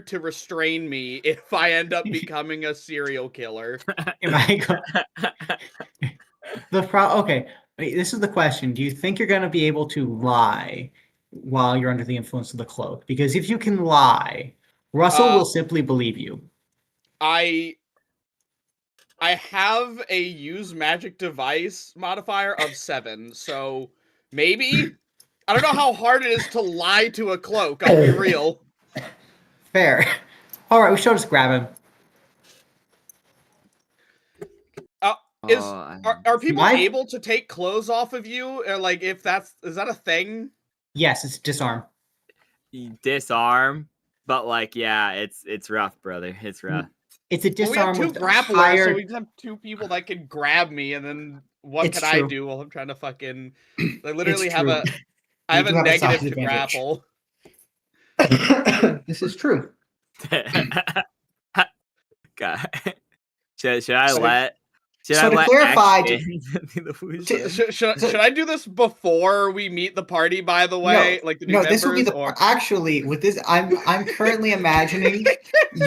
to restrain me if I end up becoming a serial killer. Okay, this is the question. Do you think you're going to be able to lie while you're under the influence of the cloak? Because if you can lie, Russell will simply believe you. I have a use magic device modifier of 7, so maybe? I don't know how hard it is to lie to a cloak, I'll be real. Fair. Alright, we should just grab him. Are people able to take clothes off of you? Or like, if is that a thing? Yes, it's disarm. Disarm, but like, yeah, it's rough, brother. It's rough. It's a disarm. Well, we have 2 grapplers, so we just have 2 people that can grab me, and then what can I do while I'm trying to fucking? I literally have a negative to grapple. This is true. God. Should I let? So to clarify, should I do this before we meet the party? By the way, no, like the new members, this will be actually with this. I'm currently imagining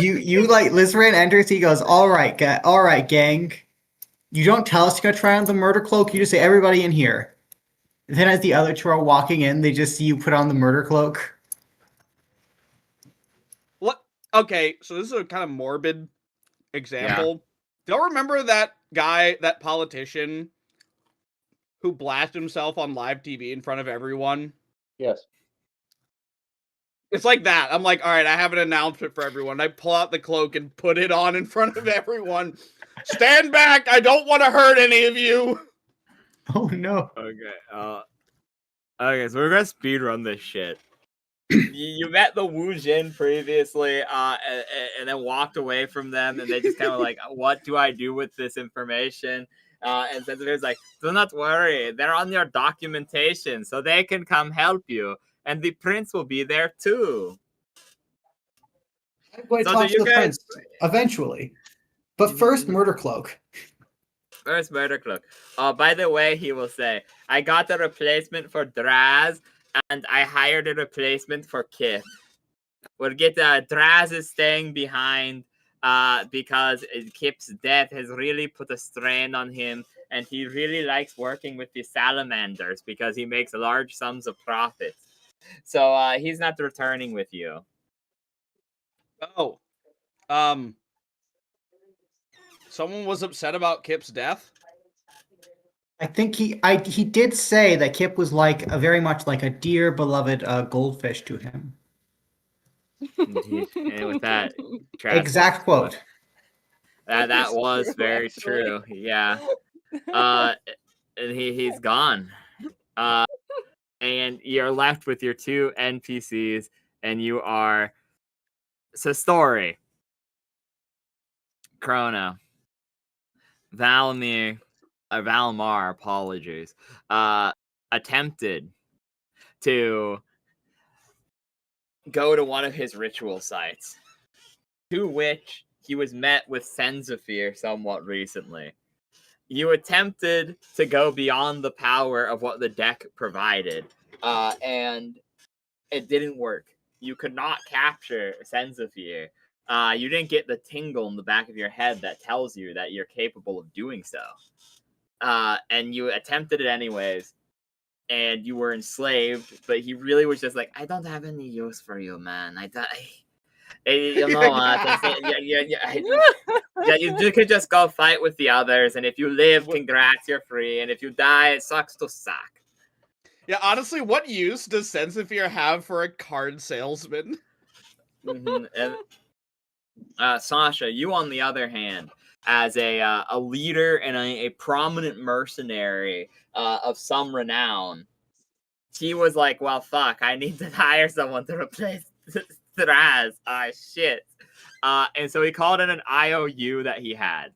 you like Lizran enters. He goes, all right, gang. You don't tell us to go try on the murder cloak. You just say everybody in here. And then as the other 2 are walking in, they just see you put on the murder cloak. What? Okay, so this is a kind of morbid example. Yeah. Do you remember that guy, that politician, who blasted himself on live TV in front of everyone? Yes. It's like that. I'm like, all right, I have an announcement for everyone. I pull out the cloak and put it on in front of everyone. Stand back! I don't want to hurt any of you! Oh, no. Okay, okay, so we're gonna speedrun this shit. You met the Wu Jin previously, and then walked away from them, and they just kind of like, what do I do with this information? And Sensei's like, do not worry, they're on your documentation, so they can come help you, and the prince will be there too. I'm going to talk to the prince eventually, but first, murder cloak. First, murder cloak. By the way, he will say, I got a replacement for Draz, and I hired a replacement for Kip. We'll get Draz is staying behind because Kip's death has really put a strain on him, and he really likes working with the salamanders because he makes large sums of profits. So he's not returning with you. Oh. Someone was upset about Kip's death? I think he did say that Kip was like very much like a dear beloved goldfish to him. Indeed. And with that exact quote. That was very true. Yeah. And he's gone. And you're left with your 2 NPCs, and you are Sastori, Chrono, Valmar, apologies, attempted to go to one of his ritual sites, to which he was met with Sensafir somewhat recently. You attempted to go beyond the power of what the deck provided, and it didn't work. You could not capture Sensafir. You didn't get the tingle in the back of your head that tells you that you're capable of doing so. And you attempted it anyways, and you were enslaved, but he really was just like, I don't have any use for you, man. You know what? You could just go fight with the others, and if you live, congrats, you're free, and if you die, it sucks to suck. Yeah, honestly, what use does Sensafir have for a card salesman? Mm-hmm. And, Sasha, you on the other hand, as a leader and a prominent mercenary of some renown, he was like, well, fuck, I need to hire someone to replace Thraz. Shit. And so he called in an IOU that he had.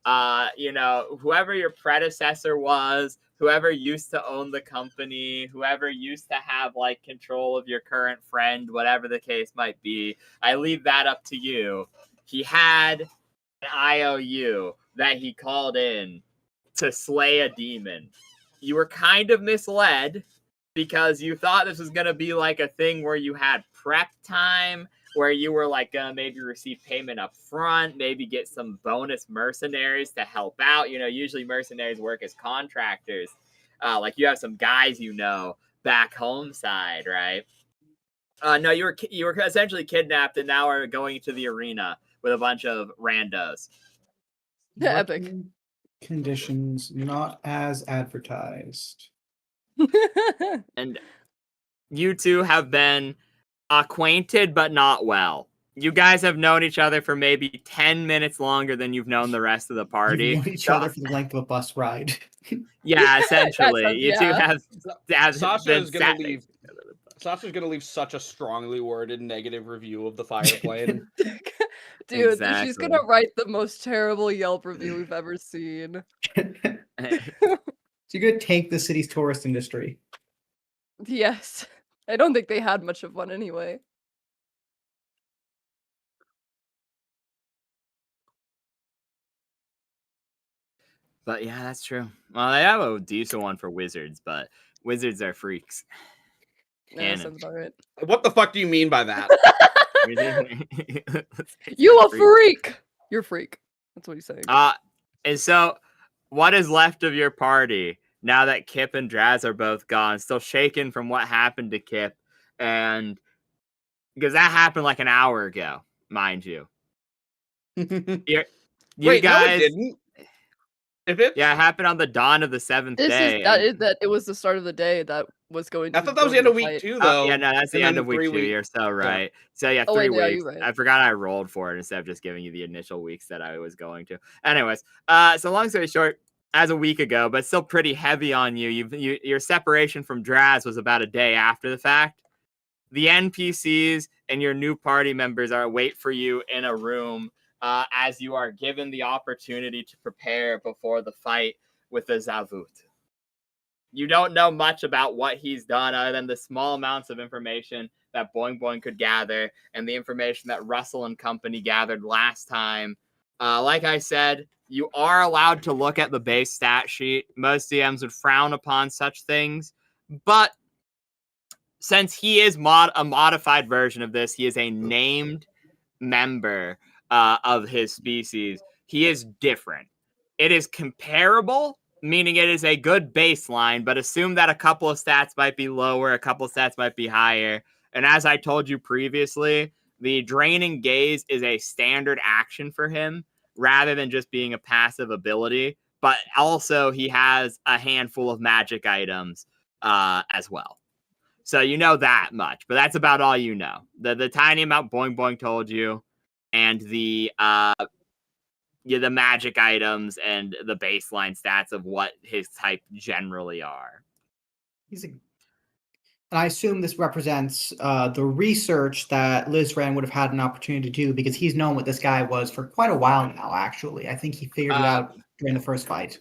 Whoever your predecessor was, whoever used to own the company, whoever used to have like control of your current friend, whatever the case might be, I leave that up to you. He had an IOU that he called in to slay a demon. You were kind of misled because you thought this was going to be like a thing where you had prep time, where you were like gonna maybe receive payment up front, maybe get some bonus mercenaries to help out. You know, usually mercenaries work as contractors. Like you have some guys back home side, right? No, you were essentially kidnapped and now are going to the arena with a bunch of randos. Epic. Conditions not as advertised. And you two have been acquainted but not well. You guys have known each other for maybe 10 minutes longer than you've known the rest of the party. You've known each other for the length of a bus ride. Yeah, essentially. You two have Sasha's gonna leave. Sasha's gonna leave such a strongly worded negative review of the fire plane. Dude, Exactly. she's gonna write the most terrible Yelp review we've ever seen. You're gonna tank the city's tourist industry. Yes. I don't think they had much of one anyway. But yeah, that's true. Well, they have a decent one for wizards, but wizards are freaks. Yeah, sounds about right. What the fuck do you mean by that? You a freak! You're a freak. That's what he's saying. And so, what is left of your party now that Kip and Draz are both gone? Still shaken from what happened to Kip, and because that happened like an hour ago, mind you. Wait, guys, no, it didn't. It happened on the dawn of the 7th day. That it was the start of the day that was going to. I thought that was the end of week 2, though. Yeah, no, that's the end of week 2. You're so right. So yeah, 3 weeks. Right. I forgot I rolled for it instead of just giving you the initial weeks that I was going to. Anyways, so long story short, as a week ago, but still pretty heavy on you. Your separation from Draz was about a day after the fact. The NPCs and your new party members wait for you in a room. As you are given the opportunity to prepare before the fight with the Zavut. You don't know much about what he's done other than the small amounts of information that Boing Boing could gather and the information that Russell and company gathered last time. Like I said, you are allowed to look at the base stat sheet. Most DMs would frown upon such things, but since he is a modified version of this, he is a named member of his species, he is different. It is comparable, meaning it is a good baseline, but assume that a couple of stats might be lower, a couple of stats might be higher. And as I told you previously, the Draining Gaze is a standard action for him rather than just being a passive ability, but also he has a handful of magic items as well. So you know that much, but that's about all you know. The tiny amount Boing Boing told you, and the magic items and the baseline stats of what his type generally are. And I assume this represents the research that Lizran would have had an opportunity to do because he's known what this guy was for quite a while now, actually. I think he figured it out during the first fight.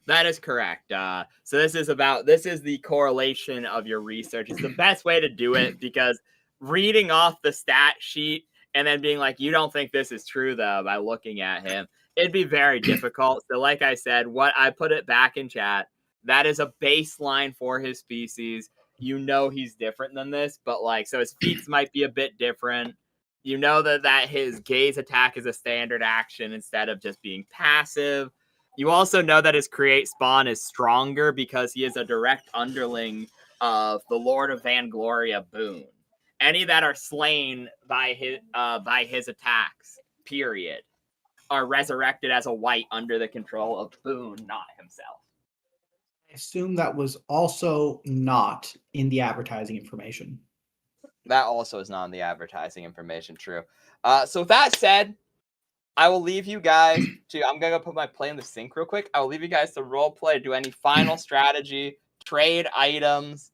That is correct. So this is the correlation of your research. It's the best way to do it because reading off the stat sheet and then being like, you don't think this is true, though, by looking at him, it'd be very difficult. So like I said, what I put it back in chat, that is a baseline for his species. You know he's different than this, but so his feats might be a bit different. You know that his gaze attack is a standard action instead of just being passive. You also know that his create spawn is stronger because he is a direct underling of the Lord of Vangloria Boone. Any that are slain by his attacks, period, are resurrected as a white under the control of Boone, not himself. I assume that was also not in the advertising information. That also is not in the advertising information, true. So with that said, I will leave you guys to, I'm going to go put my play in the sync real quick. I will leave you guys to role play, do any final strategy, trade items.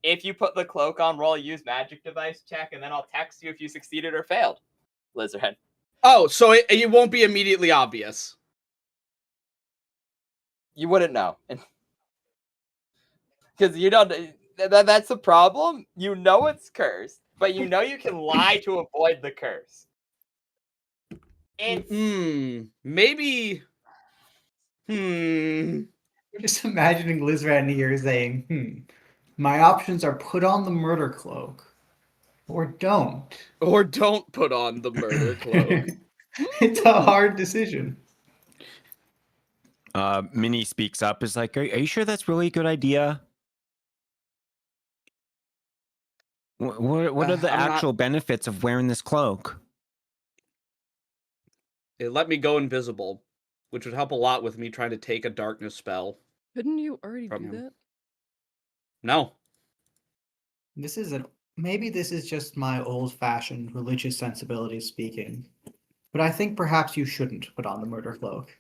If you put the cloak on, roll a use magic device check, and then I'll text you if you succeeded or failed. Lizardhead. Oh, so it won't be immediately obvious. You wouldn't know. Because you don't... That's the problem. You know it's cursed, but you know you can lie to avoid the curse. Maybe... I'm just imagining Lizran here saying, my options are put on the murder cloak Or don't. Or don't put on the murder cloak. It's a hard decision. Minnie speaks up, is like, are you sure that's really a good idea? What are the actual benefits of wearing this cloak? It let me go invisible, which would help a lot with me trying to take a darkness spell. Couldn't you already From do him. that? No. Maybe this is just my old-fashioned religious sensibilities speaking, but I think perhaps you shouldn't put on the murder cloak.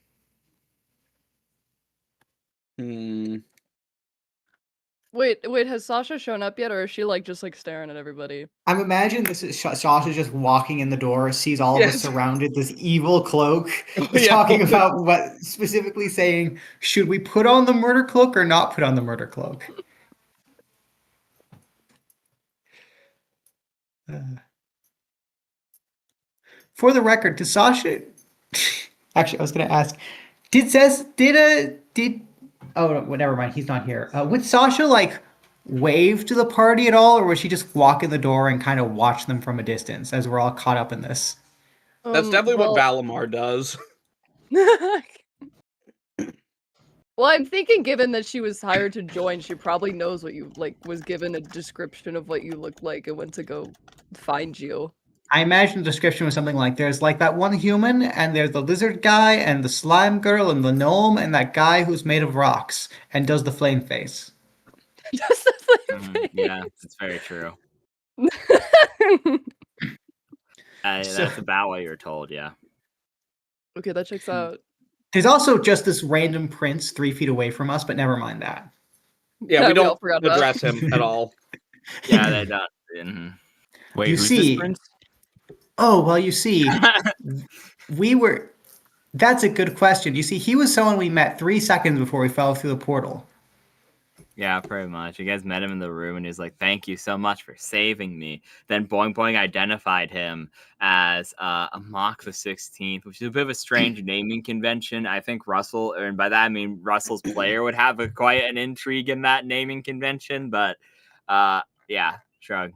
Wait, has Sasha shown up yet, or is she like just like staring at everybody? I'm imagining this is Sasha just walking in the door, sees all of us Yes. surrounded, this evil cloak, Oh, is yeah. talking about what specifically saying, should we put on the murder cloak or not put on the murder cloak? For the record, did Sasha? Actually, I was gonna ask. Oh no, well, never mind. He's not here. Would Sasha like wave to the party at all, or would she just walk in the door and kind of watch them from a distance as we're all caught up in this? That's definitely well, what Valimar does. Well, I'm thinking given that she was hired to join, she probably knows what you like, was given a description of what you look like and went to go find you. I imagine the description was something like there's like that one human, and there's the lizard guy, and the slime girl, and the gnome, and that guy who's made of rocks and does the flame face. Just the flame face. Yeah, it's very true. So- That's about what you're told, yeah. Okay, that checks out. There's also just this random prince 3 feet away from us, but never mind that. Yeah, we all don't forgot about. address him at all. Yeah, they don't. Mhm. Wait, You who's see- this prince? Oh, well, you see, that's a good question. You see, he was someone we met 3 seconds before we fell through the portal. Yeah, pretty much. You guys met him in the room, and he was like, "Thank you so much for saving me." Then Boing Boing identified him as a Mock the 16th, which is a bit of a strange naming convention. I think Russell, and by that I mean Russell's player, would have quite an intrigue in that naming convention. But yeah, shrug.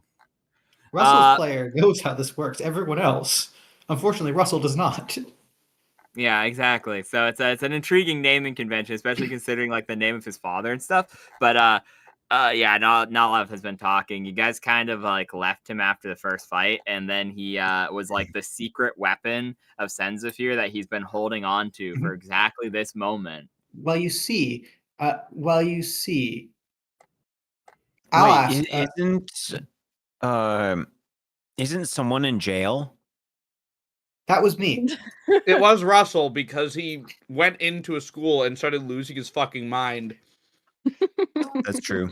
Russell's player knows how this works. Everyone else, unfortunately, Russell does not. Yeah, exactly. So it's an intriguing naming convention, especially considering like the name of his father and stuff. But yeah, not Nalav has been talking. You guys kind of like left him after the first fight, and then he was like the secret weapon of Senzafir that he's been holding on to for exactly this moment. Well, you see, I'll Wait, ask. Isn't someone in jail? That was me. It was Russell because he went into a school and started losing his fucking mind. That's true.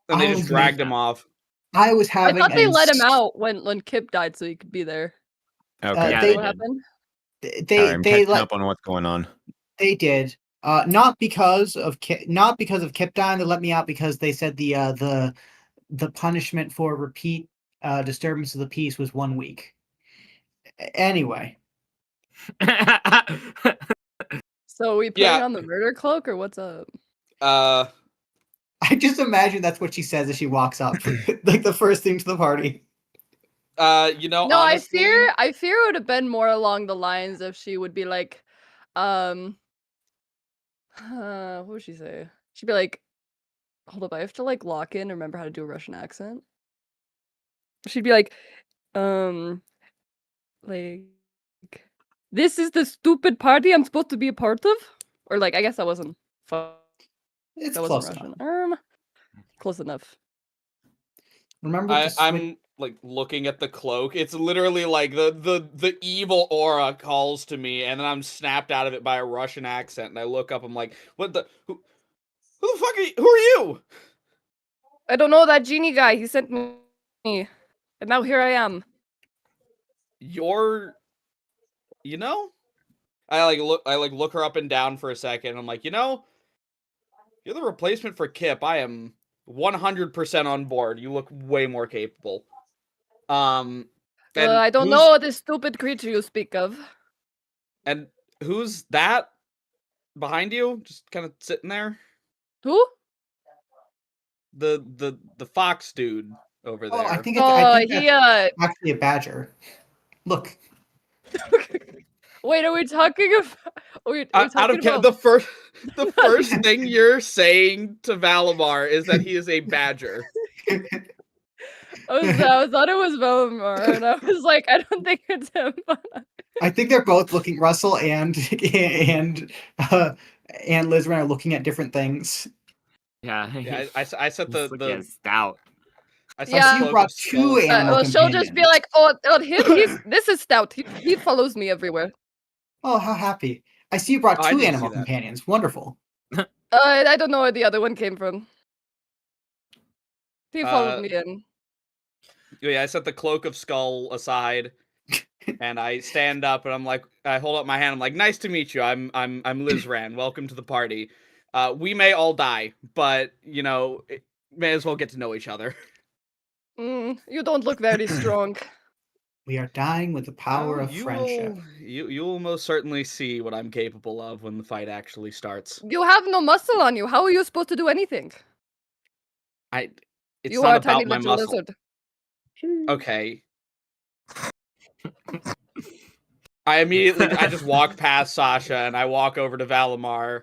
And they I just was dragged him off. I was I having. thought they let him out when Kip died so he could be there. Okay. Yeah, they- they What did. happened? I'm They catching let. up on what's going on. They did. Not because of Kip dying. They let me out because they said the punishment for repeat disturbance of the peace was 1 week. Anyway, So we putting Yeah. on the murder cloak or what's up? Uh, I just imagine that's what she says as she walks up, like the first thing to the party. you know, No, honestly, I fear it would have been more along the lines of she would be like, what would she say? She'd be like, hold up, I have to like lock in and remember how to do a Russian accent. She'd be like, like, this is the stupid party I'm supposed to be a part of? Or like, I guess that wasn't It's that close wasn't enough. Russian. Close enough. Remember to switch. I'm like looking at the cloak. It's literally like the evil aura calls to me, and then I'm snapped out of it by a Russian accent. And I look up. I'm like, what the? Who the fuck are you? Who are you? I don't know that genie guy. He sent me, and now here I am. You're, you know, I look her up and down for a second. I'm like, you know, you're the replacement for Kip. I am 100% on board. You look way more capable. And I don't know this stupid creature you speak of. And who's that behind you? Just kind of sitting there. Who? The fox dude over Oh, there. I think that's he actually a badger. Look. Wait, are we talking about? Are we talking about the first thing you're saying to Valimar is that he is a badger. I thought it was Valimar, and I was like, I don't think it's him. I think they're both looking. Russell and Lizran are looking at different things. Yeah. Yeah, I set He's looking at stout. I saw Yeah. the You cloak brought of two skulls. animal Well, she'll just be companions. like, oh, this is Stout. He follows me everywhere. Oh, how happy. I see you brought Oh, I two didn't see animal that. companions. Wonderful. I don't know where the other one came from. He followed me in. Yeah, I set the cloak of skull aside, and I stand up, and I'm like, I hold up my hand. I'm like, nice to meet you. I'm Lizran. Welcome to the party. We may all die, but you know, may as well get to know each other. You don't look very strong. We are dying with the power Well, of friendship. You will most certainly see what I'm capable of when the fight actually starts. You have no muscle on you. How are you supposed to do anything? It's You not are a tiny about my little muscle. lizard. Okay. I just walk past Sasha and I walk over to Valimar.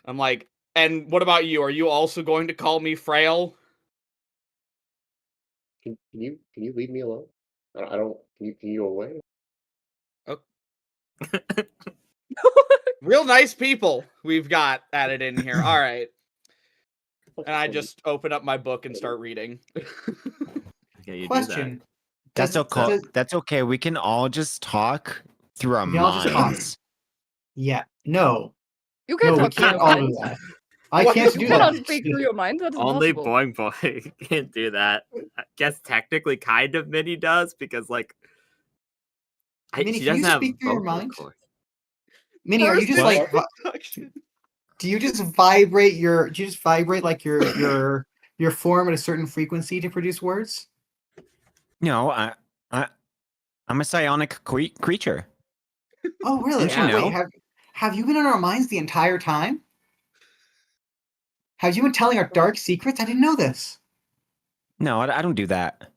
I'm like, and what about you? Are you also going to call me frail? Can you leave me alone? I don't. Can you go away? Real nice people we've got added in here. All right. And I just open up my book and start reading. Okay, you Question. That's okay. That's okay. We can all just talk through our We all just talk. minds. Yeah. No. You can't No, we talk through can't your all do mind. that. I What? can't You do You that. cannot speak through your mind. That is Only impossible. Boing Boy can't do that. I guess technically, kind of, Minnie does because like, Minnie, she can you doesn't have speak through your vocal mind? cords. Minnie, are you just like? Do you just vibrate your? Do you just vibrate like your form at a certain frequency to produce words? No, I'm a psionic creature. Oh, really? Didn't you know? Wait, have you been in our minds the entire time? Have you been telling our dark secrets? I didn't know this. No, I don't do that.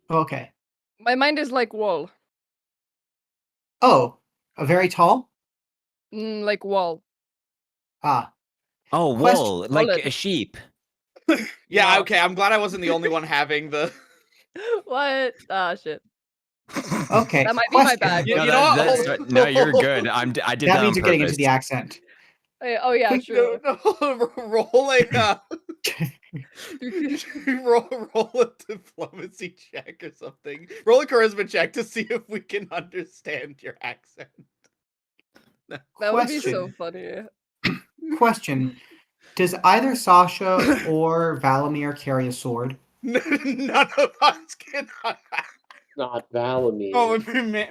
Okay. My mind is like wall. Oh, a very tall? Like wall. Ah. Oh, wool, like Solid. a sheep. Yeah, No. okay. I'm glad I wasn't the only one having the. What? Ah, shit. Okay. That might be my question. bad. You No, know what? that's Hold- no, you're good. I did That that means on you're getting into purpose. the accent. Oh yeah, sure. No, roll a diplomacy check or something. Roll a charisma check to see if we can understand your accent. That would be Question. so funny. Question. Does either Sasha or Valimir carry a sword? None of us can. Not Valimir. Oh,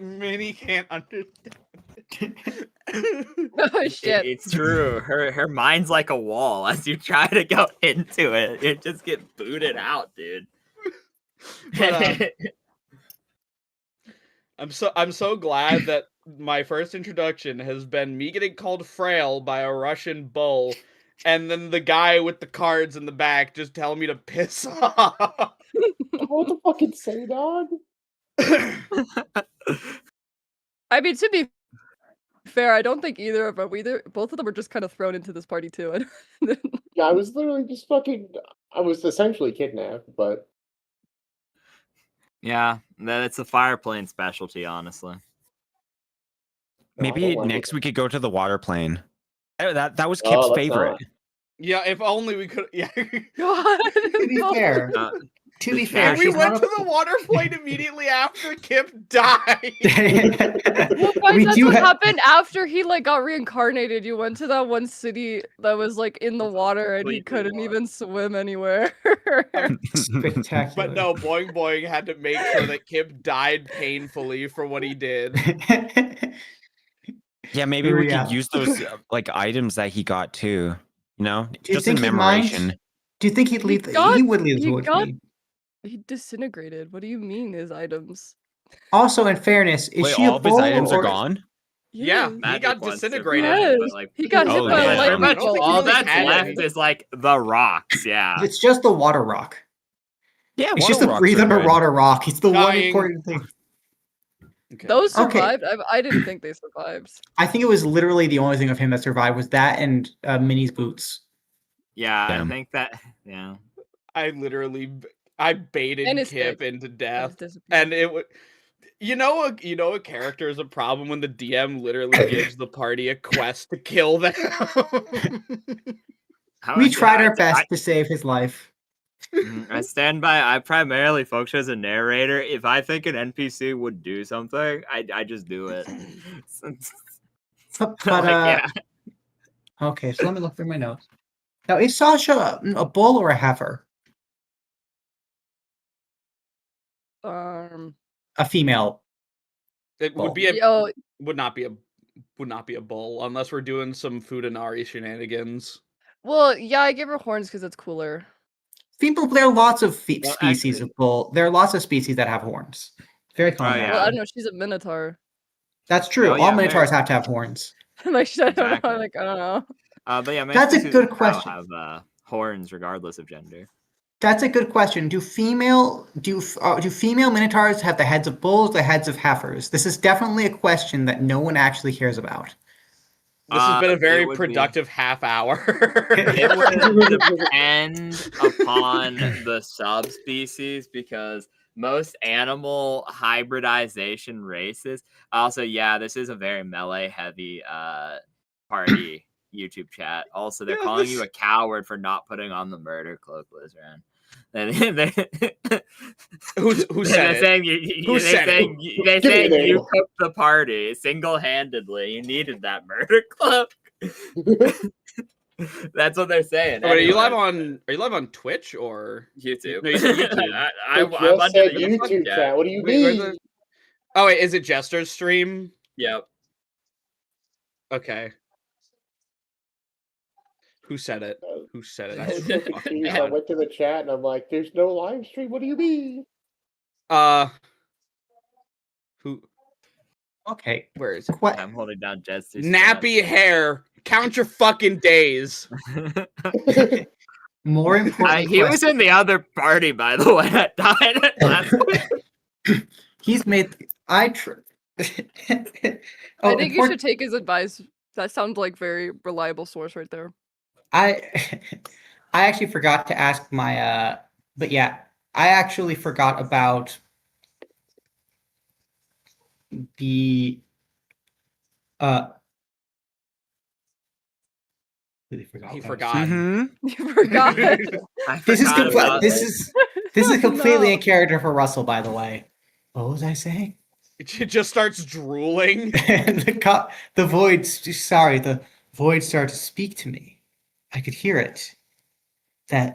Minnie can't understand. Oh shit. It's true. Her mind's like a wall. As you try to go into it, it just gets booted out, dude. But, I'm so glad that my first introduction has been me getting called frail by a Russian bull, and then the guy with the cards in the back just telling me to piss off. What the fucking say, dog? I mean, to be fair, I don't think either of them. Both of them were just kind of thrown into this party too. Yeah, I was literally just fucking. I was essentially kidnapped, but Yeah, that's a fire plane specialty, honestly. no, I Maybe don't like next it. we could go to the water plane. That was Oh, Kip's let's favorite. not. Yeah, if only we could. Yeah. God. To be fair, To be fair, We she's went not to the water plane immediately after Kip died. Well, guys, we that's do what have happened after he like got reincarnated. You went to that one city that was like in the water and he Completely couldn't lost. even swim anywhere. spectacular. But no, Boing Boing had to make sure that Kip died painfully for what he did. Yeah, maybe we Yeah. could use those like items that he got too. You know, Do you just in think he'd mind? memoration. Do you think he'd leave? got- He would leave the he wood got- me. He disintegrated. What do you mean his items? Also, in fairness, is Wait, she all a of his bull items or are gone? Yeah, Yes. he Magic got ones disintegrated. survived, Yes. but, like, He got hit Oh, by yeah. a lightning I don't think bolt. he all really that's had left any. is like the rocks. Yeah. It's just the water rock. Yeah, It's water just to rocks breathe are good. underwater rock. It's the one Dying. important thing. Okay. Those Okay. survived. I didn't think they survived. I think it was literally the only thing of him that survived was that and Minnie's boots. Yeah, I Damn. think that. Yeah. I literally I baited And his Kip stick. into That death, just disappeared. and it would. You know a character is a problem when the DM literally gives the party a quest to kill them. We tried our best to save his life. I stand by. I primarily function as a narrator. If I think an NPC would do something, I just do it. But yeah. okay, so let me look through my notes. Now, is Sasha a bull or a heifer? A female. It Bull. would be a Yo, would not be a bull unless we're doing some Fudanari shenanigans. well, yeah, I give her horns because it's cooler. People, there are lots of Well, species actually- of bull. There are lots of species that have horns. Very common. yeah. Well, I don't know. She's a minotaur. That's true. Oh, yeah, All minotaurs have to have horns. Like, I don't know. Exactly. Like, I don't know. But yeah, That's a NPCs good now question. Have horns regardless of gender. That's a good question. Do female minotaurs have the heads of bulls, the heads of heifers? This is definitely a question that no one actually cares about. This has been a It very would be- productive half hour. It would depend upon the subspecies because most animal hybridization races. Also, yeah, this is a very melee heavy party YouTube chat. Also, they're Yeah, calling this- you a coward for not putting on the murder cloak, Lizran. Who said they're it? saying Who said it? They're Give me saying the you name. cooked the party single-handedly. You needed that murder cloak. That's what they're saying. Oh, wait, are you live Anyway, on Twitch or YouTube? No, you said YouTube. I I'm just under said the YouTube chat. What do you Wait, where's mean? the- Oh wait, is it Jester's stream? Yep. Okay. Who said it? Who said it? I I was swear so to fucking confused. I God. went to the chat and I'm like, "There's no live stream. What do you mean?" Who? Okay. Where is it? I'm holding down Jester's Nappy hair. Count your fucking days. More important. He was in the other party, by the way. That died last week. He's made. I think you should take his advice. That sounds like very reliable source right there. I actually forgot to ask my but yeah, I actually forgot about the really forgot. He what I was forgot. saying. You forgot. This is forgot about this is completely No. in character for Russell, by the way. What was I saying? It just starts drooling. And the void started to speak to me. I could hear it.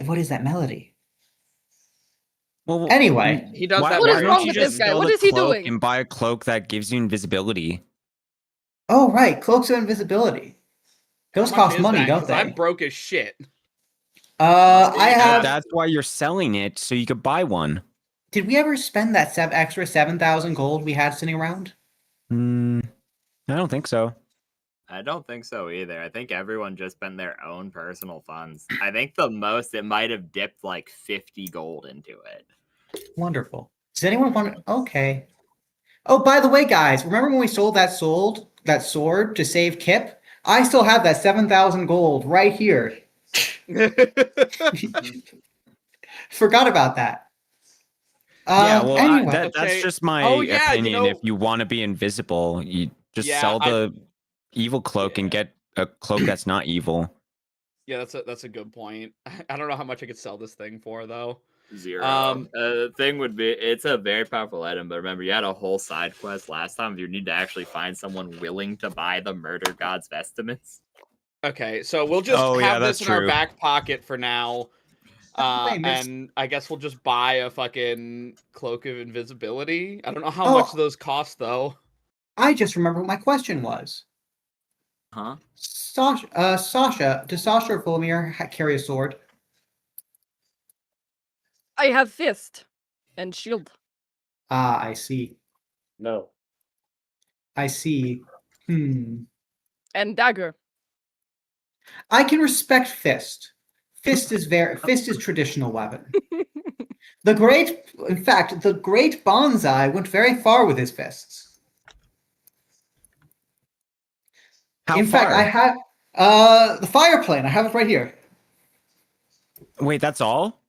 What is that melody? Well, Anyway, He does why, that. What is why very don't wrong you with often. just this guy? sell What the is he cloak doing? and buy a cloak that gives you invisibility? oh right, cloaks of invisibility. Those How much cost is money, that? don't 'Cause they? I'm broke as shit. I have. That's why you're selling it, so you could buy one. Did we ever spend that extra 7,000 gold we had sitting around? I don't think so. I don't think so either. I think everyone just spent their own personal funds. I think the most it might have dipped like 50 gold into it. Wonderful. Does anyone want? Okay. Oh, by the way, guys, remember when we sold that sword to save Kip? I still have that 7,000 gold right here. Forgot about that. Yeah, well, anyway, that's Okay. just my Oh, yeah, you opinion. know- If you want to be invisible, you just Yeah, sell the evil cloak and get a cloak that's not evil. Yeah, that's a good point. I don't know how much I could sell this thing for though. 0. Um, The thing would be, it's a very powerful item, but remember, you had a whole side quest last time. You need to actually find someone willing to buy the murder god's vestments. Okay, so we'll just Oh, yeah, have this that's in our true. back pocket for now. Wait, miss- And I guess we'll just buy a fucking cloak of invisibility. I don't know how Oh. much those cost though. I just remember what my question was. Huh? Sasha, does Sasha or Volmir carry a sword? I have fist and shield. Ah, I see. No. I see. And dagger. I can respect fist. Fist is traditional weapon. In fact, the great Bonsai went very far with his fists. How In fact, far? I have the fire plane. I have it right here. Wait, that's all?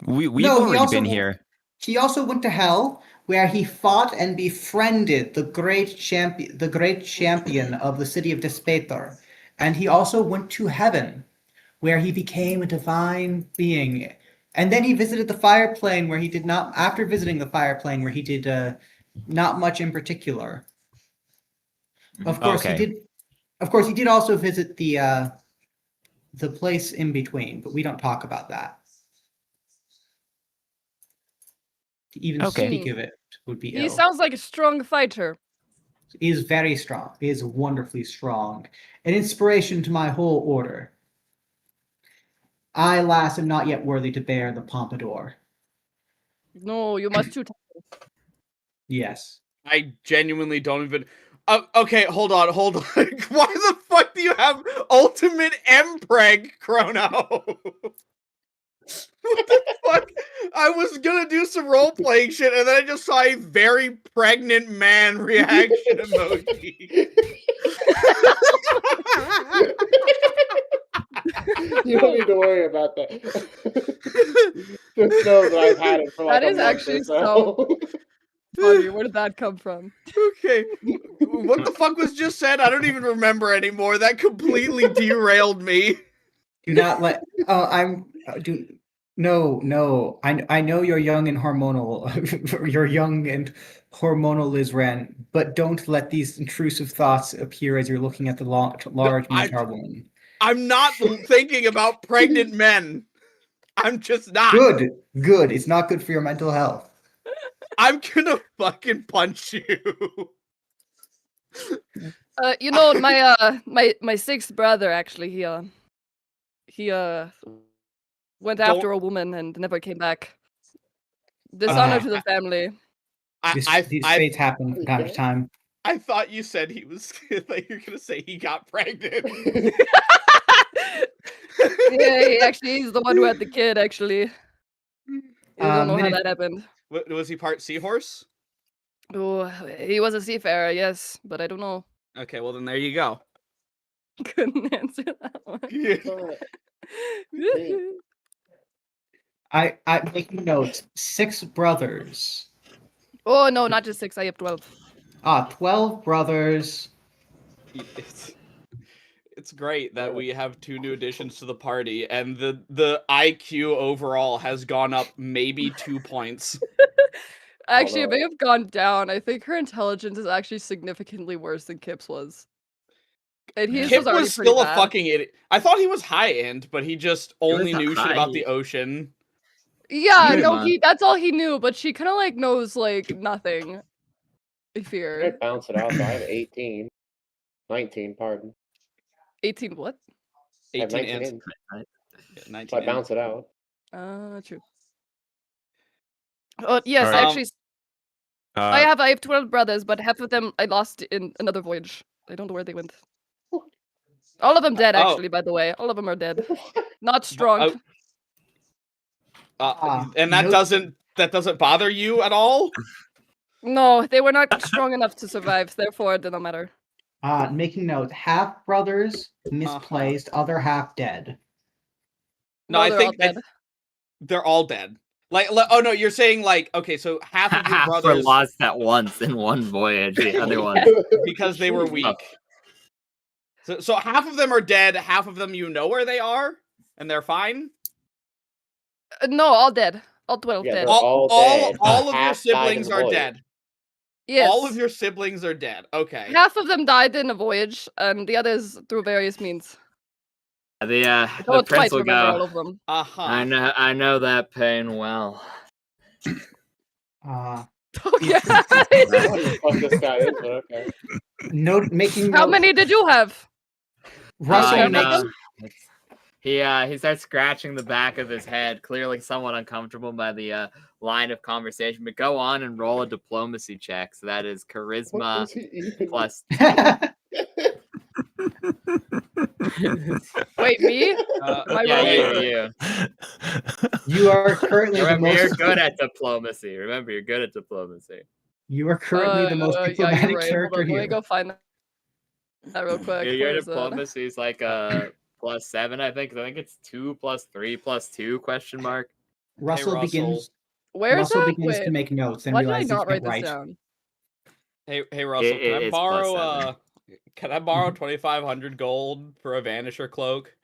We've No, he already also been went- here. He also went to hell, where he fought and befriended the great champion of the city of Despater. And he also went to heaven, where he became a divine being. And then he visited the fire plane, where he did not. After visiting the fire plane, where he did not much in particular. Of course, he Okay. did. Of course, he did also visit the place in between, but we don't talk about that. To even Okay. speak of it would be He ill. sounds like a strong fighter. He is very strong. He is wonderfully strong. An inspiration to my whole order. I, alas, am not yet worthy to bear the pompadour. No, you must too. Yes. I genuinely don't even. Okay, hold on. Why the fuck do you have ultimate Mpreg Chrono? What the fuck? I was gonna do some role playing shit, and then I just saw a very pregnant man reaction emoji. You don't need to worry about that. Just know that I've had it for like That a is month actually or so. Funny. Where did that come from? Okay, what the fuck was just said? I don't even remember anymore. That completely derailed me. Do not let. No. I know you're young and hormonal. You're young and hormonal, Lizran, but don't let these intrusive thoughts appear as you're looking at the large Minotaur woman. I'm not thinking about pregnant men. I'm just not. Good. It's not good for your mental health. I'm gonna fucking punch you. You know, my sixth brother actually, he went after a woman and never came back. Dishonor to the family. These fates happen from time to time. I thought you said he was like you're gonna say he got pregnant. Yeah, he's the one who had the kid. Actually, I don't know how that happened. Was he part seahorse? Oh, he was a seafarer, yes, but I don't know. Okay, well then there you go. Couldn't answer that one. I making notes. 6 brothers. Oh no, not just 6. I have 12. 12 brothers. It's great that we have 2 new additions to the party, and the IQ overall has gone up maybe 2 points. Actually, it may have gone down. I think her intelligence is actually significantly worse than Kip's was. And Kip was still a fucking idiot. I thought he was high end, but he just only knew shit about the ocean. Yeah, no, that's all he knew, but she kind of like knows like nothing. I fear. I bounce it out, so I have 18. 19, pardon. 18 what? 18 and 19. So I bounce it out. True. Oh yes, Right. actually, I have 12 brothers, but half of them I lost in another voyage. I don't know where they went. All of them dead, actually. By the way, all of them are dead. Not strong. And that doesn't bother you at all? No, they were not strong enough to survive. Therefore, it did not matter. Making notes. Half brothers misplaced, other half dead. No, I think they're all dead. Like, oh no, you're saying like, okay, so half of your brothers were lost at once in one voyage. The other one because they were weak. So half of them are dead. Half of them you know where they are, and they're fine. No, all dead. All 12 dead. All dead. All of your siblings are dead. Yes. All of your siblings are dead. Okay. Half of them died in a voyage, and the others through various means. The prince will go. All of them. I know that pain well. Okay. Fuck this guy is, but okay. How many did you have? Russell He starts scratching the back of his head, clearly somewhat uncomfortable by the line of conversation. But go on and roll a diplomacy check. So that is charisma plus. Wait, me? Uh, Am I Yeah, wrong? you. You are currently the Remember, you're most. good at diplomacy. Remember, you're good at diplomacy. You are currently the most Yeah, diplomatic you're right. Hold character on, let me here. go find that real quick. Your Where is it? diplomacy is like +7, I think. I think it's 2 + 3 + 2 question mark. Russell Russell. begins. Where is Russell that? begins to Wait, make notes and why did I realizes not he's write this right. down? Hey Russell, It's +7. can I borrow 2,500 gold for a Vanisher cloak?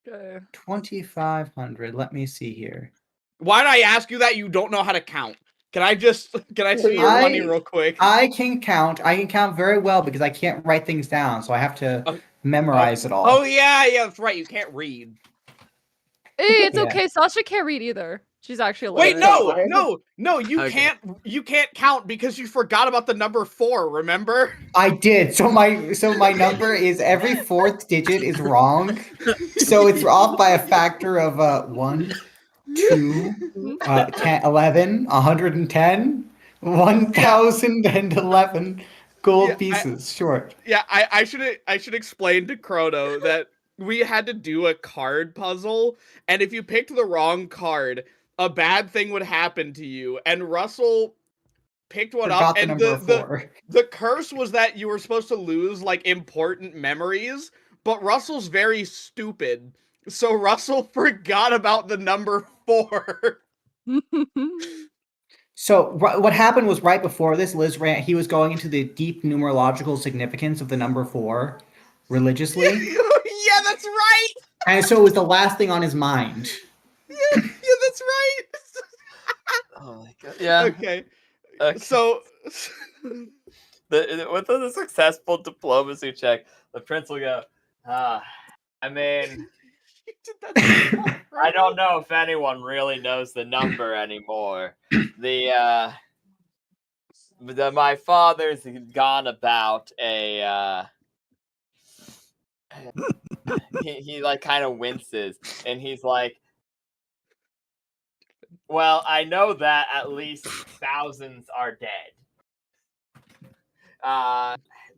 Okay. 2,500. Let me see here. Why did I ask you that? You don't know how to count. Can I see your money real quick? I can count. I can count very well because I can't write things down, so I have to memorize it all. Oh yeah, that's right. You can't read. Hey, it's Yeah. okay. Sasha can't read either. She's actually Wait, illiterate. no, you Okay. can't count because you forgot about the number 4, remember? I did. So my number is every fourth digit is wrong. So it's off by a factor of 1, 2, 10, 11, 110, 1,011 gold pieces short. Yeah, I should explain to Chrono that we had to do a card puzzle, and if you picked the wrong card, a bad thing would happen to you. And Russell picked one Forgot up, the and number 4. the curse was that you were supposed to lose like important memories, but Russell's very stupid, so Russell forgot about the number 4. So what happened was right before this, he was going into the deep numerological significance of the number 4 religiously. Yeah, that's right. And so it was the last thing on his mind. Yeah, that's right. Oh my god. Yeah. Okay. Okay. So with the successful diplomacy check, the prince will go, I mean, I don't know if anyone really knows the number anymore. My father's gone about a he like kind of winces and he's like, well, I know that at least thousands are dead.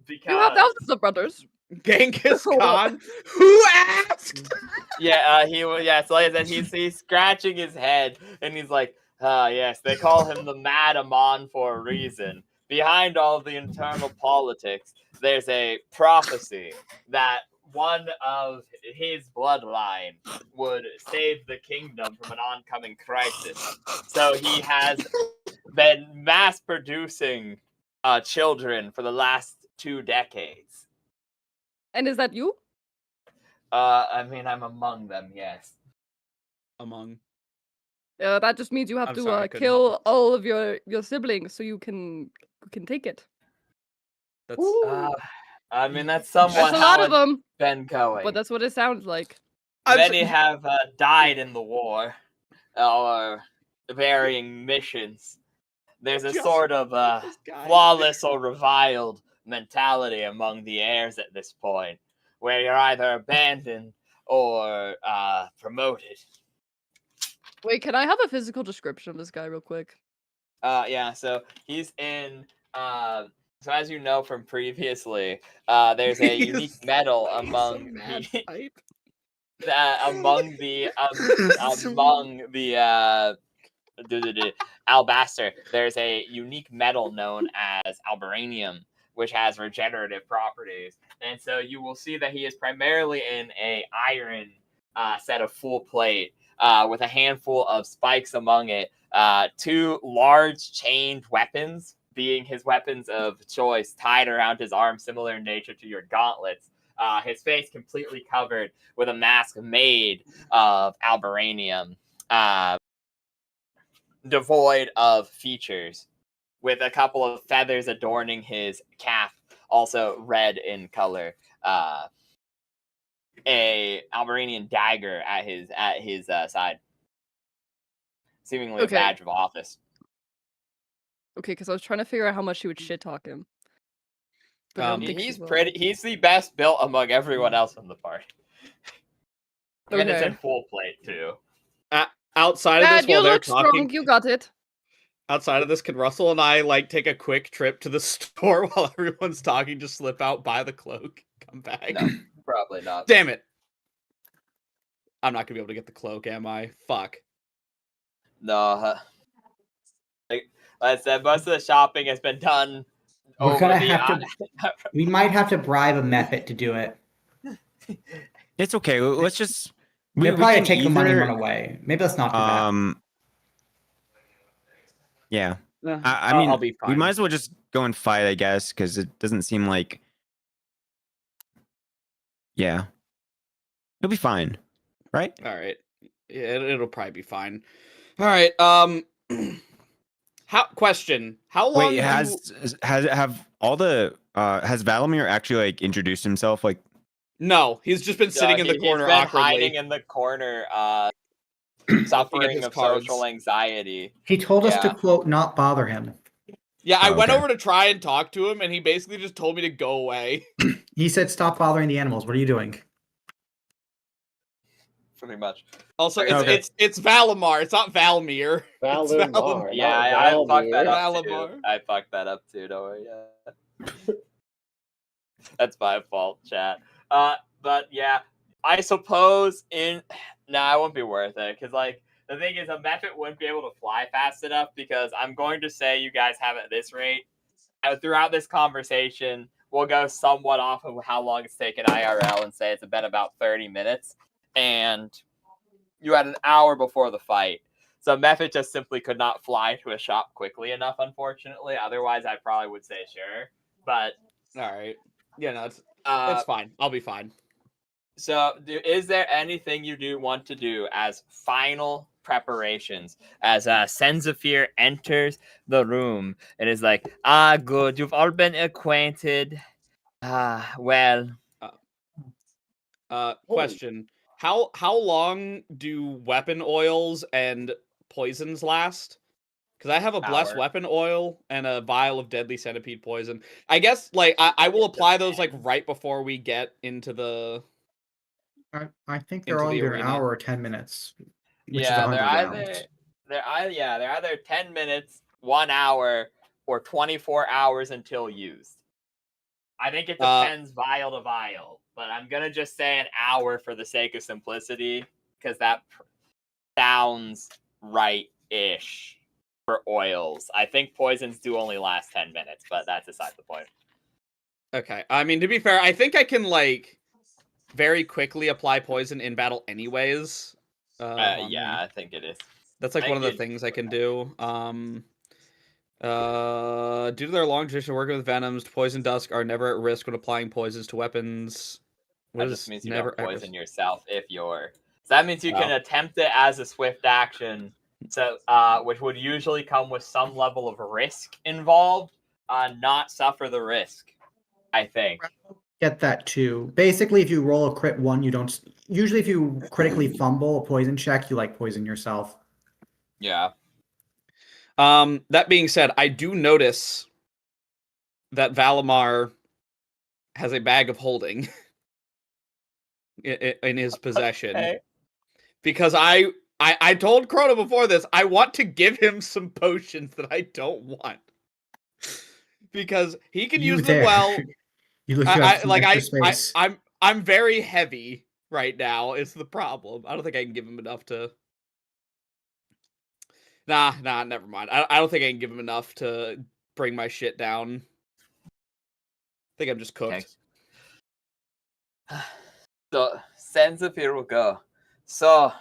Because You have thousands of brothers. Genghis Khan, who asked? Yeah, so like I said, he's scratching his head and he's like, yes, they call him the Mad Amon for a reason. Behind all the internal politics, there's a prophecy that one of his bloodline would save the kingdom from an oncoming crisis. So he has been mass producing children for the last 2 decades. And is that you? I mean, I'm among them, yes. Among. That just means you have I'm to sorry, I couldn't kill help all of your siblings so you can take it. That's I mean, that's somewhat That's a lot how of them, it's been going. but that's what it sounds like. Many have died in the war, or varying missions. There's a sort of flawless or reviled mentality among the heirs at this point, where you're either abandoned or promoted. Wait, can I have a physical description of this guy real quick? Yeah, so he's in so as you know from previously, there's a unique medal among the Alabaster. There's a unique metal known as Albaranium, which has regenerative properties, and so you will see that he is primarily in a iron set of full plate with a handful of spikes among it, 2 large chained weapons being his weapons of choice tied around his arm, similar in nature to your gauntlets. His face completely covered with a mask made of Albaranium, devoid of features, with a couple of feathers adorning his cap, also red in color. A Albaranian dagger at his side, seemingly a badge of office. Okay, because I was trying to figure out how much he would shit talk him. But I don't think He's she will. pretty. He's the best built among everyone else in the party. And it's in full plate too. Outside of this, you while they're look talking, strong. You got it. Outside of this, can Russell and I like take a quick trip to the store while everyone's talking? Just slip out, buy the cloak, come back. No. Probably not. Damn it. I'm not gonna be able to get the cloak, am I? Fuck. No. Like I said, most of the shopping has been done. We're over gonna the have to. We might have to bribe a method to do it. It's okay. Let's just. We'll probably can take the money and either, run away. Maybe let's not do that. Yeah. Eh, I mean, I'll be fine. we might as well just go and fight, I guess, because it doesn't seem like. Yeah. It'll be fine, right? All right. Yeah, it'll probably be fine. All right. Question? How long? Wait, have all the has Valamir actually like introduced himself? Like, No, he's just been sitting in the corner he's been awkwardly. hiding in the corner, suffering his of cards. social anxiety. He told us to quote not bother him. Yeah, I went okay. over to try and talk to him, and he basically just told me to go away. He said, "Stop bothering the animals. What are you doing?" Pretty much. Also, Okay. it's Valimar. It's not Valimir. It's Valimar. Yeah, not I fucked that Valimir. up too. Valimar. I fucked that up too. Don't worry. Yeah. That's my fault, chat. But yeah, I suppose I won't be worth it because like the thing is, a method wouldn't be able to fly fast enough because I'm going to say you guys have it at this rate. Throughout this conversation, we'll go somewhat off of how long it's taken IRL and say it's been about 30 minutes, and you had an hour before the fight. So method just simply could not fly to a shop quickly enough, unfortunately. Otherwise, I probably would say sure. But All right. Yeah, no, it's fine. I'll be fine. So, is there anything you do want to do as final preparations? As Senzafir enters the room and is like, good, you've all been acquainted. Well. Question. How long do weapon oils and poisons last? Because I have a blessed weapon oil and a vial of deadly centipede poison. I guess like I will apply those like right before we get into the. I think they're all either an hour or 10 minutes. Which is 100 rounds. They're either 10 minutes, 1 hour, or 24 hours until used. I think it depends vial to vial, but I'm gonna just say an hour for the sake of simplicity because that sounds right-ish for oils. I think poisons do only last 10 minutes, but that's aside the point. Okay, I mean to be fair, I think I can like very quickly apply poison in battle anyways. Yeah, I think it is. That's like one of the things I can do. Due to their long tradition of working with venoms, poison dusk are never at risk when applying poisons to weapons. That just means you never don't poison yourself if you're. So that means you can attempt it as a swift action, so which would usually come with some level of risk involved. Not suffer the risk, I think. Get that too. Basically, if you roll a crit 1, you don't. Usually, if you critically fumble a poison check, you like poison yourself. Yeah. That being said, I do notice that Valimar has a bag of holding in his possession. Okay. Because I told Chrono before this, I want to give him some potions that I don't want. Because he can use them well. You look I'm very heavy right now. Is the problem? I don't think I can give him enough to. Nah, never mind. I don't think I can give him enough to bring my shit down. I think I'm just cooked. Okay. So Senzafir will go. So,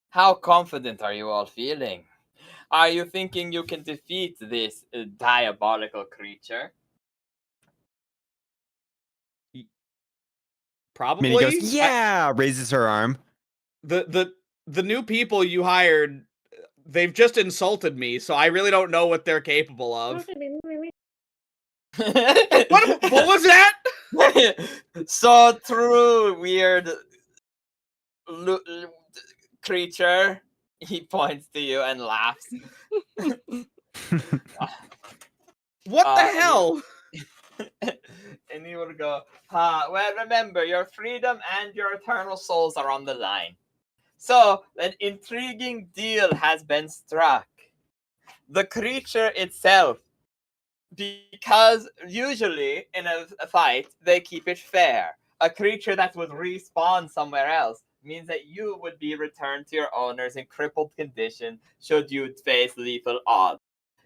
how confident are you all feeling? Are you thinking you can defeat this diabolical creature? Probably. Minnie goes, yeah, raises her arm. The new people you hired, they've just insulted me, so I really don't know what they're capable of. What was that? So true, weird creature. He points to you and laughs. What the hell? And he would go, well, remember, your freedom and your eternal souls are on the line. So, an intriguing deal has been struck. The creature itself, because usually in a fight, they keep it fair. a creature that would respawn somewhere else means that you would be returned to your owners in crippled condition should you face lethal odds.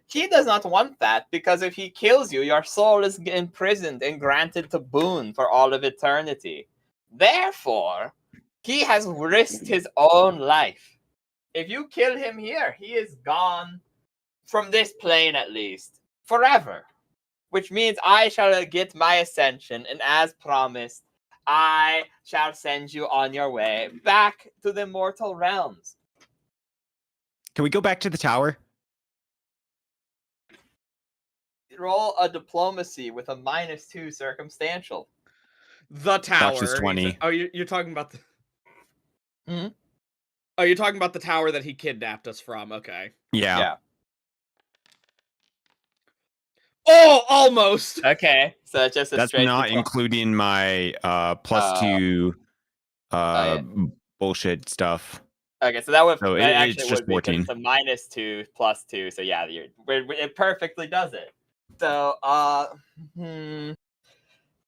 He does not want that, because if he kills you, your soul is imprisoned and granted to boon for all of eternity. Therefore, he has risked his own life. If you kill him here, he is gone from this plane at least, forever. Which means I shall get my ascension, and as promised, I shall send you on your way back to the mortal realms. Can we go back to the tower? Roll a diplomacy with a -2 circumstantial. The tower. Dutch is 20. Oh, you're talking about the. Mhm. Oh, you're talking about the tower that he kidnapped us from. Okay. Yeah. Oh, almost. Okay, so just a That's straight not including my +2 bullshit stuff. Okay, so that would So that it's actually just would be 14. it's a -2 +2. So yeah, it perfectly does it. So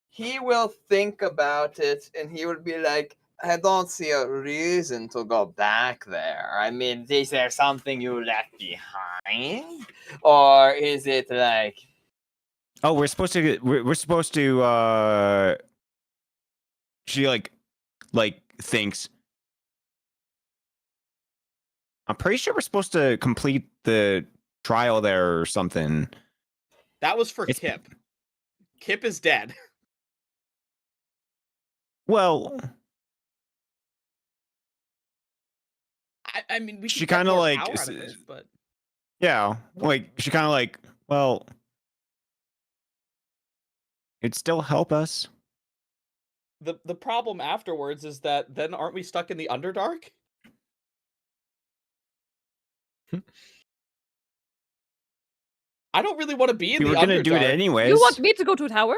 he will think about it, and he would be like, I don't see a reason to go back there. I mean, is there something you left behind, or is it like? Oh, we're supposed to. She like thinks. I'm pretty sure we're supposed to complete the trial there or something. That was for Kip. Kip is dead. Well, I mean, we she could get kind of more like, power out of this, but yeah, like she kind of like, well, it'd still help us. the problem afterwards is that then aren't we stuck in the Underdark? I don't really want to be in We the were gonna Underdark. do it anyways. You want me to go to a tower?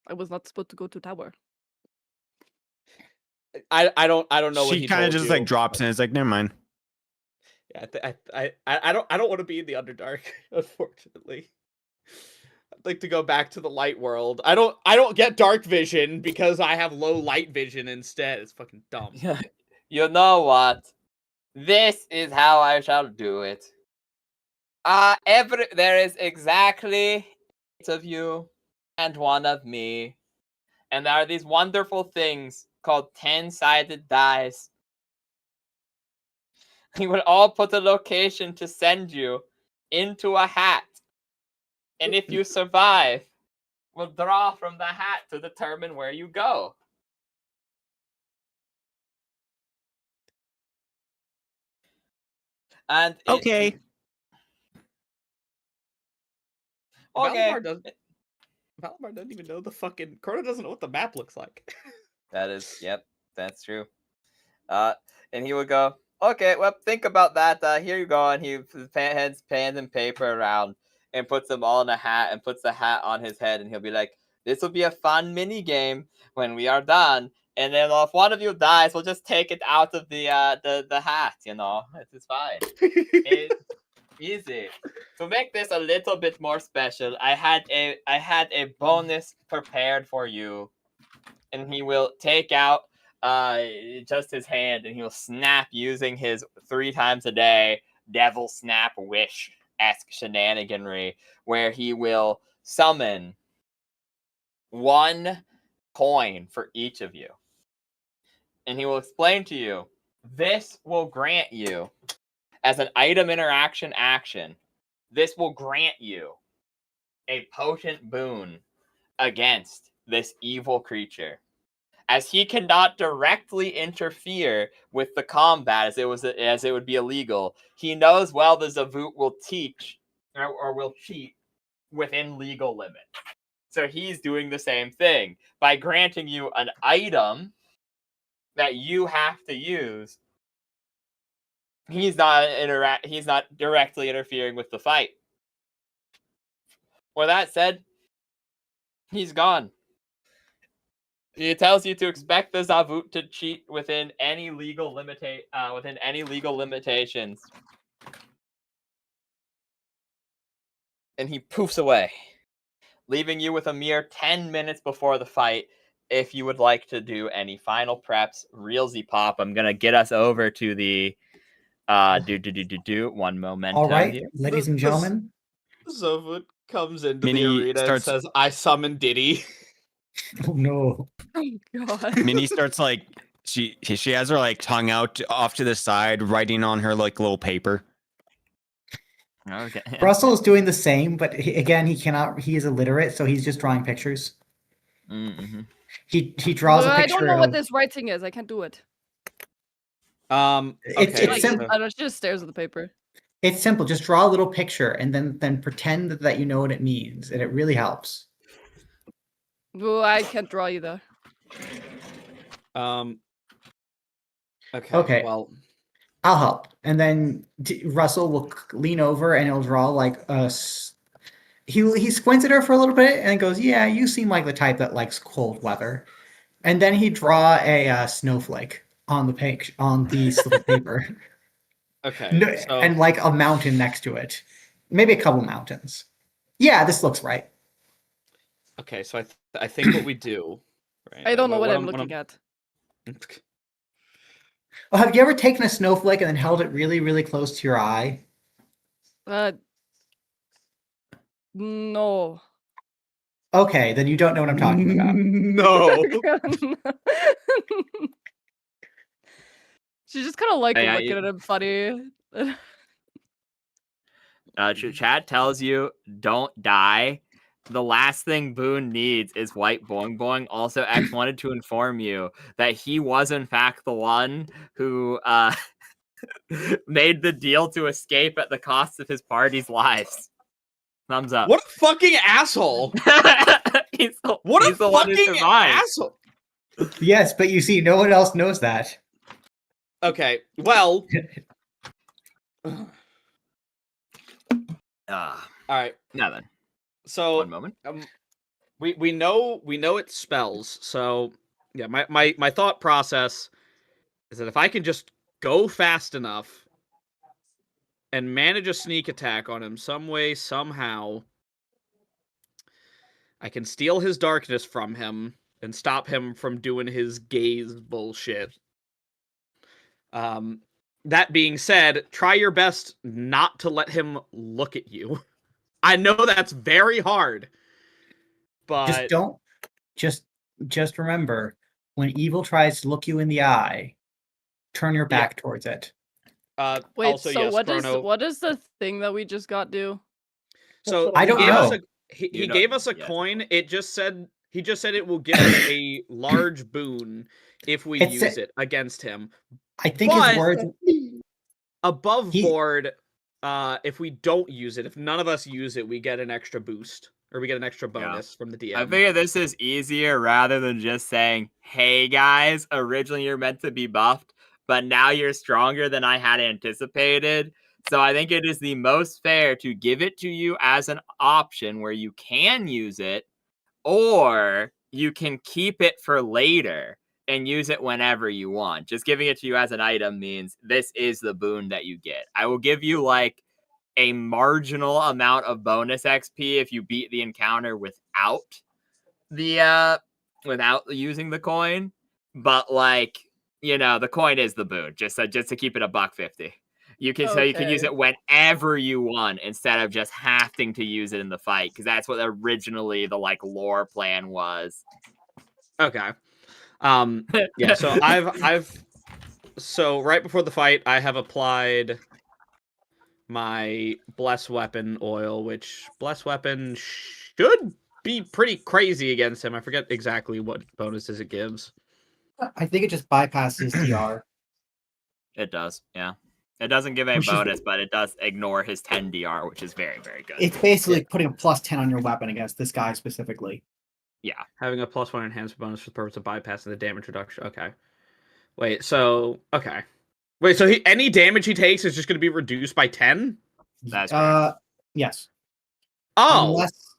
I was not supposed to go to tower. I don't know what She he kind of told just you. like drops in. It's like, never mind. Yeah, I don't want to be in the Underdark, unfortunately. I'd like to go back to the light world. I don't get dark vision because I have low light vision instead. It's fucking dumb. You know what? This is how I shall do it. There is exactly 8 of you and 1 of me. And there are these wonderful things called 10-sided dice. We will all put a location to send you into a hat. And if you survive, we'll draw from the hat to determine where you go. And Okay. Okay. Valimar doesn't even know the fucking... Crota doesn't know what the map looks like. Yep, that's true. And he would go, okay, well, think about that. Here you go. And he hands pen and paper around and puts them all in a hat and puts the hat on his head. And he'll be like, this will be a fun mini game when we are done. And then if one of you dies, we'll just take it out of the hat, you know. It's fine. It's easy. To make this a little bit more special, I had a bonus prepared for you. And he will take out just his hand, and he will snap using his 3 times a day devil snap wish-esque shenaniganry, where he will summon 1 coin for each of you. And he will explain to you, this will grant you, as an item interaction action, this will grant you a potent boon against this evil creature. As he cannot directly interfere with the combat as it would be illegal, he knows well the Zavut will teach or will cheat within legal limits. So he's doing the same thing by granting you an item that you have to use. He's not directly interfering with the fight. With that said, he's gone. It tells you to expect the Zavut to cheat within any legal limitations. And he poofs away. leaving you with a mere 10 minutes before the fight. If you would like to do any final preps, Realsy Pop, I'm gonna get us over to the one moment. All right, ladies and gentlemen. Someone comes into Minnie the arena starts- and says, "I summon Diddy." Oh no. Oh god. Minnie starts like she has her like tongue out off to the side, writing on her like little paper. Okay. Russell is doing the same, but again, he cannot. He is illiterate, so he's just drawing pictures. Mm-hmm. He draws a I picture. don't know what of- this writing is. I can't do it. It's okay, simple. I don't just stares at the paper. It's simple. Just draw a little picture and then pretend that you know what it means, and it really helps. Oh, I can't draw either. Okay. Okay. Well, I'll help. And then Russell will lean over and he'll draw like a. He squints at her for a little bit and goes, "Yeah, you seem like the type that likes cold weather." And then he draw a snowflake on the page on the slip of paper, okay. No, So, and like a mountain next to it, maybe a couple mountains. Yeah, this looks right. okay. So I think what we do. Right, I don't know what I'm looking at. Well, have you ever taken a snowflake and then held it really, really close to your eye? No. Okay, then you don't know what I'm talking about. No. She's just kind of like Hey, looking at him funny. Chat tells you don't die. The last thing Boone needs is white boing boing. Also, X wanted to inform you that he was in fact the one who made the deal to escape at the cost of his party's lives. Thumbs up. What a fucking asshole! he's the What a one who fucking survived. asshole! Yes, but you see, no one else knows that. Okay. Well. All All right. Now then, So one moment. we know it spells. So yeah, my thought process is that if I can just go fast enough and manage a sneak attack on him some way, somehow, I can steal his darkness from him and stop him from doing his gaze bullshit. That being said, try your best not to let him look at you. I know that's very hard, but Just don't. Just remember, when evil tries to look you in the eye, turn your back towards it. Wait, also, so yes, what does the thing that we just got do? So I don't know. He gave us a coin. It just said it will give us a large boon if we use it against him. I think his words. Above board, if we don't use it, if none of us use it, we get an extra boost or we get an extra bonus from the DM. I figure this is easier rather than just saying, "Hey guys, originally you're meant to be buffed, but now you're stronger than I had anticipated." So I think it is the most fair to give it to you as an option where you can use it, or you can keep it for later and use it whenever you want. Just giving it to you as an item means this is the boon that you get. I will give you like a marginal amount of bonus XP if you beat the encounter without using the coin, but like, the coin is the boon. Just to keep it $1.50. You can so you can use it whenever you want instead of just having to use it in the fight, because that's what originally the like lore plan was. Okay. Yeah, so so right before the fight, I have applied my Bless Weapon oil, which Bless Weapon should be pretty crazy against him. I forget exactly what bonuses it gives. I think it just bypasses DR. It does, yeah. It doesn't give a bonus, but it does ignore his 10 DR, which is very, very good. It's basically putting a +10 on your weapon against this guy specifically. Yeah. Having a +1 enhancement bonus for the purpose of bypassing the damage reduction. Okay. Wait, so any damage he takes is just going to be reduced by 10? That's right. Yes. Oh! Unless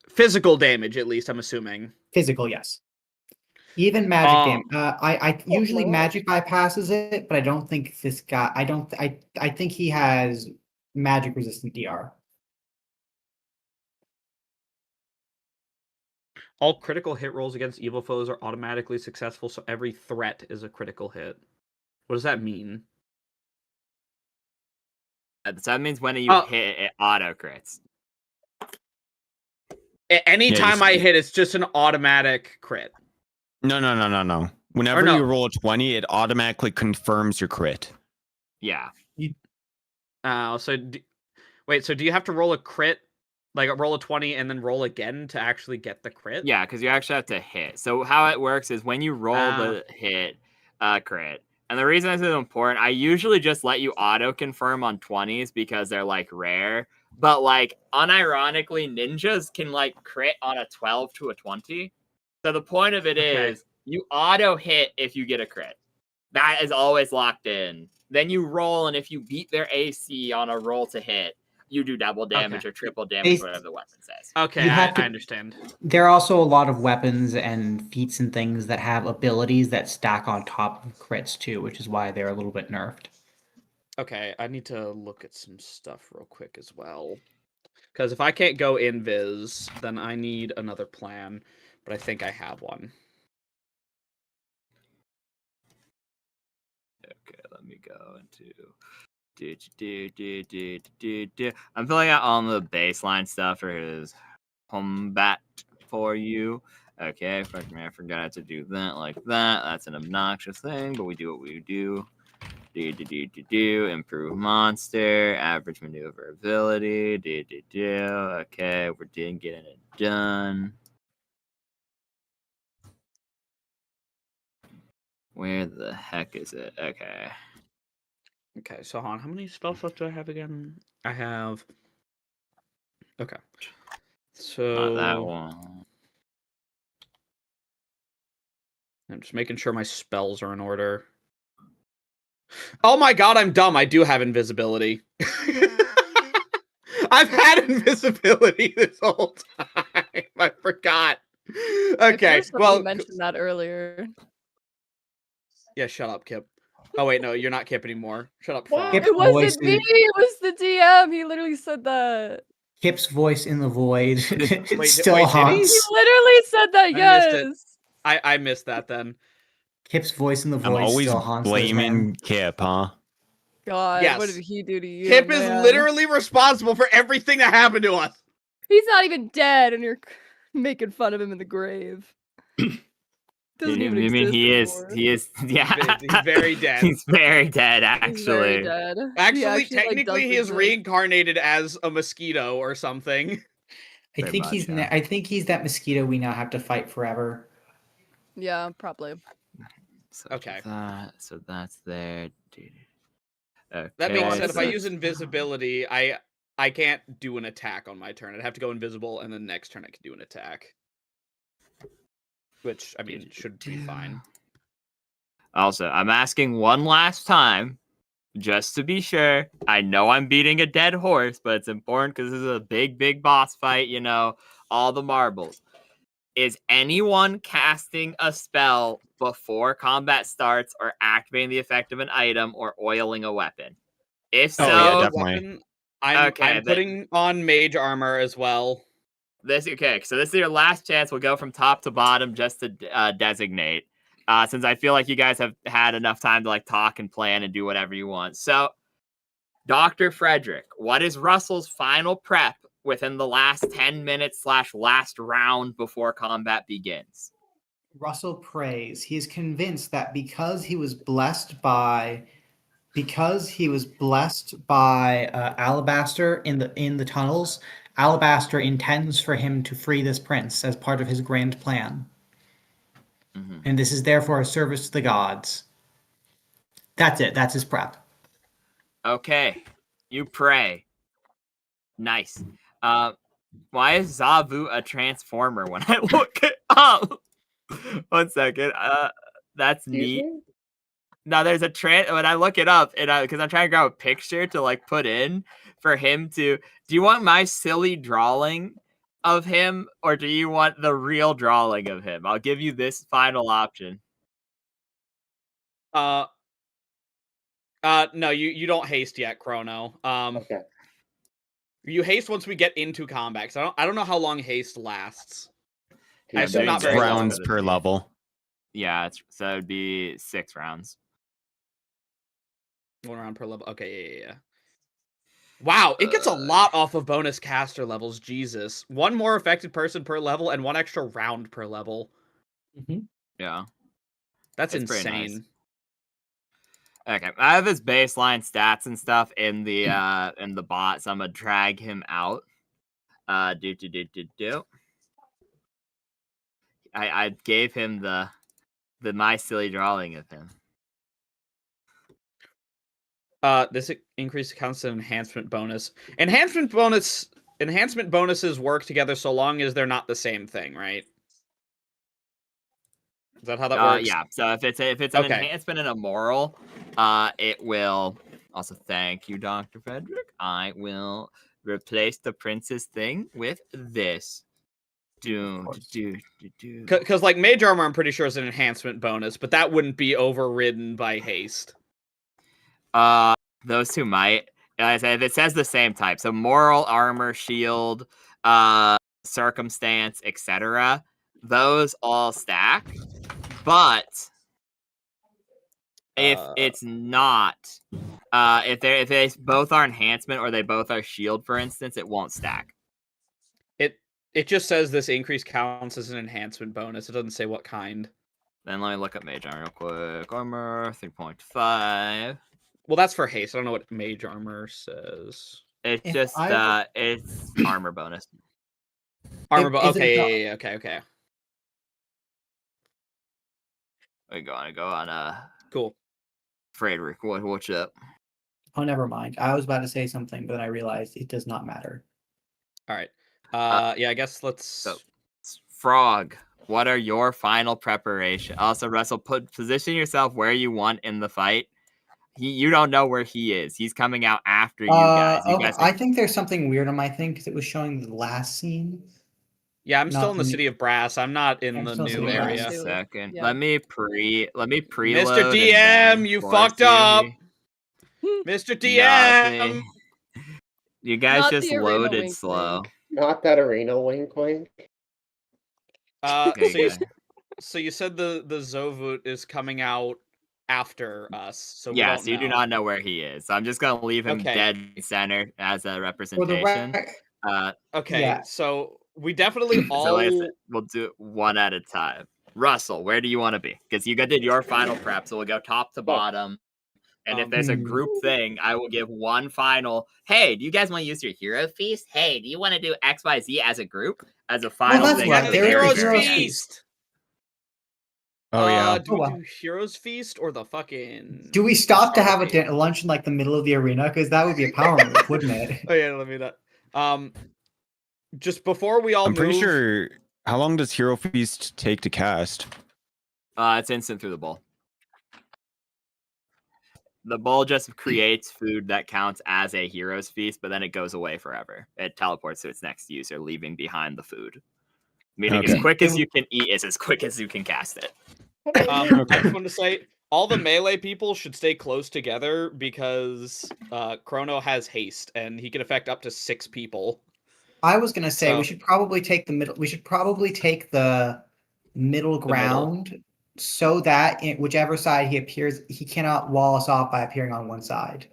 physical damage, at least, I'm assuming. Physical, yes. Even magic damage. I usually magic bypasses it, but I don't think this guy. I think he has magic resistant DR. All critical hit rolls against evil foes are automatically successful, so every threat is a critical hit. What does that mean? So that means when you hit, it auto crits. Anytime I hit, it's just an automatic crit. No. Whenever you roll a 20, it automatically confirms your crit. Yeah. So do you have to roll a crit, like roll a 20 and then roll again to actually get the crit? Yeah, because you actually have to hit. So how it works is when you roll the hit crit, and the reason this is important, I usually just let you auto confirm on 20s because they're like rare. But like unironically, ninjas can like crit on a 12 to a 20. So the point of it is you auto hit if you get a crit. That is always locked in. Then you roll, and if you beat their AC on a roll to hit, you do double damage or triple damage, whatever the weapon says. Okay, I understand. There are also a lot of weapons and feats and things that have abilities that stack on top of crits too, which is why they're a little bit nerfed. Okay, I need to look at some stuff real quick as well. Because if I can't go invis, then I need another plan. But I think I have one. Okay, let me go into... I'm filling out all the baseline stuff for his combat for you. Okay, I forgot to do that like that. That's an obnoxious thing, but we do what we do. Improve monster, average maneuverability. Okay, we're getting it done. Where the heck is it? Okay. Okay, so how many spell slots do I have again? I have... Okay. So... Not that one. I'm just making sure my spells are in order. Oh my god, I'm dumb. I do have invisibility. I've had invisibility this whole time. I forgot. Okay, well... You mentioned that earlier. Yeah, shut up, Kip. Oh wait, no, you're not Kip anymore. Shut up, Frog. It wasn't me. It was the DM. He literally said that. Kip's voice in the void Wait, still haunts. He literally said that. Yes. I missed that then. Kip's voice in the void I'm always still haunts blaming Kip, huh? God, yes. What did he do to you? Kip is literally responsible for everything that happened to us. He's not even dead, and you're making fun of him in the grave. Doesn't even exist anymore. He is, yeah. He's very dead. He's very dead, actually. He's very dead. Actually, technically, he is reincarnated as a mosquito or something. I think he's that mosquito we now have to fight forever. Yeah, probably. So okay. So that's there. Okay. That being said, if I use invisibility, I can't do an attack on my turn. I'd have to go invisible, and then next turn I can do an attack. Which, I mean, should be fine. Also, I'm asking one last time, just to be sure. I know I'm beating a dead horse, but it's important because this is a big boss fight, you know, all the marbles. Is anyone casting a spell before combat starts or activating the effect of an item or oiling a weapon? If so, yeah, definitely. I'm putting on mage armor as well. So this is your last chance. We'll go from top to bottom just to designate. Since I feel like you guys have had enough time to like talk and plan and do whatever you want. So, Dr. Frederick, what is Russell's final prep within the last 10 minutes / last round before combat begins? Russell prays. He is convinced that because he was blessed by Alabaster in the tunnels, Alabaster intends for him to free this prince as part of his grand plan. Mm-hmm. And this is therefore a service to the gods. That's it. That's his prep. Okay. You pray. Nice. Why is Zavu a transformer when I look it up? 1 second. That's neat. Now there's a when I look it up, and because I'm trying to grab a picture to like put in for him to. Do you want my silly drawing of him, or do you want the real drawing of him? I'll give you this final option. No, you don't haste yet, Chrono. Okay. You haste once we get into combat. I don't know how long haste lasts. I assume not very rounds long. per level. Yeah, so it would be 6 rounds. 1 round per level. Okay, yeah. Wow, it gets a lot off of bonus caster levels. Jesus, 1 more affected person per level and 1 extra round per level. Yeah, That's it's pretty insane. nice. Okay, I have his baseline stats and stuff in the bot, so I'm gonna drag him out. I gave him the my silly drawing of him. This increase counts as an enhancement bonus. Enhancement bonuses work together so long as they're not the same thing, right? Is that how that works? Yeah. So if it's an enhancement and a moral, it will. Also, thank you, Dr. Frederick. I will replace the prince's thing with this. Because like mage armor, I'm pretty sure is an enhancement bonus, but that wouldn't be overridden by haste. Those two might. As I said, it says the same type. So moral, armor, shield, circumstance, etc. Those all stack. But if it's not, if they both are enhancement or they both are shield, for instance, it won't stack. It just says this increase counts as an enhancement bonus. It doesn't say what kind. Then let me look up mage armor real quick. Armor 3.5. Well, that's for haste. I don't know what mage armor says. It's just it's armor bonus. Okay. I go on. Cool. Frederick, what's up? Oh, never mind. I was about to say something, but then I realized it does not matter. All right. Yeah, I guess let's. So, Frog, what are your final preparations? Also, Russell, position yourself where you want in the fight. You don't know where he is. He's coming out after you guys. I think there's something weird on my thing because it was showing the last scene. Yeah, I'm still in the city of Brass. I'm not in the new area. Second. Yeah. Let me preload. Mr. DM, you fucked up. Mr. DM. You guys just loaded slow. Not that arena wink wink. So you said the Zovut is coming out after us. So yes, you do not know where he is. So I'm just gonna leave him dead center as a representation. So we definitely all. So like I said, we'll do it one at a time. Russell, where do you want to be? Because you did your final prep, so we'll go top to bottom. And if there's a group thing, I will give one final. Hey, do you guys want to use your hero feast? Hey, do you want to do XYZ as a group as a final thing? Right. Heroes feast. Oh yeah. Do we do Heroes Feast or the fucking? Do we stop to have a lunch in like the middle of the arena? Because that would be a power move, wouldn't it? Oh yeah, let me that. Just before we all. I'm pretty sure. How long does Hero Feast take to cast? It's instant through the bowl. The bowl just creates food that counts as a Hero's Feast, but then it goes away forever. It teleports to its next user, leaving behind the food. Meaning as quick as you can eat is as quick as you can cast it. I just want to say, all the melee people should stay close together because Chrono has haste, and he can affect up to 6 people. I was gonna say we should probably take the middle. We should probably take the middle ground so that whichever side he appears, he cannot wall us off by appearing on one side.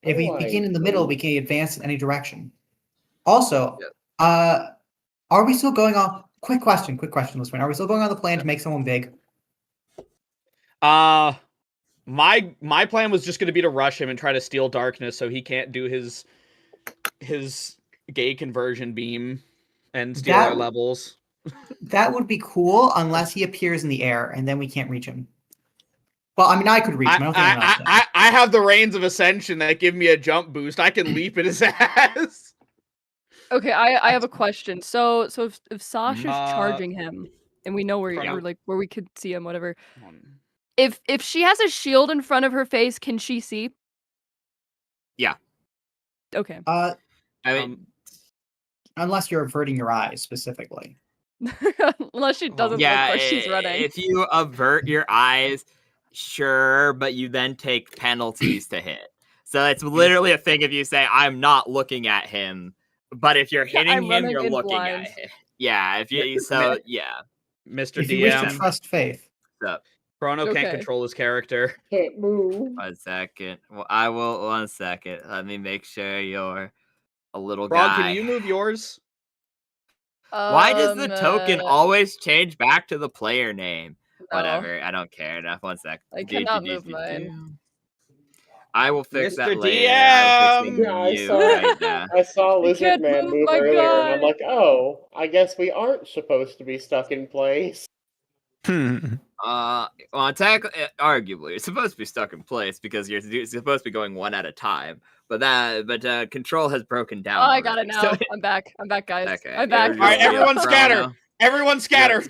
If we begin in the middle, we can advance in any direction. Also, are we still going on? Quick question, listener. Are we still going on the plan to make someone big? My plan was just going to be to rush him and try to steal darkness so he can't do his gay conversion beam and steal our levels. That would be cool unless he appears in the air and then we can't reach him. Well, I mean, I could reach him. I have the Reins of Ascension that give me a jump boost. I can leap at his ass. Okay, I have a question. So if Sasha's charging him and we know where where we could see him, whatever. If she has a shield in front of her face, can she see? Yeah. Okay. I mean, unless you're averting your eyes specifically. Unless she doesn't look where she's running. If you avert your eyes, sure, but you then take penalties to hit. So it's literally a thing if you say, I'm not looking at him, But if you're hitting I'm him, running you're in looking blind. at him. Yeah, if you so yeah. Mr. If you wish to DM, trust Faith. So Chrono can't Okay. control his character. Can't move. 1 second. Well, I will 1 second. Let me make sure you're a little Frog, guy. can you move yours? Why does the token always change back to the player name? No. Whatever, I don't care enough. 1 sec. I cannot move mine. I will fix Mr. that later. I'm fixing Yeah, I you saw- right now. I saw I Lizard can't Man move move my earlier, and I'm guy. like, oh, I guess we aren't supposed to be stuck in place. Well, arguably, you're supposed to be stuck in place because you're supposed to be going one at a time. But control has broken down. Oh, I got it already, now. so- I'm back. I'm back, guys. Okay, I'm back. you're All right, real everyone scatter. Chrono. Everyone scatter.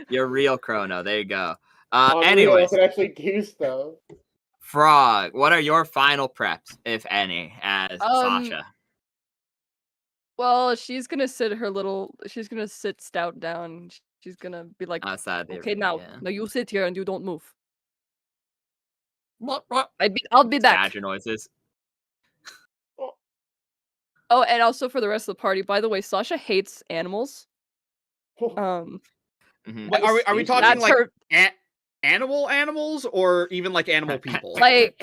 You're real Chrono. There you go. Unreal Anyways, could actually do stuff. Frog, what are your final preps, if any, as Sasha? Well, she's gonna sit stout down. She's gonna be like, Outside the okay, arena, now you sit here and you don't move. What? I'll be back. Badger noises. Oh, and also for the rest of the party, by the way, Sasha hates animals. Mhm. Wait, are we talking That's like her. animals or even like animal people? Like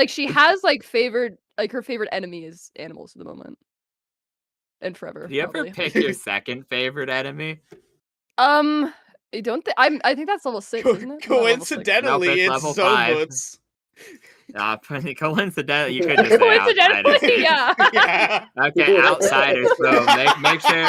she has like her favorite enemy is animals at the moment. And forever. Do you ever probably. pick your second favorite enemy? I don't think I think that's level 6, isn't it? Not level 6. Coincidentally, Nope, it's it's level 5. Zobuts. Coincidentally, you could just say Coincidentally, outsiders. yeah. Yeah. Okay, outsiders. So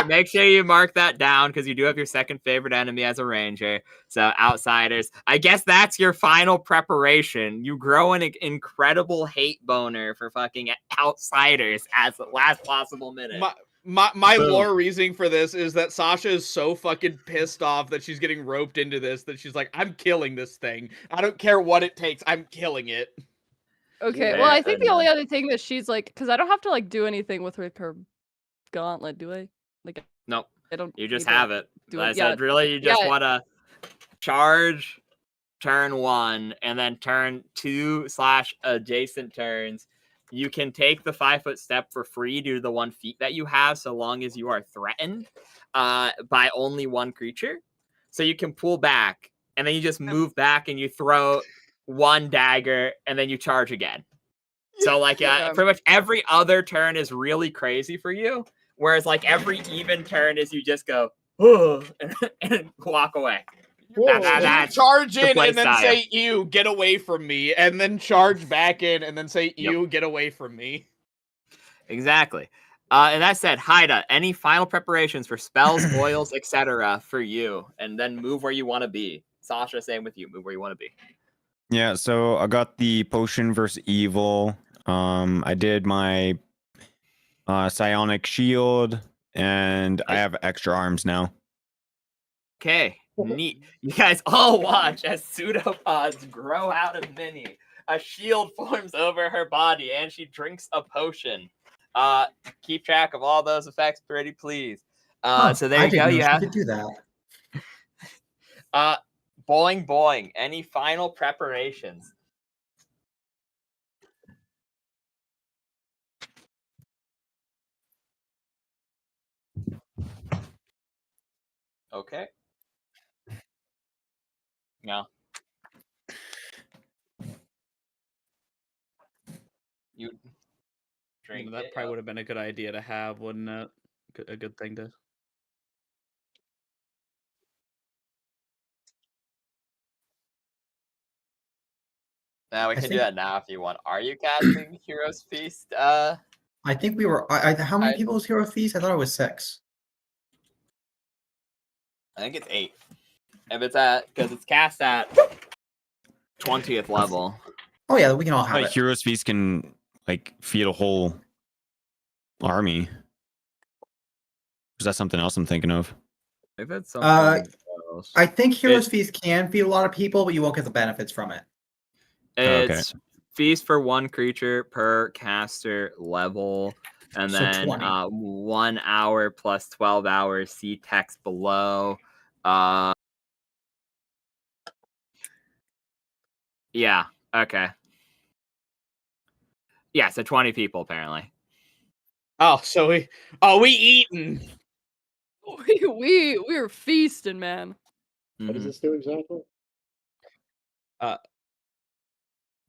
make sure you mark that down because you do have your second favorite enemy as a ranger. So outsiders. I guess that's your final preparation. You grow an incredible hate boner for fucking outsiders as the last possible minute. My Boom. lore reasoning for this is that Sasha is so fucking pissed off that she's getting roped into this that she's like, I'm killing this thing. I don't care what it takes. I'm killing it. Okay, Yeah, well, I think the and, only other thing that she's like, because I don't have to like do anything with her gauntlet, do I? Like, Nope. I don't. You just need to have it. do I it. said, really, you just want to charge turn 1 and then turn 2/adjacent turns. You can take the 5-foot step for free due to the 1 feet that you have, so long as you are threatened by only one creature. So you can pull back, and then you just move back, and you throw 1 dagger, and then you charge again. So like pretty much every other turn is really crazy for you, whereas like every even turn is you just go and walk away. That's charge the in play and then style. say, ew, get away from me. And then charge back in and then say, ew, get away from me. Exactly. And that said, Haida, any final preparations for spells, oils, etc. for you? And then move where you want to be. Sasha, same with you. Move where you want to be. Yeah, so I got the potion versus evil. I did my psionic shield, and I have extra arms now. Okay, neat. You guys all watch as pseudopods grow out of Minnie. A shield forms over her body, and she drinks a potion. Keep track of all those effects, pretty please. So there you go. You have to do that. Boing boing. Any final preparations? Okay. No. You drink That it, probably would have been a good idea to have, wouldn't it? A good thing to. Now we can do that now if you want. Are you casting Heroes Feast? I think we were. How many people was Hero Feast? I thought it was 6. I think it's 8. If it's because it's cast at 20th level. Oh yeah, we can all have Like it. Heroes Feast can like feed a whole army. Is that something else I'm thinking of? I think that's something else. I think Heroes Feast can feed a lot of people, but you won't get the benefits from it. It's feast for 1 creature per caster level, and So then 20. 1 hour plus 12 hours. See text below. Yeah. Okay. Yeah. So 20 people apparently. Oh, so we eating. We're feasting, man. What does this do exactly?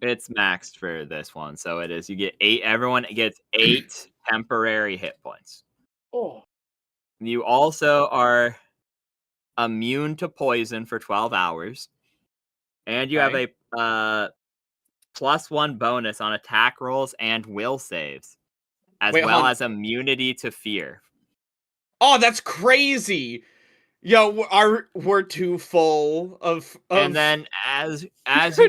It's maxed for this one, so it is. You get 8. Everyone gets 8 temporary hit points. Oh, You also are immune to poison for 12 hours, and you have a +1 bonus on attack rolls and will saves, as well as immunity to fear. Oh, that's crazy. Yo, we're too full of And then as you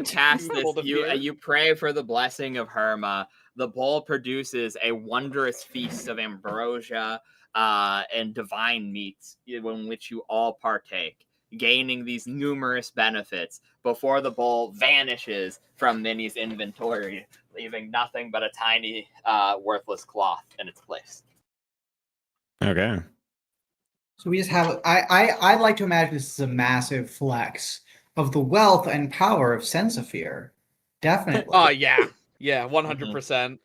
cast this, you pray for the blessing of Herma. The bowl produces a wondrous feast of ambrosia and divine meats in which you all partake, gaining these numerous benefits before the bowl vanishes from Minnie's inventory, leaving nothing but a tiny worthless cloth in its place. Okay. So we just have. I like to imagine this is a massive flex of the wealth and power of Sensafear. Definitely. Oh yeah, 100%.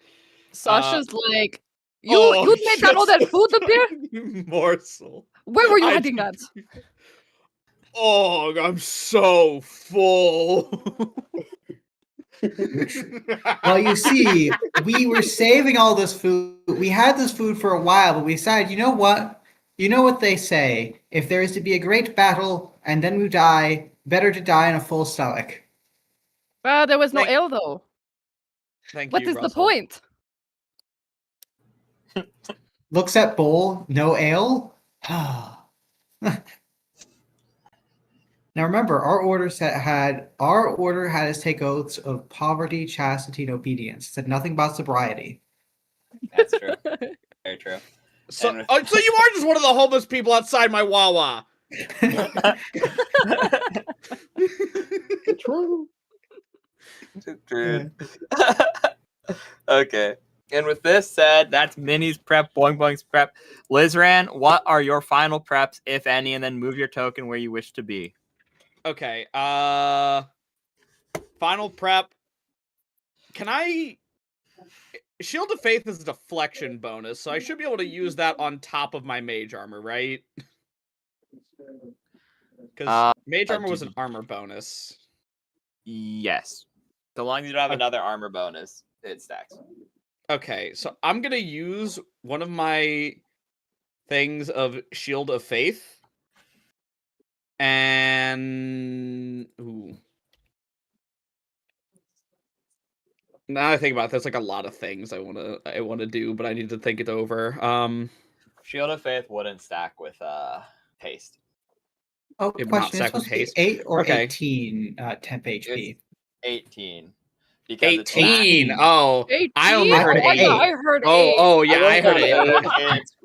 Sasha's like, you made that all that food appear? Morsel. Where were you hiding that? Oh, I'm so full. Well, you see, we were saving all this food. We had this food for a while, but we decided, you know what? You know what they say. If there is to be a great battle and then we die, better to die on a full stomach. There was no ale, though. Thank what you, is Russell. the point? Looks at bowl, no ale. Now remember, our order had us take oaths of poverty, chastity, and obedience. It said nothing about sobriety. That's true. Very true. So you are just one of the homeless people outside my Wawa. true. True. Okay. And with this said, that's Minnie's prep, Boing Boing's prep. Lizran, what are your final preps, if any, and then move your token where you wish to be. Okay. Final prep. Can I... Shield of Faith is a deflection bonus, so I should be able to use that on top of my mage armor, right? Because mage armor was an armor bonus. Yes. So long as you don't have another armor bonus, it stacks. Okay, so I'm going to use one of my things of Shield of Faith. And... Ooh. Now I think about it, there's like a lot of things I wanna do, but I need to think it over. Shield of Faith wouldn't stack with haste. Oh, It would question. not It's stack with supposed to be haste? 8 or Okay. 18 temp HP. It's 18. Because 18. Oh, 18? I only heard 8. I heard 8. Oh yeah, I heard 8.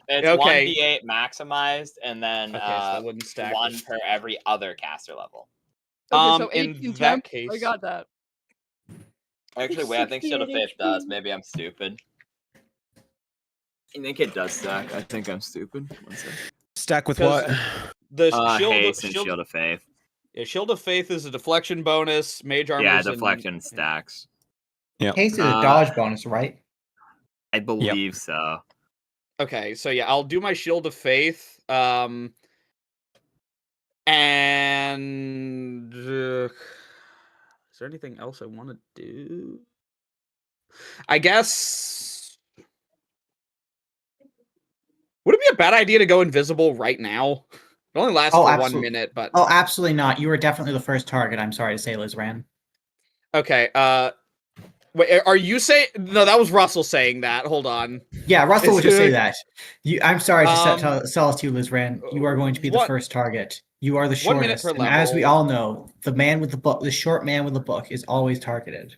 It's Okay. 1d8 maximized, and then Okay, so that wouldn't stack 1 with- per every other caster level. Okay, so in 18 that temp. case, I got that. Actually, wait, I think Shield of Faith does. Maybe I'm stupid. I think it does stack. I think I'm stupid. One second. Stack with what? the Haste and Shield of Faith. Yeah, Shield of Faith is a deflection bonus. Mage armor. Yeah, deflection stacks. Yeah. Haste is a dodge bonus, right? I believe so. Okay, so yeah, I'll do my Shield of Faith. And is there anything else I want to do? I guess. Would it be a bad idea to go invisible right now? It only lasts for 1 minute, but oh, absolutely not. You were definitely the first target. I'm sorry to say, Lizran. Okay. Wait, are you saying? No, that was Russell saying that. Hold on. Yeah, Russell would just say that. I'm sorry to sell us to you, Lizran. You are going to be the first target. You are the shortest. 1 minute per level. And as we all know, the man with the book, the short man with the book, is always targeted.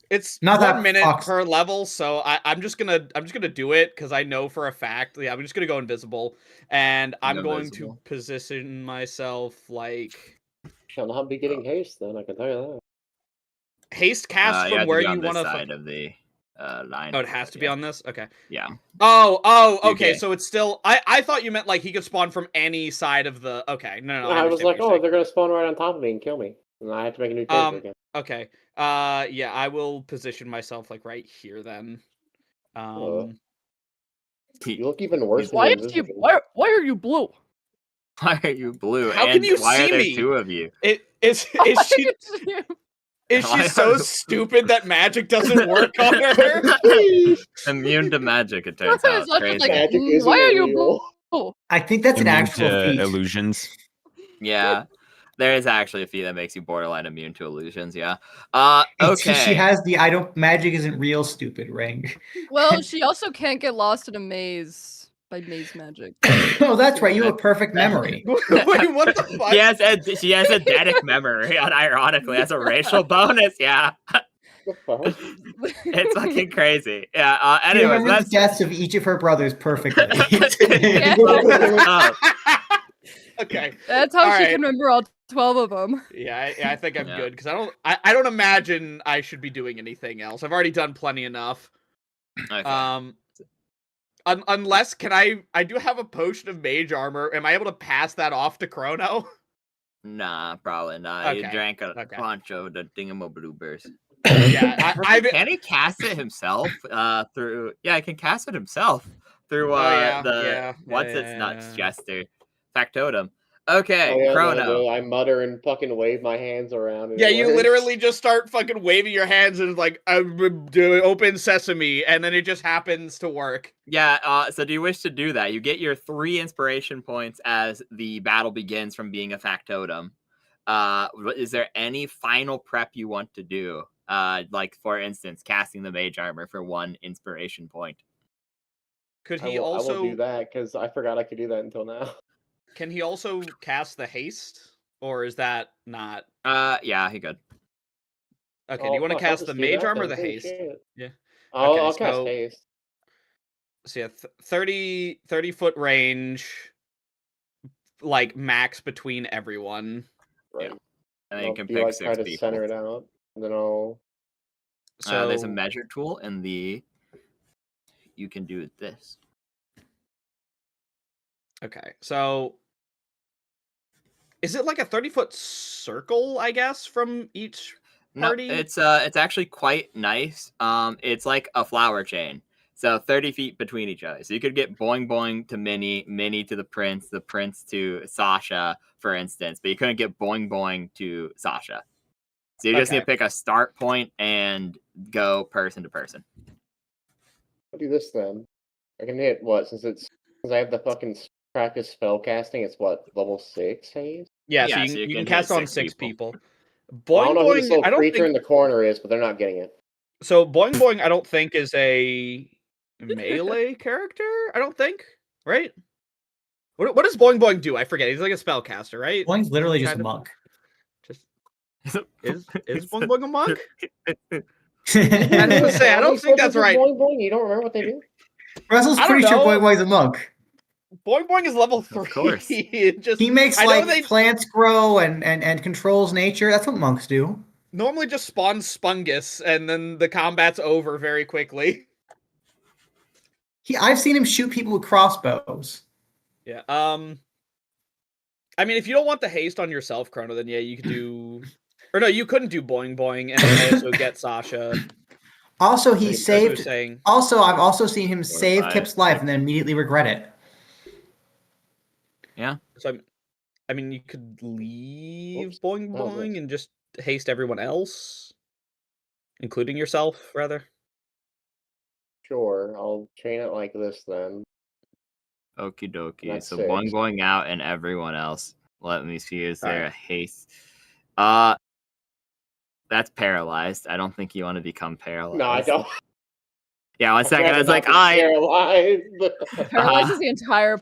It's not 1 minute per level, so I'm just gonna do it because I know for a fact. Yeah, I'm just gonna go invisible, and I'm going to position myself like. I'll not be getting haste then. I can tell you that. Haste cast from where you want to. Side of the line. Oh, it has to be on this. Okay. Yeah. Oh. Okay. So it's still. I thought you meant like he could spawn from any side of the. Okay. No. I was like, oh, they're gonna spawn right on top of me and kill me, and I have to make a new character again. Okay. Yeah, I will position myself like right here then. You look even worse than Why you're is she? visible. Why are you blue? Why are you blue? How can you why see are there me? 2 of you? Is she Why so are- stupid that magic doesn't work on her? Immune to magic, it turns It's out. not just Crazy. like, Magic isn't why are you real. blue? I think that's an Immune actual to feat. illusions. Yeah. There is actually a feat that makes you borderline immune to illusions, yeah. She Okay. has the magic isn't real stupid ring. Well, she also can't get lost in a maze by maze magic. Oh, that's right. You have a perfect memory. Wait, what the fuck? She has a eidetic memory, unironically, as a racial bonus, yeah. The fuck? It's fucking crazy. Yeah, She anyways, remembers that's the deaths of each of her brothers perfectly. Okay. That's how All she right. can remember all 12 of them. Yeah, I think I'm Yeah. good because I don't imagine I should be doing anything else. I've already done plenty enough. okay. Unless I do have a potion of mage armor. Am I able to pass that off to Chrono? Nah, probably not. You Okay, drank a okay. bunch of the dingamabloobers. Yeah, Can he cast it himself? Through he can cast it himself through what's its nuts jester factotum. Okay, Oh, yeah, Chrono. no, I mutter and fucking wave my hands around. And Yeah, it you works. literally just start fucking waving your hands and like open sesame, and then it just happens to work. Yeah. So do you wish to do that? You get your 3 inspiration points as the battle begins from being a factotum. Is there any final prep you want to do? Like for instance, casting the mage armor for 1 inspiration point. Could I he will also do that because I forgot I could do that until now. Can he also cast the haste, or is that not? Yeah, he could. Okay, do you want to fuck, I'll cast just the do mage that armor or then. the Holy haste? shit. Yeah. I'll Okay, cast so- haste. So yeah, 30 foot range, like max between everyone. Right. Yeah. And then you can do pick like 6 try to people. center it out, and then I'll. So There's a measure tool in the. You can do this. Okay, so is it like a 30-foot circle? I guess from each party. No, it's actually quite nice. It's like a flower chain. So 30 feet between each other. So you could get Boing Boing to Minnie, Minnie to the Prince to Sasha, for instance. But you couldn't get Boing Boing to Sasha. So you just need to pick a start point and go person to person. I'll do this then. I can hit what since I have the fucking practice spell casting. It's what level 6 haze. Yeah, Yeah, so so you you can can cast hit on 6 6 people. people. I Boing don't know who this Boing. little I don't creature think in the corner is, but they're not getting it. so. Boing Boing. I don't think is a melee character. I don't think. Right. What does Boing Boing do? I forget. He's like a spellcaster, right? Boing's literally just a Kind of. monk. Just is Boing Boing a monk? Russell's I was gonna say, I don't think that's right. Boing Boing, you don't remember what they do? I don't pretty sure know. Boing Boing's a monk. Boing Boing is level 3. Of course. Just He makes I know like they plants grow and controls nature. That's what monks do. normally just spawn Spungus, and then the combat's over very quickly. I've seen him shoot people with crossbows. Yeah. I mean, if you don't want the haste on yourself, Chrono, then yeah, you could do. Or no, you couldn't do Boing Boing and then also get Sasha. Also, he That's what I was saved. saying. Also, I've also seen him 4, save 5, Kip's life 6. and then immediately regret it. Yeah. So I mean, you could leave Oops, Boing that was Boing nice. and just haste everyone else, including yourself, rather. Sure, I'll train it like this then. Okie dokie. That's So 6. Boing Boing out and everyone else. Let me see. Is there a Alright. haste? That's paralyzed. I don't think you want to become paralyzed. No, I don't. Yeah, 1 second. I was like, paralyzed. Paralyzes the entire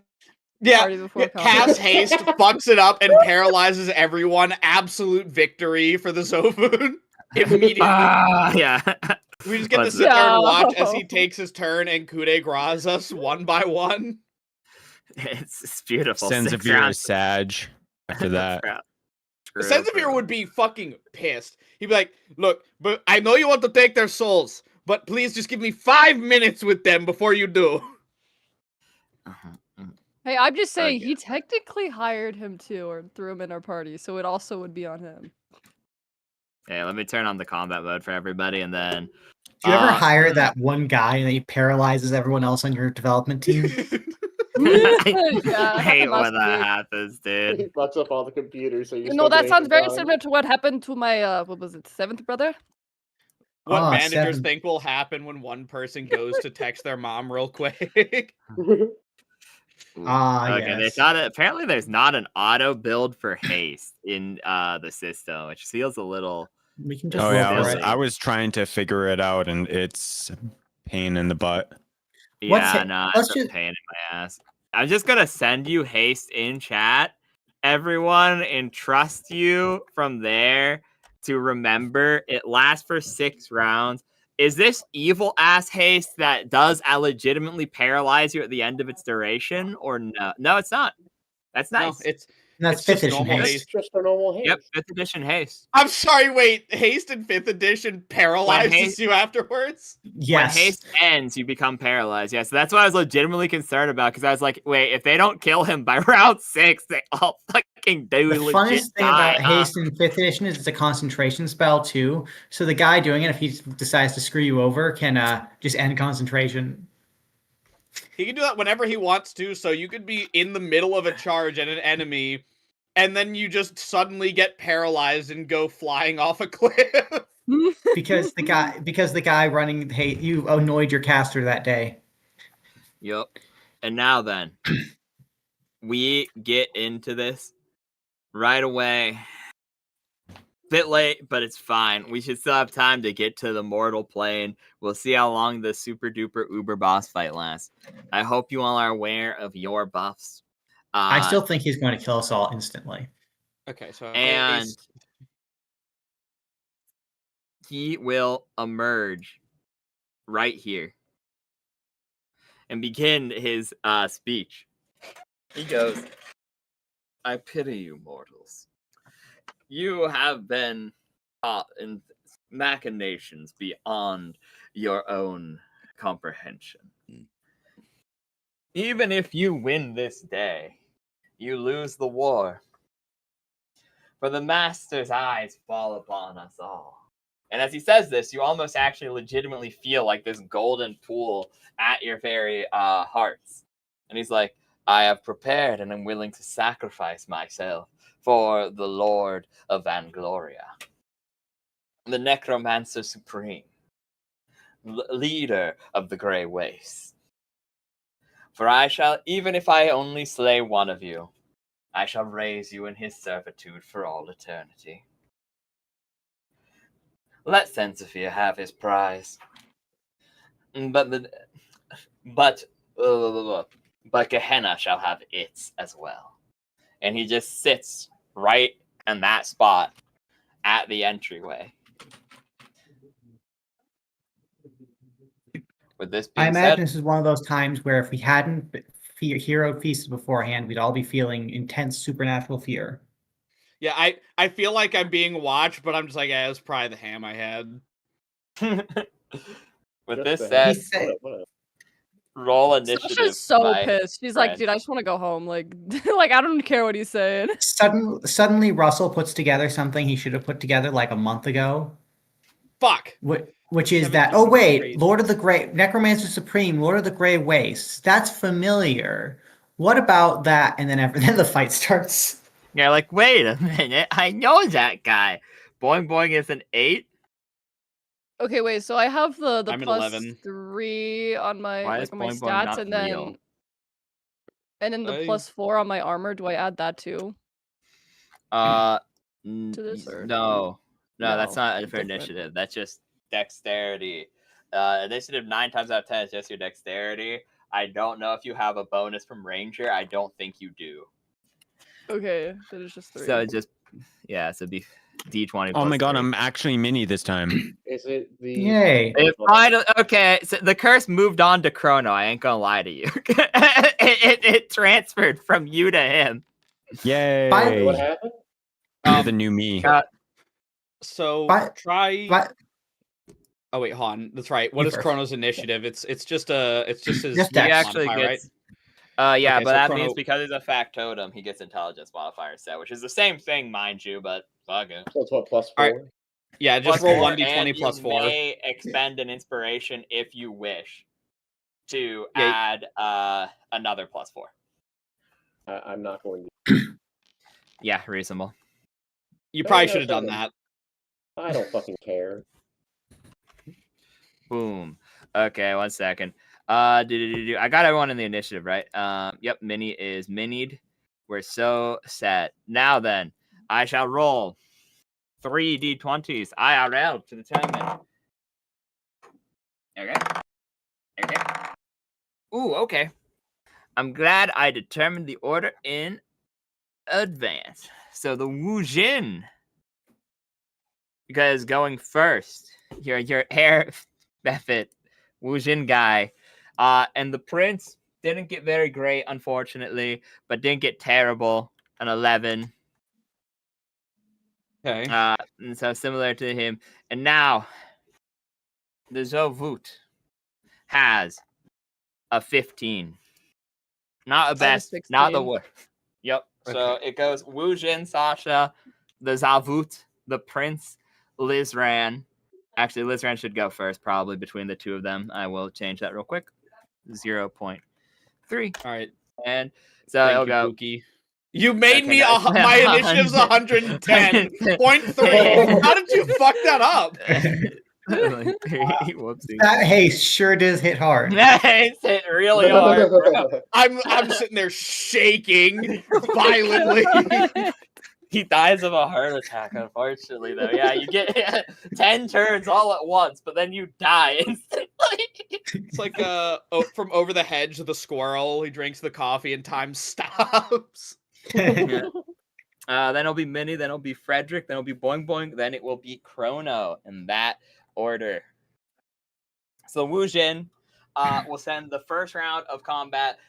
Yeah, party before cast combat. haste, fucks it up, and paralyzes everyone. Absolute victory for the Zofun. Immediately. yeah. We just get to Let's- sit there and watch as No. he takes his turn and coup de grace us one by one. It's beautiful. Sense 6 of fear rounds. is Sag after that. Sensibir would be fucking pissed. He'd be like, look, but I know you want to take their souls, but please just give me 5 minutes with them before you do. Hey, I'm just saying, Okay. he technically hired him too, or threw him in our party, so it also would be on him. Yeah, let me turn on the combat mode for everybody, and then Do you ever hire that one guy and he paralyzes everyone else on your development team? I hate when that happens, dude. He fucks up all the computers, so you're No, that sounds very similar to what happened to my what was it, 7th brother? What managers think will happen when one person goes to text their mom real quick. Okay, Yes. apparently there's not an auto build for haste in the system, which feels a little. We can just I was trying to figure it out, and it's a pain in the butt. Yeah, no, it's a pain in my ass. I'm just gonna send you haste in chat, everyone, and trust you from there to remember it lasts for 6 rounds. Is this evil ass haste that does legitimately paralyze you at the end of its duration, or no? No, it's not. That's nice. No, that's 5th edition haste. It's just a normal haste. Yep, 5th edition haste. I'm sorry, wait. Haste in 5th edition paralyzes you afterwards? Yes. When haste ends, you become paralyzed. Yeah, so that's what I was legitimately concerned about, because I was like, wait, if they don't kill him by round 6, they all fucking do The legit funnest thing die, about haste in 5th edition is it's a concentration spell too. So the guy doing it, if he decides to screw you over, can just end concentration. He can do that whenever he wants to, so you could be in the middle of a charge at an enemy, and then you just suddenly get paralyzed and go flying off a cliff. because the guy running hate you annoyed your caster that day. Yep. And now then, we get into this right away. Bit late, but it's fine. We should still have time to get to the mortal plane. We'll see how long the super duper uber boss fight lasts. I hope you all are aware of your buffs. I still think he's going to kill us all instantly. Okay, so and he will emerge right here and begin his speech. He goes, "I pity you, mortals. You have been caught in machinations beyond your own comprehension. Even if you win this day, you lose the war. For the master's eyes fall upon us all." And as he says this, you almost actually legitimately feel like this golden pool at your very hearts. And he's like, "I have prepared and am willing to sacrifice myself for the Lord of Vangloria, the Necromancer Supreme, leader of the Grey Wastes. For I shall, even if I only slay one of you, I shall raise you in his servitude for all eternity. Let Sensifia have his prize. But Gehenna shall have its as well." And he just sits right in that spot at the entryway. With this being I imagine said, this is one of those times where if we hadn't hero feasted beforehand, we'd all be feeling intense supernatural fear. Yeah, I feel like I'm being watched, but I'm just like, yeah, it's probably the ham I had. with this said, roll initiative. Sasha's so pissed. She's like, dude, I just want to go home. Like, like I don't care what he's saying. Suddenly, Russell puts together something he should have put together like a month ago. Fuck. Which is that? Oh wait, Lord of the Grey Necromancer Supreme, Lord of the Grey Wastes. That's familiar. What about that? And then the fight starts. You're like, wait a minute, I know that guy. Boing Boing is an 8. Okay, wait. So I have the I'm plus 11. 3 on my Why like is on my Boing Boing stats, not and then real? the plus 4 on my armor. Do I add that too? To this, or? No, that's not for different. initiative. That's just dexterity. Initiative 9 times out of 10 is just your dexterity. I don't know if you have a bonus from Ranger. I don't think you do. Okay, that is just 3. So it just, yeah, so be D20. Oh my god, 3. I'm actually mini this time. Is it the... Yay. Okay, so the curse moved on to Chrono. I ain't gonna lie to you. it transferred from you to him. Yay. What happened? You're the new me. Try... Oh wait, hold on. That's right. What is Chrono's initiative? It's just his he actually modifier, gets right? Yeah, Okay, but so that Chrono... means because he's a factotum, he gets intelligence modifier set, which is the same thing, mind you, but fuck it. So it's what, plus 4? All right. Yeah, just plus roll 4, 1d20 and plus you 4. may expend an inspiration if you wish to Yeah. add another plus 4. I'm not going to. Yeah, reasonable. You No, probably no, should have done seven. that. I don't fucking care. Boom. Okay, 1 second. I got everyone in the initiative, right? Yep, Minnie is minied. We're so set. Now then, I shall roll 3 d20s IRL to determine. Okay. Okay. Ooh, okay. I'm glad I determined the order in advance. So the Wu Jin, because going first, your hair Buffett Wu Jin guy, and the prince didn't get very great, unfortunately, but didn't get terrible. An 11. Okay. And so similar to him. And now the Zovut has a 15. Not a best, not the worst. Yep. So it goes Wu Jin, Sasha, the Zavut, the Prince, Lizran. Actually, Lizran should go first, probably between the two of them. I will change that real quick. 0.3. All right. And so Thank it'll you, go. Pookie. You made me no, my initiative's 110.3. How did you fuck that up? Whoopsie. That haste sure does hit hard. It's hit really hard, bro. I'm sitting there shaking violently. He dies of a heart attack, unfortunately, though. Yeah, you get 10 turns all at once, but then you die instantly. It's like from Over the Hedge, the squirrel. He drinks the coffee and time stops. Yeah. Then it'll be Minnie, then it'll be Frederick, then it'll be Boing Boing, then it will be Chrono in that order. So Wu Jin will send the first round of combat.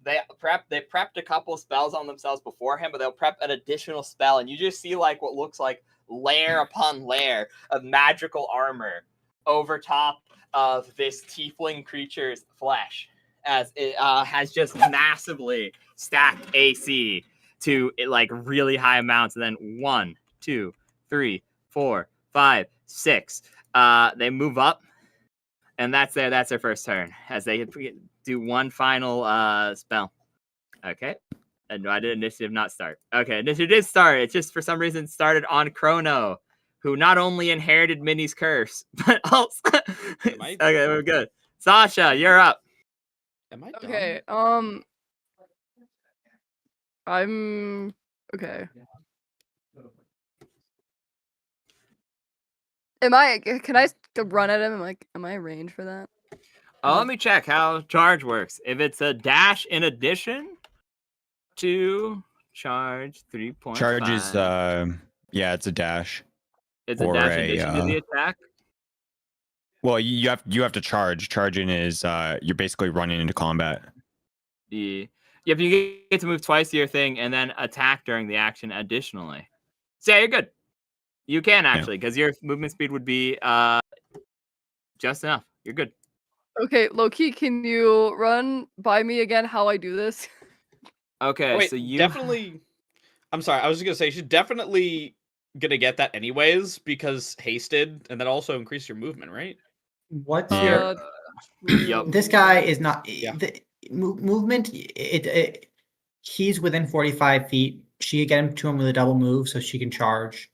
They prepped a couple spells on themselves beforehand, but they'll prep an additional spell, and you just see like what looks like layer upon layer of magical armor over top of this tiefling creature's flesh, as it has just massively stacked AC to like really high amounts. And then 1, 2, 3, 4, 5, 6. They move up. And that's their first turn as they do one final spell. Okay. And why did initiative not start? Okay, initiative did start. It just for some reason started on Chrono, who not only inherited Minnie's curse, but also okay, we're good. Sasha, you're up. Am I dumb? Okay. I'm okay. Can I run at him? Am I in range for that? Let me check how charge works. If it's a dash in addition to charge 3.5. Charge is yeah, it's a dash. It's a dash in addition to the attack. Well, you have to charge. Charging is you're basically running into combat. Yeah. Yep, you get to move twice to your thing and then attack during the action additionally. So yeah, you're good. You can actually, because your movement speed would be just enough. You're good. Okay, Loki, can you run by me again how I do this? Okay, Wait, so you definitely. I'm sorry. I was just gonna say she's definitely gonna get that anyways because hasted, and that also increase your movement, right? What's Yeah. your? This guy is not. Yeah. The movement. He's within 45 feet. She can get him to him with a double move, so she can charge.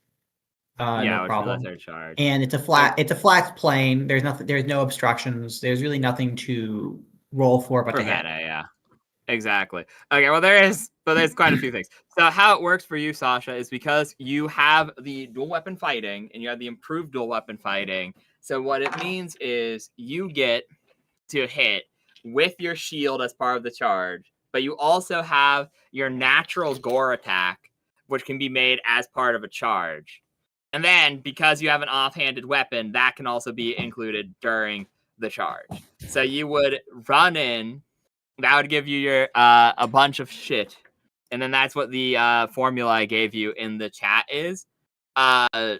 No problem. Charge. And it's a flat plane. There's nothing. There's no obstructions. There's really nothing to roll for but to hit. Yeah. Exactly. Okay, well there's quite a few things. So how it works for you, Sasha, is because you have the dual weapon fighting and you have the improved dual weapon fighting. So what it means is you get to hit with your shield as part of the charge, but you also have your natural gore attack, which can be made as part of a charge. And then because you have an offhanded weapon, that can also be included during the charge. So you would run in. That would give you your a bunch of shit, and then that's what the formula I gave you in the chat is. For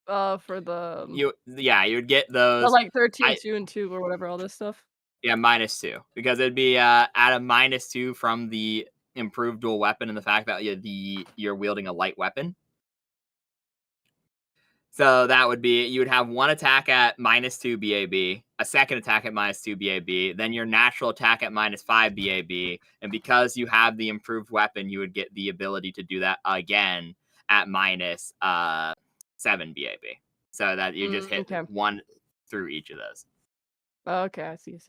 the you would get those like 13, 2, and 2 or whatever, all this stuff. Yeah, -2 because it'd be at a -2 from the improved dual weapon and the fact that you're wielding a light weapon. So that would be, you would have one attack at -2 BAB, a second attack at -2 BAB, then your natural attack at -5 BAB, and because you have the improved weapon, you would get the ability to do that again at -7 BAB. So that you just hit one through each of those. Okay, I see.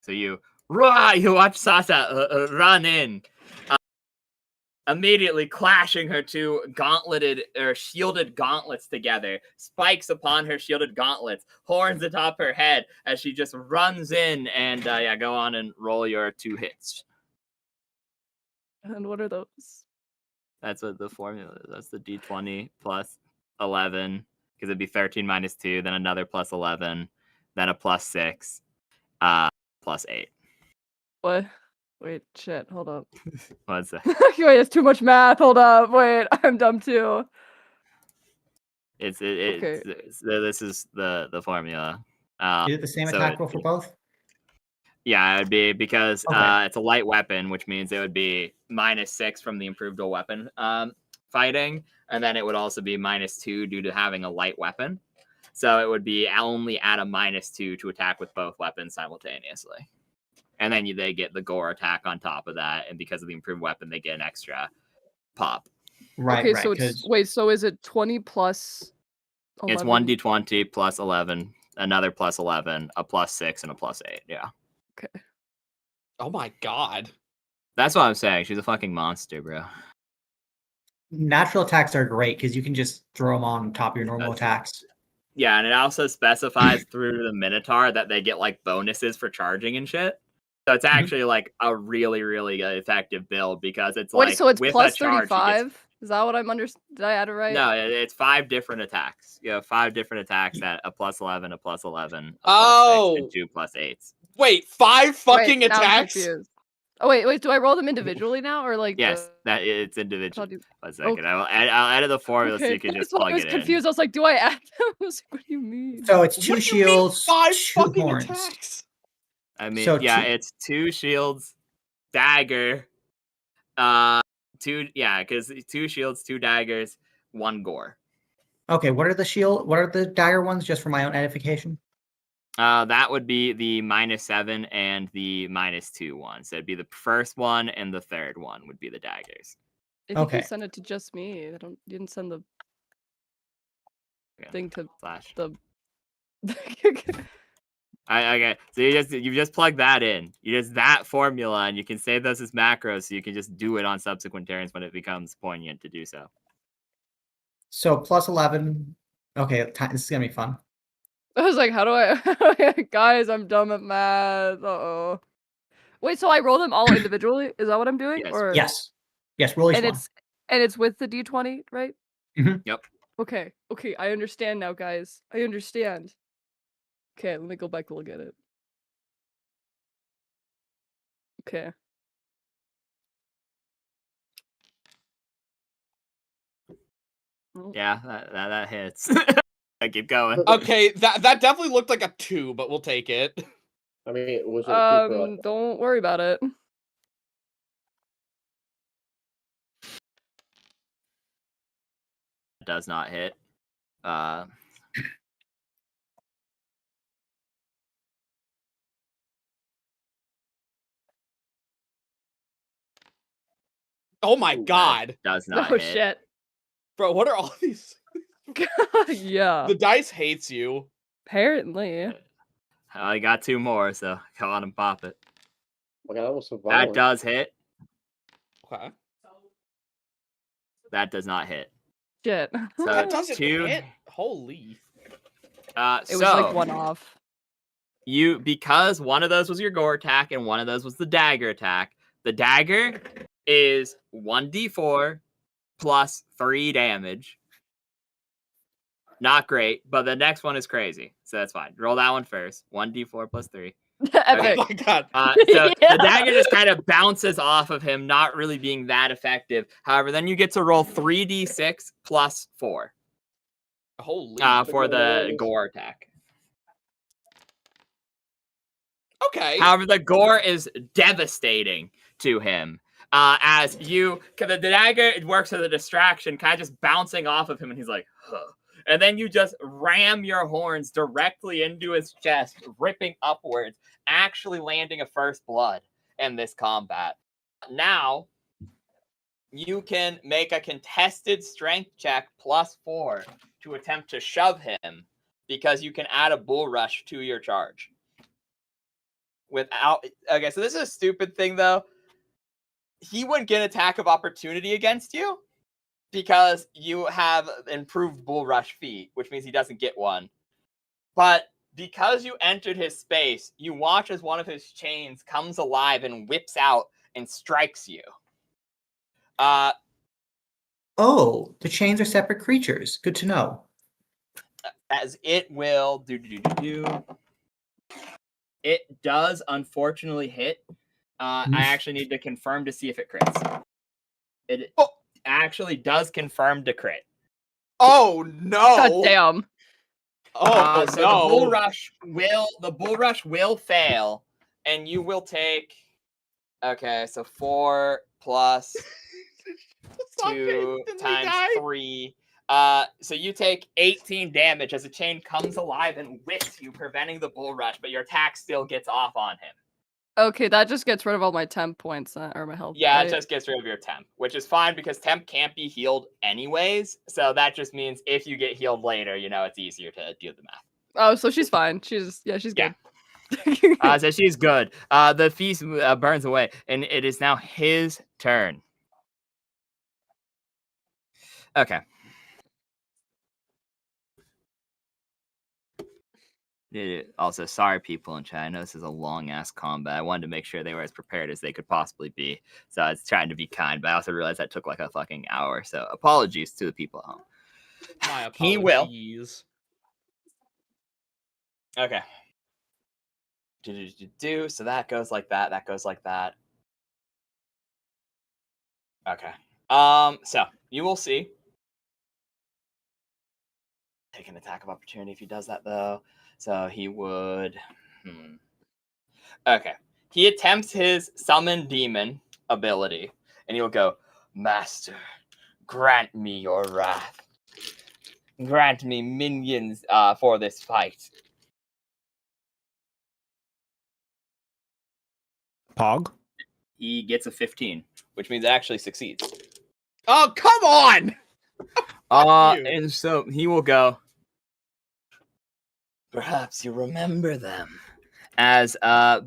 So you watch Sasa run in, immediately clashing her two shielded gauntlets together, spikes upon her shielded gauntlets, horns atop her head as she just runs in, and go on and roll your 2 hits. And what are those? That's what the formula is. That's the D20 plus 11, because it'd be 13 minus 2, then another plus 11, then a plus 6, plus 8. What? Wait, shit, hold up. What's that? Wait, it's too much math. Hold up. Wait, I'm dumb too. This is the formula. You did the same attack roll for both? Yeah, it would be because it's a light weapon, which means it would be -6 from the improved weapon fighting, and then it would also be -2 due to having a light weapon. So it would be only at a -2 to attack with both weapons simultaneously. And then they get the gore attack on top of that, and because of the improved weapon, they get an extra pop. Right. Okay, so so is it 20 plus 11? It's 1d20 plus 11, another plus 11, a plus 6, and a plus 8. Yeah. Okay. Oh my god. That's what I'm saying. She's a fucking monster, bro. Natural attacks are great because you can just throw them on top of your normal attacks. Yeah, and it also specifies through the Minotaur that they get like bonuses for charging and shit. So it's actually like a really, really effective build because it's like so it's with plus a charge, 35? Is that what I'm Did I add it right? No, it's 5 different attacks. You have 5 different attacks at a plus 11, a plus 11, a plus 6, and 2 plus 8s. Wait, 5 fucking attacks? Oh wait, do I roll them individually now or like? Yes, that it's individual. One second, I'll edit the formula so you can just plug it in. I was confused. I was like, do I add them? I was like, what do you mean? So it's 2 shields, 5 2 fucking horns. attacks. I mean, so it's 2 shields, dagger, 2 because 2 shields, 2 daggers, 1 gore. Okay, what are the dagger ones? Just for my own edification. That would be the -7 and the -2 ones. So it'd be the first one and the third one would be the daggers. I think you sent it to just me. You didn't send the thing to Flash. The. Okay, so you just plug that in. You just that formula, and you can save those as macros, so you can just do it on subsequent turns when it becomes poignant to do so. So plus 11. Okay, this is gonna be fun. I was like, how do I? Guys, I'm dumb at math. Wait, so I roll them all individually? Is that what I'm doing? Yes. Yes. Roll each one. It's with the D20, right? Mm-hmm. Yep. Okay. I understand now, guys. I understand. Okay, let me go back and look at it. Okay. Yeah, that hits. I keep going. Okay, that definitely looked like a 2, but we'll take it. I mean, it was a 2 don't worry about it. Does not hit. Oh my god. Does not hit. Shit. Bro, what are all these? Yeah. The dice hates you. Apparently. I got 2 more, so go on and pop it. Okay, that does hit. Okay. That does not hit. Shit. So that doesn't hit? Holy. It was like 1 off. Because one of those was your gore attack and one of those was the dagger attack. The dagger is 1d4 plus 3 damage. Not great, but the next one is crazy, so that's fine. Roll that one first. 1d4 plus 3. Epic. Oh my god. So the dagger just kind of bounces off of him, not really being that effective. However, then you get to roll 3d6 plus 4. Holy. For the gore attack. Okay. However, the gore is devastating to him. As you, cause the dagger, it works as a distraction, kind of just bouncing off of him, and he's like, huh. And then you just ram your horns directly into his chest, ripping upwards, actually landing a first blood in this combat. Now, you can make a contested strength check +4 to attempt to shove him, because you can add a bull rush to your charge. Okay, so this is a stupid thing, though. He wouldn't get an attack of opportunity against you, because you have improved bull rush feat, which means he doesn't get one. But because you entered his space, you watch as one of his chains comes alive and whips out and strikes you. Oh, the chains are separate creatures. Good to know. As it will It does unfortunately hit. I actually need to confirm to see if it crits. It actually does confirm to crit. Oh no! God damn. Oh So no! the bull rush will fail, and you will take. Okay, so 4 plus 2 times 3. So you take 18 damage as the chain comes alive and whips you, preventing the bull rush, but your attack still gets off on him. Okay, that just gets rid of all my temp points or my health. Yeah, right? it just gets rid of your temp, which is fine because temp can't be healed anyways. So that just means if you get healed later, it's easier to do the math. Oh, so she's fine. She's good. So she's good. The feast burns away, and it is now his turn. Okay. Also, sorry, people in chat. I know this is a long-ass combat. I wanted to make sure they were as prepared as they could possibly be. So I was trying to be kind, but I also realized that took like a fucking hour. So apologies to the people at home. My apologies. He will. Okay. So that goes like that. That goes like that. Okay. So you will see. Take an attack of opportunity if he does that, though. So he would. Okay. He attempts his summon demon ability, and he will go, Master, grant me your wrath. Grant me minions for this fight. Pog? He gets a 15, which means it actually succeeds. Oh, come on! And so he will go, perhaps you remember them. As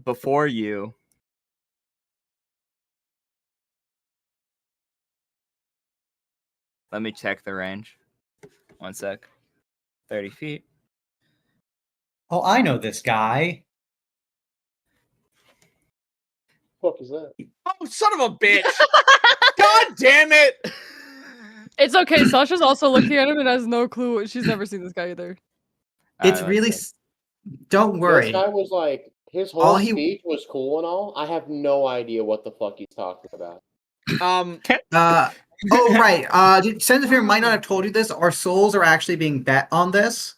before you, let me check the range. 1 sec. 30 feet. Oh, I know this guy. What is that? Oh, son of a bitch! God damn it! It's okay. Sasha's also looking at him and has no clue. She's never seen this guy either. It's really. Don't worry. This guy was like, his whole speech was cool and all. I have no idea what the fuck he's talking about. Oh right. Sensafir might not have told you this. Our souls are actually being bet on this,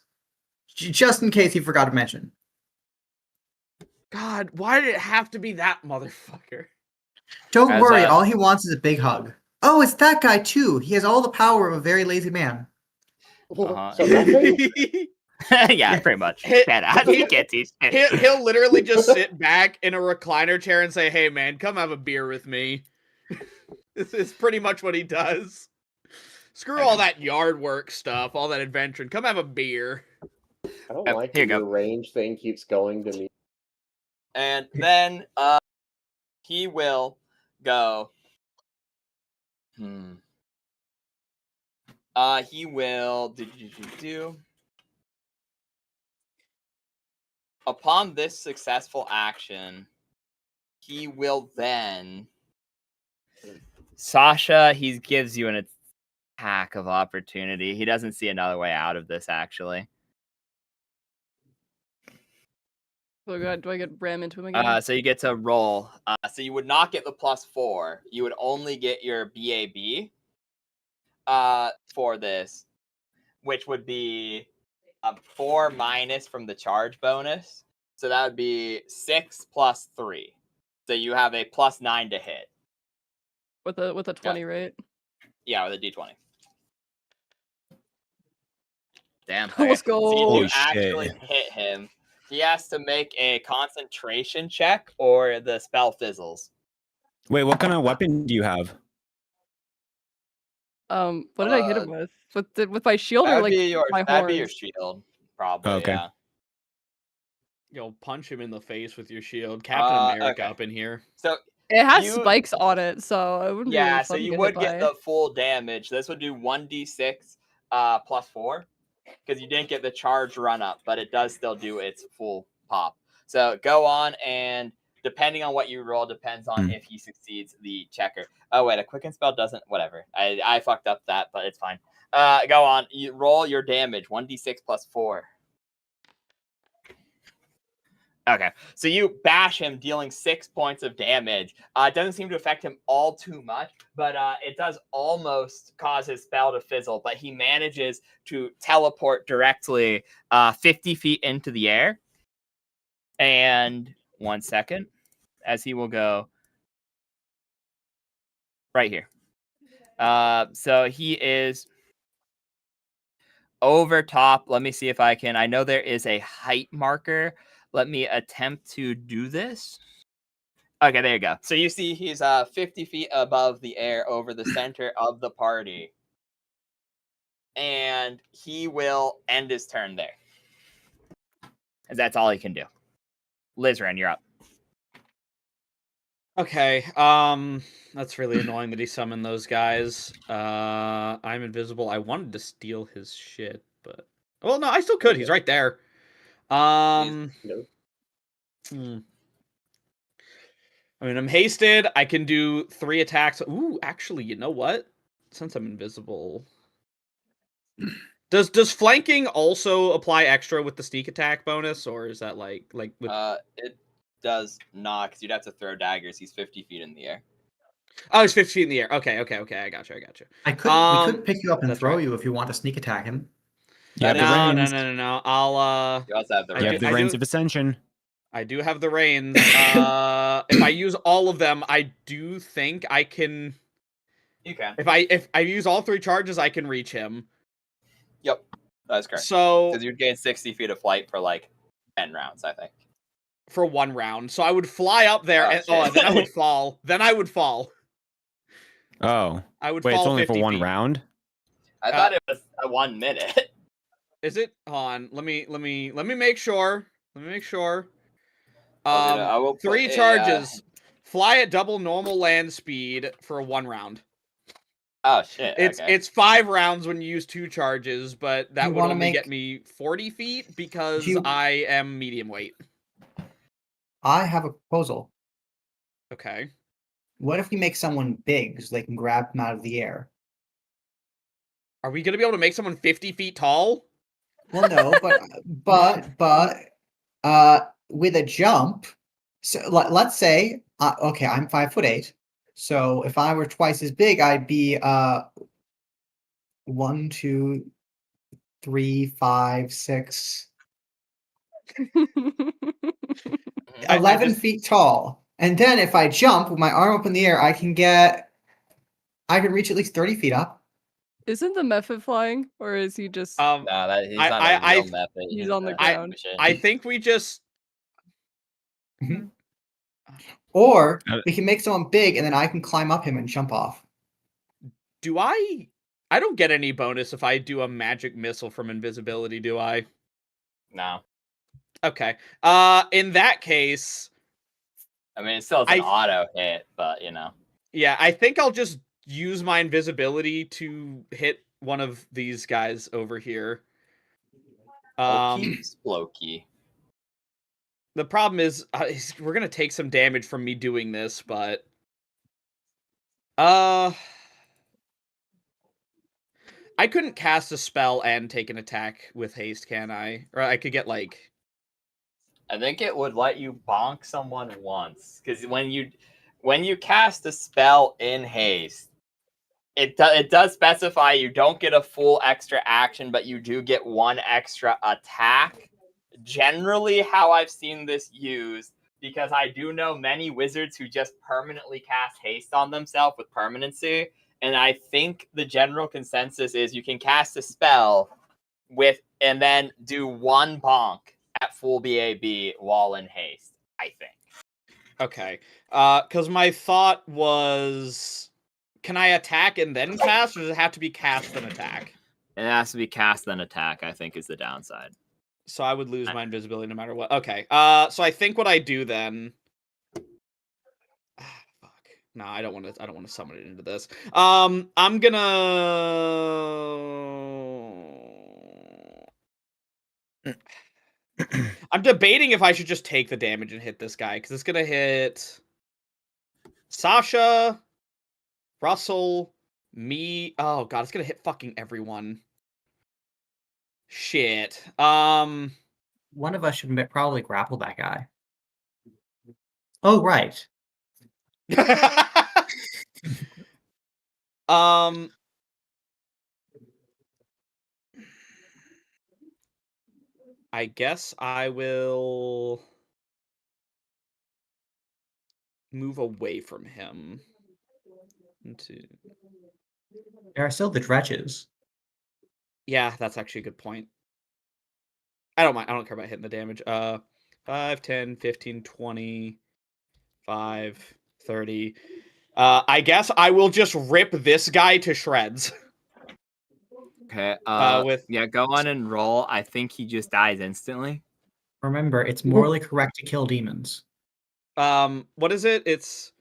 just in case he forgot to mention. God, why did it have to be that motherfucker? Don't worry. All he wants is a big hug. Oh, it's that guy too. He has all the power of a very lazy man. Yeah, pretty much. He'll literally just sit back in a recliner chair and say, "Hey, man, come have a beer with me." This is pretty much what he does. Screw all that yard work stuff, all that adventuring. Come have a beer. I don't like that your range thing keeps going to me. And then he will go. He will do. Upon this successful action, he will then. Sasha, he gives you an attack of opportunity. He doesn't see another way out of this, actually. Oh god, do I get ram into him again? So you get to roll. So you would not get the +4. You would only get your BAB for this, which would be a 4 minus from the charge bonus. So that would be 6 plus 3. So you have a +9 to hit. With a 20, right? Yeah, with a D20. Damn. Let's Okay. go. See, if Holy you actually shit. hit him, he has to make a concentration check or the spell fizzles. Wait, what kind of weapon do you have? What did I hit him with? With my shield or That'd like be your, my that'd be your horns? shield, probably. Okay. Yeah. You'll punch him in the face with your shield. Captain America Okay. up in here. So It has you- spikes on it, so it wouldn't be yeah, really so fun to you get would hit get by. the full damage. This would do 1d6 plus 4 because you didn't get the charge run up, but it does still do its full pop. So go on, and depending on what you roll, depends on if he succeeds the checker. Oh wait, a quicken spell doesn't. Whatever. I fucked up that, but it's fine. Go on. You roll your damage. 1d6 plus 4. Okay, so you bash him, dealing 6 points of damage. It doesn't seem to affect him all too much, but it does almost cause his spell to fizzle. But he manages to teleport directly 50 feet into the air. And 1 second, as he will go right here. So he is over top. Let me see if I can. I know there is a height marker. Let me attempt to do this. Okay, there you go. So you see he's 50 feet above the air over the center of the party. And he will end his turn there. And that's all he can do. Lizran, you're up. Okay, that's really annoying that he summoned those guys. I'm invisible. I wanted to steal his shit, but... Well, no, I still could. He's right there. No. I mean, I'm hasted. I can do 3 attacks. Ooh, actually, you know what? Since I'm invisible... Does flanking also apply extra with the sneak attack bonus, or is that like with... It does not, because you'd have to throw daggers. He's 50 feet in the air. Oh, he's 50 feet in the air. Okay, I got you. We could pick you up and that's throw right. you if you want to sneak attack him. You have the reins. No. I'll You also have the You have the reins of ascension. I do have the reins. If I use all of them, I do think I can. You can. If I use all 3 charges, I can reach him. Yep, that's correct. So because you'd gain 60 feet of flight for like 10 rounds, I think. For 1 round, so I would fly up there, and then I would fall. Oh. I would Wait, fall it's only 50 for 1 feet. round? I thought it was 1 minute. Is it? Hold on. Let me make sure. I will 3 put charges. Fly at double normal land speed for 1 round. Oh shit! It's 5 rounds when you use 2 charges, but that You would wanna only make- get me 40 feet because You- I am medium weight. I have a proposal. Okay. What if we make someone big so they can grab him out of the air? Are we gonna be able to make someone 50 feet tall? Well, no, but with a jump. So let's say, okay, I'm 5'8", so if I were twice as big, I'd be 1, 2, 3, 5, 6, 11 feet tall. And then if I jump with my arm up in the air, I can reach at least 30 feet up. Isn't the method flying, or is he just? No, he's not a real method. He's on the ground. I think we just. Or we can make someone big, and then I can climb up him and jump off. Do I? I don't get any bonus if I do a magic missile from invisibility, do I? No. Okay. In that case, I mean, it still is an auto hit, but you know. Yeah, I think I'll just use my invisibility to hit one of these guys over here. Low-key. The problem is we're gonna take some damage from me doing this, but I couldn't cast a spell and take an attack with haste, can I? Or I could get like. I think it would let you bonk someone once, because when you cast a spell in haste, it does specify you don't get a full extra action, but you do get 1 extra attack. Generally, how I've seen this used because I do know many wizards who just permanently cast haste on themselves with permanency, and I think the general consensus is you can cast a spell and then do one bonk at full BAB while in haste, I think. Okay. Because my thought was, can I attack and then cast, or does it have to be cast then attack? It has to be cast then attack, I think, is the downside. So I would lose my invisibility no matter what. Okay. So I think what I do then. Fuck. No, I don't want to. I don't want to summon it into this. I'm gonna. I'm debating if I should just take the damage and hit this guy, because it's gonna hit Sasha, Russell, me. Oh god, it's gonna hit fucking everyone. Shit. One of us should probably grapple that guy. Oh, right. I guess I will move away from him. There are still the dredges. Yeah, that's actually a good point. I don't mind. I don't care about hitting the damage. 5, 10, 15, 20, 5, 30. I guess I will just rip this guy to shreds. Okay. With go on and roll. I think he just dies instantly. Remember, it's morally correct to kill demons. What is it? It's,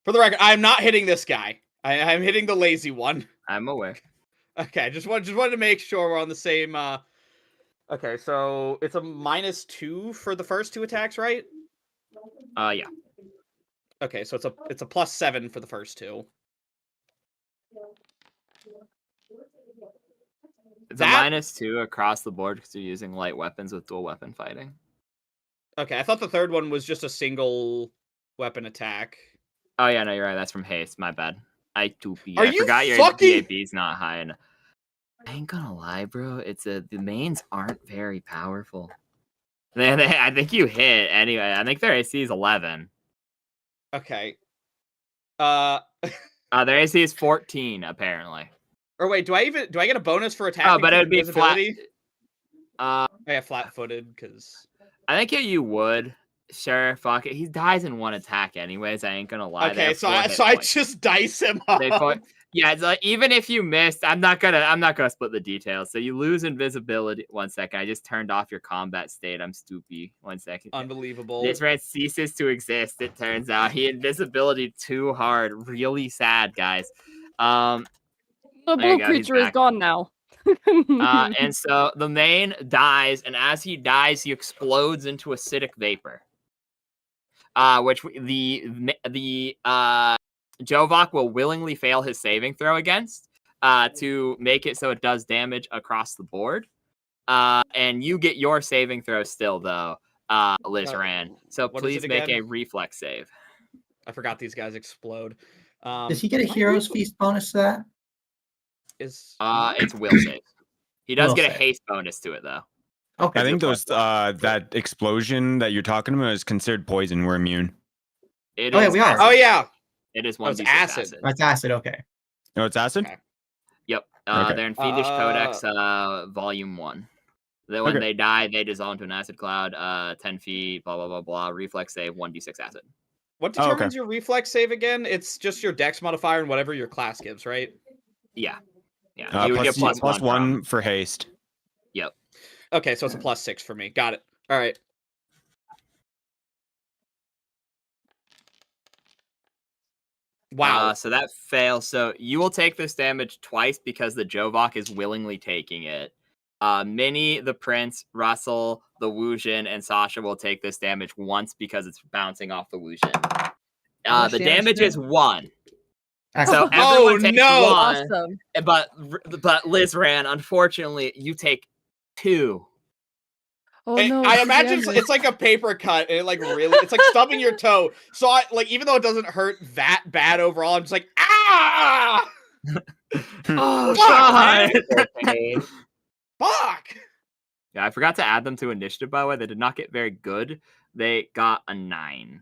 for the record, I'm not hitting this guy. I'm hitting the lazy one. I'm aware. Okay, just wanted to make sure we're on the same. Okay, so it's a -2 for the first 2 attacks, right? Yeah. Okay, so it's a +7 for the first 2. It's a -2 across the board because you're using light weapons with dual weapon fighting. Okay, I thought the third one was just a single weapon attack. Oh yeah, no, you're right. That's from haste. My bad. I you forgot your fucking- BAB's not high enough. I ain't gonna lie, bro. The mains aren't very powerful. I think you hit anyway. I think their AC is 11. Okay. Their AC is 14 apparently. Or wait, do I get a bonus for attacking? Oh, but it would be flat. I have flat-footed because I think you would. Sure, fuck it. He dies in 1 attack anyways. I ain't gonna lie. Okay, so I just dice him up. Yeah, it's like, even if you missed, I'm not gonna split the details. So you lose invisibility. 1 second, I just turned off your combat state. I'm stupid. 1 second. Unbelievable. This rat ceases to exist. It turns out he invisibility too hard. Really sad, guys. The blue creature is gone now. And so the main dies, and as he dies, he explodes into acidic vapor. Which the Jovok will willingly fail his saving throw against to make it so it does damage across the board. And you get your saving throw still, though, Lizran. So please make a reflex save. I forgot these guys explode. Does he get a hero's feast bonus to that? It's will save. He does get a haste bonus to it, though. Okay. I think those that explosion that you're talking about is considered poison. We're immune. It Oh, is yeah, we are. acid. Oh yeah. It is Oh, it's 1d6 acid. Oh, it's acid. Okay. No, it's acid. Okay. Yep. Okay. They're in Fiendish Codex, Volume 1. Then when they die, they dissolve into an acid cloud, 10 feet, blah, blah, blah, blah. Reflex save, 1d6 acid. What determines your reflex save again? It's just your dex modifier and whatever your class gives, right? Yeah. Yeah. You would get plus one for haste. Yep. Okay, so it's a +6 for me. Got it. All right. Wow. So that fails. So you will take this damage twice because the Jovok is willingly taking it. Minnie, the Prince, Russell, the Wujin, and Sasha will take this damage once because it's bouncing off the Wujin. The damage is 1. So everyone takes 1. Awesome. But Lizran, unfortunately, you take 2. Oh no! I imagine it's like a paper cut, and it's like stubbing your toe. So even though it doesn't hurt that bad overall, I'm just like, ah! Oh god! Fuck! Yeah, I forgot to add them to initiative, by the way. They did not get very good. They got a 9.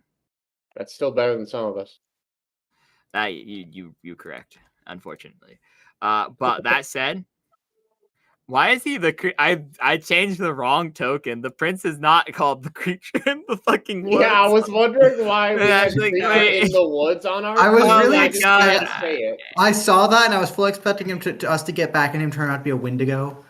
That's still better than some of us. You correct, unfortunately. But that said, why is he the I changed the wrong token. The prince is not called the creature in the fucking woods. Yeah, I was wondering why we had Actually, creature wait. in the woods on our. I was Oh really my I just God. can't say it. I saw that and I was fully expecting him to us to get back and him turn out to be a Wendigo.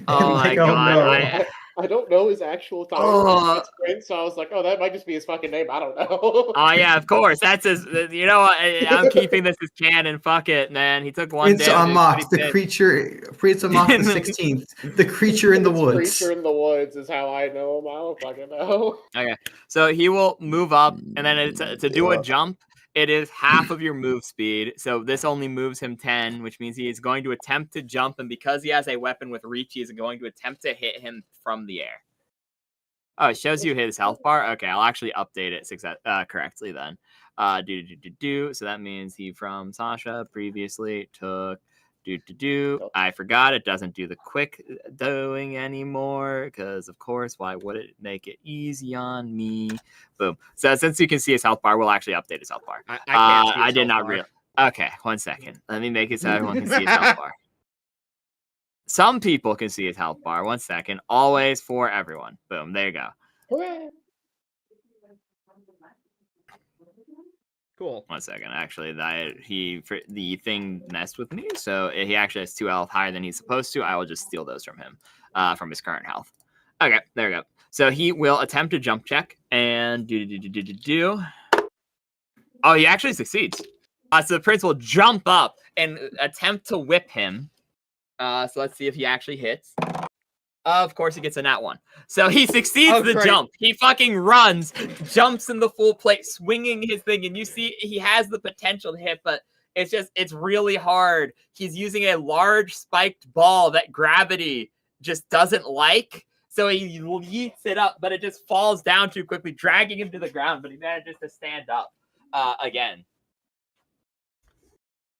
Oh my God, I don't know his actual title. Oh. It's Prince, so I was like, oh, that might just be his fucking name. I don't know. Oh yeah, of course. That's his. You know what? I'm keeping this as canon. Fuck it, man. He took 1 Prince damage. unlocked the creature. Prince unlocked the 16th. The creature in the woods. Creature in the woods is how I know him. I don't fucking know. Okay, so he will move up, and then to do a jump, it is half of your move speed. So this only moves him 10, which means he is going to attempt to jump, and because he has a weapon with reach, he is going to attempt to hit him from the air. Oh, it shows you his health bar. Okay, I'll actually update it correctly then. So that means he from Sasha previously took I forgot it doesn't do the quick doing anymore because of course why would it make it easy on me? Boom. So since you can see his health bar, we'll actually update his health bar. I can't see his I did health not bar. realize. Okay, 1 second. Let me make it so everyone can see his health bar. Some people can see his health bar. 1 second. Always for everyone. Boom. There you go. Cool. 1 second. Actually, the thing messed with me, so he actually has 2 health higher than he's supposed to. I will just steal those from him, from his current health. Okay, there we go. So he will attempt a jump check and do. Oh, he actually succeeds. So the prince will jump up and attempt to whip him. So let's see if he actually hits. Of course, he gets a nat 1. So he succeeds the jump. He fucking runs, jumps in the full plate, swinging his thing. And you see he has the potential to hit, but it's really hard. He's using a large spiked ball that gravity just doesn't like. So he yeets it up, but it just falls down too quickly, dragging him to the ground. But he manages to stand up again.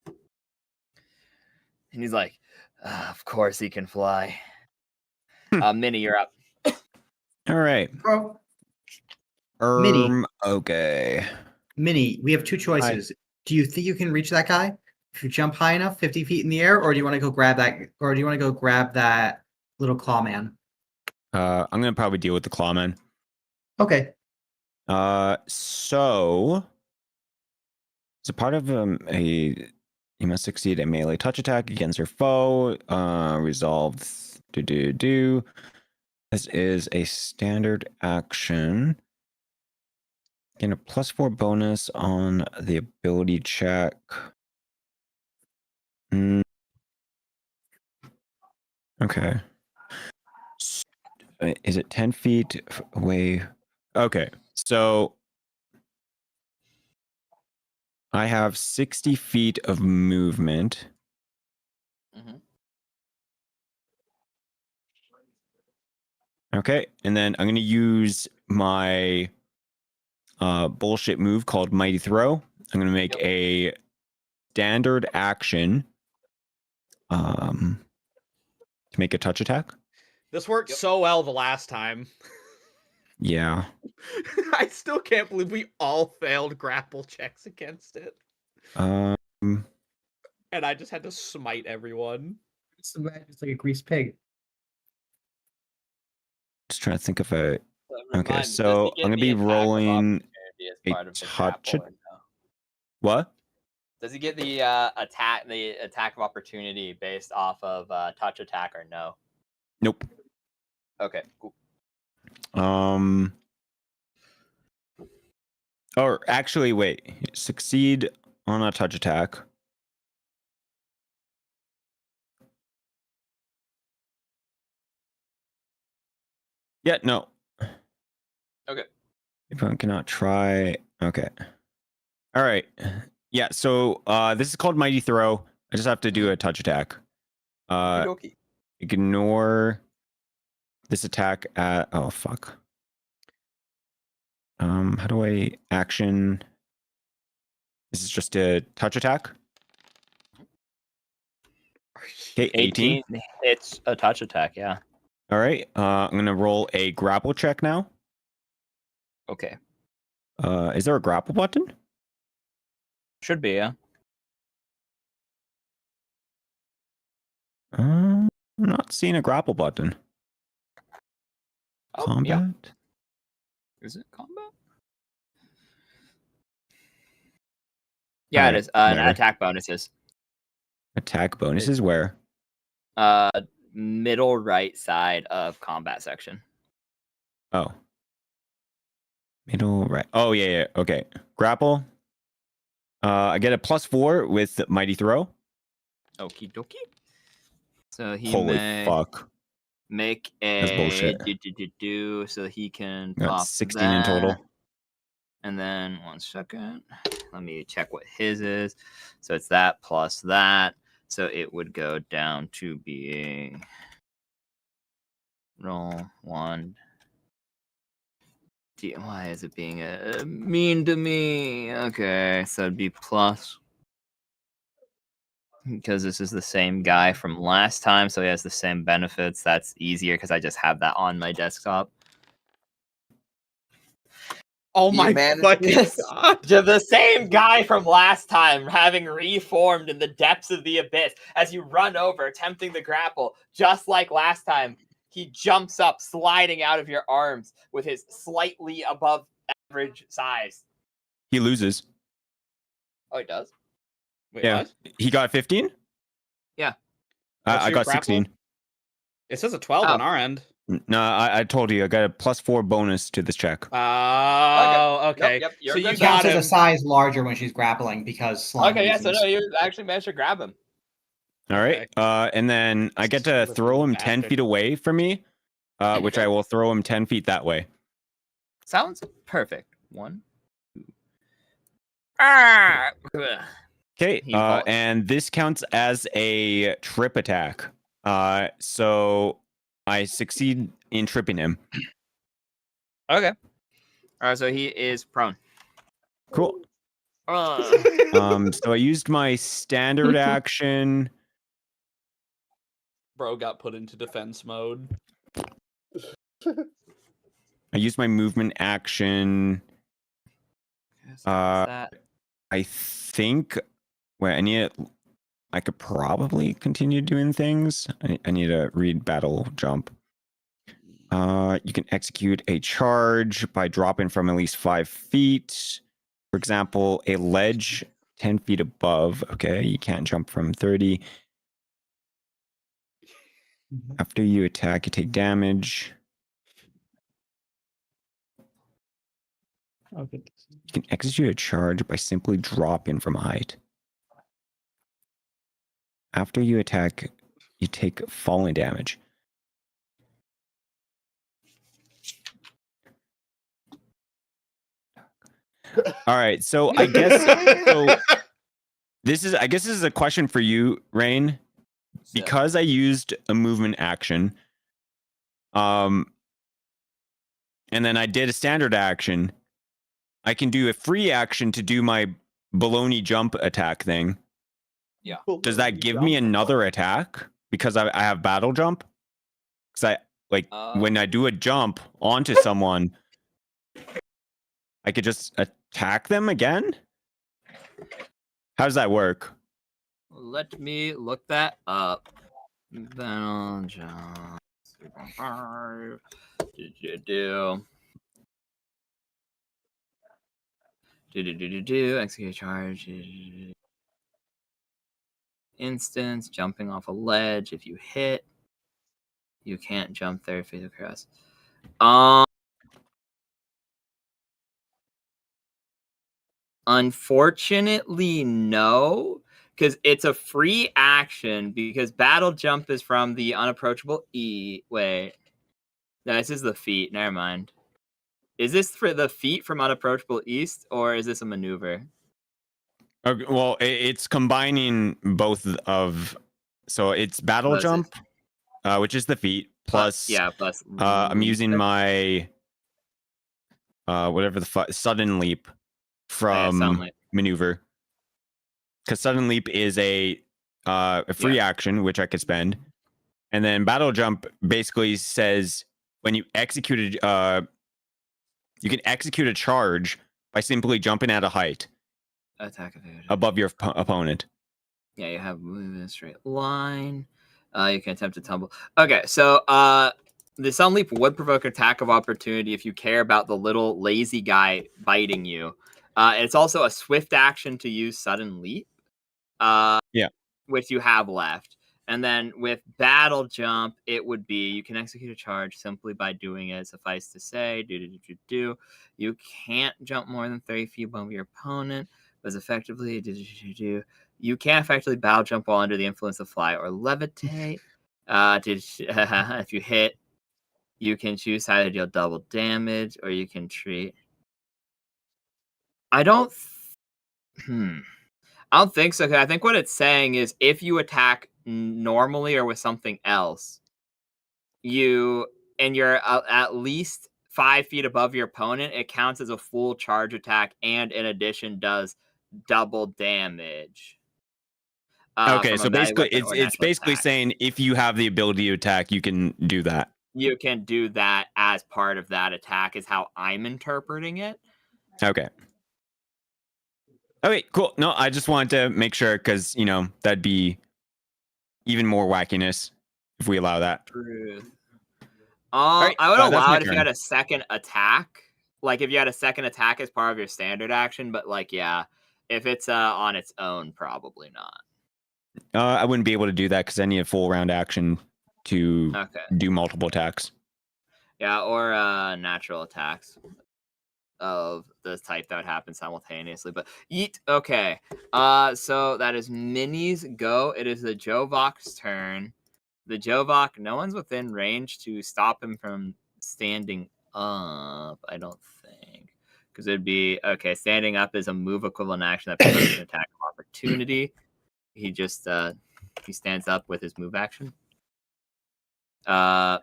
And he's like, of course he can fly. Minnie, you're up. All right. Bro. Minnie. Okay. Minnie, we have 2 choices. Do you think you can reach that guy if you jump high enough, 50 feet in the air, or do you want to go grab that little claw man? I'm gonna probably deal with the clawman. Okay. So as a part of you must succeed a melee touch attack against your foe. Resolved. This is a standard action. Gain a +4 bonus on the ability check. Okay. Is it 10 feet away? Okay, so I have 60 feet of movement. Mm-hmm. Okay, and then I'm going to use my bullshit move called Mighty Throw. I'm going to make a standard action to make a touch attack. This worked so well the last time. Yeah. I still can't believe we all failed grapple checks against it. And I just had to smite everyone. It's like a greased pig. Just trying to think of a... Okay, so I'm going to be rolling a touch... What? Does he get the attack of opportunity based off of touch attack or no? Nope. Okay, cool. Or actually, wait. Succeed on a touch attack. Yeah, no. Okay. If I cannot try. Okay. All right. Yeah, so this is called Mighty Throw. I just have to do a touch attack. Ignore this attack at... Oh, fuck. How do I action? This is just a touch attack. Okay, 18. It's a touch attack, yeah. All right. I'm going to roll a grapple check now. Okay. Is there a grapple button? Should be, yeah. I'm not seeing a grapple button. Oh, Combat? yeah. Is it combat? Yeah, Alright, it is. And whatever. attack bonuses. Attack bonuses where? Middle right side of combat section. Oh. Middle right. Oh, yeah. Okay. Grapple. I get a +4 with Mighty Throw. Okie dokie. So he Holy may fuck. make That's a bullshit. so he can Got pop 16 in that. total. And then 1 second. Let me check what his is. So it's that plus that. So it would go down to being roll 1. Why is it being mean to me? Okay, so it'd be plus. Because this is the same guy from last time, so he has the same benefits. That's easier because I just have that on my desktop. Oh my fucking god. The same guy from last time having reformed in the depths of the abyss as you run over, attempting to grapple, just like last time. He jumps up, sliding out of your arms with his slightly above average size. He loses. Oh, he does? Wait, Yeah. what? He got 15? Yeah. What's I your got grapple? 16. It says a 12 on our end. No, I told you I got a +4 bonus to this check. Oh, okay. Yep, So you're you good. got Counts as him. a size larger when she's grappling because slime Okay, yeah, so reasons. no, you actually managed to grab him. All right. And then I get to throw him 10 feet away from me, which I will throw him 10 feet that way. Sounds perfect. 1, 2. Ah! Okay. He falls. And this counts as a trip attack. So I succeed in tripping him. Okay. All right, so he is prone. Cool. Ugh. So I used my standard action. Bro got put into defense mode. I used my movement action. I think. Wait, I could probably continue doing things. I need to read battle jump. You can execute a charge by dropping from at least 5 feet. For example, a ledge 10 feet above. Okay, you can't jump from 30. After you attack, you take damage. Okay. You can execute a charge by simply dropping from a height. After you attack, you take falling damage. All right, so I guess this is a question for you, Rain, because I used a movement action, and then I did a standard action. I can do a free action to do my baloney jump attack thing. Yeah. Does that give me another attack because I have battle jump? Because when I do a jump onto someone, I could just attack them again? How does that work? Let me look that up. Battle jump. Execute charge. Instance, jumping off a ledge. If you hit, you can't jump 30 feet across. Unfortunately, no, because it's a free action. Because battle jump is from the unapproachable E. Wait, no, this is the feat. Never mind. Is this for the feat from unapproachable east, or is this a maneuver? Okay, well, it's combining both of. So it's battle jump, which is the feat, plus plus I'm using my whatever the sudden leap from maneuver, because sudden leap is a free action which I could spend, and then battle jump basically says when you execute You can execute a charge by simply jumping at a height Attack advantage. above your opponent. Yeah, you have movement in a straight line. You can attempt to tumble. Okay, so the Sun Leap would provoke attack of opportunity if you care about the little lazy guy biting you. It's also a swift action to use Sudden Leap. Which you have left. And then with Battle Jump, it would be you can execute a charge simply by doing it. Suffice to say, you can't jump more than 30 feet above your opponent. But effectively, you can't effectively battle jump while under the influence of fly or levitate. If you hit, you can choose either deal double damage or you can treat. I don't think so. I think what it's saying is if you attack normally or with something else, you're at least 5 feet above your opponent, it counts as a full charge attack and in addition does double damage. Okay, so basically it's basically saying if you have the ability to attack, you can do that. You can do that as part of that attack is how I'm interpreting it. Okay. Okay, cool. No, I just wanted to make sure because, that'd be even more wackiness if we allow that. Truth. Right, I would allow it if turn. you had a second attack. Like, if you had a second attack as part of your standard action. But, if it's on its own, probably not. I wouldn't be able to do that because I need a full round action to do multiple attacks. Yeah, or natural attacks of the type that would happen simultaneously. But yeet. Okay. So that is Minnie's go. It is the Jovok's turn. The Jovok, no one's within range to stop him from standing up, I don't think. Because it'd be standing up is a move equivalent action that provokes an attack of opportunity. He just he stands up with his move action. Oh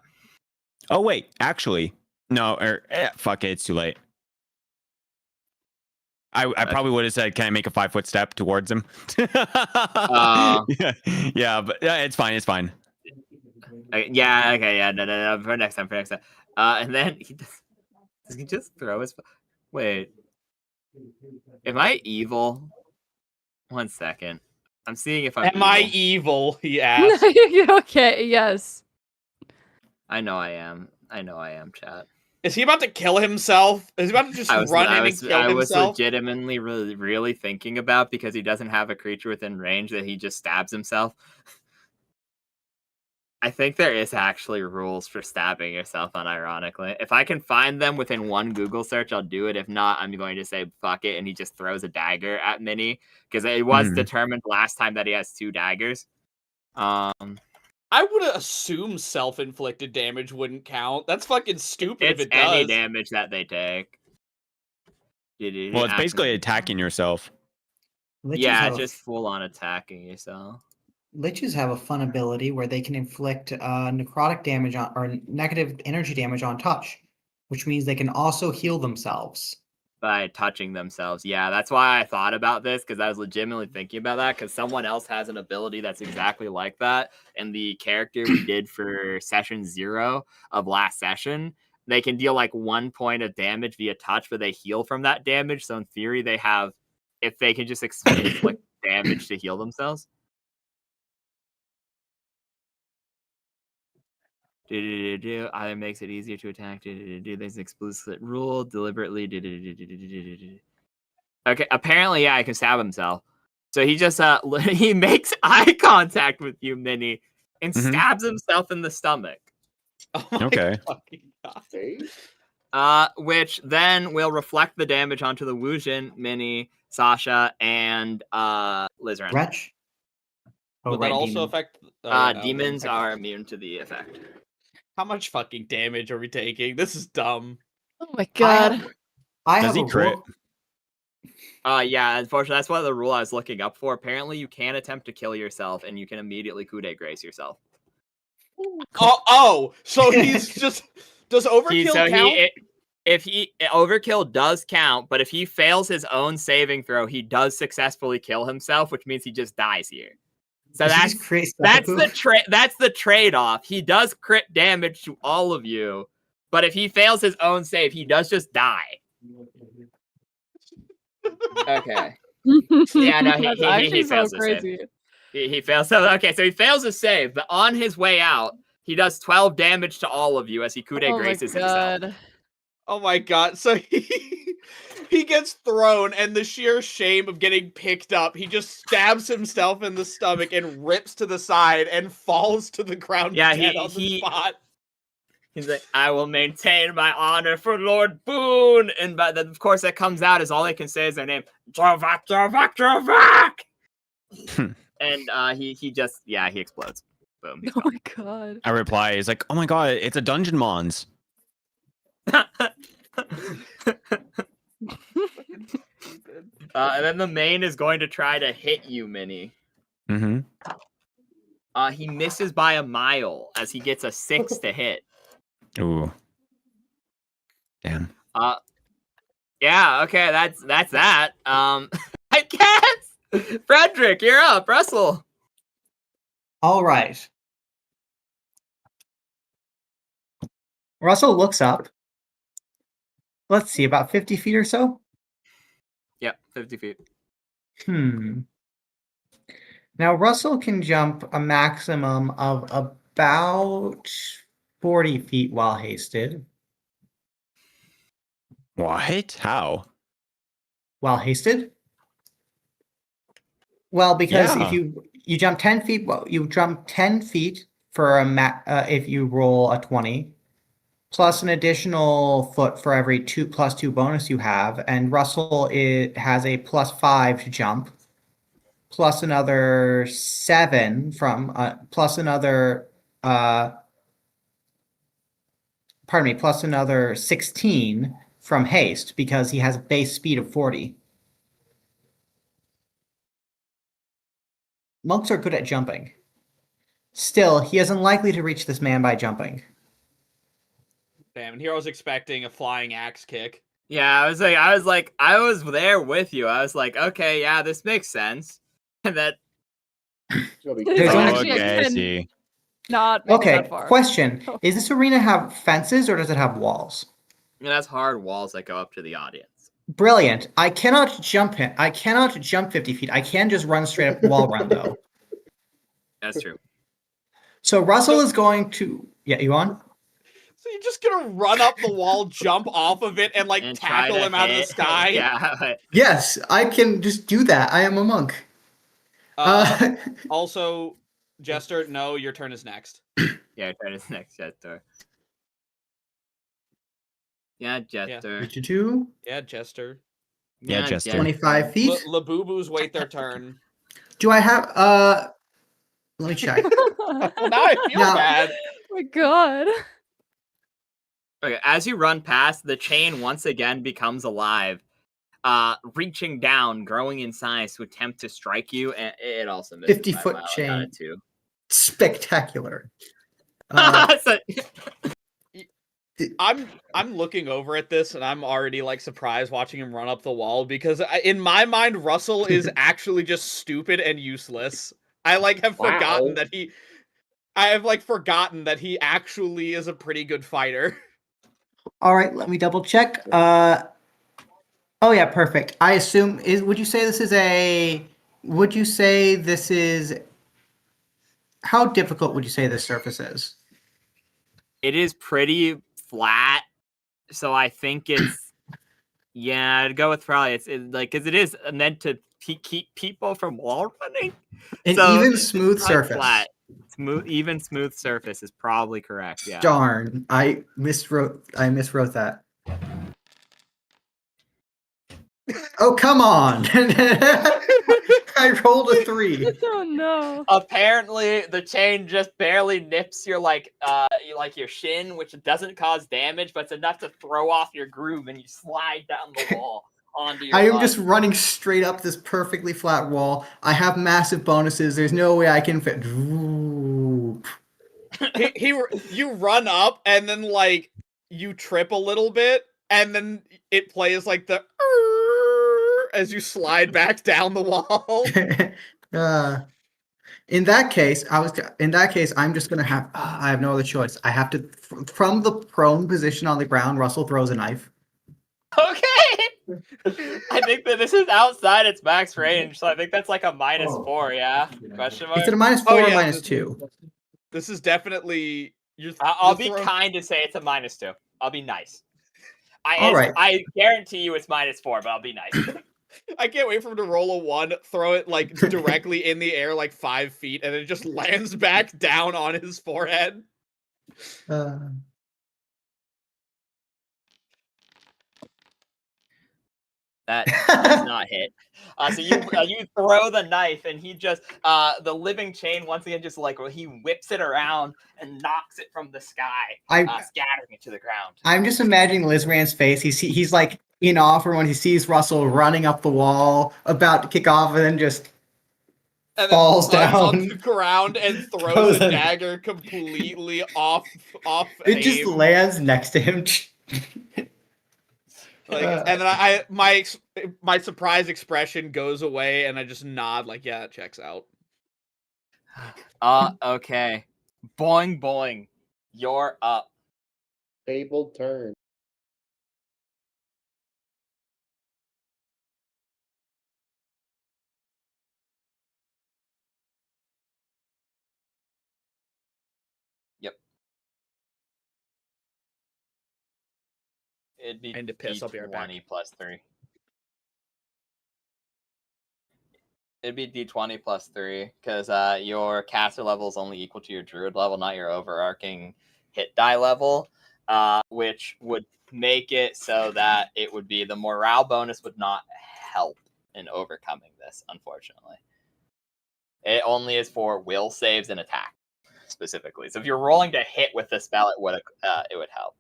wait, actually. No, fuck it, it's too late. I probably would have said, can I make a 5-foot step towards him? Yeah, but it's fine. It's fine. Yeah, okay, yeah, no, for next time. And then does he just throw his... Wait. Am I evil? 1 second. I'm seeing if I'm Am I evil? He asked. Okay, yes. I know I am, chat. Is he about to kill himself? Is he about to just run in and kill himself? I was legitimately really thinking about because he doesn't have a creature within range that he just stabs himself. I think there is actually rules for stabbing yourself, unironically. If I can find them within one Google search, I'll do it. If not, I'm going to say fuck it, and he just throws a dagger at Minnie. Because it was determined last time that he has 2 daggers. I would assume self-inflicted damage wouldn't count. That's fucking stupid if it does. It's any damage that they take. Well, it's basically attacking yourself. Yeah, just full-on attacking yourself. Liches have a fun ability where they can inflict necrotic damage or negative energy damage on touch, which means they can also heal themselves. By touching themselves. Yeah, that's why I thought about this, because I was legitimately thinking about that, because someone else has an ability that's exactly like that. And the character we did for session 0 of last session, they can deal 1 point of damage via touch, but they heal from that damage. So in theory, they have, if they can just inflict damage to heal themselves. Either makes it easier to attack. There's an explicit rule. Deliberately. Okay, apparently, yeah, I can stab himself. So he just he makes eye contact with you, Minnie, and stabs himself in the stomach. Oh my fucking God. Which then will reflect the damage onto the Wujin, Minnie, Sasha, and Lizran. Wretch. Would that also affect... demons are immune to the effect. How much fucking damage are we taking? This is dumb. Oh my God. Does he crit? Yeah, unfortunately, that's one of the rule I was looking up for. Apparently, you can attempt to kill yourself, and you can immediately coup de grace yourself. So he's just... Does overkill count? Overkill does count, but if he fails his own saving throw, he does successfully kill himself, which means he just dies here. So that's the trade-off. He does crit damage to all of you, But if he fails his own save, he does just die. Okay. Yeah, no, That's he actually fails so his save. crazy. He fails. So, okay, so he fails his save, but on his way out, he does 12 damage to all of you as he coup de Oh my graces himself. god. Oh my god. So he gets thrown, and the sheer shame of getting picked up, he just stabs himself in the stomach and rips to the side and falls to the ground dead on the spot. He's like, I will maintain my honor for Lord Boone. And but then, of course, that comes out as all they can say is their name. Drovak, Drovak, Drovak! And he just, yeah, he explodes. Boom. Oh my god. I reply, he's like, oh my god, it's a Dungeon Mons. And then the main is going to try to hit you, Minnie. Mm-hmm. He misses by a mile as he gets a 6 to hit. Ooh. Damn. Yeah, okay, that's that. I guess. Frederick, you're up. Russell. All right. Russell looks up. Let's see, about 50 feet or so? Yep, 50 feet. Now, Russell can jump a maximum of about 40 feet while hasted. What? How? While hasted? Well, because Yeah. if you jump 10 feet, well, you jump 10 feet for if you roll a 20, plus an additional foot for every +2 bonus you have, and Russell has a +5 to jump, plus another 7 from plus another plus another 16 from haste because he has a base speed of 40. Monks are good at jumping. Still, he is unlikely to reach this man by jumping. Damn, and here I was expecting a flying axe kick. Yeah, I was there with you. I was like, okay, yeah, this makes sense. And that. There's Actually, okay, I I can see. not make it Okay, that far. question. Does this arena have fences or does it have walls? That's hard walls that go up to the audience. Brilliant. I cannot jump 50 feet. I can just run straight up wall run, though. That's true. So Russell is going to... Yeah, you on? So you're just gonna run up the wall, jump off of it, and And tackle try to him out of the hit. sky? Yeah. Yes, I can just do that. I am a monk. Also, Jester, no, your turn is next. Yeah, turn is next, Jester. Yeah, Jester. 52? Yeah, Jester. Yeah, Jester. 25 feet? Labubus wait their turn. Do I have... Let me check. Well, now I feel bad. Oh my god. Okay, as you run past, the chain once again becomes alive, reaching down, growing in size to attempt to strike you, and it also misses 50-foot by a mile. chain. I got it too. Spectacular. I'm looking over at this, and I'm already surprised watching him run up the wall because in my mind, Russell is actually just stupid and useless. I have forgotten that he. I have forgotten that he actually is a pretty good fighter. All right, let me double check. Oh yeah, perfect. I assume would you say this is how difficult would you say this surface is? It is pretty flat, so I think it's yeah. I'd go with probably because it is meant to keep people from wall running. An even smooth surface. Flat. Even smooth surface is probably correct. Yeah. Darn, I miswrote that. Oh, come on. I rolled a 3. Oh no. Apparently, the chain just barely nips your your shin, which doesn't cause damage, but it's enough to throw off your groove, and you slide down the wall onto your. I am just running straight up this perfectly flat wall. I have massive bonuses. There's no way I can fit. You run up, and then you trip a little bit, and then it plays the as you slide back down the wall. In that case, I'm just gonna have. I have no other choice. I have to, from the prone position on the ground. Russell throws a knife. Okay. I think that this is outside its max range, so I think that's like a -4. Yeah. Question mark. Is it a -4 or -2? This is definitely. I'll be kind to say it's a -2. I'll be nice. All right. I guarantee you it's -4, but I'll be nice. I can't wait for him to roll a 1, throw it like directly in the air like 5 feet, and it just lands back down on his forehead. That does not hit. So you throw the knife, and he just the living chain once again just like he whips it around and knocks it from the sky, scattering it to the ground. I'm just imagining Lizran's face. He's like in awe for when he sees Russell running up the wall, about to kick off, and then just falls down on the ground and throws the dagger completely off. It just lands next to him. And then my surprise expression goes away, and I just nod like, yeah, it checks out. Okay. Boing boing. You're up. Fabled turn. Yep. It'd be to piss, I'll be right back. D20 plus 3. It'd be D20 plus 3, because your caster level is only equal to your druid level, not your overarching hit die level, which would make it so that it would be the morale bonus would not help in overcoming this, unfortunately. It only is for will saves and attack, specifically. So if you're rolling to hit with the spell, it would help.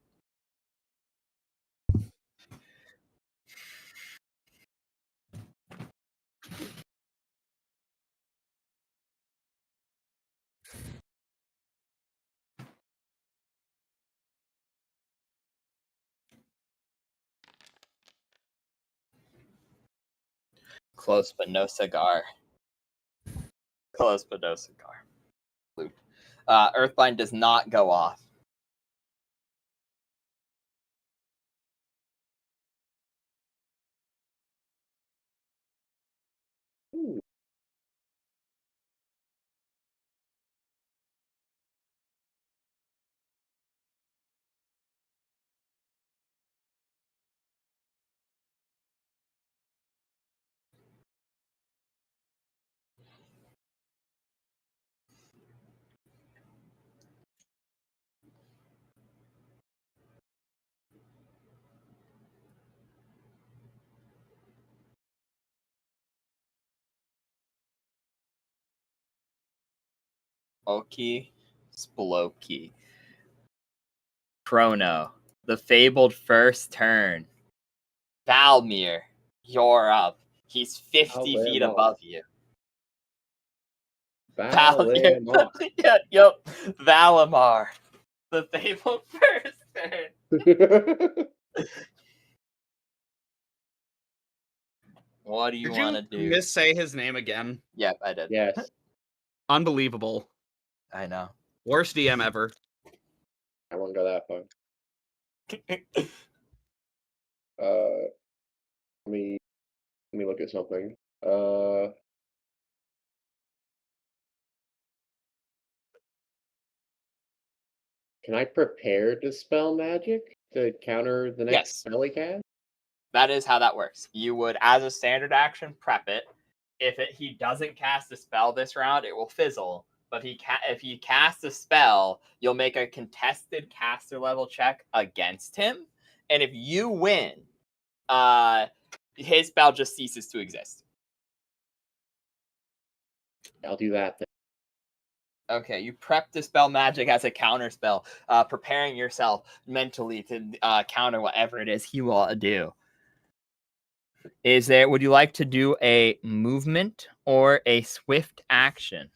Close but no cigar. Close but no cigar. Loop. Earthbind does not go off. Ooh. Oki, Sploki. Chrono, the fabled first turn. Valmir, you're up. He's 50 feet above you. Valimar. Yep. Valimar, the fabled first turn. What do you want to do? Missay his name again? Yep, I did. Yes. Unbelievable. I know. Worst DM ever. I won't go that far. Let me look at something. Can I prepare to spell magic to counter the next spell he cast? That is how that works. You would, as a standard action, prep it. If he doesn't cast a spell this round, it will fizzle. But if he casts a spell, you'll make a contested caster level check against him. And if you win, his spell just ceases to exist. I'll do that then. Okay, you prep to spell magic as a counter spell, preparing yourself mentally to counter whatever it is he will do. Would you like to do a movement or a swift action?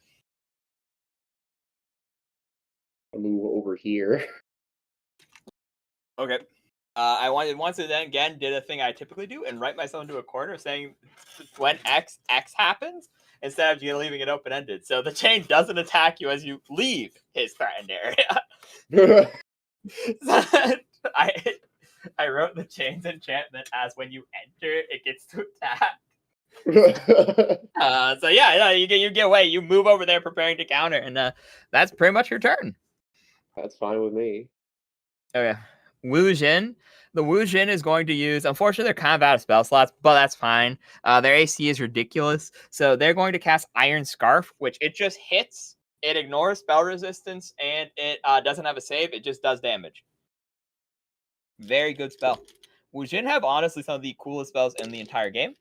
I'll move over here. Okay. I wanted once again did a thing I typically do and write myself into a corner saying when X happens instead of you leaving it open ended. So the chain doesn't attack you as you leave his threatened area. I wrote the chain's enchantment as when you enter, it gets to attack. So yeah, you get away. You move over there preparing to counter, and that's pretty much your turn. That's fine with me. Okay. Wu Jin. The Wu Jin is going to use, unfortunately, they're kind of out of spell slots, but that's fine. Their AC is ridiculous. So they're going to cast Iron Scarf, which it just hits. It ignores spell resistance, and it doesn't have a save. It just does damage. Very good spell. Wu Jin have, honestly, some of the coolest spells in the entire game.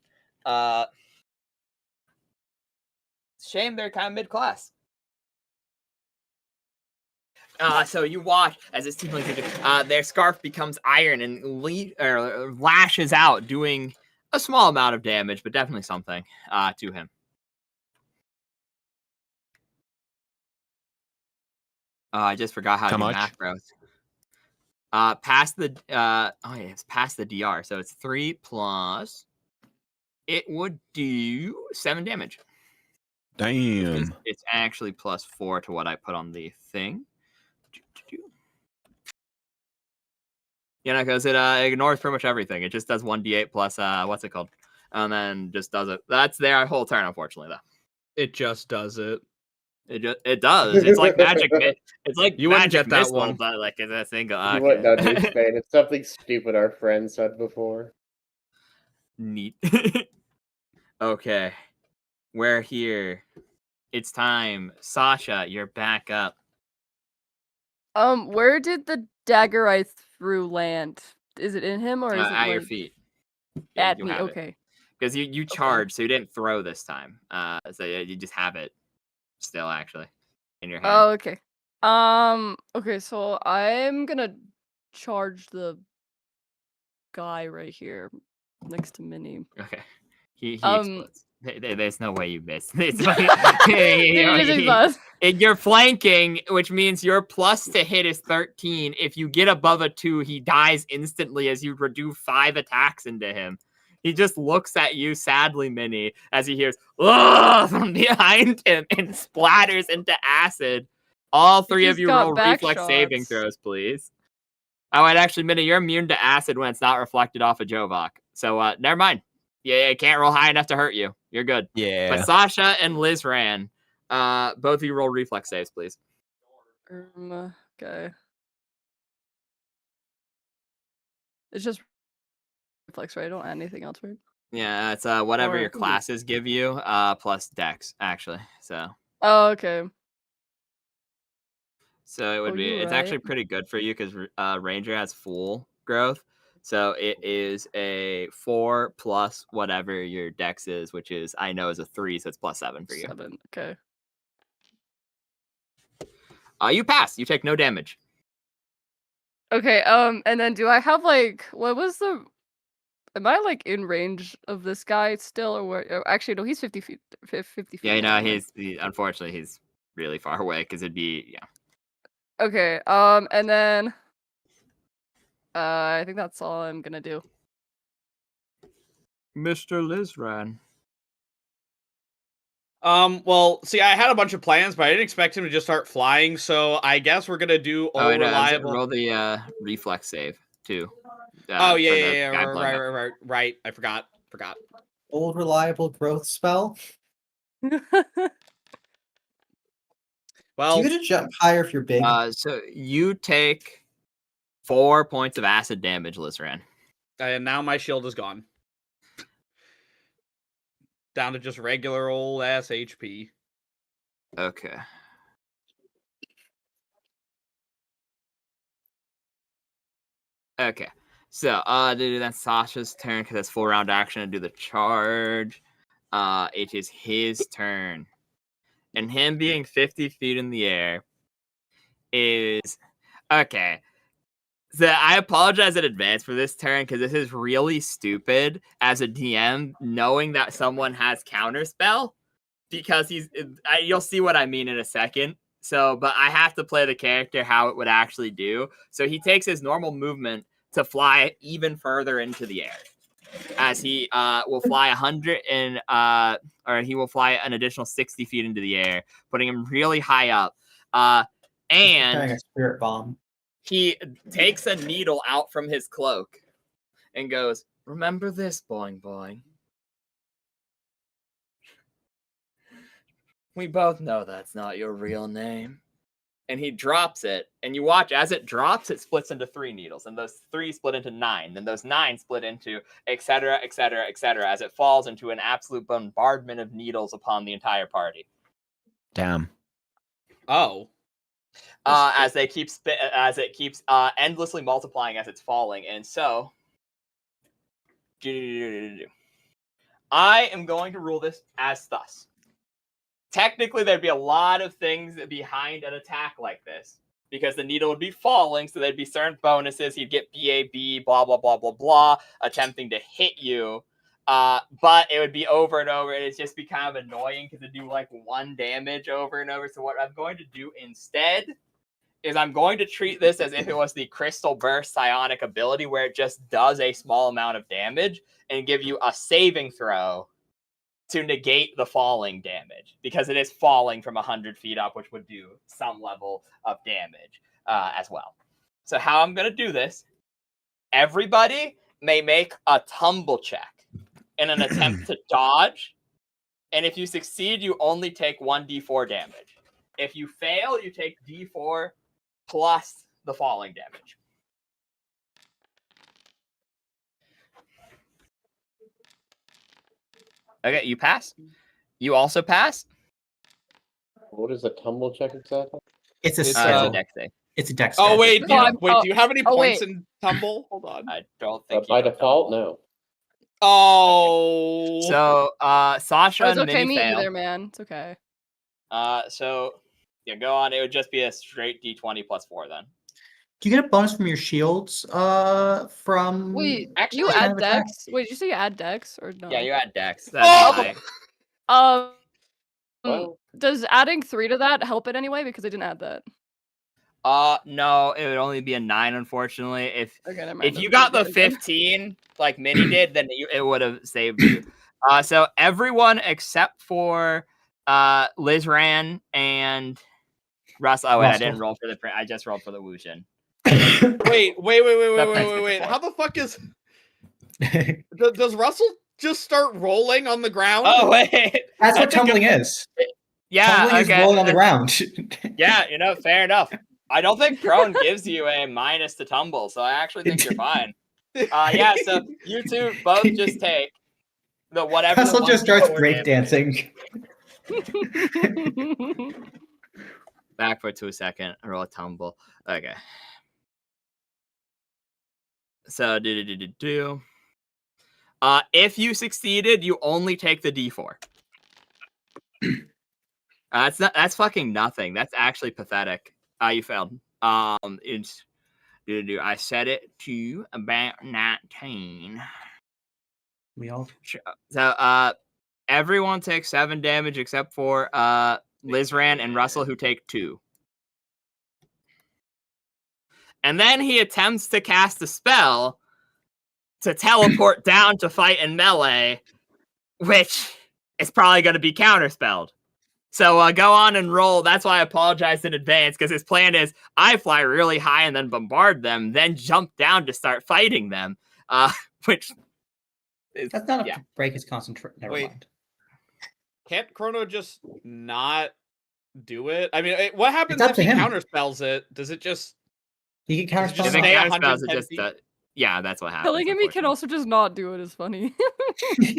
Shame they're kind of mid-class. So you watch as it seems like their scarf becomes iron and lashes out, doing a small amount of damage, but definitely something to him. I just forgot how to do macros. Past the it's past the DR, so it's 3 plus. It would do 7 damage. Damn. It's actually plus 4 to what I put on the thing. You know, because it ignores pretty much everything. It just does 1d8 plus what's it called, and then just does it. That's their whole turn, unfortunately, though. It just does it. It does. It's like magic. It's like you magic wouldn't get that missile, one, but like it's a single. You wouldn't understand. It's something stupid our friend said before. Neat. Okay, we're here. It's time, Sasha. You're back up. Where did the dagger I threw land? Is it in him or is it at your feet? Yeah, at me, okay. Because you charged, so you didn't throw this time. So you just have it still actually in your hand. Oh, okay. Okay, so I'm gonna charge the guy right here next to Minnie. Okay. He explodes. There's no way you miss. You're flanking, which means your plus to hit is 13. If you get above a 2, he dies instantly as you do 5 attacks into him. He just looks at you sadly, Minnie, as he hears "Ugh!" from behind him and splatters into acid. All 3 of you roll reflex saving throws, please. Oh, and actually, Minnie, you're immune to acid when it's not reflected off of Jovok. So, never mind. Yeah, it can't roll high enough to hurt you. You're good. Yeah. But Sasha and Liz ran. Both of you roll reflex saves, please. Okay. It's just reflex, right? I don't add anything else, right? Yeah, it's whatever your classes give you, plus dex, actually. So. Oh, okay. So it would be. It's actually pretty good for you because Ranger has full growth. So it is a 4 plus whatever your dex is, which is, I know, is a 3, so it's plus 7 for you. 7, okay. You pass. You take no damage. Okay, and then do I have, like, what was the... Am I, like, in range of this guy still, or what? Oh, actually, no, he's 50 feet. 50 feet. Yeah, you know, unfortunately, he's really far away, because it'd be, yeah. Okay, and then... I think that's all I'm gonna do. Mr. Lizran. Well, see, I had a bunch of plans, but I didn't expect him to just start flying, so I guess we're gonna do reliable. Roll the reflex save, too. Right. I forgot. Old reliable growth spell. Well, you get to jump higher if you're big. So you take 4 points of acid damage, Lizran. And now my shield is gone. Down to just regular old ass HP. Okay. Okay. So, that's Sasha's turn because that's full round action to do the charge. It is his turn. And him being 50 feet in the air is... Okay. So I apologize in advance for this turn because this is really stupid as a DM, knowing that someone has counterspell, because you'll see what I mean in a second. So, but I have to play the character how it would actually do. So he takes his normal movement to fly even further into the air, as he will fly 100 and or he will fly an additional 60 feet into the air, putting him really high up. And a spirit bomb. He takes a needle out from his cloak and goes, "Remember this, boing boing. We both know that's not your real name." And he drops it, and you watch as it drops, it splits into 3 needles, and those 3 split into 9, then those 9 split into etc., etc., etc., as it falls into an absolute bombardment of needles upon the entire party. Damn. Oh. As it keeps endlessly multiplying as it's falling, and so I am going to rule this as thus. Technically, there'd be a lot of things behind an attack like this, because the needle would be falling, so there'd be certain bonuses. You'd get BAB, blah, blah, blah, blah, blah, attempting to hit you. But it would be over and over, and it'd just be kind of annoying because it'd do like 1 damage over and over. So what I'm going to do instead is I'm going to treat this as if it was the Crystal Burst Psionic ability, where it just does a small amount of damage and give you a saving throw to negate the falling damage, because it is falling from 100 feet up, which would do some level of damage as well. So how I'm going to do this, everybody may make a tumble check in an attempt to dodge, and if you succeed, you only take 1d4 damage. If you fail, you take d4 plus the falling damage. Okay, you pass. You also pass. What is a tumble check exactly? It's a It's skill. a dex save. It's a dex. Oh wait, No, do you have any points wait. in tumble? Hold on. I don't think By you have default, tumble. no. Oh. So Sasha It's and okay, Minnie me fail. either, man. It's okay. So yeah, go on. It would just be a straight d20 plus 4 then. Do you get a bonus from your shields? From Wait, Actually, you kind add of attack? dex? Wait, did you say you add dex or no? Yeah, you add dex. That's Oh! high. Well, Does adding 3 to that help it anyway? Because I didn't add that. No, it would only be a 9, unfortunately. Okay, never mind. If you got the 15, like Minnie did, then it would have saved you. So everyone except for Lizran and Russell. Oh wait, I didn't roll for the print. I just rolled for the Wushin. Wait. How the fuck is does Russell just start rolling on the ground? Oh wait, That's what tumbling is. Yeah, Tumbling is rolling on the ground. Yeah, fair enough. I don't think prone gives you a minus to tumble, so I actually think you're fine. Yeah, so you two both just take the whatever. Russell just starts breakdancing. Back for 2 seconds. Roll a tumble. Okay. So if you succeeded, you only take the d4. That's fucking nothing. That's actually pathetic. You failed. It's I set it to about 19. We all. So everyone takes 7 damage except for Lizran and Russell, who take 2. And then he attempts to cast a spell to teleport down to fight in melee, which is probably going to be counterspelled. So go on and roll. That's why I apologize in advance, because his plan is I fly really high and then bombard them, then jump down to start fighting them, which is, That's not enough to break his concentration. Never mind. Can't Chrono just not do it? I mean, what happens It's up if to he him. counterspells it? Does it just... He can counterspell. Just If it stay counterspells, 110 it feet? just yeah, that's what happens. Killing him, he can also just not do it. Is funny.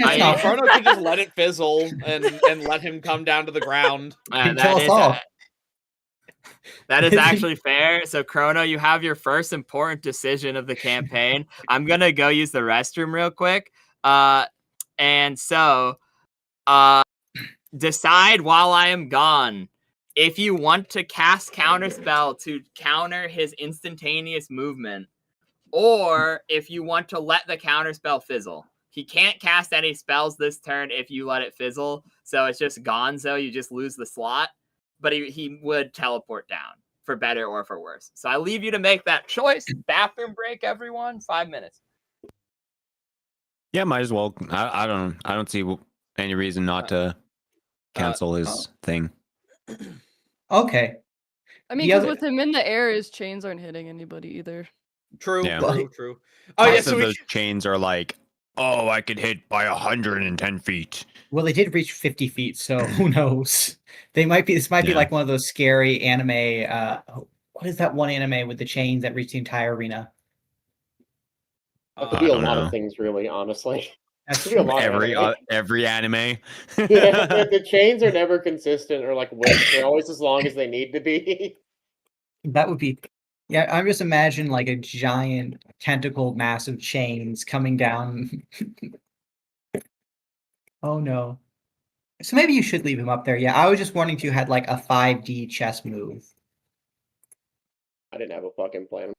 I mean, Chrono could just let it fizzle and let him come down to the ground. Kill us all. That is actually fair. So, Chrono, you have your first important decision of the campaign. I'm gonna go use the restroom real quick. And so, decide while I am gone if you want to cast Counterspell to counter his instantaneous movement, or if you want to let the Counterspell fizzle. He can't cast any spells this turn if you let it fizzle, so it's just gonzo. You just lose the slot, but he would teleport down. for better or for worse. So I leave you to make that choice. Bathroom break, everyone. 5 minutes. Yeah, might as well. I don't see any reason not to cancel his thing. Okay. I mean, because with him in the air, his chains aren't hitting anybody either. True, Yeah. true. Oh yeah, so those chains are like, oh, I could hit by 110 feet. Well, they did reach 50 feet, so who knows? They might be. This might be like one of those scary anime. What is that one anime with the chains that reach the entire arena? That could be a lot of things, really. Honestly, That's could be a lot of every anime. Yeah, the chains are never consistent or like width. They're always as long as they need to be. That would be. Yeah, I'm just imagining like a giant tentacle, massive chains coming down. Oh no. So maybe you should leave him up there. Yeah, I was just wondering if you had like a 5D chess move. I didn't have a fucking plan.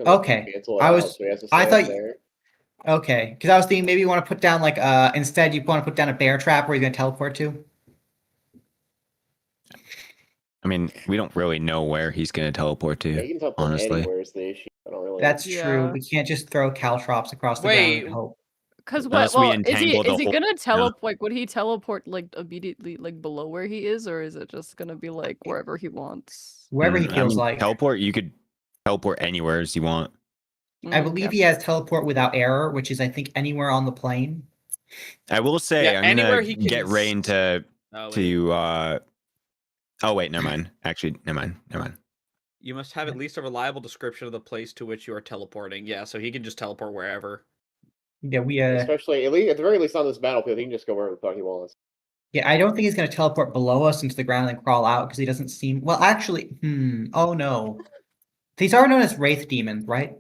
Okay. I thought. Okay, because I was thinking maybe you want to put down like instead you want to put down a bear trap where you're gonna teleport to. I mean, we don't really know where he's gonna teleport to. Yeah, you can teleport honestly, anywhere is the issue. I don't really. That's true. We can't just throw caltrops across the ground and hope. Because what? Well, is he gonna teleport? Like, would he teleport like immediately, like below where he is, or is it just gonna be like wherever he wants? Wherever he feels like. Teleport. You could teleport anywhere as you want. I believe he has teleport without error, which is I think anywhere on the plane. I will say I'm gonna get Rain to Oh wait, never mind. Actually, never mind. You must have at least a reliable description of the place to which you are teleporting. Yeah, so he can just teleport wherever. Yeah, especially at the very least on this battlefield, he can just go wherever the fuck he wants. Yeah, I don't think he's gonna teleport below us into the ground and then crawl out because he doesn't seem well. Actually, oh no, these are known as Wraith demons, right?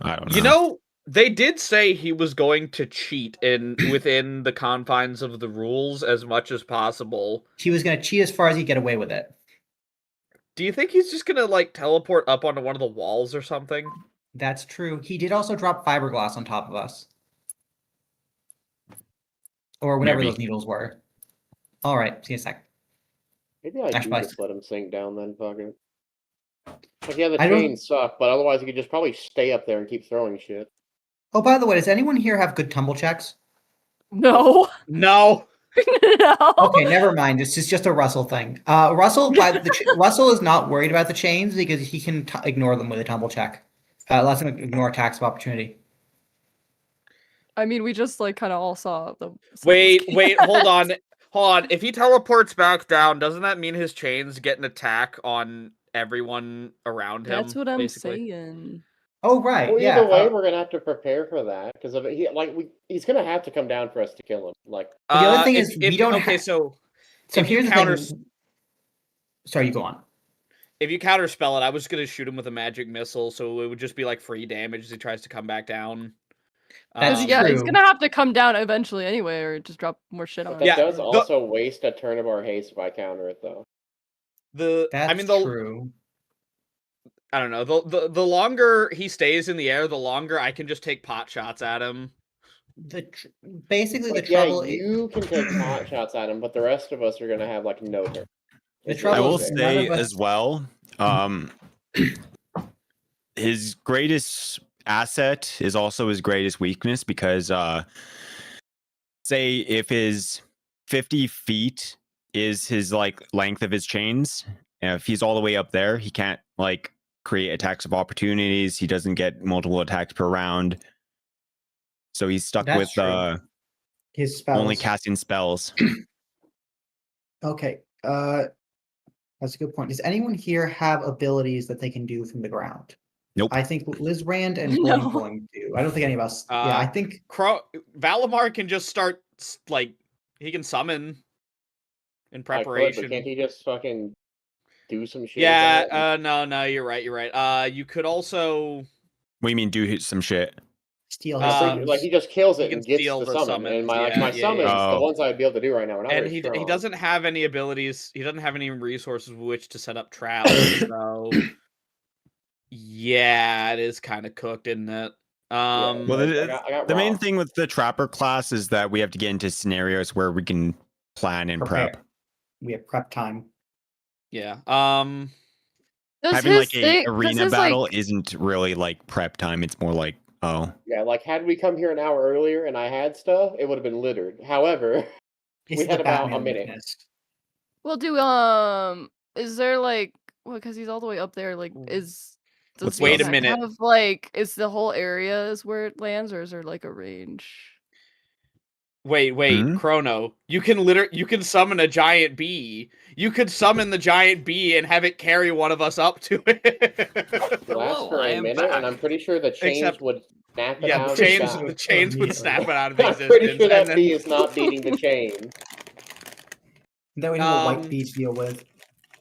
I don't know. You know, they did say he was going to cheat within the confines of the rules as much as possible. He was going to cheat as far as he get away with it. Do you think he's just going to like teleport up onto one of the walls or something? That's true. He did also drop fiberglass on top of us. Or whatever those needles were. All right, see you in a sec. Maybe I should just let him sink down then, fucking. Like, yeah, the chains suck, but otherwise he could just probably stay up there and keep throwing shit. Oh, by the way, does anyone here have good tumble checks? No. No. No. Okay, never mind. This is just a Russell thing. Russell is not worried about the chains because he can ignore them with a tumble check. Lets him ignore attacks of opportunity. I mean, we just like kind of all saw the. Wait, hold on. If he teleports back down, doesn't that mean his chains get an attack on everyone around him? That's what I'm saying. Oh right, well, either way, we're gonna have to prepare for that because he's gonna have to come down for us to kill him. Like the other thing is we don't. Okay, so here's the thing. Sorry, you go on. If you counterspell it, I was gonna shoot him with a magic missile, so it would just be like free damage as he tries to come back down. That's true. He's gonna have to come down eventually anyway, or just drop more shit on him. That does also waste a turn of our haste if I counter it, though. True. I don't know. The longer he stays in the air, the longer I can just take pot shots at him. Basically, the trouble. You can take pot shots at him, but the rest of us are gonna have like no turn. I will say as well. His greatest asset is also his greatest weakness because say if his 50 feet is his like length of his chains, if he's all the way up there, he can't like create attacks of opportunities. He doesn't get multiple attacks per round, so he's stuck with his spells. Only casting spells. Okay, that's a good point. Does anyone here have abilities that they can do from the ground? Nope. I think Liz Rand and Blink do. I don't think any of us. Yeah, I think Valimar can just start like he can summon in preparation. But can't he just fucking do some shit? Yeah. No. You're right. You could also. What do you mean do some shit? Steal his summons. Like he just kills it and gets the summon. And my summons, the ones I'd be able to do right now. And he doesn't have any abilities. He doesn't have any resources with which to set up traps. So. Yeah, it is kind of cooked, isn't it? Well, the main thing with the Trapper class is that we have to get into scenarios where we can plan and prep. We have prep time. Yeah. Does Having his like a thing, arena battle isn't really like prep time. It's more like, oh, Yeah, like had we come here an hour earlier and I had stuff, it would have been littered. However, It's we the had about a Batman minute. weakness. well, is there like, well, because he's all the way up there, like, does What's the Wait a attack minute. have like, is the whole area is where it lands, or is there like a range? Wait, Hmm? Chrono. You can summon a giant bee. You could summon the giant bee and have it carry one of us up to it. Last for I a am minute, and I'm back. pretty sure the chains Except- would snap it Yeah, out the of chains the the chains would snap it out of I'm existence. pretty sure that and then, bee is not beating the chain. Then we have a white bee to deal with.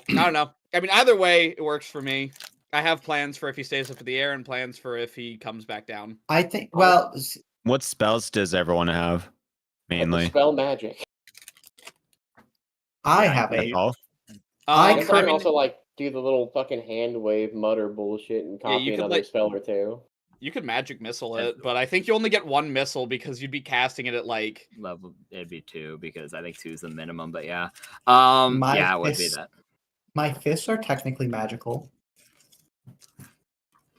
I don't know. I mean, either way, it works for me. I have plans for if he stays up in the air and plans for if he comes back down. I think. Well, what spells does everyone have? I Mainly. spell magic. I Yeah, have That's a. all. I guess I I can mean, also like do the little fucking hand wave mutter bullshit and Yeah, copy you could, another like- spell or two. you could magic missile it, but I think you only get one missile because you'd be casting it at like Level, it'd be 2 because I think 2 is the minimum. But yeah, My yeah, it would be fist- that. My fists are technically magical.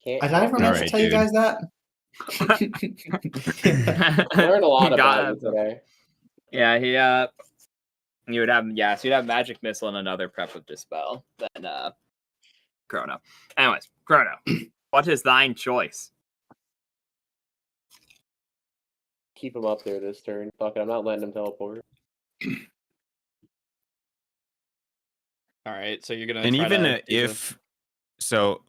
Can't Did I ever mention Alright, tell you dude. guys that? learn a lot Got about it. you today. Yeah, you would have, so you'd have magic missile and another prep with dispel. Then Chrono. Anyways, Chrono, what is thine choice? Keep him up there this turn. Fuck it, I'm not letting him teleport. all right, so you're gonna And try even to do if so,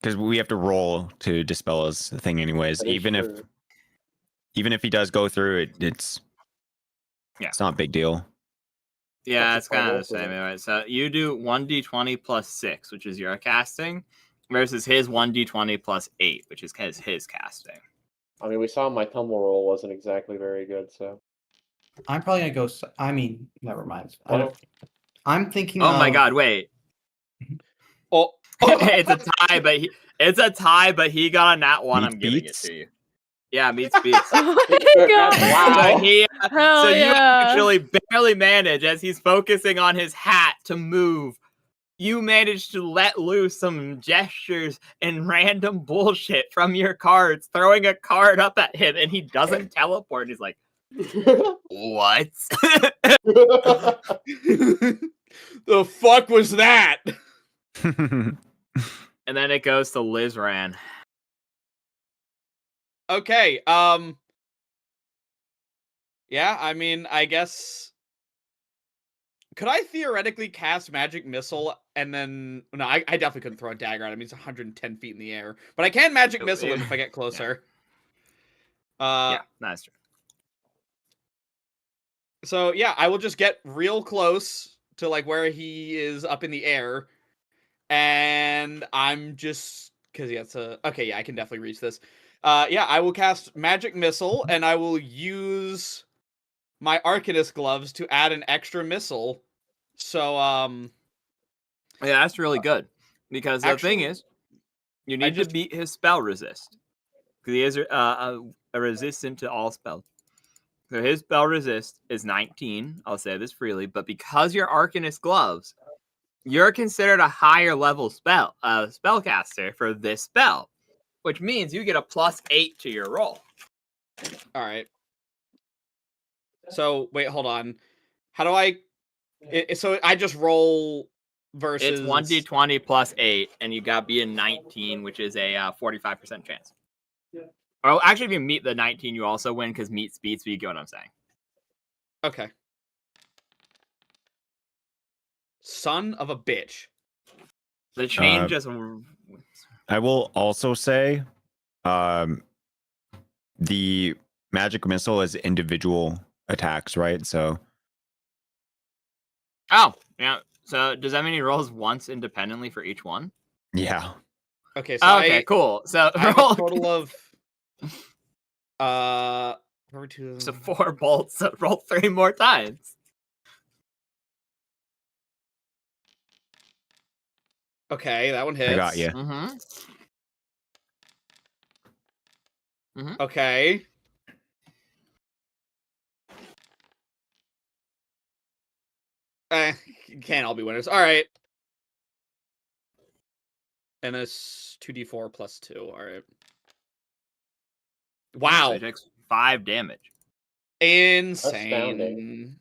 because we have to roll to dispel his thing anyways. That is Even if true. he does go through it, it's not a big deal. Yeah, That's it's kind of the fine, same. hopefully. Anyway, so you do 1d20 plus 6, which is your casting, versus his 1d20 plus 8, which is his casting. I mean, we saw my tumble roll wasn't exactly very good, so. I'm probably gonna go. I mean, never mind. Well, I'm thinking. Oh my of- god, wait. Oh, it's a tie, but he got a nat 1. Meets I'm giving beats? it to you. Yeah, meets beats. Oh my god! Wow. So you yeah. actually barely manage, as he's focusing on his hat, to move. You managed to let loose some gestures and random bullshit from your cards, throwing a card up at him, and he doesn't teleport. He's like, what? the fuck was that? And then it goes to Lizran. Okay, yeah, I mean, I guess could I theoretically cast magic missile and then no, I definitely couldn't throw a dagger at him. He's 110 feet in the air, but I can magic missile him if I get closer. Yeah, that's true. So yeah, I will just get real close to like where he is up in the air, and I'm just because yeah, okay, yeah, I can definitely reach this. Yeah, I will cast magic missile, and I will use my Arcanist gloves to add an extra missile. So Yeah, that's really good. Because the thing Actually, is, you need to beat his spell resist. Because he is a resistant to all spells. So his spell resist is 19. I'll say this freely, but because you're Arcanist gloves, you're considered a higher level spellcaster for this spell, which means you get a +8 to your roll. All right. So wait, hold on. How do I? So I just roll versus. It's 1d20 plus 8, and you got to be a 19, which is a 45% chance. Yeah. Or actually, if you meet the 19, you also win because meets beats. But you get what I'm saying. Okay. Son of a bitch. The chain just. I will also say, the magic missile is individual attacks, right? So. Oh, yeah. So does that mean he rolls once independently for each one? Yeah. Okay. So okay, cool. So I have roll a total of so 4 bolts. So roll 3 more times. Okay, that one hits. I got you. Okay. Can't all be winners. All right. And it's 2d4 plus 2. All right. Wow. So he takes 5 damage. Insane. Astounding.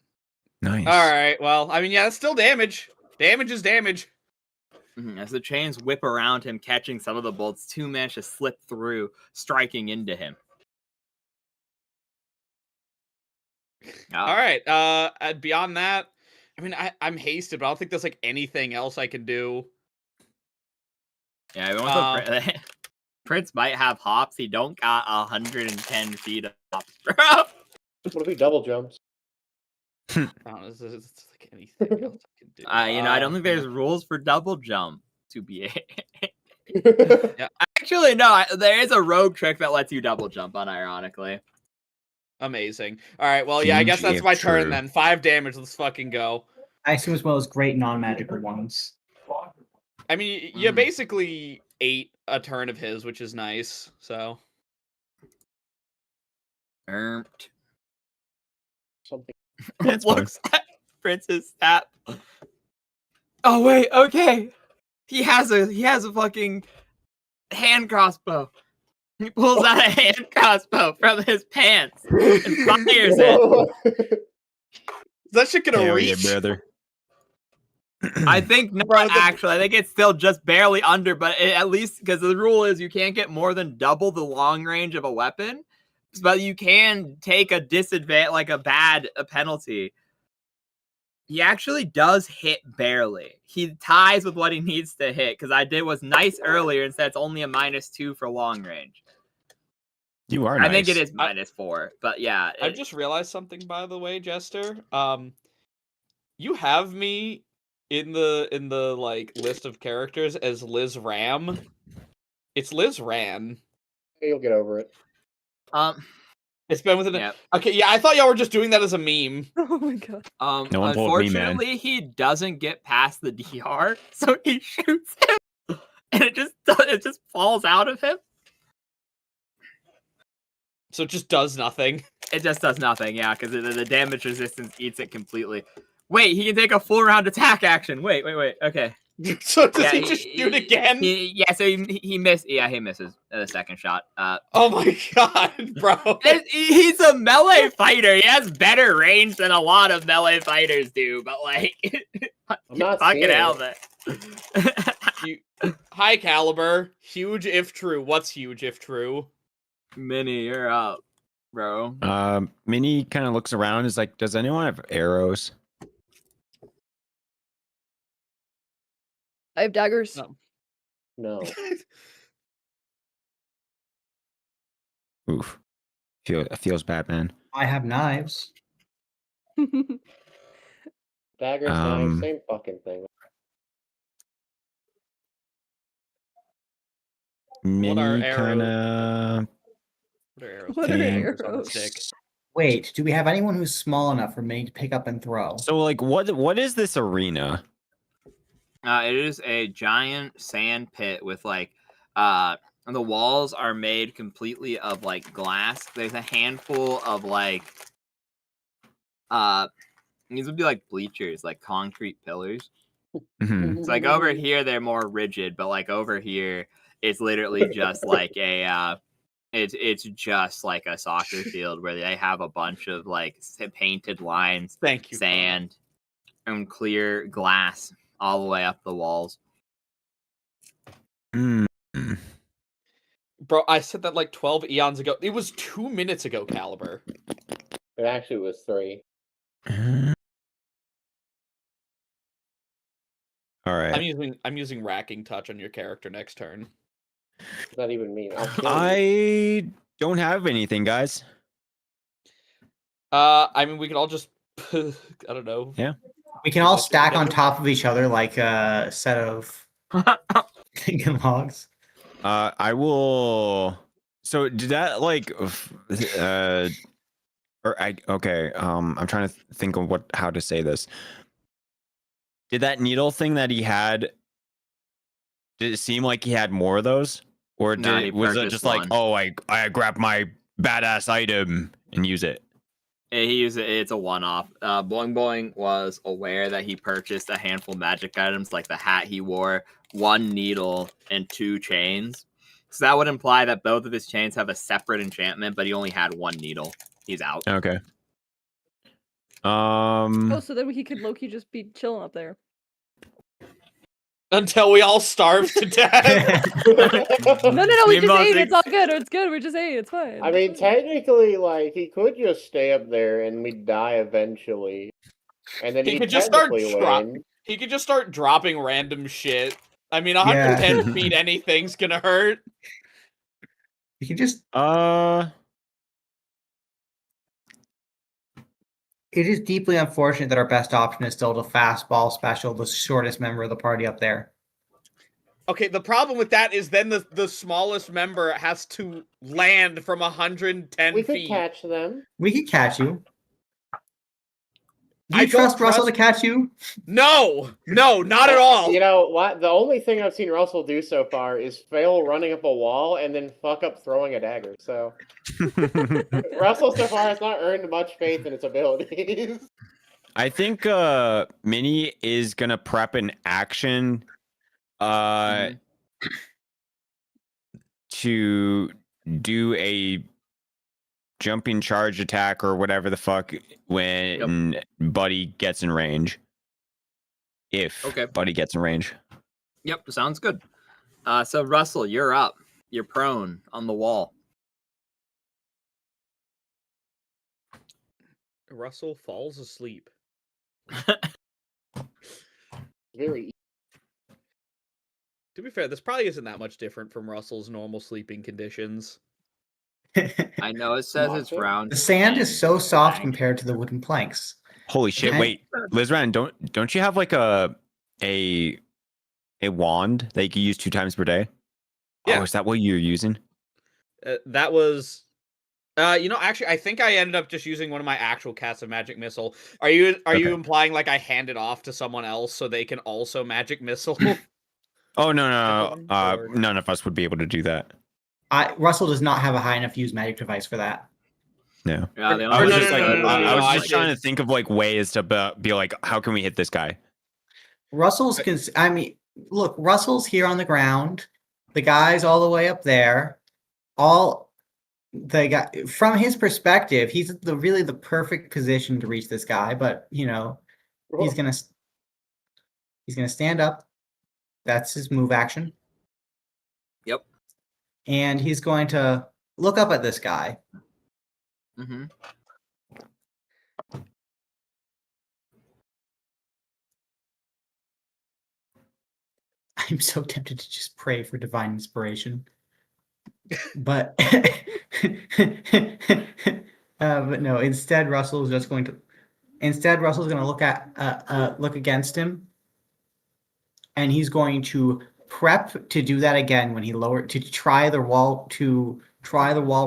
Nice. All right. Well, I mean, yeah, that's still damage. Damage is damage. As the chains whip around him, catching some of the bolts, 2 manage to slip through, striking into him. All right. Beyond that, I mean, I'm hasted, but I don't think there's like anything else I can do. Yeah, we want the Prince might have hops. He don't got 110 feet of hops, bro. What if he double jumps? I don't know. It's like anything else I can do. I don't think there's rules for double jump to be. Yeah. Actually, no. There is a rogue trick that lets you double jump, unironically. Amazing. All right. Well, yeah, I guess that's my turn then. 5 damage. Let's fucking go. I assume as well as great non-magical ones. I mean, you basically ate a turn of his, which is nice. So. Something. Looks at Prince's stat. Oh wait, okay. He has a fucking hand crossbow. He pulls out a hand crossbow from his pants and fires it. Is that shit gonna reach? Yeah, brother. I think not actually. I think it's still just barely under, but at least because the rule is you can't get more than double the long range of a weapon, but you can take a disadvantage, like a penalty. He actually does hit barely. He ties with what he needs to hit because I was nice earlier and said it's only a -2 for long range. You are. I think it is -4, but yeah. I just realized something, by the way, Jester. You have me in the like list of characters as Liz Ram. It's Liz Ran. You'll get over it. It's been within. Okay, yeah, I thought y'all were just doing that as a meme. Oh my god. No one told me, man. Unfortunately, he doesn't get past the DR, so he shoots him, and it just falls out of him. So it just does nothing. It just does nothing, yeah, because the damage resistance eats it completely. Wait, he can take a full round attack action. Wait. Okay. So does he just shoot again? So he missed. Yeah, he misses the second shot. Oh my god, bro! He's a melee fighter. He has better range than a lot of melee fighters do. But like, fucking hell, man. High caliber, huge if true. What's huge if true? Minnie, you're up, bro. Minnie kind of looks around. Is like, does anyone have arrows? I have daggers. No. Oof. Feels bad, man. I have knives. Daggers, knives, same fucking thing. Minnie kind of. What are arrows? Wait, do we have anyone who's small enough for me to pick up and throw? So, like, what is this arena? It is a giant sand pit with like the walls are made completely of like glass. There's a handful of like these would be like bleachers, like concrete pillars. Mm-hmm. It's like over here they're more rigid, but like over here it's literally just like a it's just like a soccer field where they have a bunch of like painted lines, sand, and clear glass all the way up the walls. Bro, I said that like 12 eons ago. It was 2 minutes ago, Caliber. It actually was 3. All right. I'm using racking touch on your character next turn. What does that even mean? I don't have anything, guys. I mean, we could all just I don't know. Yeah. We can all stack on top of each other like a set of logs. I will. So did that like okay. I'm trying to think of how to say this. Did that needle thing that he had? Did it seem like he had more of those, or was it just like, oh, I grabbed my badass item and use it? He used it. It's a one-off. Boing Boing was aware that he purchased a handful of magic items, like the hat he wore 1 needle and 2 chains. So that would imply that both of his chains have a separate enchantment, but he only had 1 needle. He's out. Okay. Oh, so then he could Loki just be chilling up there. Until we all starve to death. No, we just ate. It's all good. It's good. We just ate. It's fine. I mean, technically, like, he could just stay up there and we'd die eventually. And then he he'd could just start win. He could just start dropping random shit. I mean, 110 feet, anything's gonna hurt. You can just. It is deeply unfortunate that our best option is still the fastball special, the shortest member of the party up there. Okay, the problem with that is then the smallest member has to land from 110 feet. We could catch them. We could catch you. Do you trust Russell to catch you? No, not at all. You know what? The only thing I've seen Russell do so far is fail running up a wall and then fuck up throwing a dagger. So Russell so far has not earned much faith in its abilities. I think Minnie is gonna prep an action to do a jumping charge attack or whatever the fuck when Buddy gets in range. If Buddy gets in range. Yep, sounds good. So Russell, you're up. You're prone on the wall. Russell falls asleep. Very. To be fair, this probably isn't that much different from Russell's normal sleeping conditions. I know it says it's round. The sand is so soft compared to the wooden planks. Holy shit! Wait, Lizran, don't you have like a wand that you can use 2 times per day? Yeah. Oh, is that what you're using? That was, actually, I think I ended up just using one of my actual casts of Magic Missile. Are you implying like I hand it off to someone else so they can also Magic Missile? Oh no! None of us would be able to do that. Russell does not have a high enough use magic device for that. No. Yeah, I was just trying to think of like ways to be like, how can we hit this guy? Russell's Russell's here on the ground. The guy's all the way up there. From his perspective, he's really the perfect position to reach this guy, but he's gonna stand up. That's his move action. Yep. And he's going to look up at this guy. Mm-hmm. I'm so tempted to just pray for divine inspiration. But but no, instead Russell's going to look against him. And he's going to prep to do that again when he try the wall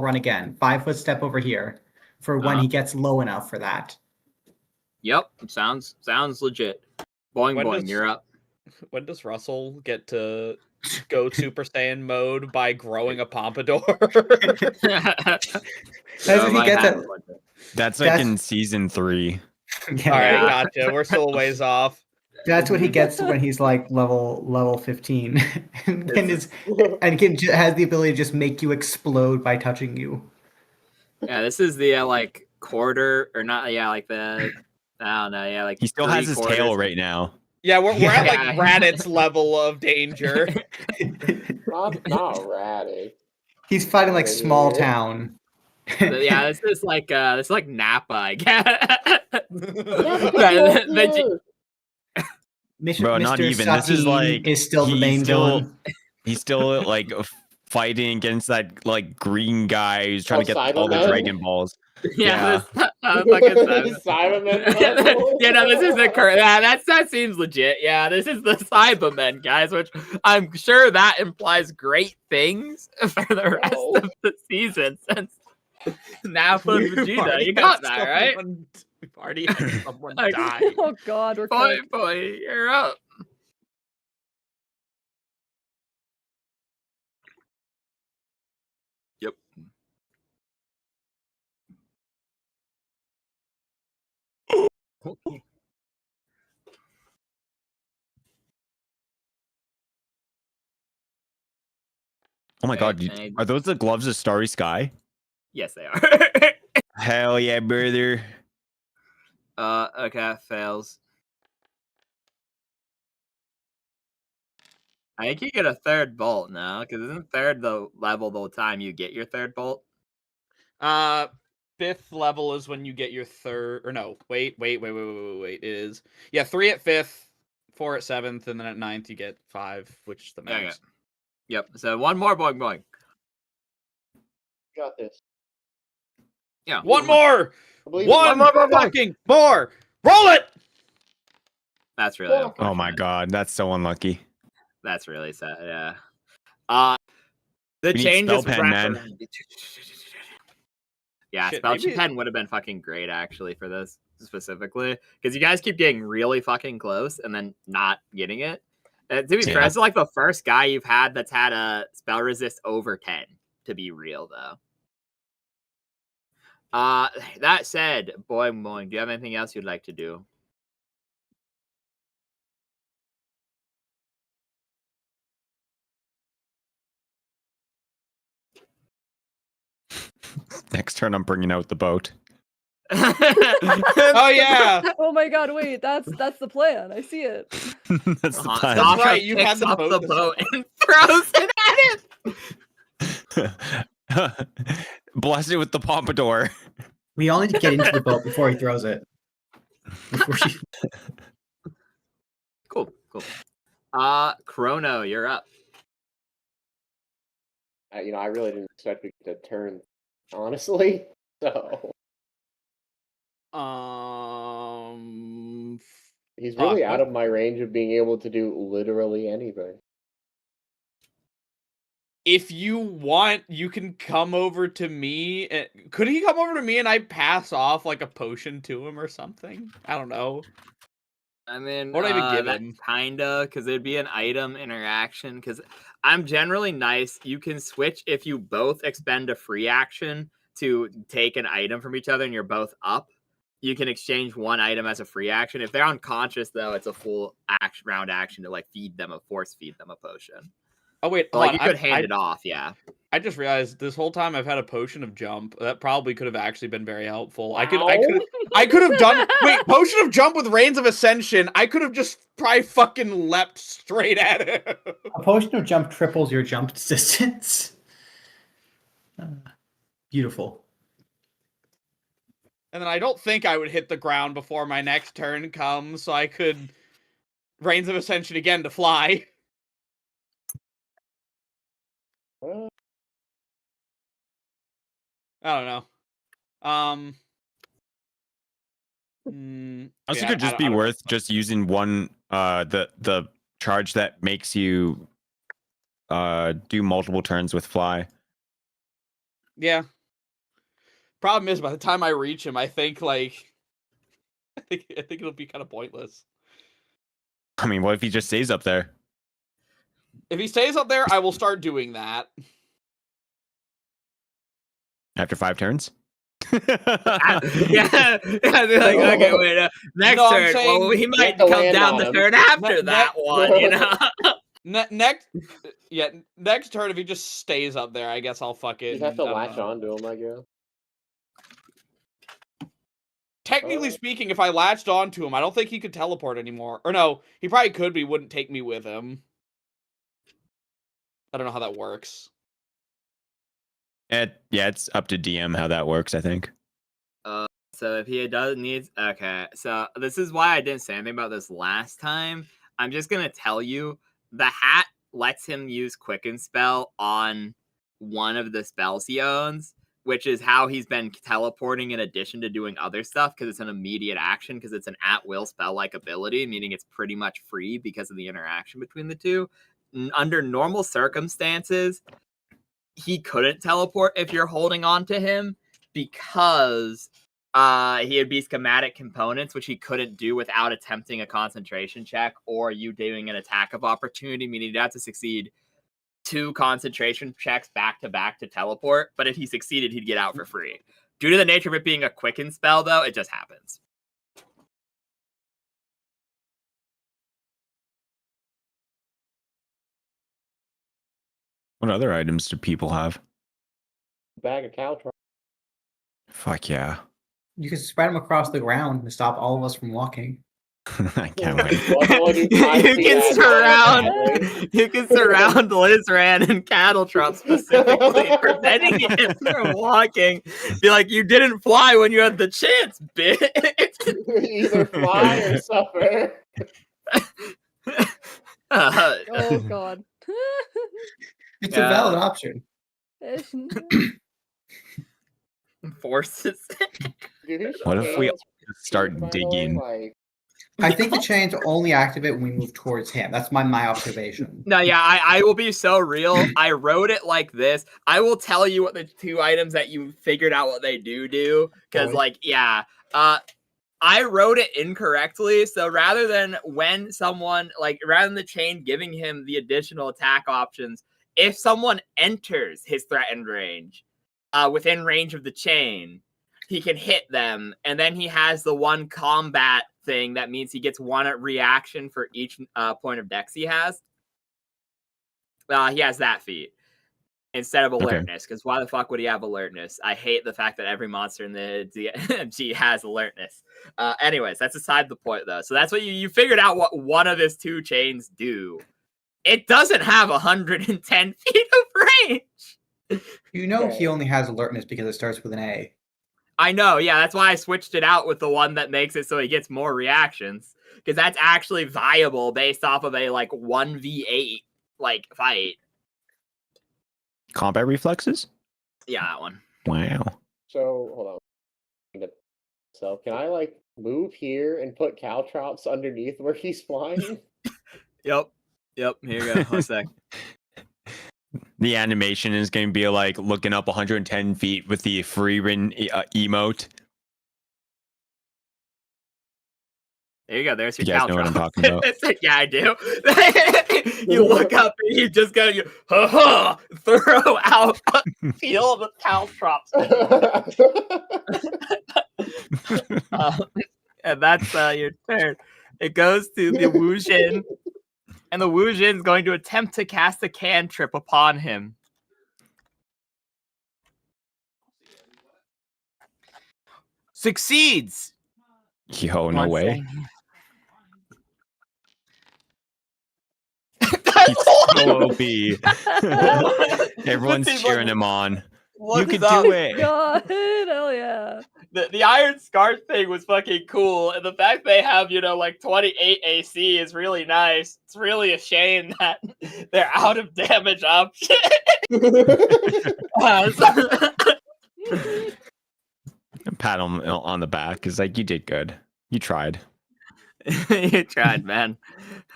run again. 5-foot step over here for when he gets low enough for that. Yep, sounds legit. Boing, you're up. When does Russell get to go Super Saiyan mode by growing a pompadour? That's like in season 3. Yeah. All right, gotcha. We're still a ways off. That's what he gets when he's like level 15, and has the ability to just make you explode by touching you. Yeah, this is the like quarter or not? Yeah, like the I don't know. Yeah, like he still has his tail right now. Yeah, we're at like Raditz level of danger. not Raditz. He's fighting like small town. Yeah, this is like Napa, I guess. Mission, Bro, Mr. not even. Satine this is like is still the main villain. He's still like fighting against that like green guy who's trying to get all the Dragon Balls. Yeah, Cybermen. This is the current. That seems legit. Yeah, this is the Cybermen, guys, which I'm sure that implies great things for the rest of the season. Since Nappa and Vegeta, you got that right. We've already had someone die. Oh God, we're boy, you're up. Yep. Oh my god, are those the gloves of Starry Sky? Yes, they are. Hell yeah, brother. Okay, fails. I think you get a third bolt now, because isn't third the level the time you get your third bolt? 5th level is when you get your third, or no, wait. It is, yeah, 3 at 5th, 4 at 7th, and then at 9th you get 5, which is the max. Yeah. Yep, so one more, boing, boing. Got this. Yeah. One more! One more fucking more! Roll it! That's really unfortunate. Oh my god, that's so unlucky. That's really sad, yeah. The changes pen, man. Yeah, Shit, spell maybe... pen would have been fucking great actually for this specifically, because you guys keep getting really fucking close and then not getting it. To be fair, it's like the first guy you've had that's had a spell resist over 10. To be real though. That said, boing boing, do you have anything else you'd like to do? Next turn, I'm bringing out the boat. Oh yeah! Oh my god! Wait, that's the plan. I see it. That's the plan. That's right. You had the boat and throws it at him. Bless it with the pompadour. We all need to get into the boat before he throws it. Cool. Chrono, you're up. I really didn't expect it to turn, honestly. So. He's really out of my range of being able to do literally anything. If you want, you can come over to me. Could he come over to me and I pass off like a potion to him or something? I don't know. I mean, what would I even give him? Kinda, because it'd be an item interaction. Because I'm generally nice. You can switch if you both expend a free action to take an item from each other and you're both up. You can exchange one item as a free action. If they're unconscious, though, it's a full round action to like force feed them a potion. Oh wait, like you could hand it off, yeah. I just realized this whole time I've had a potion of jump. That probably could have actually been very helpful. Wow. I could have done potion of jump with Reigns of Ascension. I could have just probably fucking leapt straight at it. A potion of jump triples your jump distance. Beautiful. And then I don't think I would hit the ground before my next turn comes, so I could Reigns of Ascension again to fly. I don't know. Also, could just be worth just using one the charge that makes you do multiple turns with fly. Yeah. Problem is, by the time I reach him, I think like I think it'll be kind of pointless. I mean, what if he just stays up there? If he stays up there, I will start doing that. After 5 turns? yeah. Like, okay, wait. Next turn. Well, he might come down the turn after that one, you know? Next turn, if he just stays up there, I guess I'll fucking... You have to latch on to him, I guess. Technically speaking, if I latched onto him, I don't think he could teleport anymore. Or no, he probably could, but he wouldn't take me with him. I don't know how that works. Yeah, it's up to DM how that works, I think. So if he needs... Okay, so this is why I didn't say anything about this last time. I'm just going to tell you, the hat lets him use Quicken Spell on one of the spells he owns, which is how he's been teleporting in addition to doing other stuff, because it's an immediate action, because it's an at-will spell-like ability, meaning it's pretty much free because of the interaction between the two. Under normal circumstances, he couldn't teleport if you're holding on to him, because he would be schematic components, which he couldn't do without attempting a concentration check or you doing an attack of opportunity, meaning you'd have to succeed 2 concentration checks back to back to teleport. But if he succeeded, he'd get out for free. Due to the nature of it being a quicken spell, though, it just happens. What other items do people have? Bag of cow trap. Fuck yeah. You can spread them across the ground and stop all of us from walking. I can't wait. You can surround Lizran and cattle trap specifically, preventing him from walking. Be like, you didn't fly when you had the chance, bitch. Either fly or suffer. Oh god. It's a valid option. Forces. What if we start digging? I think the chains only activate when we move towards him. That's my observation. No, yeah, I will be so real. I wrote it like this. I will tell you what the 2 items that you figured out what they do. Because, like, yeah. I wrote it incorrectly. So rather than when someone, like, rather than the chain giving him the additional attack options, if someone enters his threatened range, within range of the chain, he can hit them. And then he has the 1 combat thing that means he gets 1 reaction for each point of dex he has. He has that feat instead of alertness, because why the fuck would he have alertness? I hate the fact that every monster in the DMG has alertness. Anyways, that's aside the point, though. So that's what you figured out what one of his 2 chains do. It doesn't have 110 feet of range. You know he only has alertness because it starts with an A. I know, yeah, that's why I switched it out with the one that makes it so he gets more reactions. Because that's actually viable based off of a, like, 1v8, like, fight. Combat reflexes? Yeah, that one. Wow. So, hold on. So, can I, like, move here and put caltrops underneath where he's flying? Yep, here you go. 1 sec. The animation is going to be like looking up 110 feet with the free written emote. There you go. There's your You guys know what I'm talking about? Yeah, I do. You look up and you just go, throw out a field of caltrops. And that's your turn. It goes to the Wu Jin. And the Wu Jin is going to attempt to cast a cantrip upon him. Succeeds! Yo, no way. He's so OP. Everyone's cheering him on. You could do it. God, hell yeah. The Iron Scar thing was fucking cool, and the fact they have, like 28 AC is really nice. It's really a shame that they're out of damage option. Pat him on the back. Is like, you did good. You tried. You tried, man.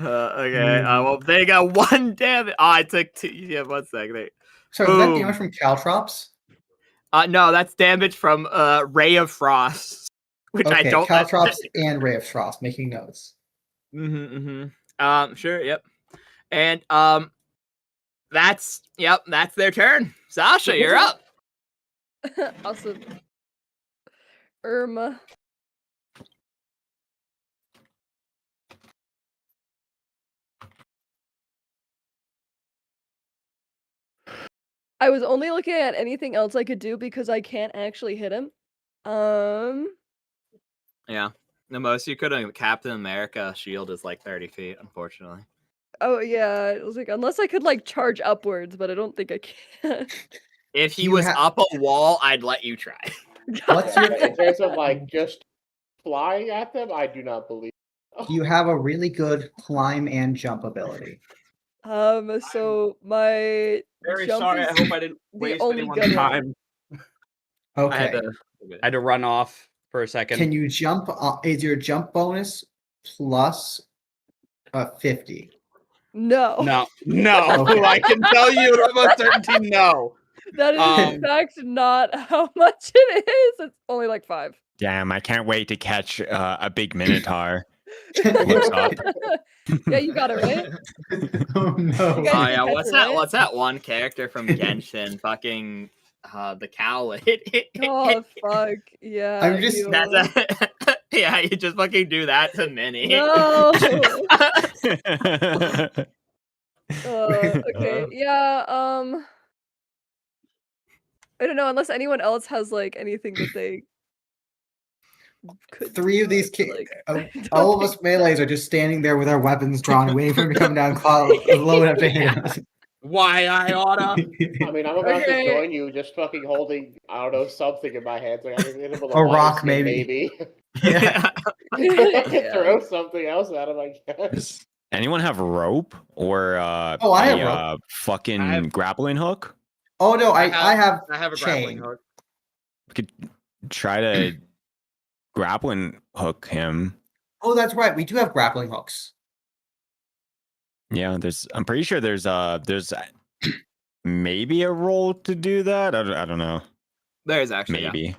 Okay. Well, they got 1 damage. Oh, I took 2. Yeah, 1 second. So is that damage from caltrops? No, that's damage from Ray of Frost, which I don't. Caltrops and Ray of Frost. Making notes. Sure. Yep. And that's their turn. Sasha, you're up. Awesome. Irma. I was only looking at anything else I could do because I can't actually hit him. Yeah. The most you could have Captain America shield is like 30 feet, unfortunately. Oh yeah, it was like unless I could like charge upwards, but I don't think I can. If he was up a wall, I'd let you try. In terms of like just flying at them, I do not believe. You have a really good climb and jump ability. So my Very jump sorry. is I hope I didn't waste anyone's time. Okay. I had to run off for a second. Can you jump? Is your jump bonus plus 50? No. Okay. I can tell you almost certainty no. That is in fact not how much it is. It's only like 5. Damn, I can't wait to catch a big minotaur. Looks up. Yeah, you got it right. Oh no! Oh yeah, what's that one character from Genshin? Fucking the cow lady. Oh fuck yeah! I'm just yeah, you just fucking do that to Minnie. No. Okay. Yeah. I don't know. Unless anyone else has like anything that they could. Three of these like, all of us melees are just standing there with our weapons drawn, waiting for him to come down low enough to hit us. Why I oughta? I mean, I'm about to Okay. join you, just fucking holding, I don't know, something in my hands. Like I can hit him with A rock, skin, maybe. Yeah. I can throw something else at him, I guess. Does anyone have rope or I have rope. fucking grappling hook? Oh no, I have a grappling chain. hook. We could try to grappling hook him. Oh, that's right. We do have grappling hooks. Yeah, I'm pretty sure there's maybe a role to do that. I don't know. There's actually Maybe.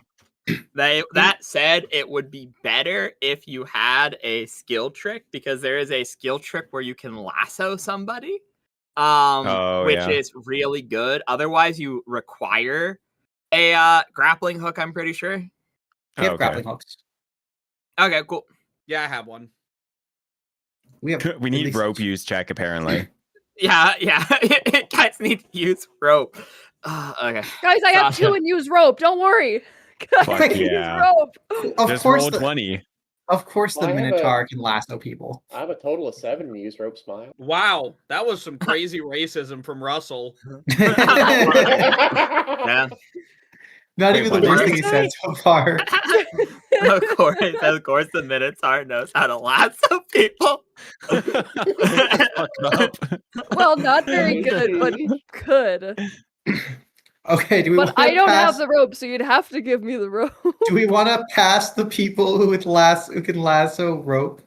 That said, it would be better if you had a skill trick, because there is a skill trick where you can lasso somebody, which is really good. Otherwise, you require a grappling hook, I'm pretty sure. We have grappling hooks. Okay, cool. Yeah, I have one. We need rope use check, apparently. Yeah. Guys need to use rope. Okay. Guys, I have 2 and use rope. Don't worry. Fuck yeah. Rope. Of Just course, roll 20. Of course, the Minotaur can lasso people. I have a total of 7 and use rope smile. Wow, that was some crazy racism from Russell. Yeah. Not even the worst thing he said so far. Of course, the Minotaur knows how to lasso people. Well, not very good, but could. Okay, do we? But I don't have the rope, so you'd have to give me the rope. Do we want to pass the people who can lasso rope?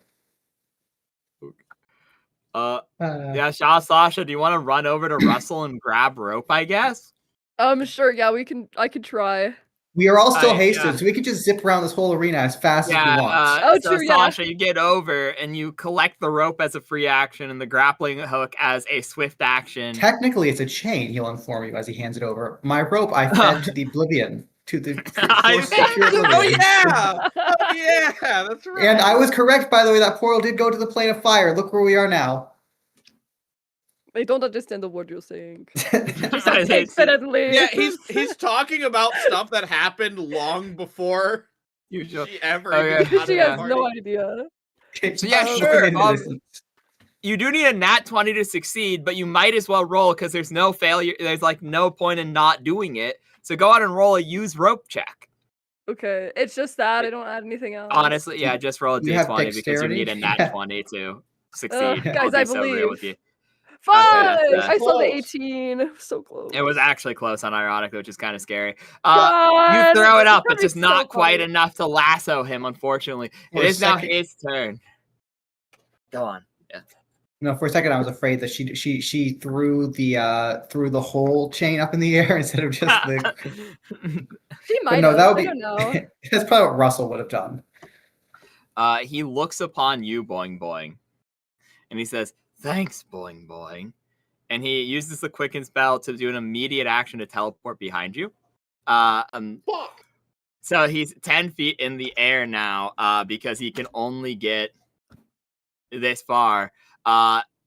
Yeah, Sasha, do you want to run over to Russell and grab rope, I guess? Sure, yeah, I could try. We are all still hasted, so we can just zip around this whole arena as fast as we want. So Sasha, you get over and you collect the rope as a free action and the grappling hook as a swift action. Technically, it's a chain, he'll inform you as he hands it over. My rope I fed to the oblivion. To the Oh yeah, that's right. And I was correct, by the way, that portal did go to the plane of fire. Look where we are now. I don't understand the word you're saying. Suddenly. Yeah, he's talking about stuff that happened long before she ever. She has no idea. So yeah, sure. You do need a nat 20 to succeed, but you might as well roll because there's no failure. There's like no point in not doing it. So go out and roll a use rope check. Okay, it's just that I don't add anything else. Honestly, yeah, just roll a d20 because you need a nat 20 to succeed. Guys, I believe. With you. 5! I saw the 18. So close. It was actually close, unironically, which is kind of scary. You throw it up, but just not quite enough to lasso him, unfortunately. It is now his turn. Go on. Yeah. No, for a second I was afraid that she threw the whole chain up in the air instead of just the. She might. No, that would be. I don't know. That's probably what Russell would have done. He looks upon you, Boing Boing, and he says, "Thanks, Boing Boing," and he uses the quicken spell to do an immediate action to teleport behind you. So he's 10 feet in the air now, because he can only get this far.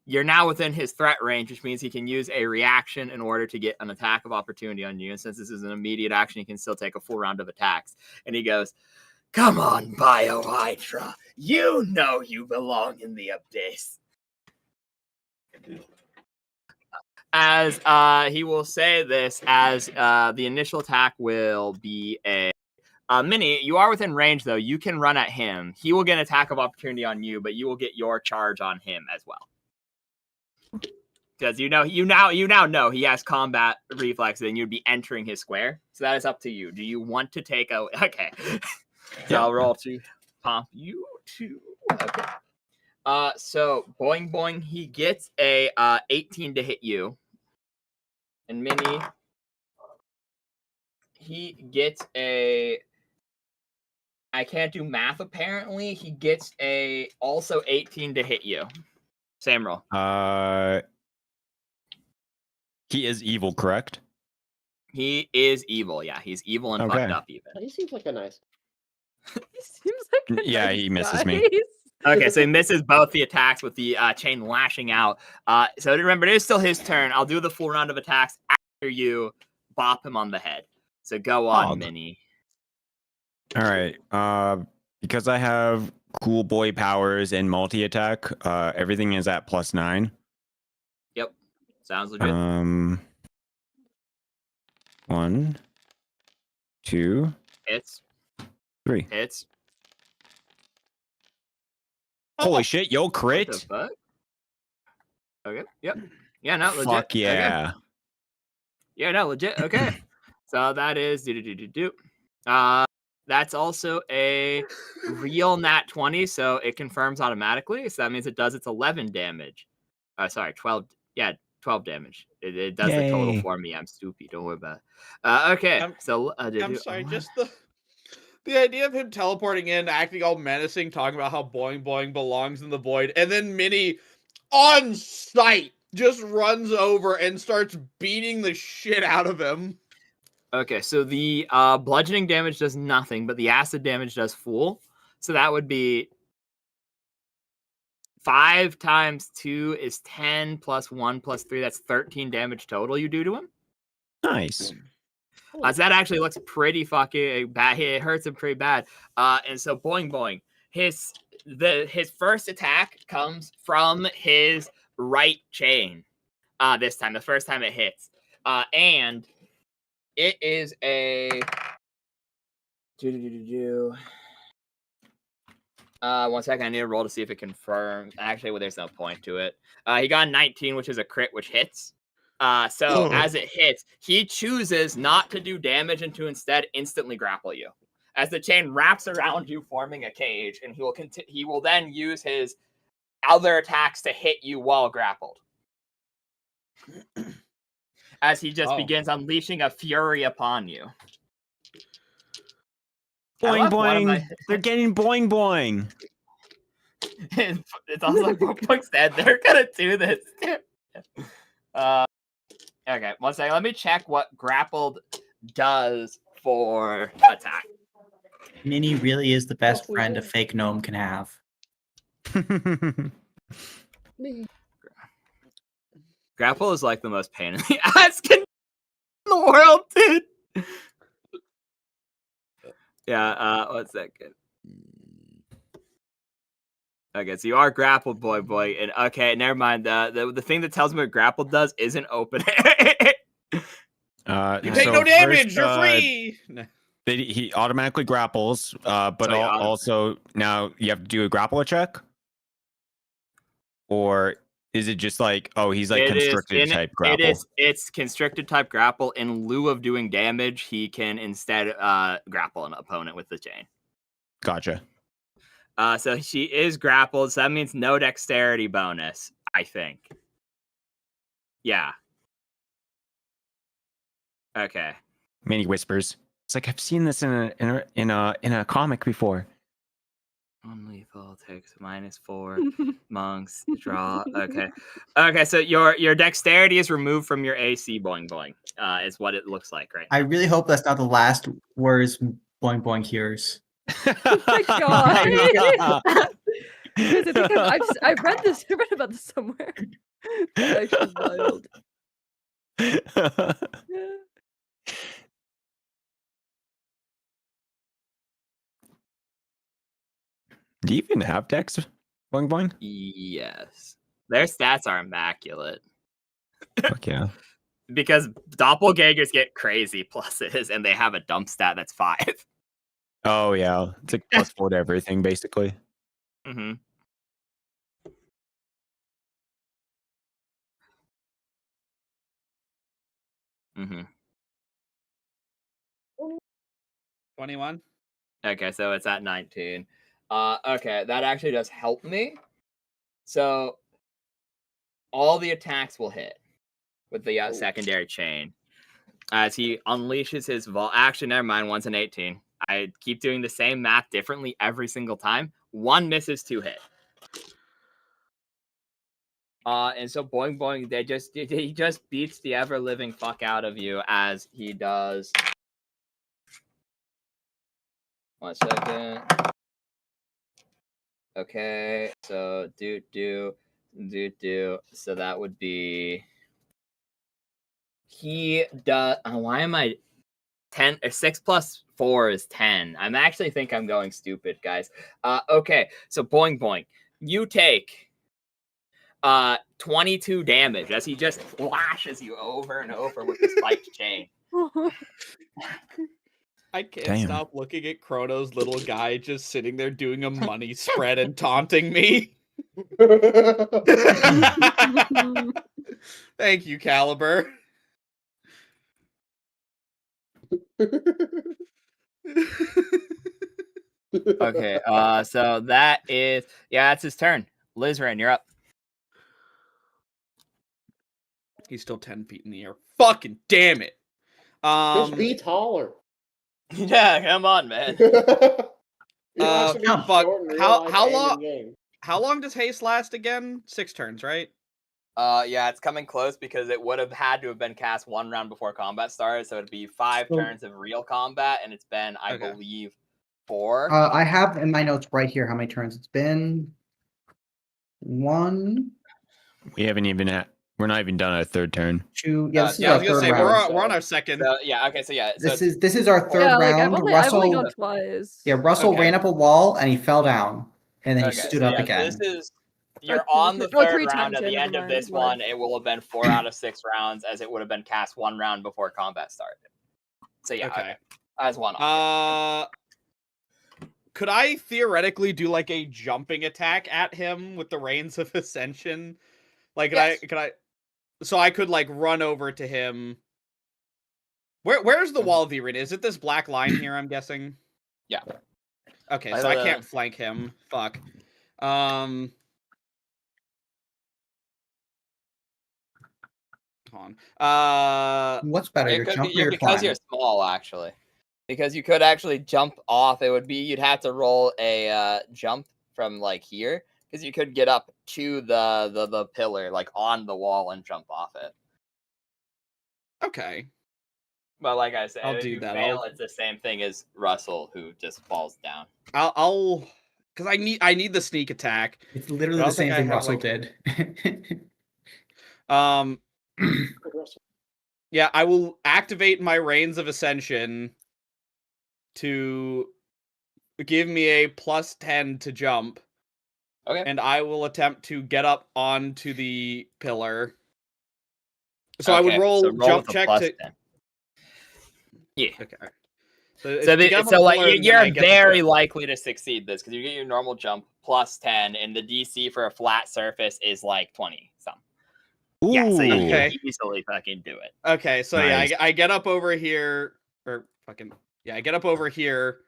You're now within his threat range, which means he can use a reaction in order to get an attack of opportunity on you. And since this is an immediate action, he can still take a full round of attacks. And he goes, "Come on, Biohydra. You know you belong in the abyss." As he will say this, as the initial attack will be a Minnie, you are within range, though. You can run at him. He will get an attack of opportunity on you, but you will get your charge on him as well. Because you now know he has combat reflexes, and you'd be entering his square. So that is up to you. Do you want to take a? Okay. So I'll roll to pump you to. Okay. So Boing Boing, he gets a 18 to hit you, and Minnie, he gets a. I can't do math, apparently. He gets a also 18 to hit you. Same roll. He is evil, correct? He is evil, yeah. He's evil and fucked up even. He seems like a nice He seems like a yeah, nice he misses guy. me. Okay, so he misses both the attacks with the chain lashing out. So remember, it is still his turn. I'll do the full round of attacks after you bop him on the head. So go on, Mini. All right. Because I have cool boy powers and multi-attack, everything is at +9. Yep. Sounds legit. 1, 2, Hits. 3. Hits. Holy shit, yo, crit. What the fuck? Okay. Yep. Yeah, no, legit. Fuck yeah. Okay. Yeah, no, legit. Okay. So that is that's also a real nat 20, so it confirms automatically. So that means it does its 11 damage. Sorry, 12. Yeah, 12 damage. It does the total for me. I'm stupid. Don't worry about it. Okay. I'm sorry, what? just the idea of him teleporting in, acting all menacing, talking about how Boing Boing belongs in the void, and then Minnie on sight just runs over and starts beating the shit out of him. Okay, so the bludgeoning damage does nothing, but the acid damage does full. So that would be 5 times 2 is 10 plus 1 plus 3. That's 13 damage total you do to him. Nice. So that actually looks pretty fucking bad. It hurts him pretty bad. And so Boing Boing, his first attack comes from his right chain. This time, the first time it hits. And it is a 1 second. I need to roll to see if it confirms. Actually, well, there's no point to it. He got 19, which is a crit, which hits. So as it hits, he chooses not to do damage and to instead instantly grapple you. As the chain wraps around you, forming a cage, and he will then use his other attacks to hit you while grappled. As he just begins unleashing a fury upon you. Boing boing. They're getting boing boing. It's also like Boing said, they're gonna do this. Okay, 1 second. Let me check what grappled does for attack. Minnie really is the best friend a fake gnome can have. Grapple is like the most pain in the ass in the world, dude. Yeah, 1 second. Okay, so you are grappled, boy, and okay, never mind. The thing that tells me what grappled does isn't open. You take no damage. You're free. He automatically grapples, but so also now you have to do a grapple check, or is it just like he's like constricted type grapple? It's constricted type grapple. In lieu of doing damage, he can instead grapple an opponent with the chain. Gotcha. So she is grappled, so that means no dexterity bonus, I think. Yeah. Okay. Minnie whispers. It's like I've seen this in a comic before. Non-lethal takes -4. Monks draw. Okay. So your dexterity is removed from your AC. Boing boing. Is what it looks like right now. I really hope that's not the last words Boing Boing hears. Oh my god! I read this. I read about this somewhere. That's actually wild. Do you even have dex, Boing Boing? Yes. Their stats are immaculate. Fuck yeah. Because doppelgangers get crazy pluses, and they have a dump stat that's 5. Oh yeah, it's like +4 to everything basically. Mm-hmm. Mm-hmm. 21. Okay, so it's at 19. Okay, that actually does help me. So all the attacks will hit with the secondary chain as he unleashes his Actually, never mind. One's an 18. I keep doing the same math differently every single time. 1 misses, 2 hit. And so Boing Boing, he just beats the ever living fuck out of you as he does. 1 second. Okay, so do. So that would be he does. Why am I 10 or 6 plus 4 is 10? I'm actually think I'm going stupid, guys. Okay, so boing boing. You take 22 damage as he just flashes you over and over with the spiked chain. I can't Damn. stop looking at Chrono's little guy just sitting there doing a money spread and taunting me. Thank you, Caliber. Okay, so that is that's his turn. Lizran, you're up. He's still 10 feet in the air. Fucking damn it. Just be taller. Yeah, come on, man. You have to be fuck. short in real life How and long? in game. How long does haste last again? 6 turns, right? Yeah, it's coming close because it would have had to have been cast 1 round before combat started, so it'd be 5 turns of real combat, and it's been, I believe, 4. I have in my notes right here how many turns it's been. 1. We haven't even we're not even done our third turn. 2. Yeah, this is I our was gonna third say round. we're on our second. So, yeah, okay, so yeah. So This is our third round. I've only Russell, gone twice. yeah, Russell ran up a wall and he fell down, and then he okay, stood so up yeah, again. This is you're Oh, on the oh, third 3 round. times, At yeah, the never end of mind, this my bad. one, it will have been 4 out of 6 rounds, as it would have been cast 1 round before combat started. So yeah, okay. As one. Could I theoretically do like a jumping attack at him with the Reins of Ascension? Like, could I? So I could like run over to him. Where's the wall of the arena? Is it this black line here? I'm guessing. Yeah. Okay, so I can't flank him. Fuck. Hold on. What's better, It your could jump be or your because climb? you're small, actually. Because you could actually jump off. It would be you'd have to roll a jump from like here, because you could get up to the pillar, like on the wall, and jump off it. Okay. But like I said, I'll if do you that. fail, it's the same thing as Russell, who just falls down. I'll because I need the sneak attack. It's literally the same thing Russell did. Yeah, I will activate my Reins of Ascension to give me a +10 to jump. Okay. And I will attempt to get up onto the pillar. So I would roll jump check to. 10. Yeah. Okay. You're very likely to succeed this because you get your normal jump +10, and the DC for a flat surface is like 20 some. Yeah, so you can easily fucking do it. Okay, so nice. Yeah, I get up over here, or fucking I get up over here,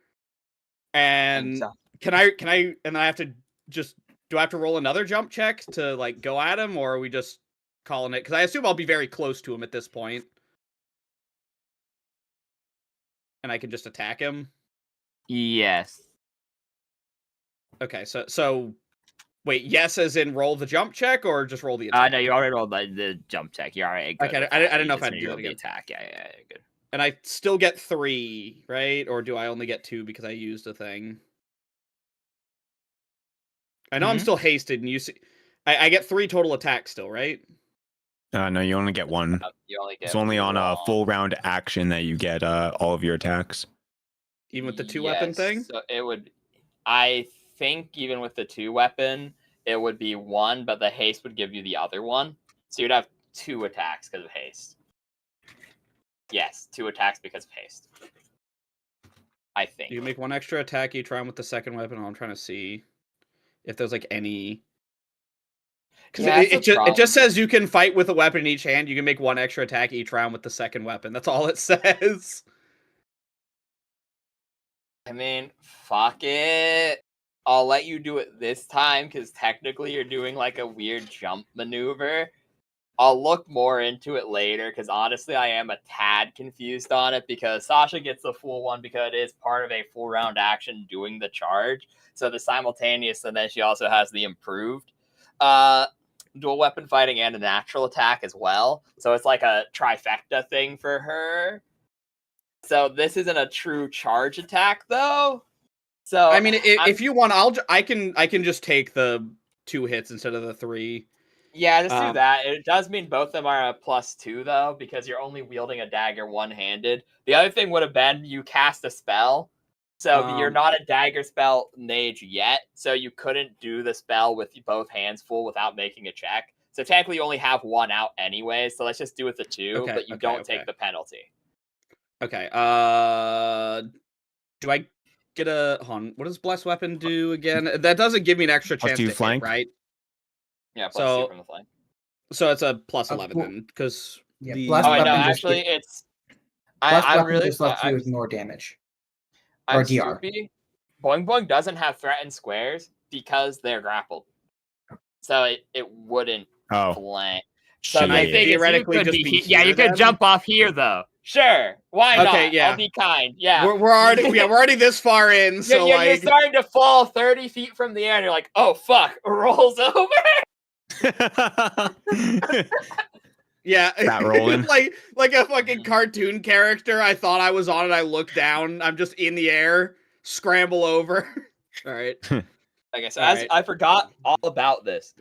and can I and then I have to just do I have to roll another jump check to like go at him, or are we just calling it? Because I assume I'll be very close to him at this point. And I can just attack him? Yes. Okay, so wait, yes as in roll the jump check, or just roll the attack? No, you already rolled the jump check. You're already good. Okay, I didn't know if I had to do it again. The attack. Yeah, good. And I still get 3, right? Or do I only get 2 because I used a thing? I know I'm still hasted, and you see, I get 3 total attacks still, right? No, you only get 1. You only get it's only on a full round action that you get all of your attacks. Even with the 2-weapon thing? So it would, I think, even with the 2-weapon, it would be 1, but the haste would give you the other one. So you'd have 2 attacks because of haste. Yes, 2 attacks because of haste. I think. You make 1 extra attack each round with the second weapon. I'm trying to see if there's like any. Because it just says you can fight with a weapon in each hand. You can make 1 extra attack each round with the second weapon. That's all it says. I mean, fuck it. I'll let you do it this time, because technically you're doing like a weird jump maneuver. I'll look more into it later, because honestly I am a tad confused on it, because Sasha gets the full one because it is part of a full round action doing the charge. So the simultaneous, and then she also has the improved dual weapon fighting and a natural attack as well. So it's like a trifecta thing for her. So this isn't a true charge attack, though. So I mean, if you want, I can just take the 2 hits instead of the 3. Yeah, just do that. It does mean both of them are a +2 though, because you're only wielding a dagger one-handed. The other thing would have been you cast a spell, so you're not a dagger spell mage yet, so you couldn't do the spell with both hands full without making a check. So technically, you only have 1 out anyway. So let's just do with the 2, but you don't take the penalty. Okay. Do I get a? Hold on. What does blessed weapon do again? That doesn't give me an extra chance to flank, hit, right? Yeah, +2 from the flank. So it's a +11 then, because blessed no, weapon actually, it's. blessed I'm weapon really. just lets you with more damage. I'm Or DR. stupid. Boing Boing doesn't have threatened squares because they're grappled, so it wouldn't flank. So Shit. my thing is, you could be you could then? jump off here though. Sure, why not? Okay, yeah. I'll be kind. Yeah, We're already this far in, so you're starting to fall 30 feet from the air, and you're like, oh fuck, rolls over. Yeah, That rolling. like a fucking cartoon character. I thought I was on it. I look down. I'm just in the air. Scramble over. All right. Okay, so I forgot all about this.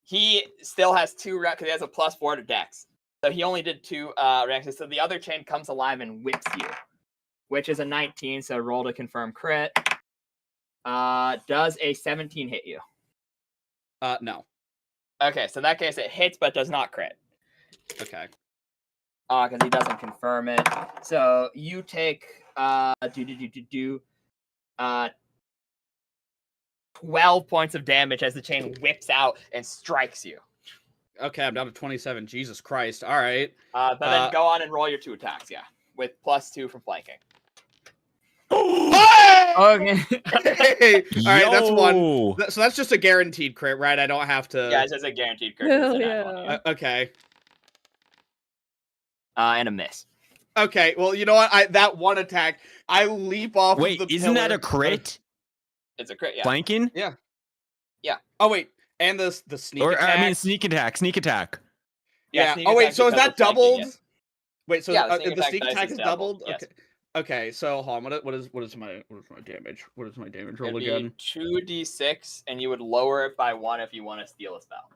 He still has 2 recs because he has a +4 to Dex. So he only did 2 recs. So the other chain comes alive and whips you, which is a 19. So roll to confirm crit. Does a 17 hit you? No. Okay, so in that case, it hits but does not crit. Okay. Because he doesn't confirm it. So you take 12 points of damage as the chain whips out and strikes you. Okay, I'm down to 27. Jesus Christ. All right. But then go on and roll your 2 attacks, yeah. With +2 from flanking. Okay. Okay. All right, that's 1. So that's just a guaranteed crit, right? I don't have to. Yeah, it's just a guaranteed crit. Hell yeah. Okay. And a miss. Okay, well, you know what? That 1 attack, I leap off of the pillar. Isn't that a crit? It's a crit, yeah. Flanking? Yeah. Yeah. Oh, wait. And the sneak attack? I mean, sneak attack. Yeah. Sneak Oh, wait, attack so is because that of flanking, doubled? yes. Wait, so Yeah, the sneak attack is doubled? Yes. Okay, so hold on. What is my damage? What is my damage roll It'd again? be 2d6, and you would lower it by 1 if you want to steal a spell.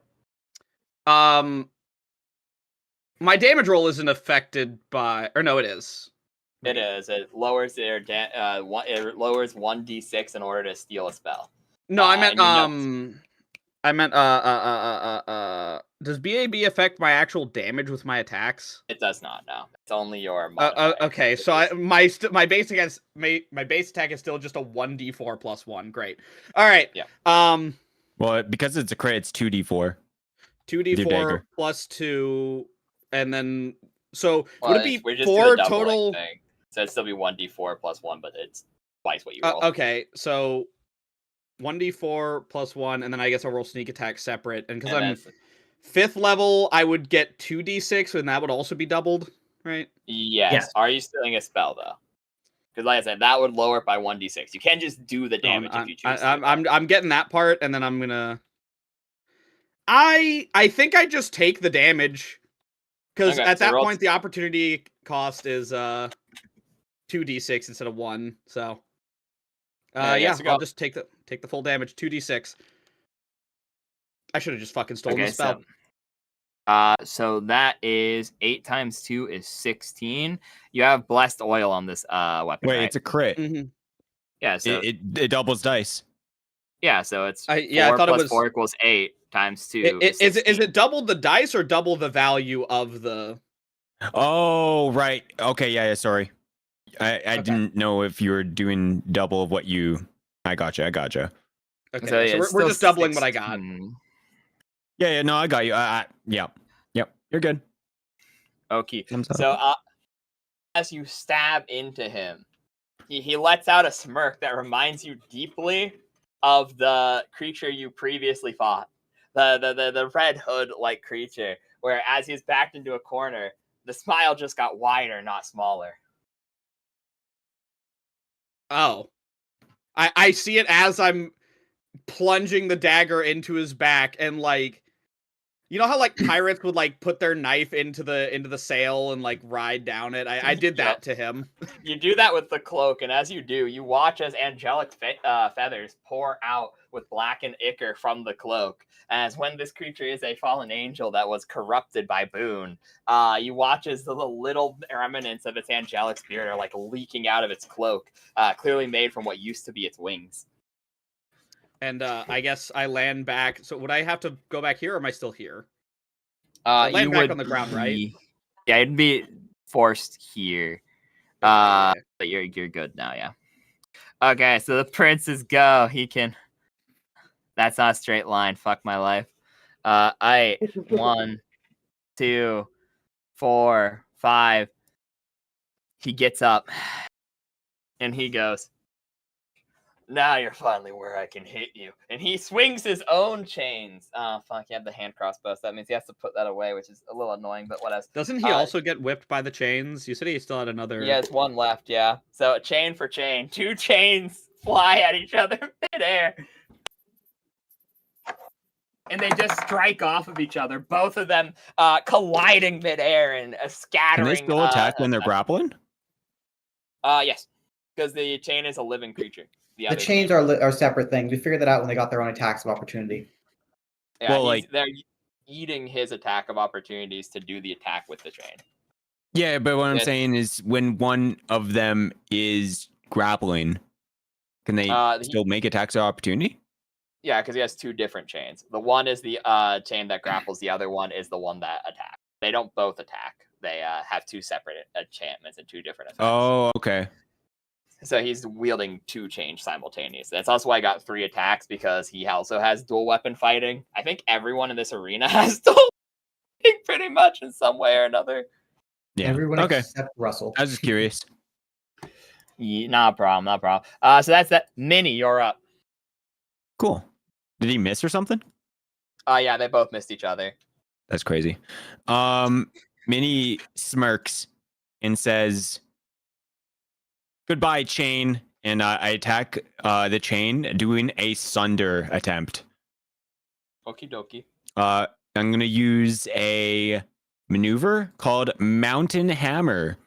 My damage roll isn't affected by, or no, it is. It is. It lowers it lowers 1d6 in order to steal a spell. No, I meant does BAB affect my actual damage with my attacks? It does not. No, it's only your. Okay, so my base attack is still just a 1d4 plus 1. Great. All right. Yeah. Well, because it's a crit, it's 2d4. 2d4 plus 2, and then would it be we're just 4 total? Thing. So it'd still be 1d4 plus 1, but it's twice what you roll. Okay, so 1d4 plus 1, and then I guess I'll roll sneak attack separate. And because I'm 5th level, I would get 2d6, and that would also be doubled, right? Yes. Are you stealing a spell though? Because like I said, that would lower it by 1d6. You can't just do the damage if you choose. I'm getting that part, and then I'm gonna. I think I just take the damage, because at that point the opportunity cost is 2d6 instead of 1. So yeah, I'll just take the full damage, 2d6. I should have just fucking stolen the spell. So that is 8 times 2 is 16. You have blessed oil on this weapon. Wait, right? it's a crit. Mm-hmm. Yeah, so it doubles dice. Yeah, so it's 4 I thought plus it was 4 equals 8 times 2. Is it double the dice or double the value of the? Oh, right. Okay, yeah, sorry. I didn't know if you were doing double of what you. I gotcha. Okay, so we're just doubling what I got. Yeah, no, I got you. Yep, you're good. Okay, so as you stab into him, he lets out a smirk that reminds you deeply of the creature you previously fought, the red hood-like creature, where as he's backed into a corner, the smile just got wider, not smaller. Oh. I see it as I'm plunging the dagger into his back, and like, You know how like pirates would like put their knife into the sail and like ride down it? I did that to him. You do that with the cloak, and as you do, you watch as angelic feathers pour out with blackened ichor from the cloak. As when this creature is a fallen angel that was corrupted by Boone, you watch as the little remnants of its angelic spirit are like leaking out of its cloak, clearly made from what used to be its wings. And I guess I land back. So would I have to go back here, or am I still here? You back would on the ground, right? Yeah, it'd be forced here. Okay. But you're good now, yeah. Okay, so the princes go. He can. That's not a straight line. Fuck my life. 1, 2, 4, 5. He gets up and he goes, now you're finally where I can hit you. And he swings his own chains. Oh, fuck, he had the hand crossbow, so that means he has to put that away, which is a little annoying, but what else? Doesn't he also get whipped by the chains? You said he still had another... He has one left, yeah. So chain for chain. 2 chains fly at each other midair. And they just strike off of each other, both of them colliding midair and scattering. Can they still attack when they're grappling? Yes, because the chain is a living creature. The chains are separate things. We figured that out when they got their own attacks of opportunity. Yeah, well, they're eating his attack of opportunities to do the attack with the chain. Yeah, but what I'm saying is when one of them is grappling, can they still make attacks of opportunity? Yeah, because he has 2 different chains. The one is the chain that grapples. The other one is the one that attacks. They don't both attack. They have 2 separate enchantments and 2 different effects. Oh, okay. So he's wielding 2 chains simultaneously. That's also why I got 3 attacks, because he also has dual weapon fighting. I think everyone in this arena has dual fighting pretty much in some way or another. Yeah. Everyone except Russell. I was just curious. Yeah, not a problem. So that's that. Minnie, you're up. Cool. Did he miss or something? Yeah, they both missed each other. That's crazy. Minnie smirks and says, goodbye, chain. And I attack the chain, doing a sunder attempt. Okie dokie. I'm going to use a maneuver called Mountain Hammer.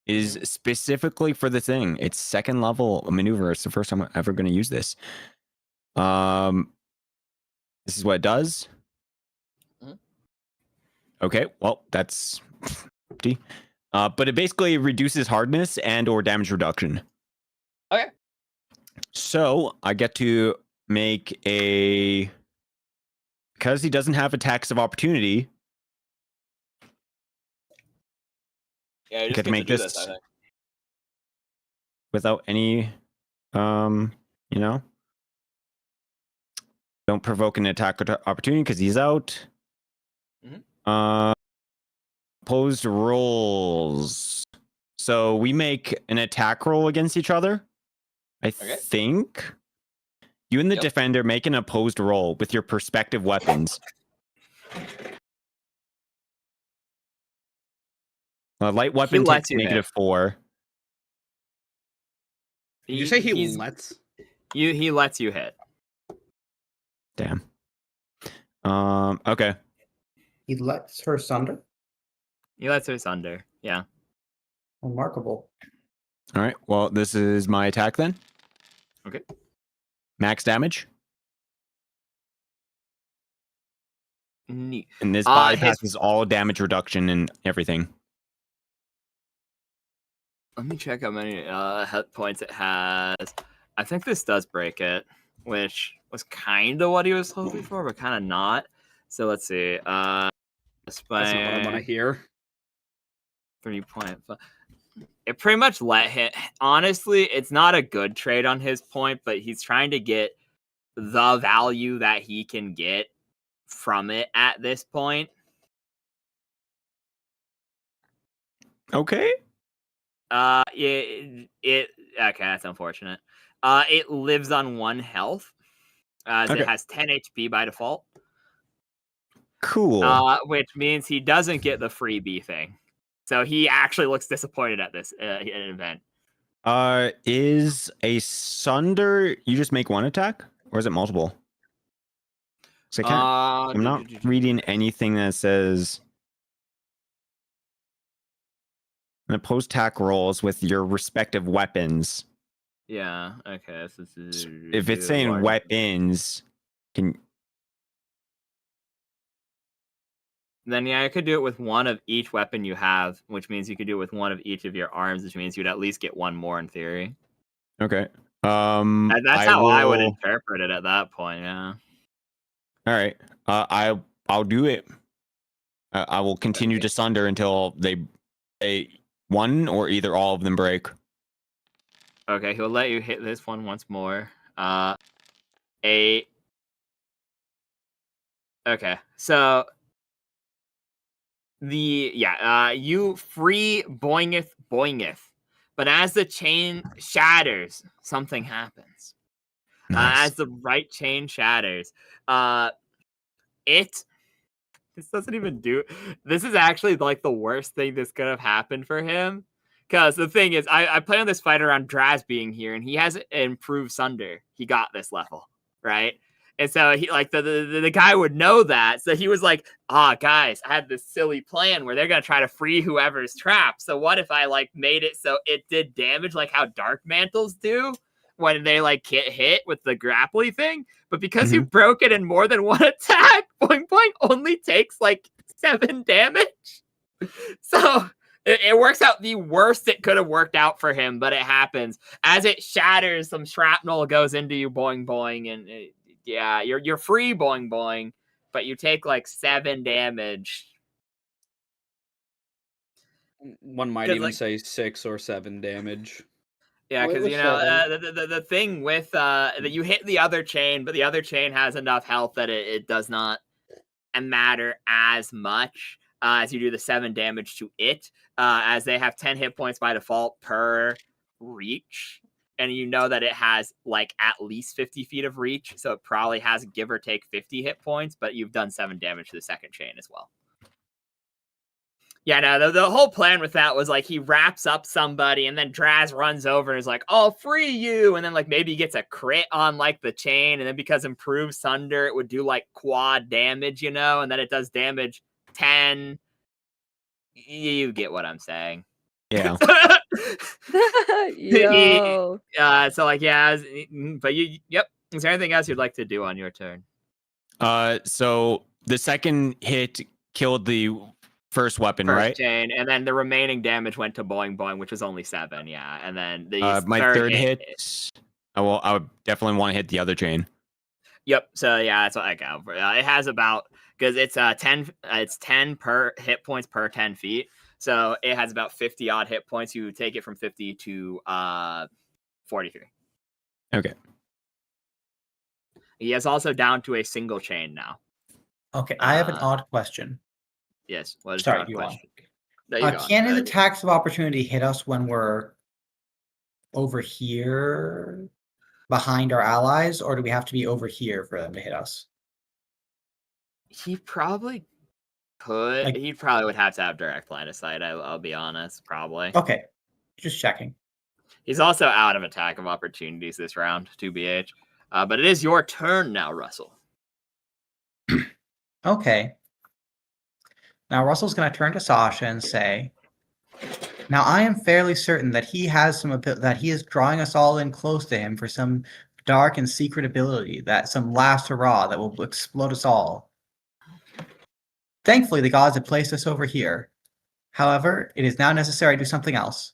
Is specifically for the thing. It's 2nd level maneuver. It's the first time I'm ever going to use this. This is what it does. Okay, well, that's empty. But it basically reduces hardness and or damage reduction. Okay. So I get to make a... Because he doesn't have attacks of opportunity. Yeah, you get to make this, I think. Without any, don't provoke an attack opportunity because he's out. Opposed rolls. So we make an attack roll against each other. I think you and the defender make an opposed roll with your respective weapons. Light weapon takes -4. Did you say he lets? He lets you hit. Damn. Okay. He lets her sunder? He lets her sunder, yeah. Remarkable. All right. Well, this is my attack then. Okay. Max damage. Neat. And this bypasses all damage reduction and everything. Let me check how many hit points it has. I think this does break it, which was kind of what he was hoping for, but kind of not. So let's see. That's not what I want to hear. 3.5. It pretty much let him. Honestly, it's not a good trade on his point, but he's trying to get the value that he can get from it at this point. Okay. Okay, that's unfortunate. It lives on 1 health. It has 10 HP by default. Cool. Which means he doesn't get the freebie thing. So he actually looks disappointed at this event. Is a sunder, you just make 1 attack? Or is it multiple? So I'm not reading anything that says oppose attack rolls with your respective weapons. Yeah. Okay. So this is If it's saying weapons, then yeah, I could do it with one of each weapon you have, which means you could do it with one of each of your arms, which means you'd at least get one more in theory. Okay. That's how I would interpret it at that point. Yeah. All right. I'll do it. I will continue to sunder until they one or either all of them break. Okay, he'll let you hit this one once more. 8. Okay, so you free boingeth, but as the chain shatters, something happens. Nice. As the right chain shatters, this doesn't even do. This is actually like the worst thing that's could have happened for him. Because the thing is, I play on this fight around Draz being here, and he has improved Sunder. He got this level, right? And so he like the guy would know that. So he was like, guys, I had this silly plan where they're gonna try to free whoever's trapped. So what if I like made it so it did damage like how Dark Mantles do when they like get hit with the grapply thing? But because you broke it in more than one attack, Boing Boing only takes like 7 damage. So it works out the worst it could have worked out for him, but it happens. As it shatters, some shrapnel goes into you, Boing Boing, and you're free, Boing Boing, but you take like 7 damage. One might even say 6 or 7 damage. Yeah, because the thing with that you hit the other chain, but the other chain has enough health that it does not matter as much as you do the 7 damage to it, as they have 10 hit points by default per reach, and you know that it has like at least 50 feet of reach, so it probably has give or take 50 hit points, but you've done 7 damage to the second chain as well. Yeah, no, the whole plan with that was like he wraps up somebody and then Draz runs over and is like, I'll free you. And then like maybe he gets a crit on like the chain. And then because improved Sunder, it would do like quad damage, you know, and then it does damage 10. You get what I'm saying. Yeah. Yo. So like, yeah, but yep. Is there anything else you'd like to do on your turn? So the second hit killed the first weapon, right? Chain, and then the remaining damage went to Boing Boing, which was only 7. Yeah, and then the my third hit. I would definitely want to hit the other chain. Yep. So yeah, that's what I go for. It has about because it's 10. It's 10 per hit points per 10 feet. So it has about 50 odd hit points. You take it from 50 to 43. Okay. He is also down to a single chain now. Okay, I have an odd question. Yes. What is Sorry, your question? Can his attacks of opportunity hit us when we're over here behind our allies, or do we have to be over here for them to hit us? He probably could. He probably would have to have direct line of sight. I'll be honest, probably. Okay, just checking. He's also out of attack of opportunities this round, 2BH. But it is your turn now, Russell. Okay. Now Russell's going to turn to Sasha and say, now I am fairly certain that he has that he is drawing us all in close to him for some dark and secret ability, that some last hurrah that will explode us all. Thankfully, the gods have placed us over here. However, it is now necessary to do something else.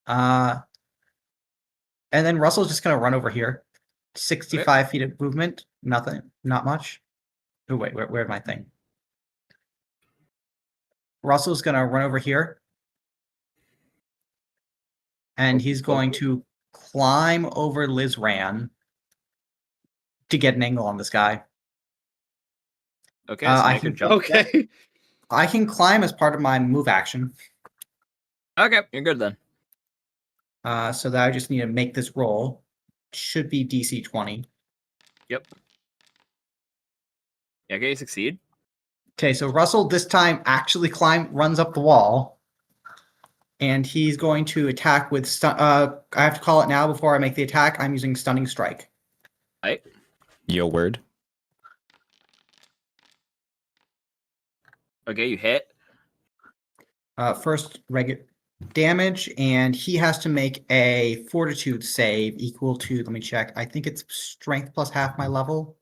And then Russell's just going to run over here. 65 feet of movement. Nothing. Not much. Oh, wait. Where's my thing? Russell's going to run over here. And he's going to climb over Lizran to get an angle on this guy. Okay, so make a jump. Okay. I can climb as part of my move action. Okay, you're good then. So that I just need to make this roll. Should be DC 20. Yep. Yeah, okay, you succeed. Okay, so Russell this time actually runs up the wall. And he's going to attack with I have to call it now before I make the attack. I'm using Stunning Strike. Right. Your word. Okay, you hit. First regular damage, and he has to make a fortitude save equal to, let me check, I think it's strength plus half my level.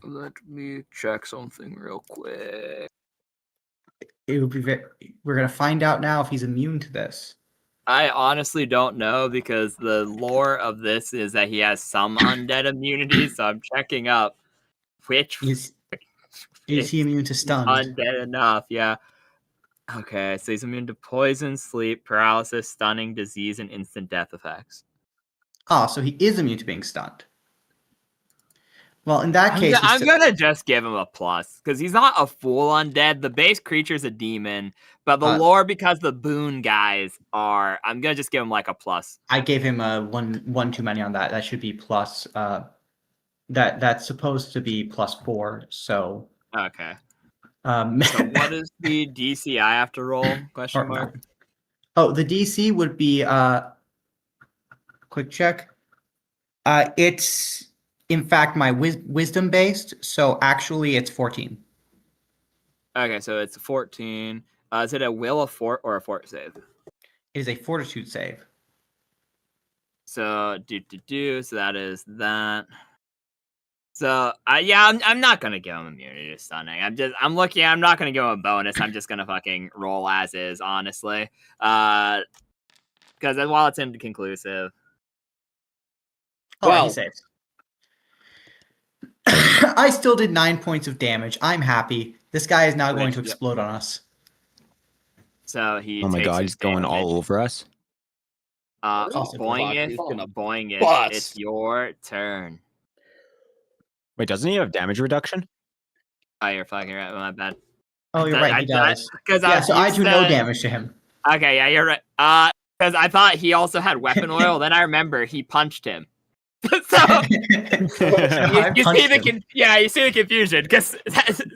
Let me check something real quick. It would be we're going to find out now if he's immune to this. I honestly don't know because the lore of this is that he has some undead immunity, so I'm checking up which Is he immune to stunned? Undead enough, yeah. Okay, so he's immune to poison, sleep, paralysis, stunning, disease, and instant death effects. Oh, so he is immune to being stunned. Well, in that case, I'm gonna just give him a plus because he's not a full undead. The base creature's a demon, but the lore, because the boon guys are, I'm gonna just give him like a plus. I gave him a one too many on that. That should be plus. That's supposed to be +4. So okay. So what is the DC I have to roll? Question mark. Oh, the DC would be quick check. It's in fact my wisdom based, so actually it's 14. Okay, so it's 14. Is it a will, a fort, or a fort save? It is a fortitude save. So so that is that. So yeah, I'm not gonna give him immunity to stunning. I'm looking. I'm not gonna give him a bonus. I'm just gonna fucking roll as is, honestly. Because while it's inconclusive. Well, he saves. I still did 9 points of damage. I'm happy. This guy is now going to explode on us. So he. Oh my god, he's going all over us. Boing it. It's your turn. Wait, doesn't he have damage reduction? Oh, you're fucking right. My bad. Oh, you're right. He does. So I do no damage to him. Okay, yeah, you're right. Because I thought he also had weapon oil. Then I remember he punched him. So you see the confusion because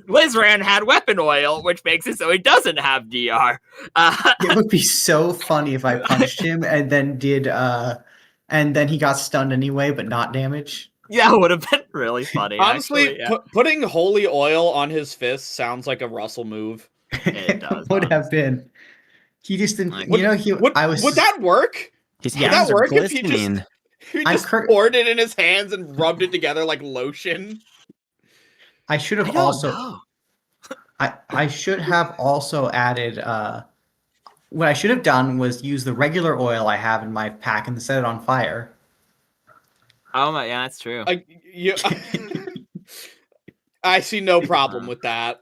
Lizran had weapon oil, which makes it so he doesn't have DR. It would be so funny if I punched him and then he got stunned anyway, but not damage. Yeah, it would have been really funny. Honestly, actually, putting holy oil on his fist sounds like a Russell move. It does. Would have been. He just didn't. Would that work? His hands are glistening. He just poured it in his hands and rubbed it together like lotion. I should have also. I should have also added. What I should have done was use the regular oil I have in my pack and set it on fire. Oh my, yeah, that's true. I see no problem with that.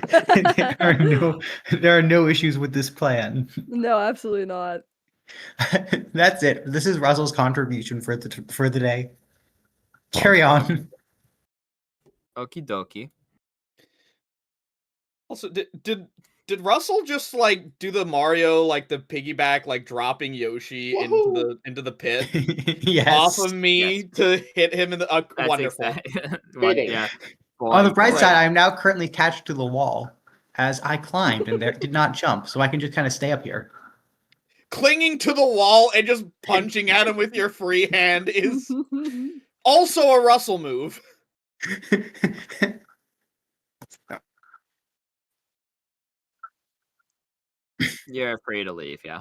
There are no issues with this plan. No, absolutely not. That's it. This is Russell's contribution for the day. Carry on. Okie dokie. Also, did Russell just like do the Mario, like the piggyback, like dropping Yoshi into the pit yes. off of me to hit him in the wonderful. Yeah. On the bright side, I am now currently attached to the wall as I climbed and did not jump, so I can just kind of stay up here. Clinging to the wall and just punching at him with your free hand is also a Russell move. You're free to leave, yeah.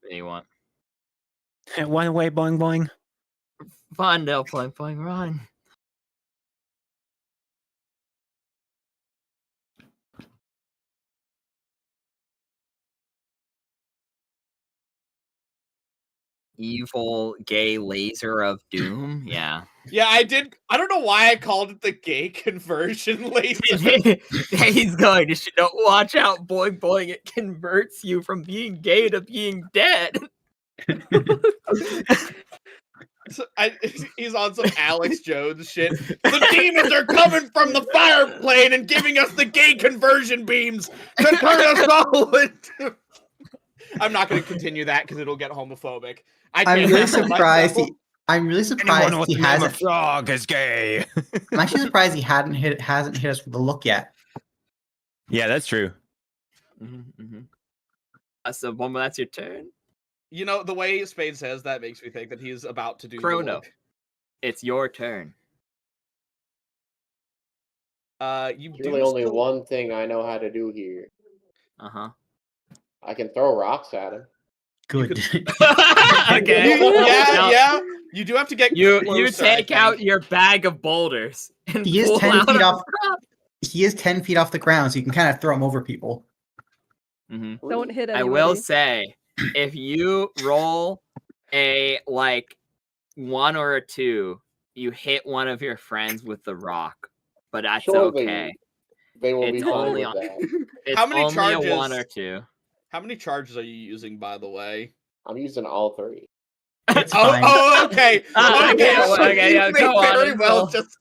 What do you want? One way, boing boing. Fun, no, boing boing, run. Evil gay laser of doom. Yeah. Yeah, I did. I don't know why I called it the gay conversion laser. He's going to watch out, boing boing. It converts you from being gay to being dead. He's on some Alex Jones shit. The demons are coming from the fire plane and giving us the gay conversion beams to turn us all into. I'm not going to continue that because it'll get homophobic. I'm really surprised. I'm really surprised he hasn't. Frog is gay. I'm actually surprised he hasn't hit us with a look yet. Yeah, that's true. So, Bomba, that's your turn. You know, the way Spade says that makes me think that he's about to do Chrono. it's your turn. You There's do really only still- one thing I know how to do here. Uh-huh. I can throw rocks at him. Good. Okay. Yeah, Now, yeah. You do have to get You closer, I take out think. your bag of boulders and He is pull 10 out feet a off. rock. He is 10 feet off the ground, so you can kind of throw him over people. Mm-hmm. Don't hit I anybody. will say, if you roll a 1 or a 2, you hit one of your friends with the rock, but that's Surely okay. They will be It's fine only with that. It's How many only charges? a 1 or 2. How many charges are you using, by the way? I'm using all 3. It's Oh, fine. Okay. Okay, so okay, yeah, you may go on very and well roll. just.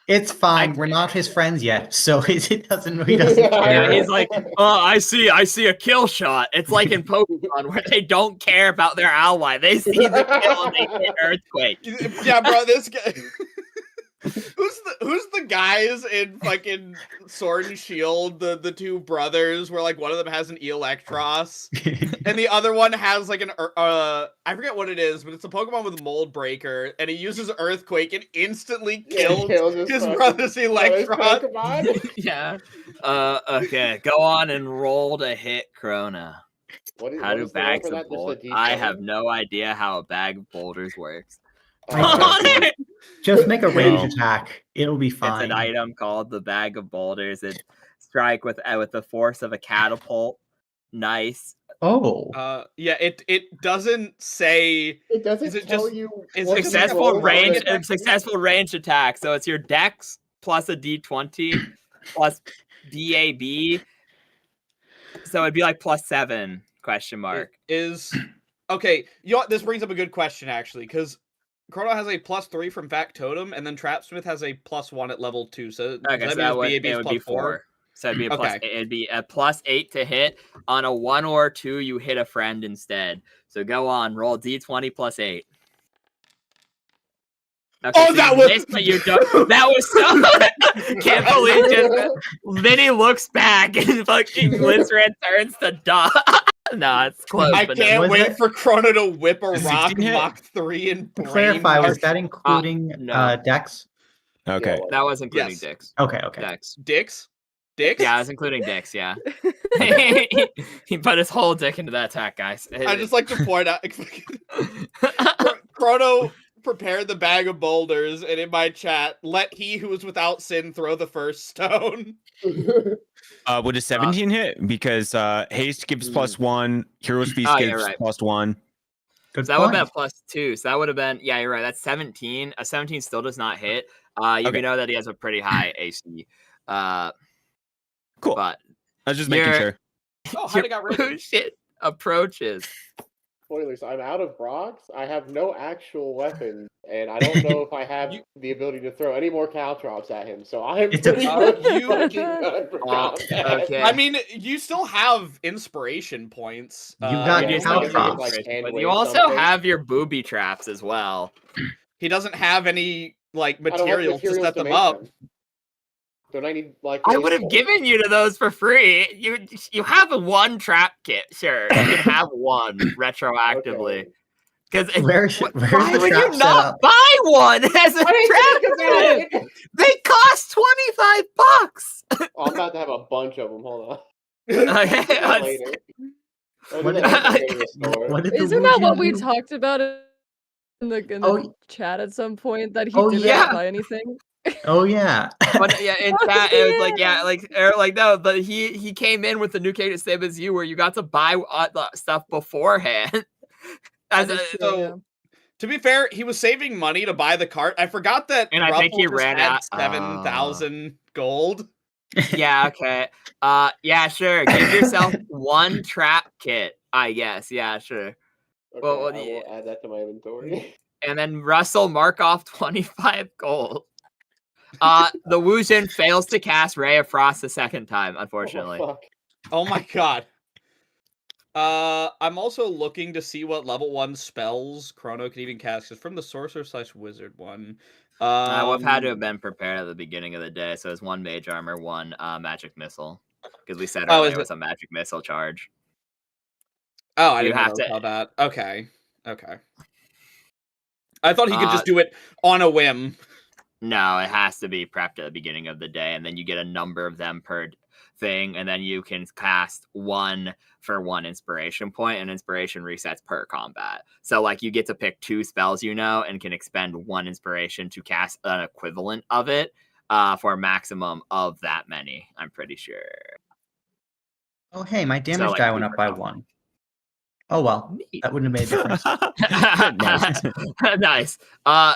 It's fine. We're not his friends yet, so he doesn't care. Yeah, he's like, oh, I see a kill shot. It's like in Pokemon where they don't care about their ally. They see the kill and they hit Earthquake. Yeah, bro, this guy. Who's the guys in fucking Sword and Shield, the two brothers, where one of them has an Electros and the other one has an I forget what it is, but it's a Pokemon with Mold Breaker, and he uses Earthquake and instantly kills his brother's Electron. Yeah. Okay, go on and roll to hit Krona. How do bags of boulders? I have no idea how a bag of boulders works. Just make a range attack. It'll be fine. It's an item called the bag of boulders. It strike with the force of a catapult. Nice. Oh. Yeah. It doesn't say. It doesn't tell you. Successful range attack. So it's your dex plus a d20 plus BAB. So it'd be +7 ? Okay. You know what? This brings up a good question actually, because Chrono has a +3 from Factotum, and then Trapsmith has a +1 at level 2. So that would be 4. So it'd be it'd be a +8 to hit. On a 1 or 2, you hit a friend instead. So go on, roll d20 +8. Okay, so that you was missed, but you don't. That was so. Can't believe it. Then he looks back and fucking Lizran turns to dust. No, it's close. I can't wait for Chrono to whip a rock 16 hit? Mach 3 and To clarify, was that brain including no. Dex? Okay. That was including Yes. Dix. Okay. Dex. Dicks? Dicks? Yeah, I was including Dix, yeah. He put his whole dick into that attack, guys. I just like to point out Chrono prepared the bag of boulders, and in my chat, let he who is without sin throw the first stone. Would a 17 hit? Because haste gives +1, hero speed gives +1. Good So that would have been a +2. So that would have been, yeah, you're right. That's 17. A 17 still does not hit. You know that he has a pretty high AC. Cool. But I was just making sure. Oh, how'd it got rated? Shit approaches. Spoilers, I'm out of rocks. I have no actual weapon, and I don't know if I have the ability to throw any more caltrops at him. So I am pretty much fucking done for combat. Okay. I mean, you still have inspiration points. You got You caltrops. but you also have your booby traps as well. He doesn't have any I don't have materials to set them make up. them. Don't I need I would have given you to those for free. You have a 1 trap kit, sure. You can have 1 retroactively. Because why would you not buy one as a trap kit? They cost $25. Oh, I'm about to have a bunch of them. Hold on. Okay, Isn't that what we talked about in the chat at some point, that he didn't buy anything? Oh yeah. But yeah, in chat it was no, but he came in with the new character same as you, where you got to buy stuff beforehand. To be fair, he was saving money to buy the cart. I forgot that. And I think he ran out 7,000 gold. Yeah. Okay. Yeah. Sure. Give yourself 1 trap kit. I guess. Yeah. Sure. Okay, I will add that to my inventory. And then Russell, mark off 25 gold. The Wuzhin fails to cast Ray of Frost the second time, unfortunately. Oh my god. I'm also looking to see what level 1 spells Chrono can even cast, because from the sorcerer/wizard one. We've had to have been prepared at the beginning of the day, so it's 1 mage armor, 1 magic missile, because we said earlier it was a magic missile charge. Oh, I didn't know about that. Okay. I thought he could just do it on a whim. No, it has to be prepped at the beginning of the day, and then you get a number of them per thing, and then you can cast 1 for 1 inspiration point, and inspiration resets per combat. So, like, you get to pick 2 spells, and can expend 1 inspiration to cast an equivalent of it for a maximum of that many, I'm pretty sure. Oh, hey, my damage die went up by 1. Oh, well, that wouldn't have made a difference. Nice.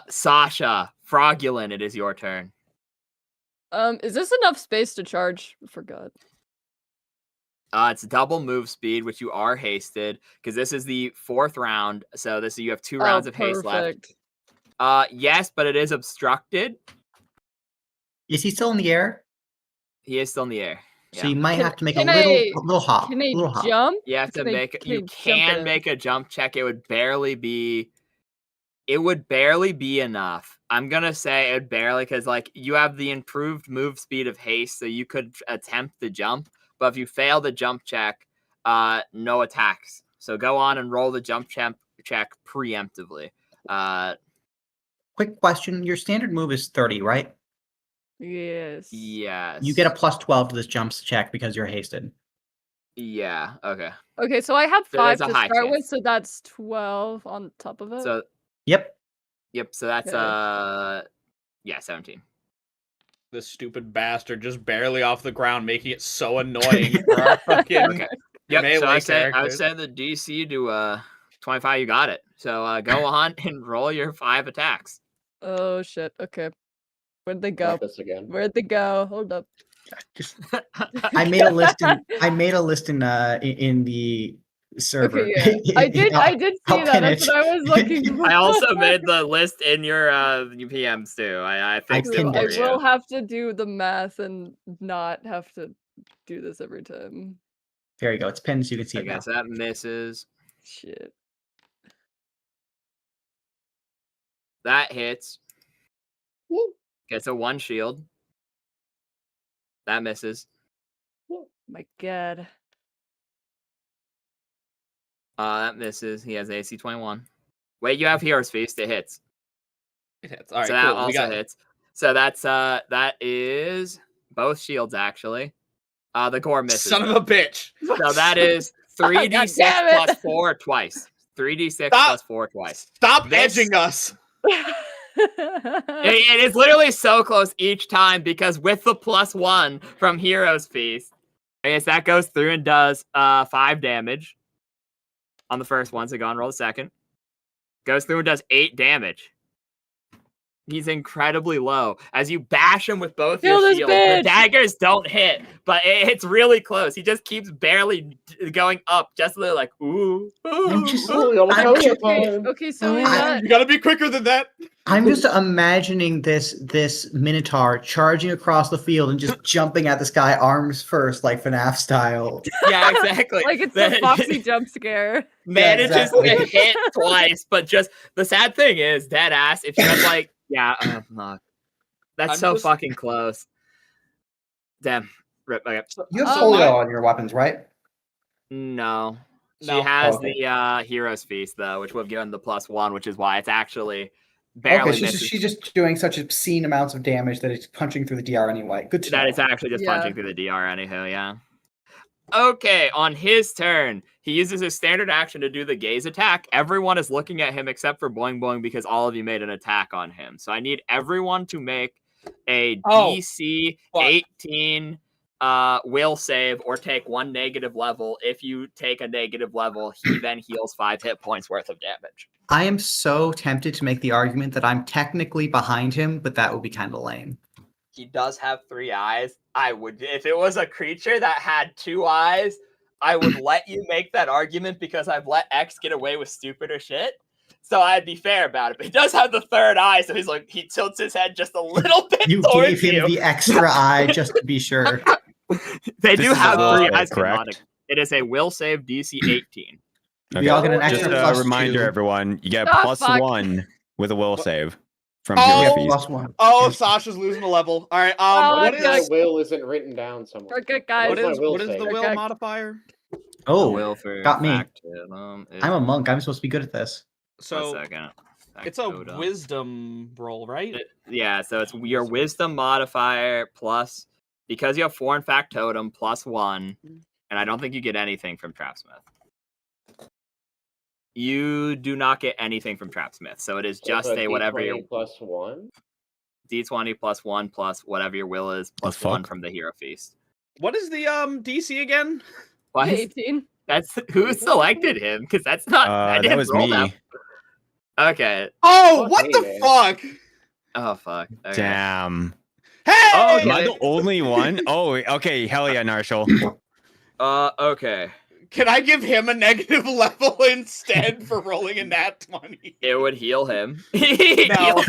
Sasha, Fraudulent, it is your turn. Is this enough space to charge? I forgot. It's double move speed, which you are hasted, because this is the 4th round, so you have 2 rounds of haste left. Yes, but it is obstructed. Is he still in the air? He is still in the air. So you might have to make a little hop. Can he jump? You have to you can make a jump check. It would barely be enough. I'm gonna say it barely, because like you have the improved move speed of haste, so you could attempt the jump. But if you fail the jump check, no attacks. So go on and roll the jump check preemptively. Quick question: your standard move is 30, right? Yes. Yes. You get a plus 12 to this jumps check because you're hasted. Yeah. Okay. Okay, so I have 5 to start chance. with, so that's 12 on top of it. So. Yep. So that's 17. This stupid bastard just barely off the ground, making it so annoying for our fucking melee so I would say the DC to 25. You got it. So go on and roll your 5 attacks. Oh shit. Okay. Where'd they go? Again. Where'd they go? Hold up. I made a list in the server. Okay, yeah. I did see that. That's what I was looking for. I also made the list in your PMs too. I think I will have to do the math and not have to do this every time. There you go. It's pinned so you can see it now. So that misses. Shit. That hits. Okay, so 1 shield. That misses. My god. That misses. He has AC 21. Wait, you have Hero's Feast. It hits. It hits. All right, so cool. that also hits. So that is both shields actually. The gore misses. Son of a bitch. So that is 3d6 plus 4 twice. 3d6 plus 4 twice. Stop edging us. It is literally so close each time, because with the +1 from Hero's Feast, I guess that goes through and does 5 damage on the first one. So go and roll the second. Goes through and does 8 damage. He's incredibly low. As you bash him with both your shields, the daggers don't hit, but it's really close. He just keeps barely going up, just a little like, ooh. Okay, so you gotta be quicker than that. I'm just imagining this Minotaur charging across the field and just jumping at this guy arms first, like FNAF style. Yeah, exactly. Like it's a Foxy jump scare. Manages to hit twice, but just the sad thing is, dead ass, if you have like, yeah, that's so fucking close. Damn. Rip. Okay. You have Folio on your weapons, right? No. She has the Hero's Feast, though, which would have given the +1, which is why it's actually barely she's just doing such obscene amounts of damage that it's punching through the DR anyway. Good to know. That it's actually just punching through the DR anywho, yeah. Okay, on his turn, he uses his standard action to do the gaze attack. Everyone is looking at him except for Boing Boing, because all of you made an attack on him. So I need everyone to make a DC 18 will save or take 1 negative level. If you take a negative level, he then heals 5 hit points worth of damage. I am so tempted to make the argument that I'm technically behind him, but that would be kind of lame. He does have 3 eyes. I would, if it was a creature that had 2 eyes, I would let you make that argument, because I've let X get away with stupider shit. So I'd be fair about it. But he does have the 3rd eye, so he's like, he tilts his head just a little bit. You gave him the extra eye just to be sure. They do have 3 eyes. Correct. It is a will save DC 18. We all get an extra just a reminder, 2. everyone. You get +1 with a will save. From +1. Oh, Sasha's losing a level. All right. What is will isn't written down somewhere? Okay, guys. What is the will modifier? Oh, will for got me. fact, I'm a monk. I'm supposed to be good at this. So, 1 second. It's a wisdom roll, right? Yeah, so it's your wisdom modifier plus, because you have 4 in factotum, +1, and I don't think you get anything from Trapsmith. You do not get anything from Trapsmith, so it is just a whatever your +1. D20 +1 plus whatever your will is +1 from the Hero Feast. What is the DC again? What? 18. That's who selected him, because that's not. That was me. That. Okay. Oh, what the fuck? Oh fuck. Okay. Damn. Hey! Oh, am I the only one? Oh, okay. Hell yeah, Narshal. Okay. Can I give him a negative level instead for rolling a nat 20? It would heal him. No.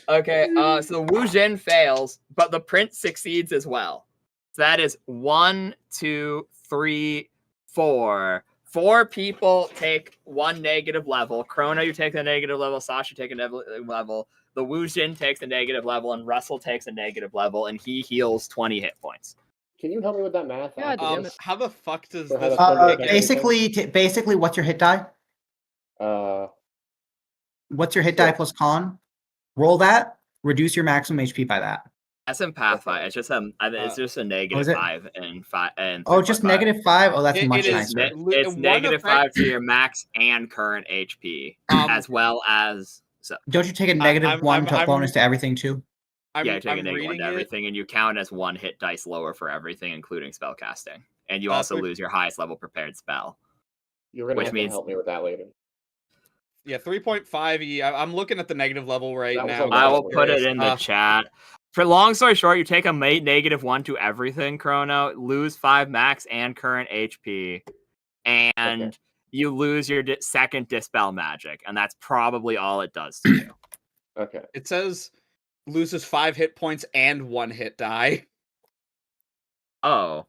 Okay, so Wu Jin fails, but the prince succeeds as well. So that is 1, 2, 3, 4. 4 people take 1 negative level. Chrono, you take the negative level. Sasha, take a negative level. The Wu Jin takes a negative level, and Russell takes a negative level, and he heals 20 hit points. Can you help me with that math? How the fuck does this basically, what's your hit die? What's your hit die plus con? Roll that. Reduce your maximum HP by that. That's in Pathfinder. It's just a -5 and 5 and. Oh, just -5. Oh, that's much nicer. It's -5 to your max and current HP, as well as. So. Don't you take a -1 bonus to everything too? Yeah, you take a -1 to everything, and you count as 1 hit dice lower for everything, including spellcasting, and you also lose your highest level prepared spell. You're gonna have to help me with that later. Yeah, 3.5E. I'm looking at the negative level right now. I will put it in the chat. For long story short, you take a -1 to everything, Chrono, lose 5 max and current HP, and you lose your second Dispel magic, and that's probably all it does to you. Okay. It says loses 5 hit points and 1 hit die. Oh.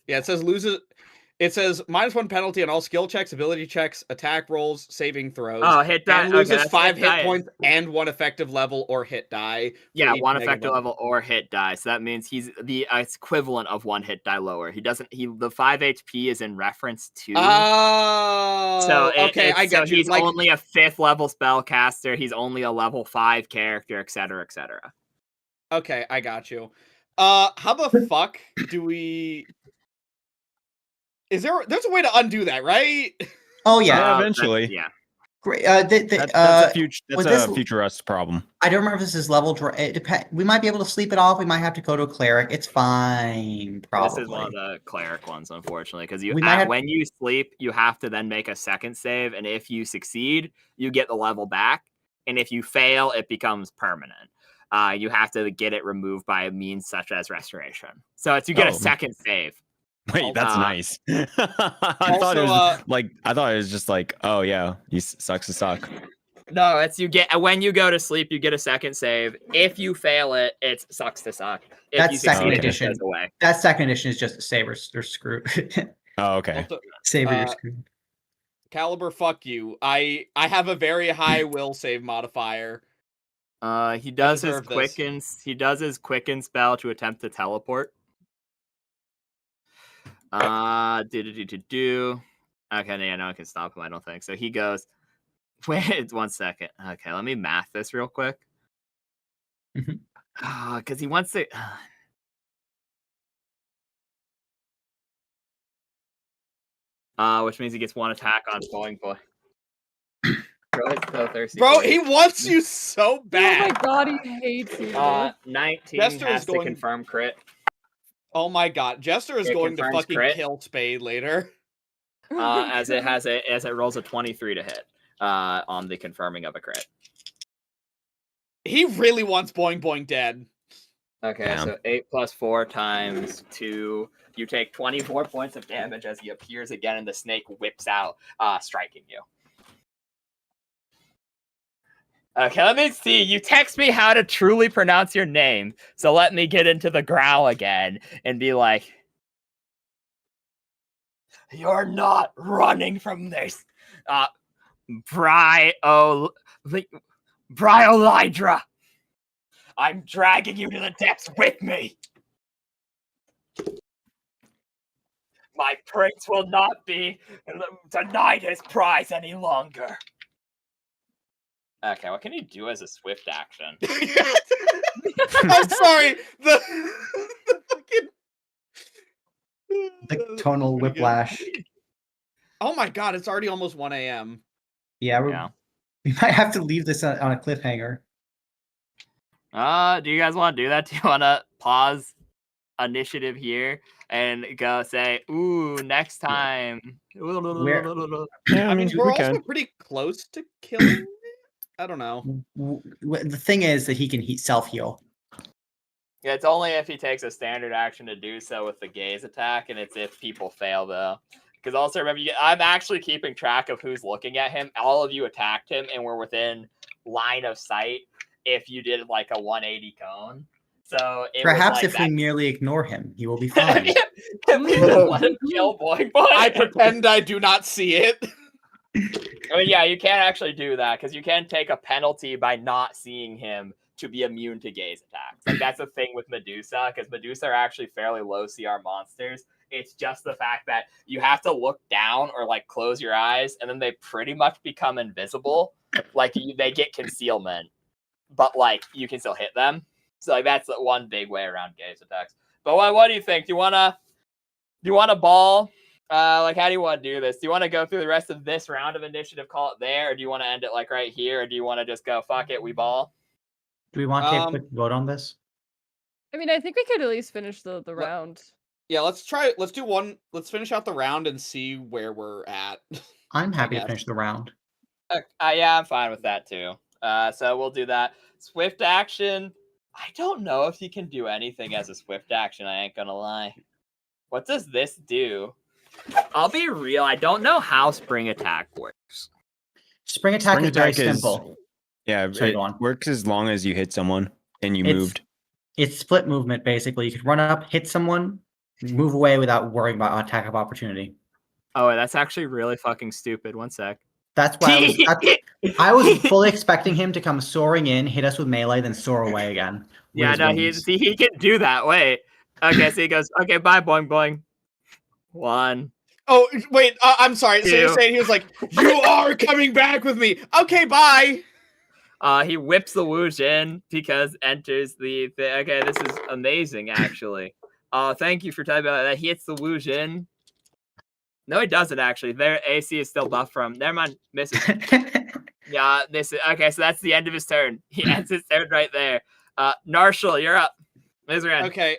Yeah, it says loses. It says -1 penalty on all skill checks, ability checks, attack rolls, saving throws. Oh, hit die. And loses 5 hit points and 1 effective level or hit die. Yeah, 1 effective level or hit die. So that means he's the equivalent of 1 hit die lower. The 5 HP is in reference to. Oh. So I get so you. He's only a 5th level spellcaster. He's only a level 5 character, etc., etc. Okay, I got you. How the fuck do we? There's a way to undo that, right? Oh yeah, eventually. Yeah. Great. That's a future us problem. I don't remember if this is level. It depends. We might be able to sleep it off. We might have to go to a cleric. It's fine. Probably. This is one of the cleric ones, unfortunately, because when you sleep, you have to then make a second save, and if you succeed, you get the level back, and if you fail, it becomes permanent. You have to get it removed by a means such as restoration. So you get a second save. Wait, that's nice. I thought it was just like, oh yeah, he sucks to suck. No, when you go to sleep, you get a second save. If you fail it, it sucks to suck. That's second edition. That second edition is just savers. They're screwed. Oh, okay. Saver, you're screwed. Caliber, fuck you. I have a very high will save modifier. He does his quicken. He does his quicken spell to attempt to teleport. Okay, yeah, no one can stop him, I don't think. So he goes, wait 1 second. Okay, let me math this real quick. Because he wants to. Which means he gets 1 attack on Boing Boy. Bro, he wants you so bad. Oh my god, he hates you. 19 Jester has to confirm crit. Oh my god, Jester is going to fucking kill Spade later. As it rolls a 23 to hit on the confirming of a crit. He really wants Boing Boing dead. Okay, so 8 + 4 times 2. You take 24 points of damage as he appears again, and the snake whips out, striking you. Okay, let me see. You text me how to truly pronounce your name, so let me get into the growl again and be like, "You're not running from this, Bryolydra. I'm dragging you to the depths with me. My prince will not be denied his prize any longer. Okay, what can you do as a swift action? I'm sorry. The fucking The tonal whiplash. Oh my god, it's already almost 1 a.m. Yeah, we might have to leave this on a cliffhanger. Do you guys want to do that? Do you want to pause initiative here and go say, "Ooh, next time"? I mean, we're also pretty close to killing it. I don't know. The thing is that he can self-heal. Yeah, it's only if he takes a standard action to do so with the gaze attack, and it's if people fail, though. Because also, remember, I'm actually keeping track of who's looking at him. All of you attacked him and were within line of sight if you did, like, a 180 cone. So perhaps if we merely ignore him, he will be fine. Let him kill Boing Boing. I pretend I do not see it. I mean, yeah, you can't actually do that because you can take a penalty by not seeing him to be immune to gaze attacks. Like, that's the thing with Medusa, because Medusa are actually fairly low CR monsters. It's just the fact that you have to look down or, like, close your eyes, and then they pretty much become invisible. Like, they get concealment, but, like, you can still hit them. So, like, that's the one big way around gaze attacks. But what do you think? Do you want to ball? Like, how do you want to do this? Do you want to go through the rest of this round of initiative, call it there, or do you want to end it, like, right here, or do you want to just go, fuck it, we ball? Do we want to take a quick vote on this? I mean, I think we could at least finish the round. Yeah, let's do one. Let's finish out the round and see where we're at. I'm happy to finish the round. Yeah, I'm fine with that, too. So we'll do that. Swift action. I don't know if you can do anything as a swift action, I ain't gonna lie. What does this do? I'll be real, I don't know how spring attack works. Spring attack is very simple. Yeah, Sorry, it works as long as you hit someone and you moved. It's split movement, basically. You could run up, hit someone, move away without worrying about attack of opportunity. Oh, that's actually really fucking stupid. One sec. That's why I was fully expecting him to come soaring in, hit us with melee, then soar away again. Yeah, no, he can do that. Wait. Okay, so he goes, okay, bye, boing, boing. 1. Oh, wait, I'm sorry. 2. So you're saying he was like, you are coming back with me. Okay, bye. He whips the Woosh in because enters the okay, this is amazing, actually. Thank you for typing about that. He hits the Woosh in. No, he doesn't, actually. Their AC is still buffed from. Never mind. Misses. Yeah, this is okay, so that's the end of his turn. He ends his turn right there. Narshal, you're up. Mizran. Okay.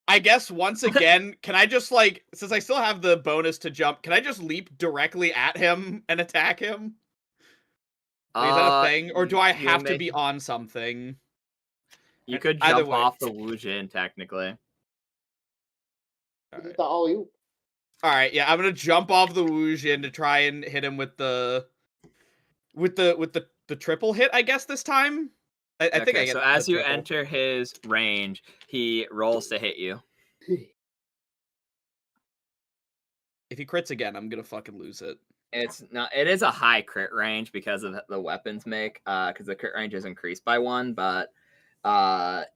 I guess once again, can I just, like, since I still have the bonus to jump, can I just leap directly at him and attack him? Like, is that a thing? Or do I have to be on something? You could jump off the Wujin, technically. This is the alley-oop. Alright, yeah, I'm gonna jump off the Wujin to try and hit him with the triple hit, I guess, this time. I think I get. So as you enter his range, he rolls to hit you. If he crits again, I'm gonna fucking lose it. It's not. It is a high crit range because of the weapons make. Because the crit range is increased by 1, but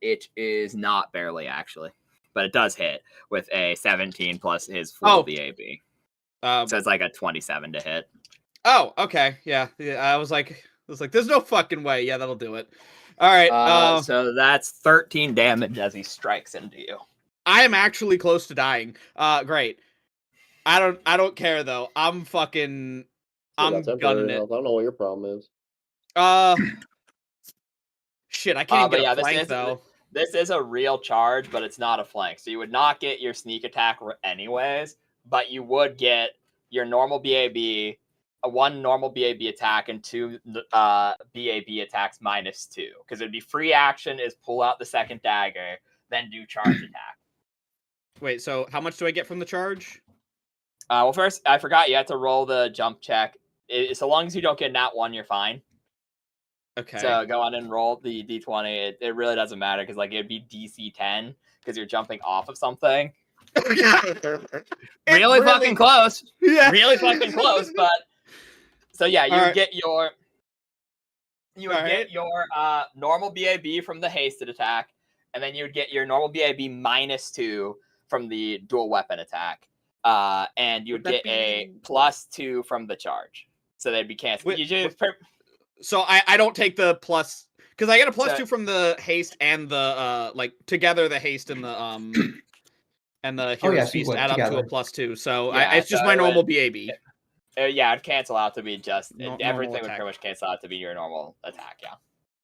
it is not barely actually. But it does hit with a 17 plus his full BAB. So it's like a 27 to hit. Oh, okay, yeah. I was like, there's no fucking way. Yeah, that'll do it. All right. So that's 13 damage as he strikes into you. I am actually close to dying. Great. I don't care though. I'm gunning it. I don't know what your problem is. Shit, I can't get a flank though. This is a real charge, but it's not a flank. So you would not get your sneak attack anyways, but you would get your normal BAB, a 1 normal BAB attack, and 2 BAB attacks -2. Because it'd be free action is pull out the second dagger, then do charge attack. Wait, so how much do I get from the charge? Well, first, I forgot you had to roll the jump check. So long as you don't get nat 1, you're fine. Okay. So go on and roll the d20. It really doesn't matter because, like, it'd be DC 10 because you're jumping off of something. really fucking close. Yeah. Really fucking close, but so yeah, you would get your normal BAB from the hasted attack, and then you would get your normal BAB -2 from the dual weapon attack, and you would get a +2 from the charge. So they'd be canceled. So I don't take the plus because I get a +2 from the haste and the together the haste and the and the hero's feast add up to a +2. So it's just my normal BAB. Yeah, it'd cancel out to be just everything attack. would pretty much cancel out to be your normal attack. Yeah,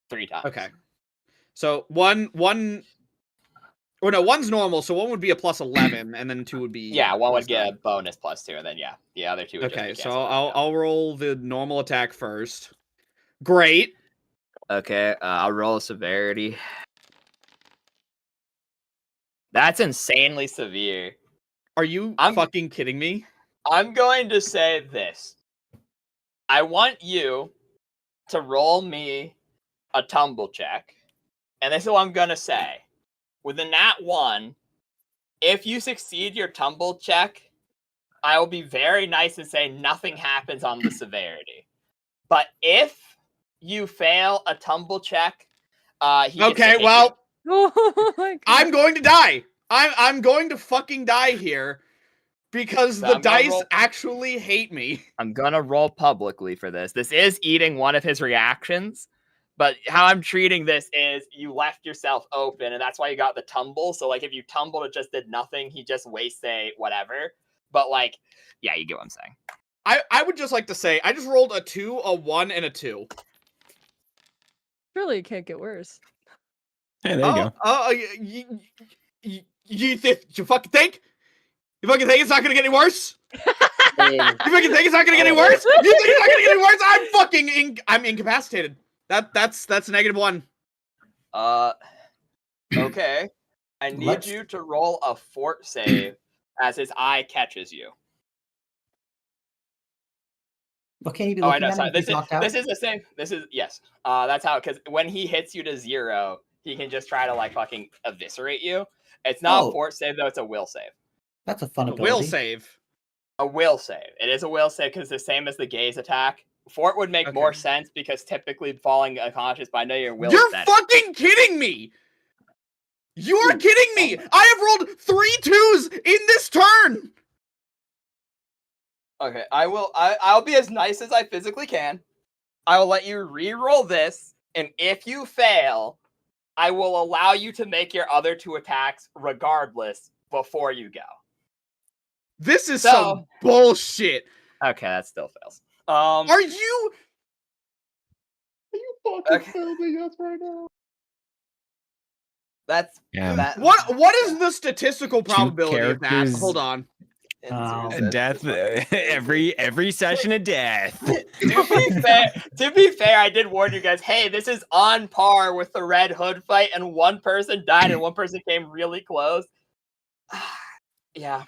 3 times. Okay. So one's normal, so one would be a +11, and then 2 would be one would get a bonus +2, and then the other 2 would okay, just be so I'll roll the normal attack first. Great. Okay, I'll roll a severity. That's insanely severe. Are you fucking kidding me? I'm going to say this. I want you to roll me a tumble check, and this is what I'm going to say. With a nat 1, if you succeed your tumble check, I will be very nice and say nothing happens on the severity. But if you fail a tumble check, okay, well, I'm going to die. I'm going to fucking die here because the dice actually hate me. I'm gonna roll publicly for this. This is eating one of his reactions, but how I'm treating this is you left yourself open, and that's why you got the tumble. So like if you tumbled, it just did nothing. He just wastes a whatever. But like, yeah, you get what I'm saying. I would just like to say I just rolled a 2, a 1, and a 2. Really can't get worse. Hey, there you go. You fucking think? You fucking think it's not gonna get any worse? You fucking think it's not gonna get any worse? You think it's not gonna get any worse? I'm fucking I'm incapacitated. That's a -1. Okay. I need you to roll a fort save as his eye catches you. What can you be looking at? This is the same. This is yes. That's how, because when he hits you to 0, he can just try to like fucking eviscerate you. It's not a fort save though; it's a will save. That's a fun ability. Will save. A will save. It is a will save because it's the same as the gaze attack. Fort would make more sense because typically falling unconscious, but I know your will. You're fucking kidding me! You are kidding me! I have rolled 3 2s in this turn. Okay, I'll be as nice as I physically can. I will let you re-roll this, and if you fail, I will allow you to make your other 2 attacks regardless before you go. This is some bullshit. Okay, that still fails. Are you fucking filming us right now? That's What is the statistical probability of that? Hold on. Death every session of death. To be fair, I did warn you guys, hey, this is on par with the Red Hood fight, and one person died and one person came really close. Yeah.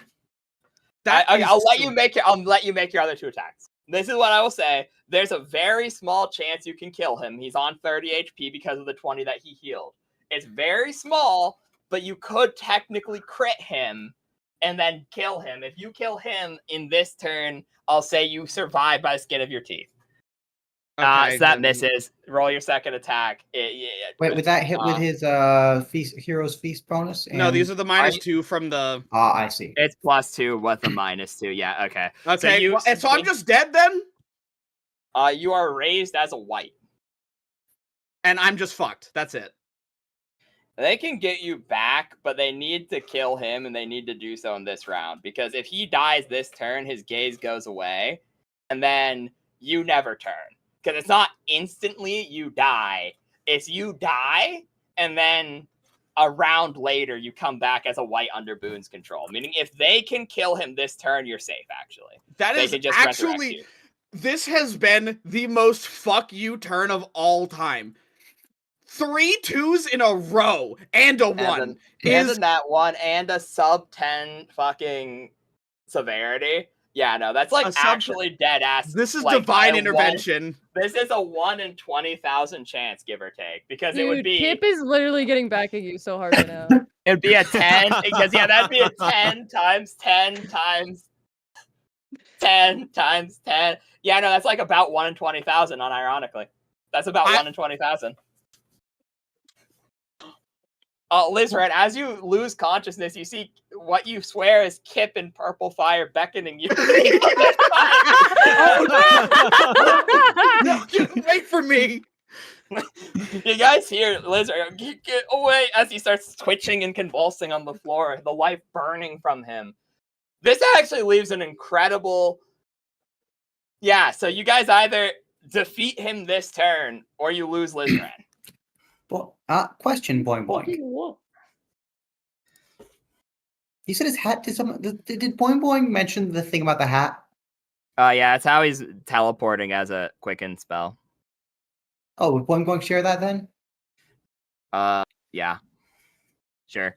I'll let you make your other 2 attacks. This is what I will say. There's a very small chance you can kill him. He's on 30 HP because of the 20 that he healed. It's very small, but you could technically crit him and then kill him. If you kill him in this turn, I'll say you survive by the skin of your teeth. So that misses. Roll your second attack. Wait, would that hit with his Hero's Feast bonus? No, these are the -2 from the... I see. It's +2 with a -2. Yeah, okay. Okay, so I'm just dead then? You are raised as a white. And I'm just fucked. That's it. They can get you back, but they need to kill him, and they need to do so in this round. Because if he dies this turn, his gaze goes away, and then you never turn. Because it's not instantly you die. It's you die, and then a round later, you come back as a white under Boone's control. Meaning, if they can kill him this turn, you're safe, actually. That is actually... This has been the most fuck you turn of all time. 3 2s in a row and a 1 and that one and a sub 10 fucking severity. Yeah, no, that's like actually dead ass. This is like divine intervention. This is a 1 in 20,000 chance, give or take, because it would be. Kip is literally getting back at you so hard right now. It'd be a 10 because that'd be a 10 times 10 times 10 times 10. Yeah, no, that's like about 1 in 20,000. Unironically, that's about 1 in 20,000. Lizred, as you lose consciousness, you see what you swear is Kip in purple fire beckoning you. No, wait for me. You guys hear Lizard get away as he starts twitching and convulsing on the floor, the life burning from him. This actually leaves an incredible... Yeah, so you guys either defeat him this turn or you lose Lizard. Well, question, Boing Boing. You said his hat. Did Boing Boing mention the thing about the hat? Yeah, that's how he's teleporting as a quicken spell. Oh, would Boing Boing share that then? Yeah, sure.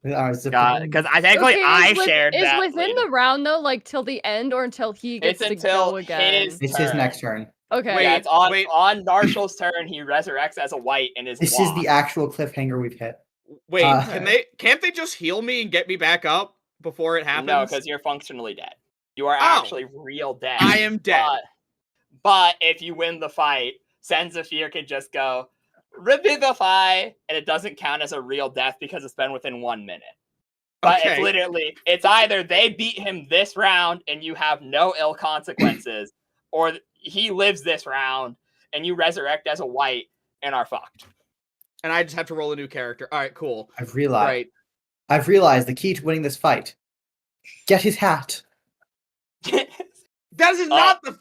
Because I think I shared that. Is within the round though, like till the end or until he gets to go again? It's his next turn. Okay. Wait, yeah, it's on Narshal's turn. He resurrects as a white and is. This is the actual cliffhanger we've hit. Wait, can't they just heal me and get me back up before it happens? No, because you're functionally dead. You are actually real dead. I am dead. But if you win the fight, Senzafir can just go revivify, and it doesn't count as a real death because it's been within 1 minute. But it's literally, it's either they beat him this round and you have no ill consequences, or he lives this round and you resurrect as a white and are fucked. And I just have to roll a new character. All right, cool. I've realized the key to winning this fight. Get his hat. That is not the...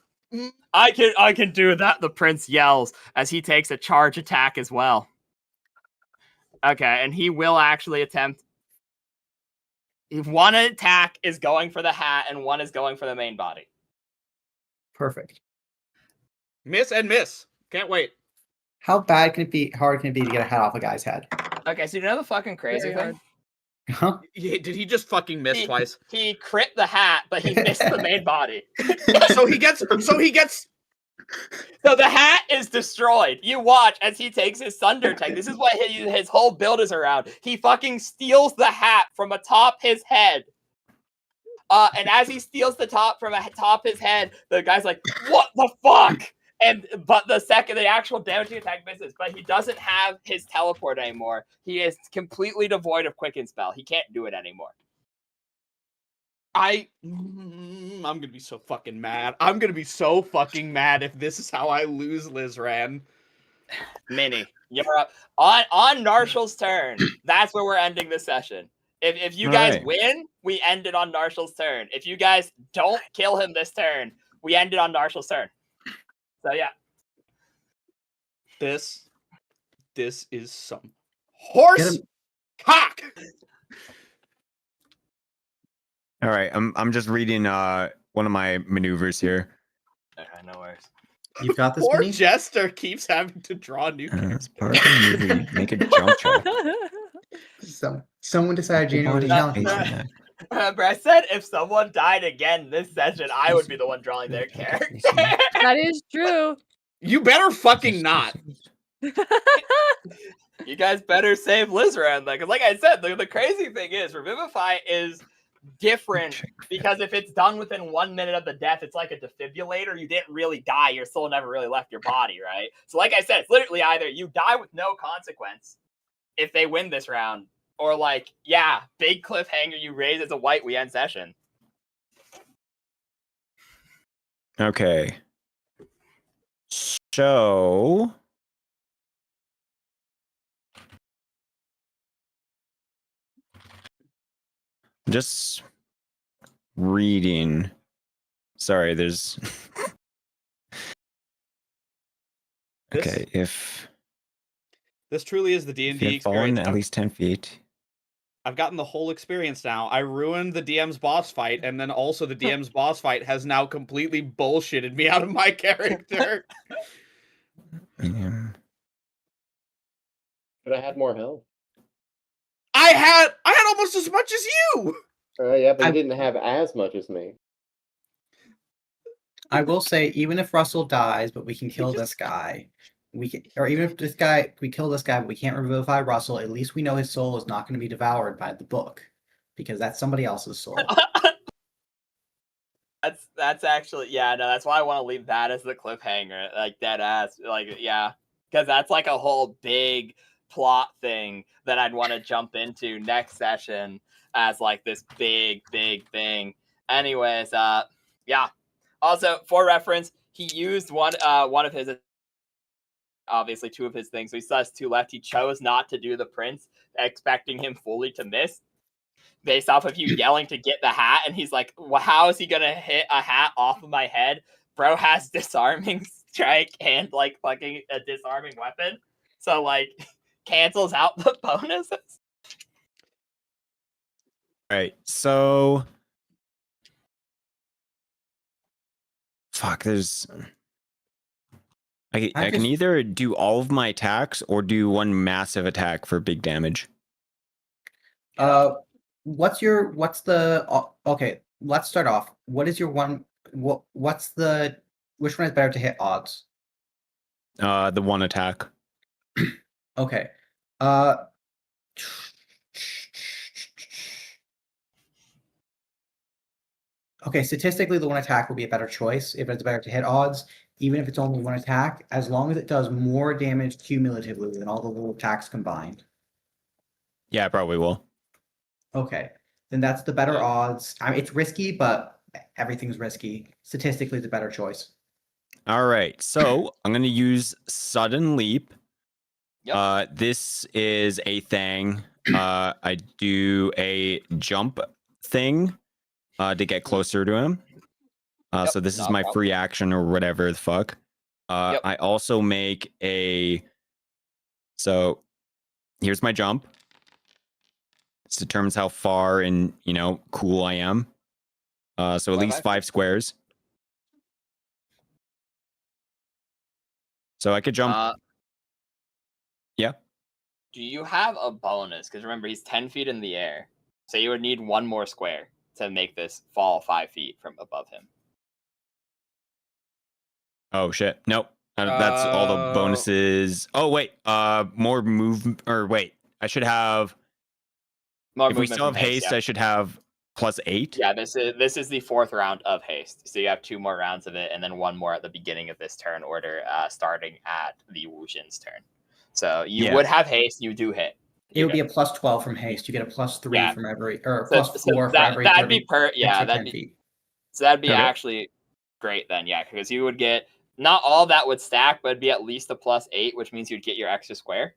I can do that, the prince yells as he takes a charge attack as well. Okay, and he will actually attempt... One attack is going for the hat and one is going for the main body. Perfect. Miss and miss. Can't wait. How bad can it be? Hard can it be to get a hat off a guy's head? Okay, so you know the fucking crazy thing? Huh? Yeah, did he just fucking miss twice? He crit the hat, but he missed the main body. So he gets. So the hat is destroyed. You watch as he takes his Thunder Tech. This is what his whole build is around. He fucking steals the hat from atop his head. And as he steals the top from atop his head, the guy's like, "What the fuck?" But the actual damaging attack misses. But he doesn't have his teleport anymore. He is completely devoid of Quicken Spell. He can't do it anymore. I'm gonna be so fucking mad. I'm gonna be so fucking mad if this is how I lose Lizran. Minnie, you're up on Narshal's turn. That's where we're ending this session. If you guys win, we end it on Narshal's turn. If you guys don't kill him this turn, we end it on Narshal's turn. So yeah, this is some horse cock. All right, I'm just reading one of my maneuvers here. Okay, no worries. You've got this. Poor Jester keeps having to draw new characters. Part of the movie. Make a jump track. Someone decided January challenge. Remember, I said if someone died again this session, I would be the one drawing their character. That is true. You better fucking not. You guys better save Lizran. Like I said, the crazy thing is Revivify is different because if it's done within 1 minute of the death, it's like a defibrillator. You didn't really die. Your soul never really left your body, right? So like I said, it's literally either you die with no consequence if they win this round, or like, yeah, big cliffhanger, you raise as a white, we end session. Okay. So just reading. Sorry, there's okay, if this truly is the D&D experience. At least 10 feet. I've gotten the whole experience now. I ruined the DM's boss fight, and then also the DM's boss fight has now completely bullshitted me out of my character. Yeah. But I had more health. I had almost as much as you. Yeah, but you didn't have as much as me. I will say, even if Russell dies, but we can kill this guy, we can, or even if we kill this guy, but we can't revivify Russell. At least we know his soul is not going to be devoured by the book, because that's somebody else's soul. That's actually, yeah, no, that's why I want to leave that as the cliffhanger, like dead ass, like, yeah, because that's like a whole big plot thing that I'd want to jump into next session as like this big thing. Anyways, yeah. Also, for reference, he used one of his, obviously 2 of his things. So he still has 2 left. He chose not to do the prince, expecting him fully to miss, based off of you yelling to get the hat. And he's like, well, how is he gonna hit a hat off of my head? Bro has disarming strike and like fucking a disarming weapon, so like cancels out the bonuses. Right. So fuck, there's I can either do all of my attacks or do one massive attack for big damage. What's the okay, let's start off. What is your one which one is better to hit odds? The one attack. Okay. Okay, statistically, the one attack will be a better choice if it's better to hit odds, even if it's only one attack, as long as it does more damage cumulatively than all the little attacks combined. Yeah, it probably will. Okay, then that's the better odds. I mean, it's risky, but everything's risky. Statistically, the better choice. All right, so I'm going to use Sudden Leap. Yep. This is a thing. I do a jump thing to get closer to him. So this is my free action or whatever the fuck. I also make a... So here's my jump. This determines how far and, cool I am. So at least 5 squares. So I could jump. Yeah. Do you have a bonus? Because remember, he's 10 feet in the air. So you would need 1 more square to make this fall 5 feet from above him. Oh, shit. Nope. That's all the bonuses. Oh, wait. More move... Or wait. I should have... More if we still have haste, I should have +8. Yeah, this is the 4th round of haste. So you have 2 more rounds of it, and then 1 more at the beginning of this turn order, starting at the Wushin's turn. So you would have haste, you do hit. It would be a +12 from haste. You get a +3 from every, or +4 for every. That'd be feet. So that'd be actually great then, yeah, because you would get, not all that would stack, but it'd be at least a +8, which means you'd get your extra square.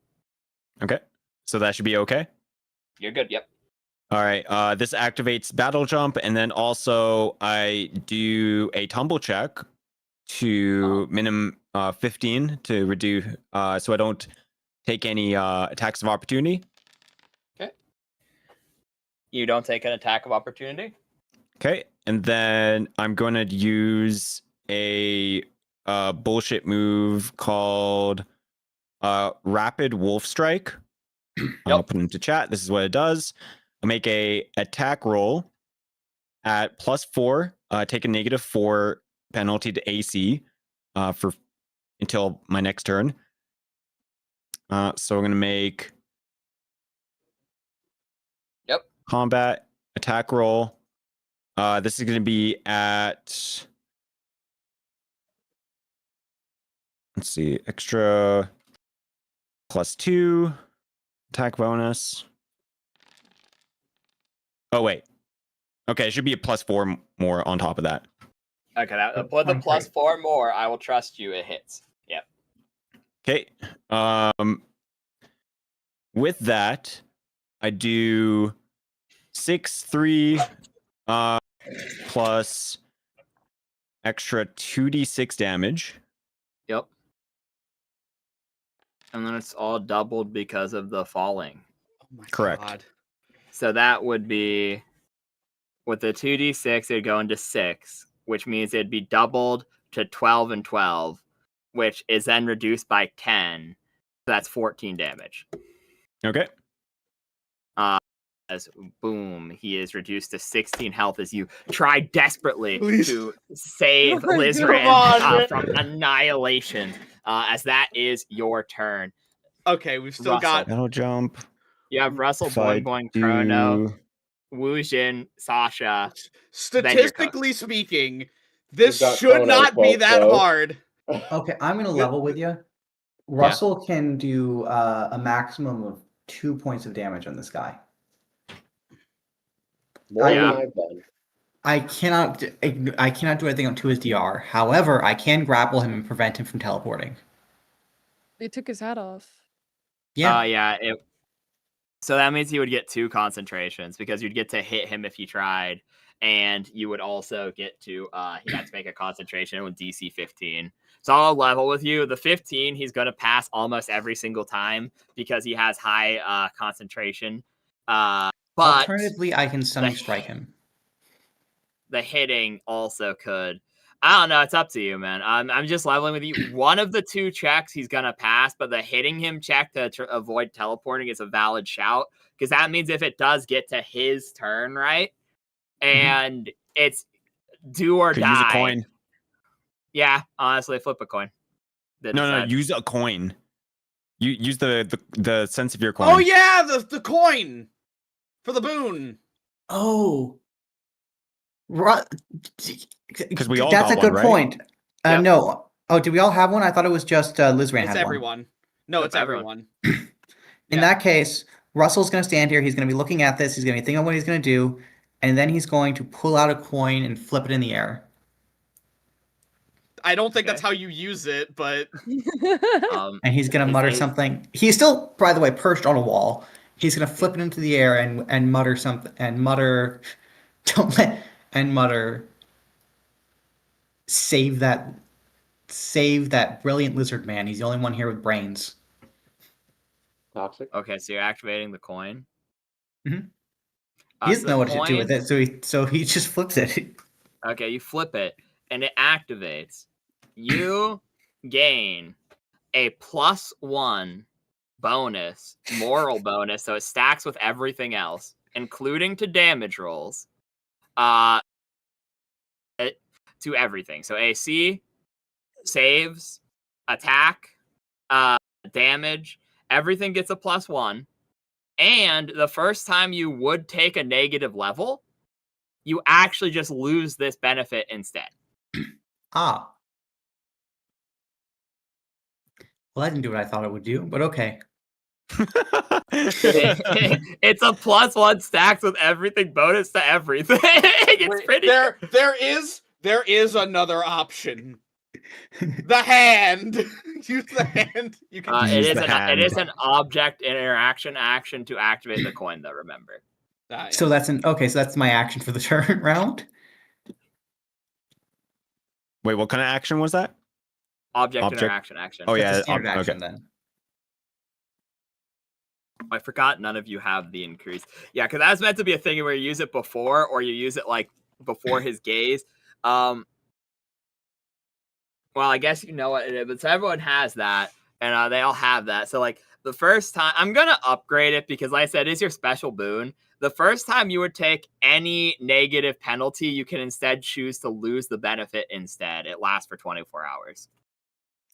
Okay, so that should be okay. You're good. Yep. All right. This activates battle jump, and then also I do a tumble check to minimum 15 to reduce, so I don't take any attacks of opportunity. Okay. You don't take an attack of opportunity. Okay, and then I'm going to use a bullshit move called Rapid Wolf Strike. I'll put it into chat. This is what it does. I'll make a attack roll at +4. Take a -4 penalty to AC for until my next turn. So I'm gonna make combat attack roll. This is gonna be at, let's see, extra +2 attack bonus. Oh wait. Okay, it should be a +4 more on top of that. Okay, with the +4 more, I will trust you. It hits. Yep. Okay. With that, I do 6, 3, plus extra 2d6 damage. Yep. And then it's all doubled because of the falling. Oh my Correct. God. So that would be, with the 2d6, it'd go into 6, which means it'd be doubled to 12 and 12, which is then reduced by 10. So that's 14 damage. Okay. As boom, he is reduced to 16 health as you try desperately to save Lizran from annihilation. As that is your turn. Okay, we've still got battle jump. You have Russell, Boing, Chrono, Wujin, Sasha. Statistically speaking, this should not be that hard. Okay, I'm gonna level with you. Russell can do a maximum of 2 points of damage on this guy. More than I've done. I cannot do anything to his DR. However, I can grapple him and prevent him from teleporting. They took his hat off. Yeah. So that means you would get 2 concentrations because you'd get to hit him if you tried, and you would also get to he had to make a concentration with DC 15. So I'll level with you. The 15 he's going to pass almost every single time because he has high concentration. But alternatively, I can stunning strike him. The hitting also could. I don't know. It's up to you, man. I'm just leveling with you. One of the 2 checks he's going to pass, but the hitting him check to avoid teleporting is a valid shout. Because that means if it does get to his turn, right? And it's do or die. Use a coin. Yeah, honestly, flip a coin. No, use a coin. You use the sense of your coin. Oh, yeah, the coin for the boon. Oh. Because we all That's got a good one, point. Yep. No. Oh, did we all have one? I thought it was just Lizran had everyone. one. No, it's everyone. In that case, Russell's going to stand here. He's going to be looking at this. He's going to be thinking of what he's going to do. And then he's going to pull out a coin and flip it in the air. I don't think that's how you use it, but... and he's going to mutter something. He's still, by the way, perched on a wall. He's going to flip it into the air and mutter something. And mutter... Save that brilliant lizard man. He's the only one here with brains. Toxic. Okay, so you're activating the coin. Mm-hmm. He doesn't know what to do with it, so he just flips it. Okay, you flip it, and it activates. You gain a +1 bonus, moral bonus, so it stacks with everything else, including to damage rolls. To everything. So AC, saves, attack, damage, everything gets a +1. And the first time you would take a negative level, you actually just lose this benefit instead. Ah. Well, that didn't do what I thought it would do, but okay. It's a +1 stacks with everything bonus to everything. It's pretty. There is another option. The hand. Use the hand. You can it is an object interaction action to activate the coin, though. Remember. So that's my action for the turn round. Wait, what kind of action was that? Object interaction action. Oh yeah, standard action then. I forgot none of you have the increase. Yeah, because that's meant to be a thing where you use it before, or you use it like before his gaze. Well, I guess you know what it is, but so everyone has that, and they all have that. So like the first time, I'm gonna upgrade it because, like I said, it's your special boon. The first time you would take any negative penalty, you can instead choose to lose the benefit instead. It lasts for 24 hours.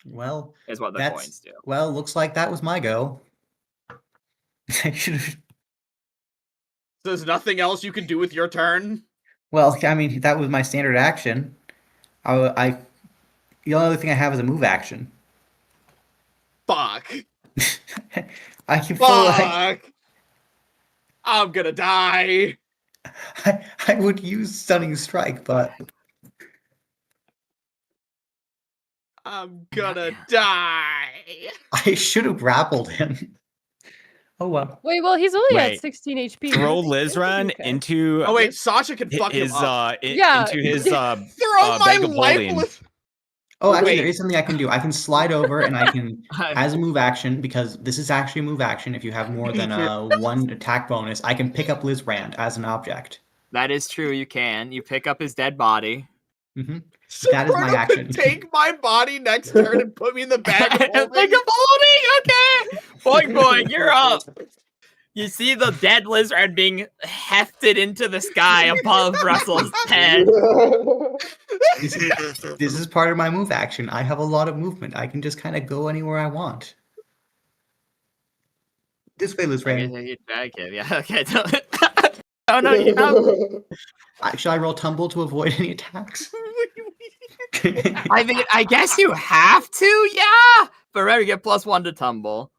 Well, is what the coins do. Well, looks like that was my go. There's nothing else you can do with your turn? Well, I mean, that was my standard action. The only other thing I have is a move action. Fuck. I can Fuck. I'm gonna die. I would use Stunning Strike, but I'm gonna die. I should have grappled him. Oh well. Wait, well, he's only at 16 HP. Throw Lizran into. Oh wait, Sasha can fuck him up. Into his throw my lifeless. Oh, actually, there is something I can do. I can slide over, and I can, as a move action, because this is actually a move action. If you have more than one attack bonus, I can pick up Lizrand as an object. That is true. You can. You pick up his dead body. Mm-hmm. That is my action. Take my body next turn and put me in the bag of holding. Bag of holding. Okay. Boing boing. You're up. You see the dead lizard being hefted into the sky above Russell's head. This is part of my move action. I have a lot of movement. I can just kind of go anywhere I want. This way, Lizrand. Yeah. Okay. Oh no, you know. Should I roll tumble to avoid any attacks? I mean, I guess you have to, yeah. But remember, you get +1 to tumble.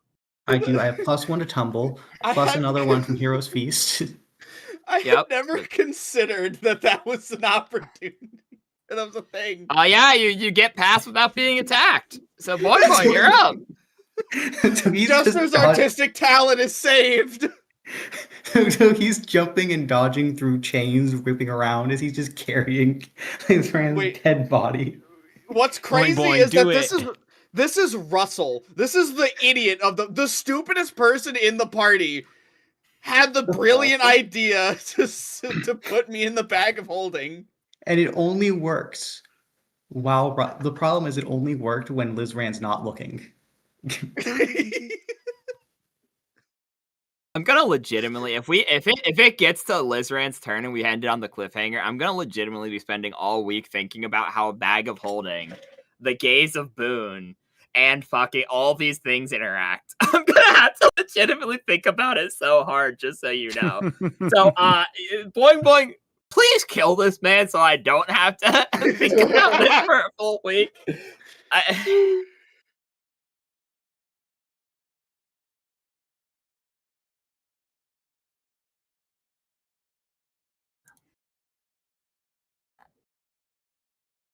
I do. I have +1 to tumble, plus another one from Hero's Feast. I had never considered that was an opportunity. That was a thing. Oh yeah, you get past without being attacked. So boy, you're up. So Jester's artistic talent is saved. So he's jumping and dodging through chains, whipping around as he's just carrying his friend's dead body. What's crazy is that this is Russell. This is the idiot of the stupidest person in the party. Had the brilliant idea to put me in the bag of holding. And it only works while the problem is it only worked when Liz Rand's not looking. I'm gonna legitimately, if it gets to Liz Rand's turn and we end it on the cliffhanger, I'm gonna legitimately be spending all week thinking about how a bag of holding, the gaze of Boone, and fucking all these things interact. I'm gonna have to legitimately think about it so hard, just so you know. So, Boing Boing, please kill this man so I don't have to think about this for a full week.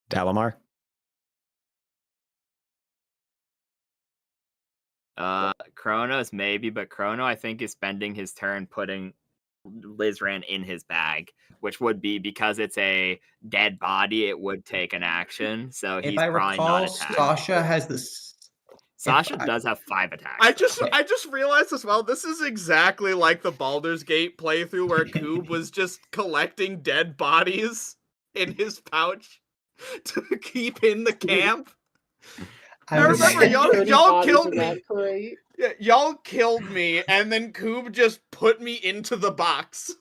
Dalamar? Chronos maybe, but Chrono I think is spending his turn putting Lizran in his bag, which would be because it's a dead body, it would take an action. So he's probably not attacked. Sasha has this. Sasha does have 5 attacks. I just realized as well, this is exactly like the Baldur's Gate playthrough where Coob was just collecting dead bodies in his pouch to keep in the camp. I remember y'all killed me. Yeah, y'all killed me, and then Coob just put me into the box.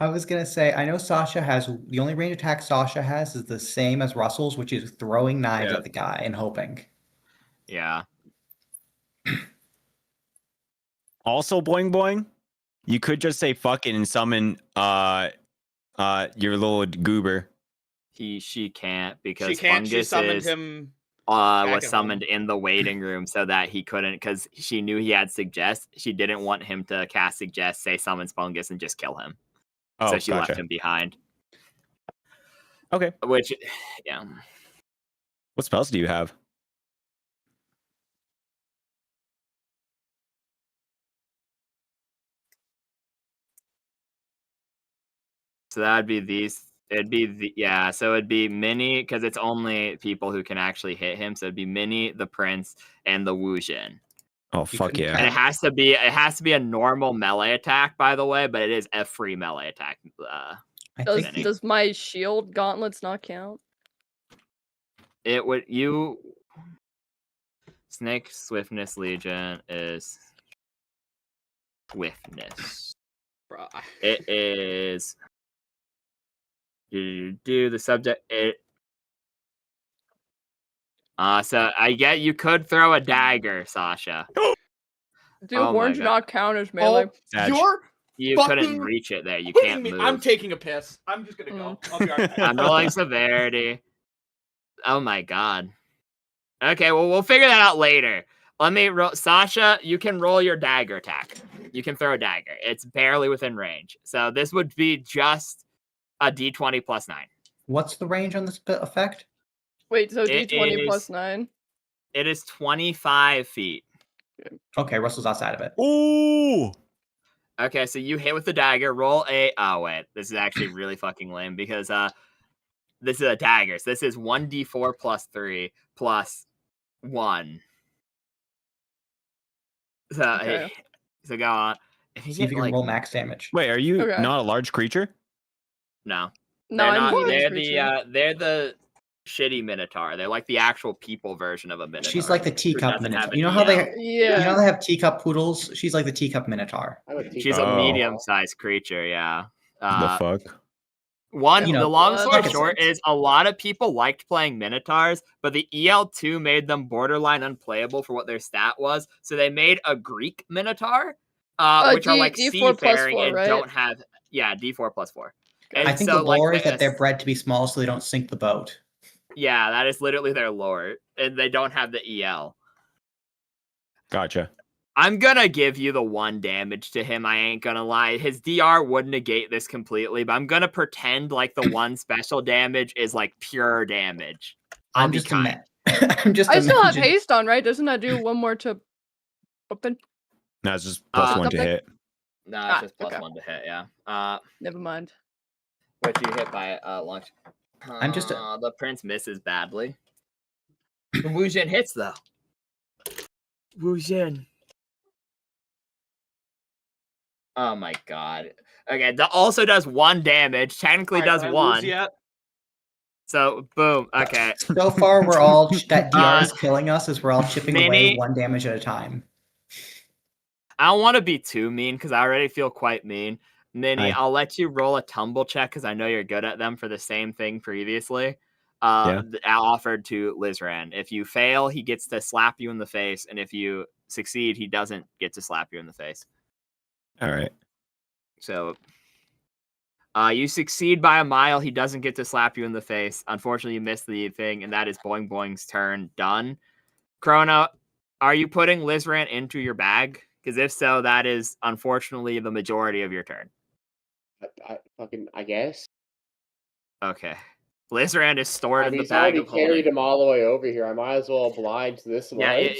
I was gonna say, I know Sasha has the only range attack Sasha has is the same as Russell's, which is throwing knives at the guy and hoping. Yeah. Also, Boing Boing, you could just say fuck it and summon your little goober. She can't because she can't. Fungus she summoned him. Was summoned in the waiting room so that he couldn't, because she knew he had suggest. She didn't want him to cast suggest, say summons Fungus, and just kill him. Oh, so she left him behind. Okay. Which, yeah. What spells do you have? So that'd be these. It'd be so it'd be Mini, because it's only people who can actually hit him. So it'd be Mini, the Prince, and the Wujin. Oh fuck yeah! And it has to be a normal melee attack, by the way, but it is a free melee attack. Does my shield gauntlets not count? It would Snake Swiftness Legion is swiftness. Bruh. It is. You do the subject it. So I get you could throw a dagger, Sasha. Do horns not count as melee? You couldn't reach it there. You can't move. I'm taking a piss. I'm just gonna go. I'll be right back. I'm rolling severity. Oh my god. Okay, well we'll figure that out later. Let me roll. Sasha, you can roll your dagger attack. You can throw a dagger. It's barely within range. So this would be just a d20 plus 9. What's the range on this effect? Wait, so d20 plus 9? It is 25 feet. Okay, Russell's outside of it. Ooh! Okay, so you hit with the dagger. Roll a... Oh, wait. This is actually really fucking lame because this is a dagger. So this is 1d4 plus 3 plus 1. So, so go on. See if you can roll max damage. Wait, are you not a large creature? No. No, they're the shitty Minotaur. They're like the actual people version of a Minotaur. She's like the teacup Minotaur. You know how you know they have teacup poodles? She's like the teacup Minotaur. She's a medium-sized creature, yeah. The fuck? The long story short is a lot of people liked playing Minotaurs, but the EL2 made them borderline unplayable for what their stat was. So they made a Greek Minotaur, which are like seafaring and don't have D4 plus 4. And I think the lore is that they're bred to be small so they don't sink the boat. Yeah, that is literally their lore, and they don't have the EL. Gotcha. I'm gonna give you the 1 damage to him. I ain't gonna lie. His DR would negate this completely, but I'm gonna pretend like the 1 special damage is like pure damage. I'm just I still have haste on, right? Doesn't that do 1 more to open? No, it's just +1 to hit. No, it's just +1 to hit. Yeah. Never mind. What you hit by launch? The prince misses badly. Wu Jin hits though. Wu Jin. Oh my god. Okay, that also does 1 damage. Technically does 1. So boom. Okay. So far, we're all that DR is killing us as we're all chipping away 1 damage at a time. I don't want to be too mean because I already feel quite mean. Minnie, I'll let you roll a tumble check because I know you're good at them for the same thing previously. I offered to Lizran. If you fail, he gets to slap you in the face, and if you succeed, he doesn't get to slap you in the face. All right. So, you succeed by a mile. He doesn't get to slap you in the face. Unfortunately, you missed the thing, and that is Boing Boing's turn. Done. Chrono, are you putting Lizran into your bag? Because if so, that is unfortunately the majority of your turn. I guess. Okay. Lizran is stored in the He's bag already of holding. carried him all the way over here. I might as well oblige this much. Yeah,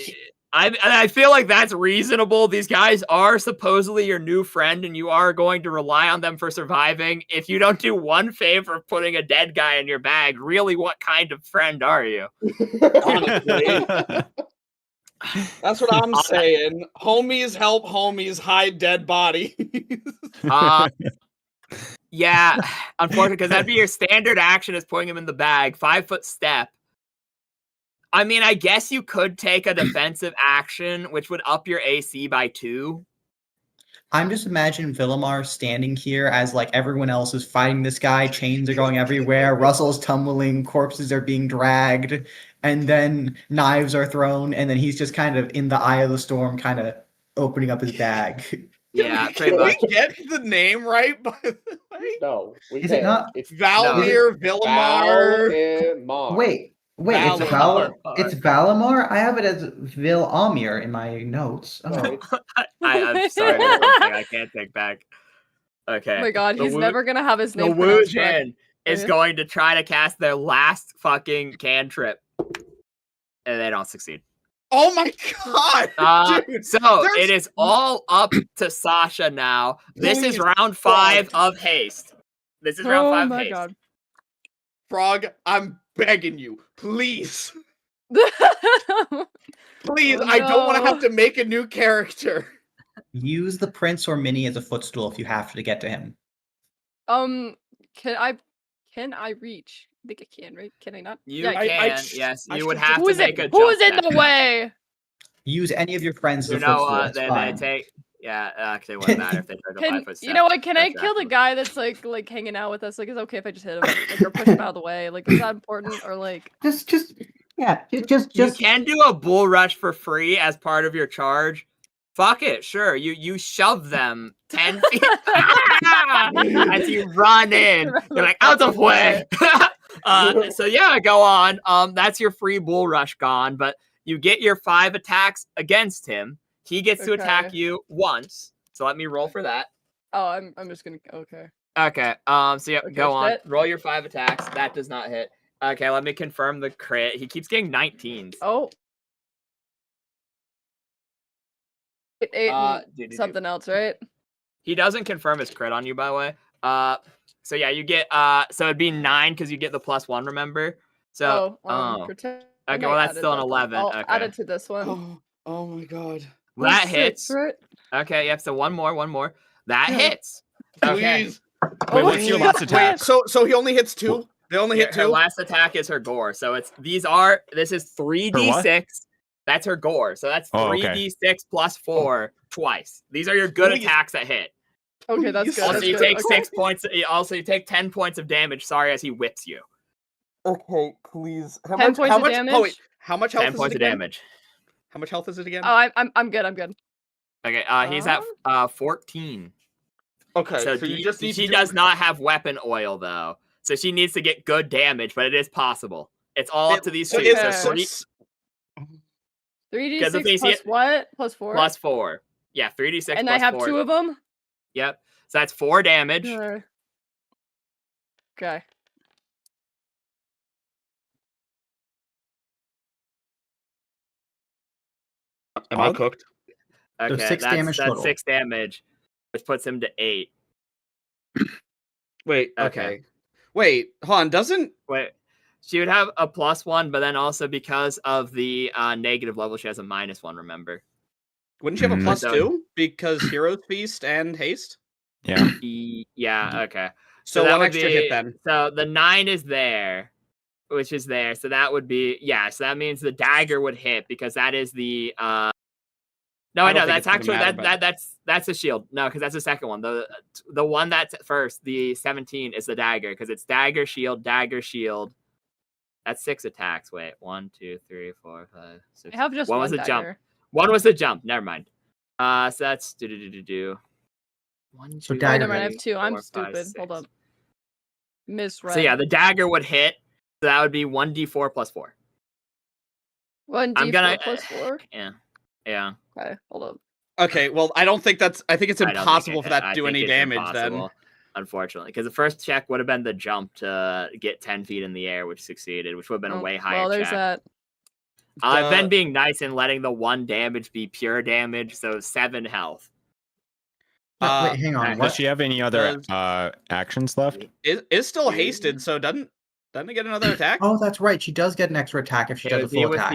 I feel like that's reasonable. These guys are supposedly your new friend, and you are going to rely on them for surviving. If you don't do 1 favor of putting a dead guy in your bag, really, what kind of friend are you? Honestly. That's what I'm saying. Homies help homies hide dead bodies. Yeah, unfortunately, because that'd be your standard action is putting him in the bag. 5-foot step. I mean, I guess you could take a defensive action, which would up your AC by 2. I'm just imagining Villamar standing here as like everyone else is fighting this guy. Chains are going everywhere. Russell's tumbling. Corpses are being dragged. And then knives are thrown. And then he's just kind of in the eye of the storm, kind of opening up his bag. Yeah, Can we get the name right, by the way? No, we Is can't. it not? It's Valmir, Villamar. Wait, Valimar. it's Valimar? I have it as Vil-Amir in my notes. No, Oh. I'm sorry, there's something I can't take back. Okay. Oh my god, he's never gonna have his name The Wu pronounced correct. Jin is going to try to cast their last fucking cantrip. And they don't succeed. Oh my god! Dude, so it is all up to Sasha now. This is round 5 of haste. This is round 5 of haste. God. Frog, I'm begging you, please. Please, Oh, I don't want to no. have to make a new character. Use the prince or Minnie as a footstool if you have to get to him. Can I reach? I think I can, right? Can I not? You Yeah, can, yes. You would have Who to is make it? a Who is jump in the check. way? Use any of your friends as You a know, footstool. It's they fine. take. Yeah, actually, it wouldn't matter if they took a 5-foot step. You know what? Can I That's kill the actually- guy that's like hanging out with us? Like, is it okay if I just hit him, like, or push him out of the way? Like, is that important or like? Just You can do a bull rush for free as part of your charge. Fuck it, sure. You shove them 10 feet as you run in. You're like, out of way. So yeah, go on. That's your free bull rush gone, but you get your 5 attacks against him. He gets to attack you once. So let me roll for that. Oh, I'm just gonna. Okay. Okay. So yeah, Okay, go on. shit. Roll your 5 attacks. That does not hit. Okay, let me confirm the crit. He keeps getting 19s. Oh. 8 and something else, right? He doesn't confirm his crit on you, by the way. So yeah, you get so it'd be 9 because you get the +1. Remember? So pretend okay, I well that's added still an that. 11. I'll Okay, add it to this one. Oh my god. that 6, hits. right? Okay, yep. So one more. That hits. Okay. Please. Wait, what's your last attack? So he only hits 2? They only hit 2? Her last attack is her gore. So this is 3d6. That's her gore. So that's 3d6 plus 4 twice. These are your good attacks that hit. Okay, that's good. Also, that's you good. take 6 points. Also, you take 10 points of damage. Sorry, as he whips you. Okay, please. How 10 much, points how of much, damage? Oh, wait, how much health 10 is points it of again? damage. How much health is it again? Oh, I'm good. I'm good. Okay, he's at 14. Okay, So you just need she does not have weapon oil though, so she needs to get good damage, but it is possible. It's all up to these So two. is- So so- 3d6 plus what? Plus 4? Plus 4. Yeah, 3d6 And plus I have 4. 2 of them? Yep. So that's 4 damage. Okay. Am I cooked? Okay, So 6 damage that's total. 6 damage, which puts him to 8. Wait, Okay. okay. Wait, hold on, doesn't... Wait. She would have a +1, but then also because of the negative level, she has a -1, remember? Wouldn't you have a Mm. +2? Because Hero's Feast and Haste? Yeah. Yeah, okay. So that one would extra be, hit then. So the 9 is there, which is there. So that would be, yeah, so that means the dagger would hit because that is the no, I know that's actually that's a shield. No, because that's the second one. The one that's first, the 17 is the dagger because it's dagger shield. That's 6 attacks. Wait, 1, 2, 3, 4, 5, 6. I have just one one was a dagger. jump. One was a jump. Never mind. So that's do. 1, So 2, dagger Never mind, I have hit. 2. I'm 4, 5, stupid. 6. Hold up. Misread. So yeah, the dagger would hit. So that would be 1d4 plus 4. 1d4 plus 4? Yeah. Okay, hold up. Okay, well, I don't think that's... I think it's I don't think impossible for that to I do think any it's damage impossible, unfortunately, because the first check would have been the jump to get 10 feet in the air, which succeeded, which would have been a way higher Well, there's check. that. I've been being nice and letting the 1 damage be pure damage, so 7 health. Wait, hang on. Does What? she have any other actions left? Is still hasted, so doesn't it get another attack? Oh, that's right. She does get an extra attack if she does a full attack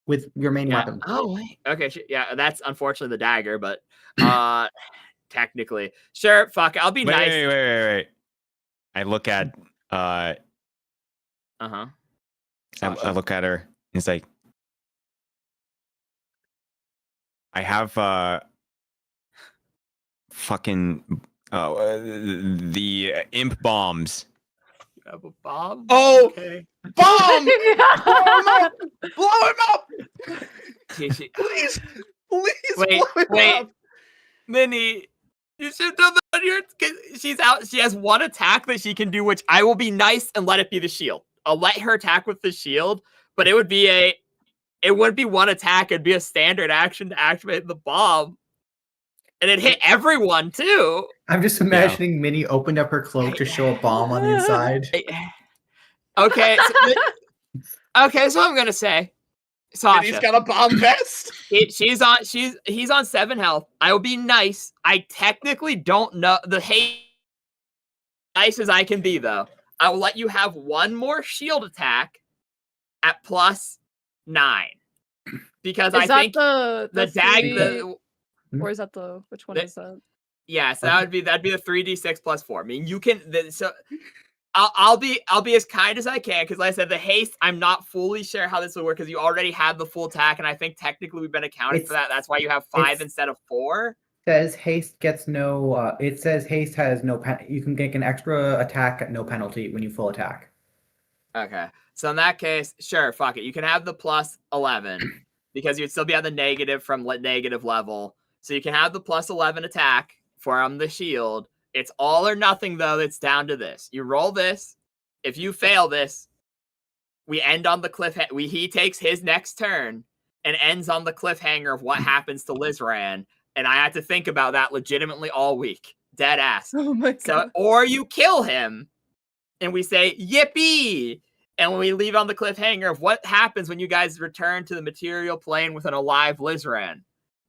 with your main weapon. Oh, wait. Okay, yeah, that's unfortunately the dagger, but technically. Sure, fuck it. I'll be nice. Wait. I look at Uh-huh. I look at her. It's like I have fucking the imp bombs. You have a bomb? Oh, okay. Bomb! Blow him up! Please, Wait, blow him up! Minnie, you should have done that on your... She's out. She has 1 attack that she can do, which I will be nice and let it be the shield. I'll let her attack with the shield, but it would be it wouldn't be 1 attack. It'd be a standard action to activate the bomb. And it hit everyone, too. I'm just imagining Minnie opened up her cloak to show a bomb on the inside. Okay. Okay, so I'm going to say, Sasha. He's got a bomb vest. He's on 7 health. I will be nice. I technically don't know the hate. Nice as I can be, though. I will let you have 1 more shield attack at +9 because I think the dagger. Or is that the which one is that? Yeah, so that'd be the 3d6 plus 4. I mean, you can. So I'll be as kind as I can because, like I said, the haste. I'm not fully sure how this will work because you already had the full attack, and I think technically we've been accounting for that. That's why you have 5 instead of 4. Says haste gets no. It says haste has no. You can get an extra attack at no penalty when you full attack. Okay, so in that case, sure, fuck it. You can have the +11 because you'd still be on the negative from negative level. So you can have the +11 attack from the shield. It's all or nothing, though. It's down to this. You roll this. If you fail this, we end on the cliffhanger. He takes his next turn and ends on the cliffhanger of what happens to Lizran. And I had to think about that legitimately all week. Dead ass. Oh my god. So, or you kill him and we say, yippee! And we leave on the cliffhanger of what happens when you guys return to the material plane with an alive Lizran.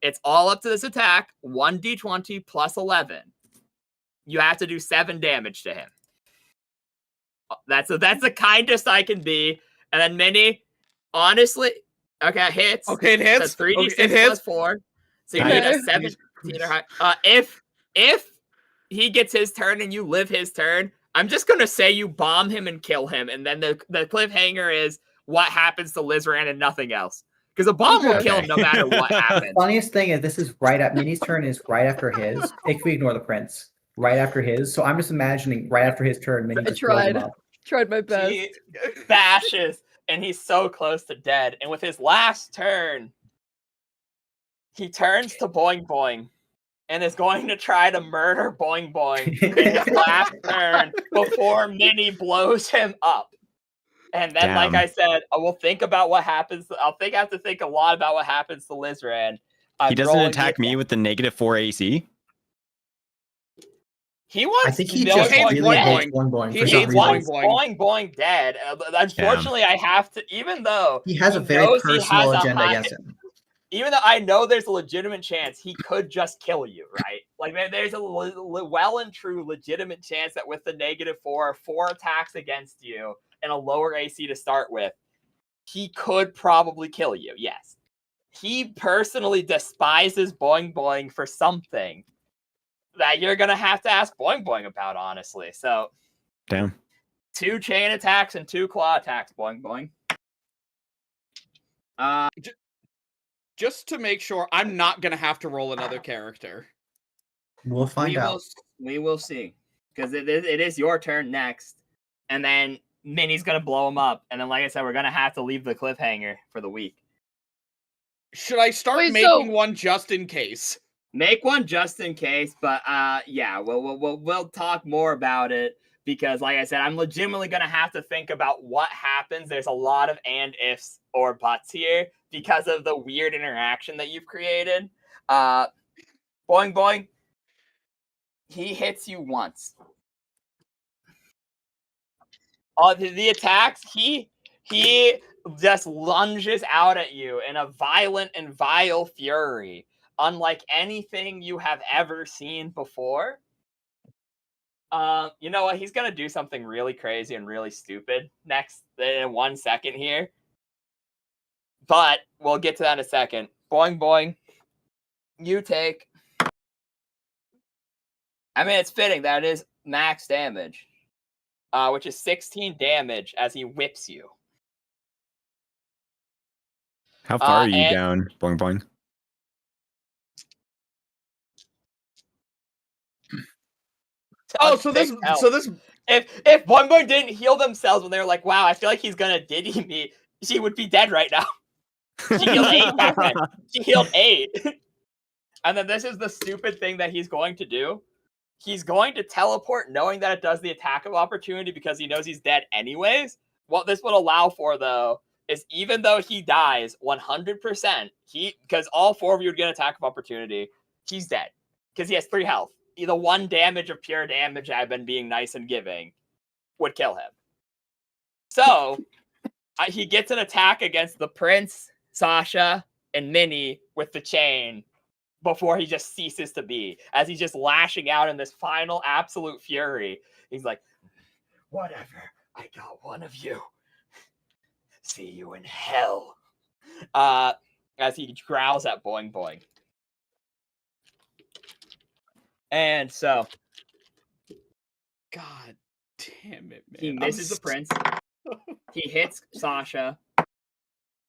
It's all up to this attack, 1d20 plus 11. You have to do 7 damage to him. That's the kindest I can be. And then Minnie, honestly, okay, it hits. Okay, it hits. So 3d6 it hits. plus 4. So you need a 17 or higher. If he gets his turn and you live his turn, I'm just gonna say you bomb him and kill him, and then the cliffhanger is what happens to Lizran and nothing else. Because a bomb will kill him no matter what happens. The funniest thing is this is right at Minnie's turn is right after his. If we ignore the prince, right after his. So I'm just imagining right after his turn, Minnie just blows him up. Tried my best. He bashes, and he's so close to dead. And with his last turn, he turns to Boing Boing and is going to try to murder Boing Boing in his last turn before Minnie blows him up. And then, like I said, I will think about what happens. I have to think a lot about what happens to Lizran. He doesn't attack me with the -4 AC. He wants. I think he just really hates boing boing. He hates boing boing dead. Unfortunately, I have to. Even though he has a very personal agenda against him. Even though I know there's a legitimate chance he could just kill you, right? Like there's a well and true legitimate chance that with the -4, 4 attacks against you and a lower AC to start with, he could probably kill you. Yes. He personally despises boing boing for something that you're going to have to ask boing boing about, honestly. So, damn. 2 chain attacks and 2 claw attacks, boing boing. Just to make sure, I'm not going to have to roll another character. We'll find out. We will see. Because it is your turn next. And then Minnie's going to blow him up. And then, like I said, we're going to have to leave the cliffhanger for the week. Should I start making one just in case? Make one just in case, but yeah, we'll talk more about it because, like I said, I'm legitimately gonna have to think about what happens. There's a lot of and ifs or buts here because of the weird interaction that you've created. Boing boing. He hits you once. The attacks, he just lunges out at you in a violent and vile fury, unlike anything you have ever seen before. You know what? He's gonna do something really crazy and really stupid next in 1 second here. But we'll get to that in a second. Boing boing. You take. I mean, it's fitting that it is max damage, which is 16 damage as he whips you. How far are you down, boing boing? Oh, so this if Boing Boing didn't heal themselves when they were like, wow, I feel like he's gonna diddy me, she would be dead right now. She healed 8 back then. She healed 8. And then this is the stupid thing that he's going to do. He's going to teleport knowing that it does the attack of opportunity because he knows he's dead anyways. What this would allow for, though, is even though he dies 100%, because all 4 of you would get an attack of opportunity, he's dead. Because he has 3 health. The 1 damage of pure damage I've been being nice and giving would kill him. So, he gets an attack against the Prince, Sasha, and Minnie with the chain before he just ceases to be. As he's just lashing out in this final absolute fury. He's like, whatever, I got one of you. See you in hell. As he growls at Boing Boing. And so, God damn it, man. He misses the Prince. He hits Sasha.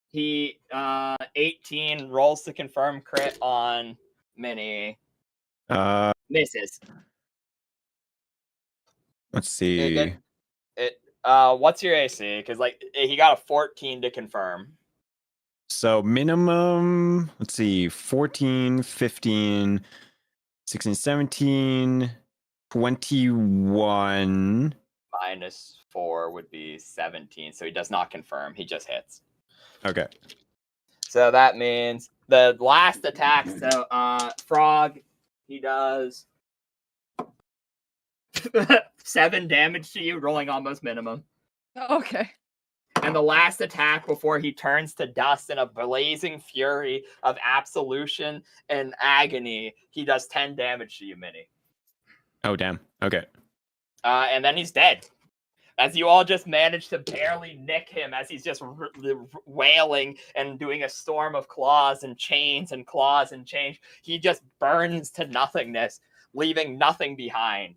He 18 rolls to confirm crit on Minnie. Misses. Let's see. What's your AC? Because like he got a 14 to confirm. So minimum, let's see, 14, 15, 16, 17, 21. Minus 4 would be 17. So he does not confirm. He just hits. Okay. So that means the last attack. So Frog, he does 7 damage to you, rolling almost minimum. Okay. And the last attack before he turns to dust in a blazing fury of absolution and agony, he does 10 damage to you, Minnie. Oh, damn. Okay. And then he's dead. As you all just managed to barely nick him as he's just wailing and doing a storm of claws and chains and claws and chains. He just burns to nothingness, leaving nothing behind.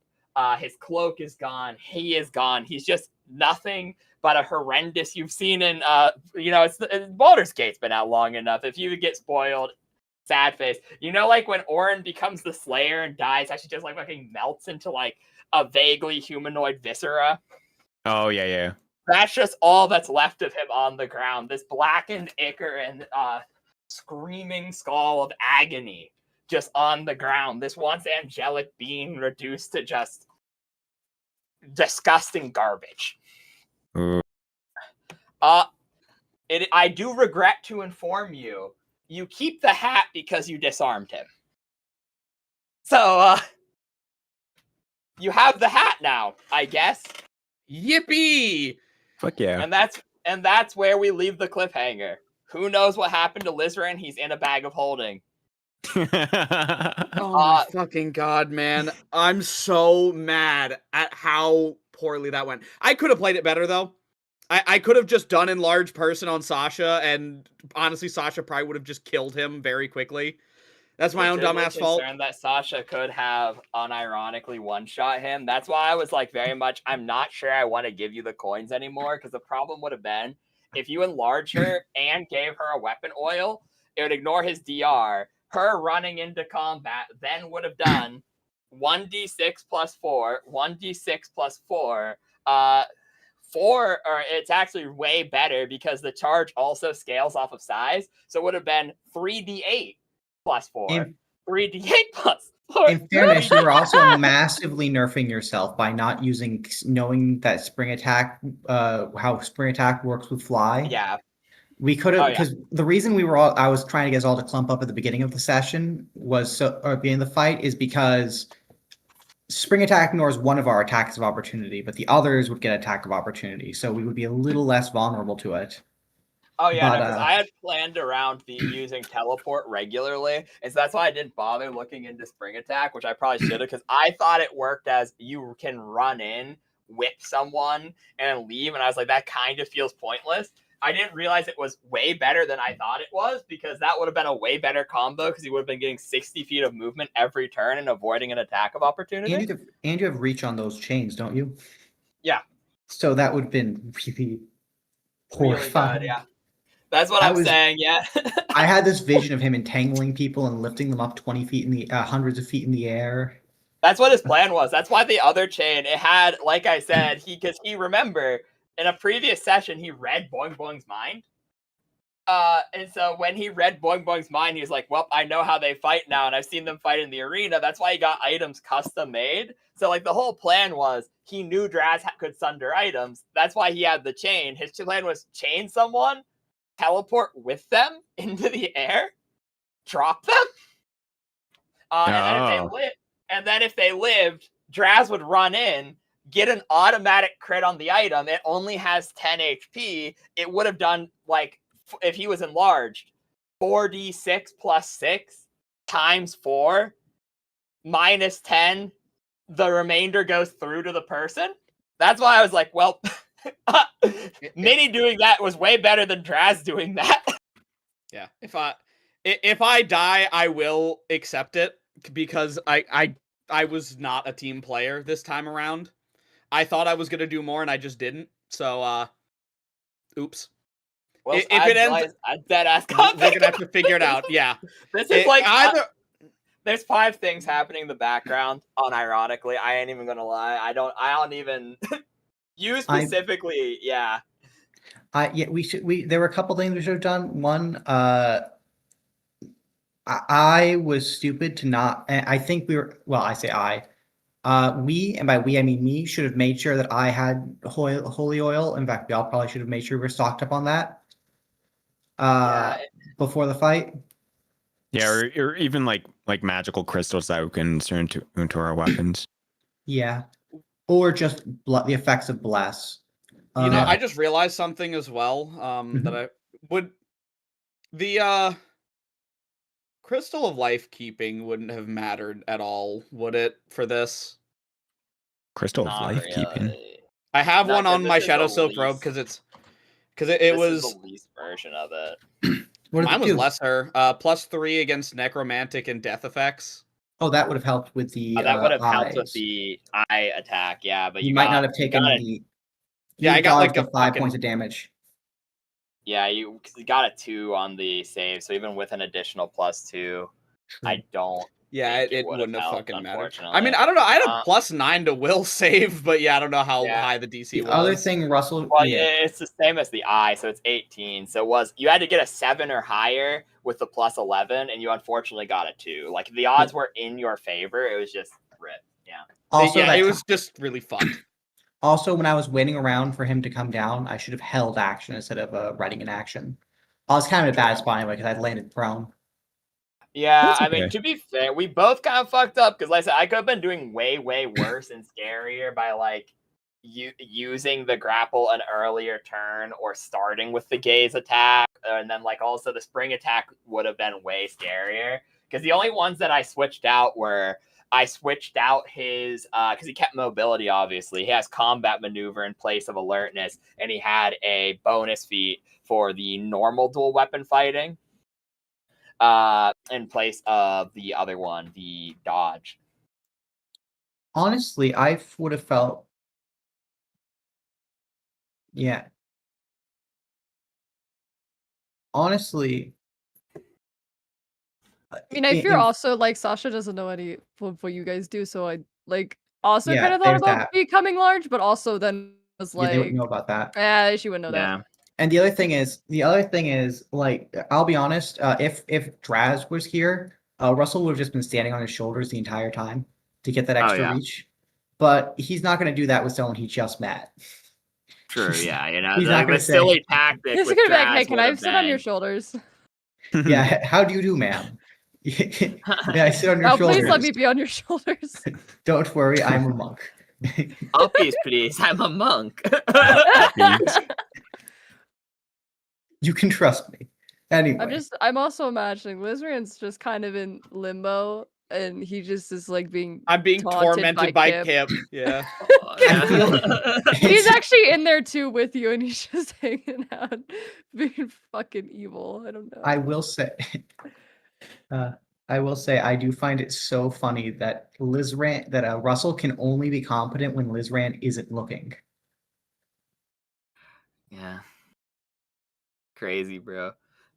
His cloak is gone. He is gone. He's just nothing but a horrendous. You've seen in, Baldur's Gate's been out long enough. If you get spoiled, sad face. You know, like when Orin becomes the Slayer and dies, actually just like fucking melts into like a vaguely humanoid viscera. Oh, yeah. That's just all that's left of him on the ground. This blackened ichor and screaming skull of agony just on the ground. This once angelic being reduced to just disgusting garbage. I do regret to inform you, you keep the hat because you disarmed him. So, you have the hat now, I guess. Yippee! Fuck yeah. And that's where we leave the cliffhanger. Who knows what happened to Lizran? He's in a bag of holding. Oh my fucking god, man. I'm so mad at how poorly that went. I could have played it better, though. I could have just done enlarged person on Sasha, and honestly, Sasha probably would have just killed him very quickly. That's my own dumbass fault. That Sasha could have unironically one-shot him. That's why I was like, very much, I'm not sure I want to give you the coins anymore, because the problem would have been, if you enlarge her and gave her a weapon oil, it would ignore his DR. Her running into combat then would have done 1d6 plus 4, 1d6 plus 4, 4, or it's actually way better because the charge also scales off of size. So it would have been 3d8 plus 4, 3d8 plus 4. In fairness, you were also massively nerfing yourself by not knowing that spring attack, how spring attack works with fly. Yeah. We could have, because the reason I was trying to get us all to clump up at the beginning of the session or at the beginning of the fight is because spring attack ignores one of our attacks of opportunity, but the others would get attack of opportunity, so we would be a little less vulnerable to it. Oh yeah, because I had planned around using teleport regularly, and so that's why I didn't bother looking into spring attack, which I probably should have, because I thought it worked as you can run in, whip someone, and leave, and I was like, that kind of feels pointless. I didn't realize it was way better than I thought it was, because that would have been a way better combo, because he would have been getting 60 feet of movement every turn and avoiding an attack of opportunity. And you have reach on those chains, don't you? Yeah. So that would have been really horrifying. Really good, yeah. That's what I'm saying, yeah. I had this vision of him entangling people and lifting them up 20 feet in the hundreds of feet in the air. That's what his plan was. That's why the other chain, it had, like I said, because he remember in a previous session he read Boing Boing's mind. And so when he read Boing Boing's mind, he was like, well, I know how they fight now, and I've seen them fight in the arena. That's why he got items custom made. So like the whole plan was he knew Draz could sunder items. That's why he had the chain. His plan was chain someone, teleport with them into the air, drop them, and then if they lived, Draz would run in, get an automatic crit on the item. It only has 10 HP. It would have done, like, if he was enlarged, 4d6 plus 6 times 4 minus 10. The remainder goes through to the person. That's why I was like, well, Mini doing that was way better than Draz doing that. Yeah, if I die, I will accept it, because I was not a team player this time around. I thought I was gonna do more, and I just didn't. So, oops. Well, if it ends, dead ass. We're gonna have to figure it out. Yeah, this is there's 5 things happening in the background. Unironically, I ain't even gonna lie. I don't even. You specifically, yeah. There were a couple things we should have done. One, I was stupid to not. I think we were. Well, I say I. We, and by we I mean me, should have made sure that I had holy oil. In fact, we all probably should have made sure we were stocked up on that. Before the fight. Yeah, or even like magical crystals that we can insert into our weapons. Yeah, or just the effects of bless. You know, I just realized something as well. That I would the Crystal of Life Keeping wouldn't have mattered at all, would it, for this? Crystal of Life Keeping. I have one on my Shadow Silk robe because it was the least version of it. Mine was lesser. +3 against necromantic and death effects. Oh, that would have helped with the. That would have helped with the eye attack, yeah. But you might not have taken the. Yeah, I got like a 5 points of damage. Yeah, you got a 2 on the save, so even with an additional +2, I don't. Yeah, it wouldn't have fucking mattered. I mean, I don't know. I had a +9 to will save, but yeah, I don't know how high the DC was. The other thing, Russell. Well, it's the same as the eye, so it's 18. So you had to get a 7 or higher with the +11, and you unfortunately got a 2. Like the odds were in your favor. It was just rip. Yeah. Also, it was just really fucked. Also, when I was waiting around for him to come down, I should have held action instead of writing an action. I was kind of in a bad spot anyway because I'd landed prone. Yeah, That's I mean, okay. to be fair, we both kind of fucked up because, like I said, I could have been doing way, way worse and scarier by like using the grapple an earlier turn or starting with the gaze attack, and then like also the spring attack would have been way scarier. Because the only ones that I switched out were I switched out his because he kept mobility. Obviously, he has combat maneuver in place of alertness, and he had a bonus feat for the normal dual weapon fighting. In place of the other one, the dodge. Honestly, I would have felt, yeah. Honestly, I mean, I fear also like Sasha doesn't know any of what you guys do, so I like also Yeah, kind of thought there's about that. becoming large, but also then was Yeah, they wouldn't know like, about that. yeah, she wouldn't know that. And the other thing is, like, I'll be honest, if Draz was here, Russell would have just been standing on his shoulders the entire time to get that extra reach. But he's not going to do that with someone he just met. True, yeah, you know, He's not the gonna say- silly tactic He's with gonna be like, Draz hey, can would I have sit on your been- shoulders? Yeah, how do you do, ma'am? May I sit on your Oh, shoulders? please let me be on your shoulders. Don't worry, I'm a monk. Uppies, please. I'm a monk. You can trust me. Anyway, I'm also imagining Lizran's just kind of in limbo, and he just is like being. I'm being taunted tormented by Kip. Yeah. He's actually in there too with you, and he's just hanging out, being fucking evil. I don't know. I will say, I do find it so funny that Russell can only be competent when Lizran isn't looking. Yeah. Crazy, bro.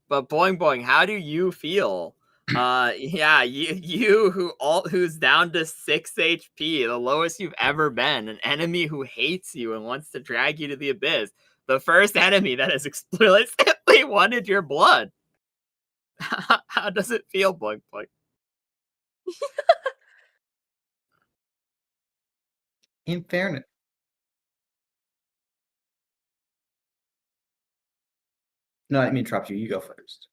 But Boing Boing, how do you feel? Yeah, you who's down to 6 HP, the lowest you've ever been, an enemy who hates you and wants to drag you to the abyss. The first enemy that has explicitly wanted your blood. How does it feel, Boing Boing? In fairness. No, I didn't mean to interrupt you. You go first.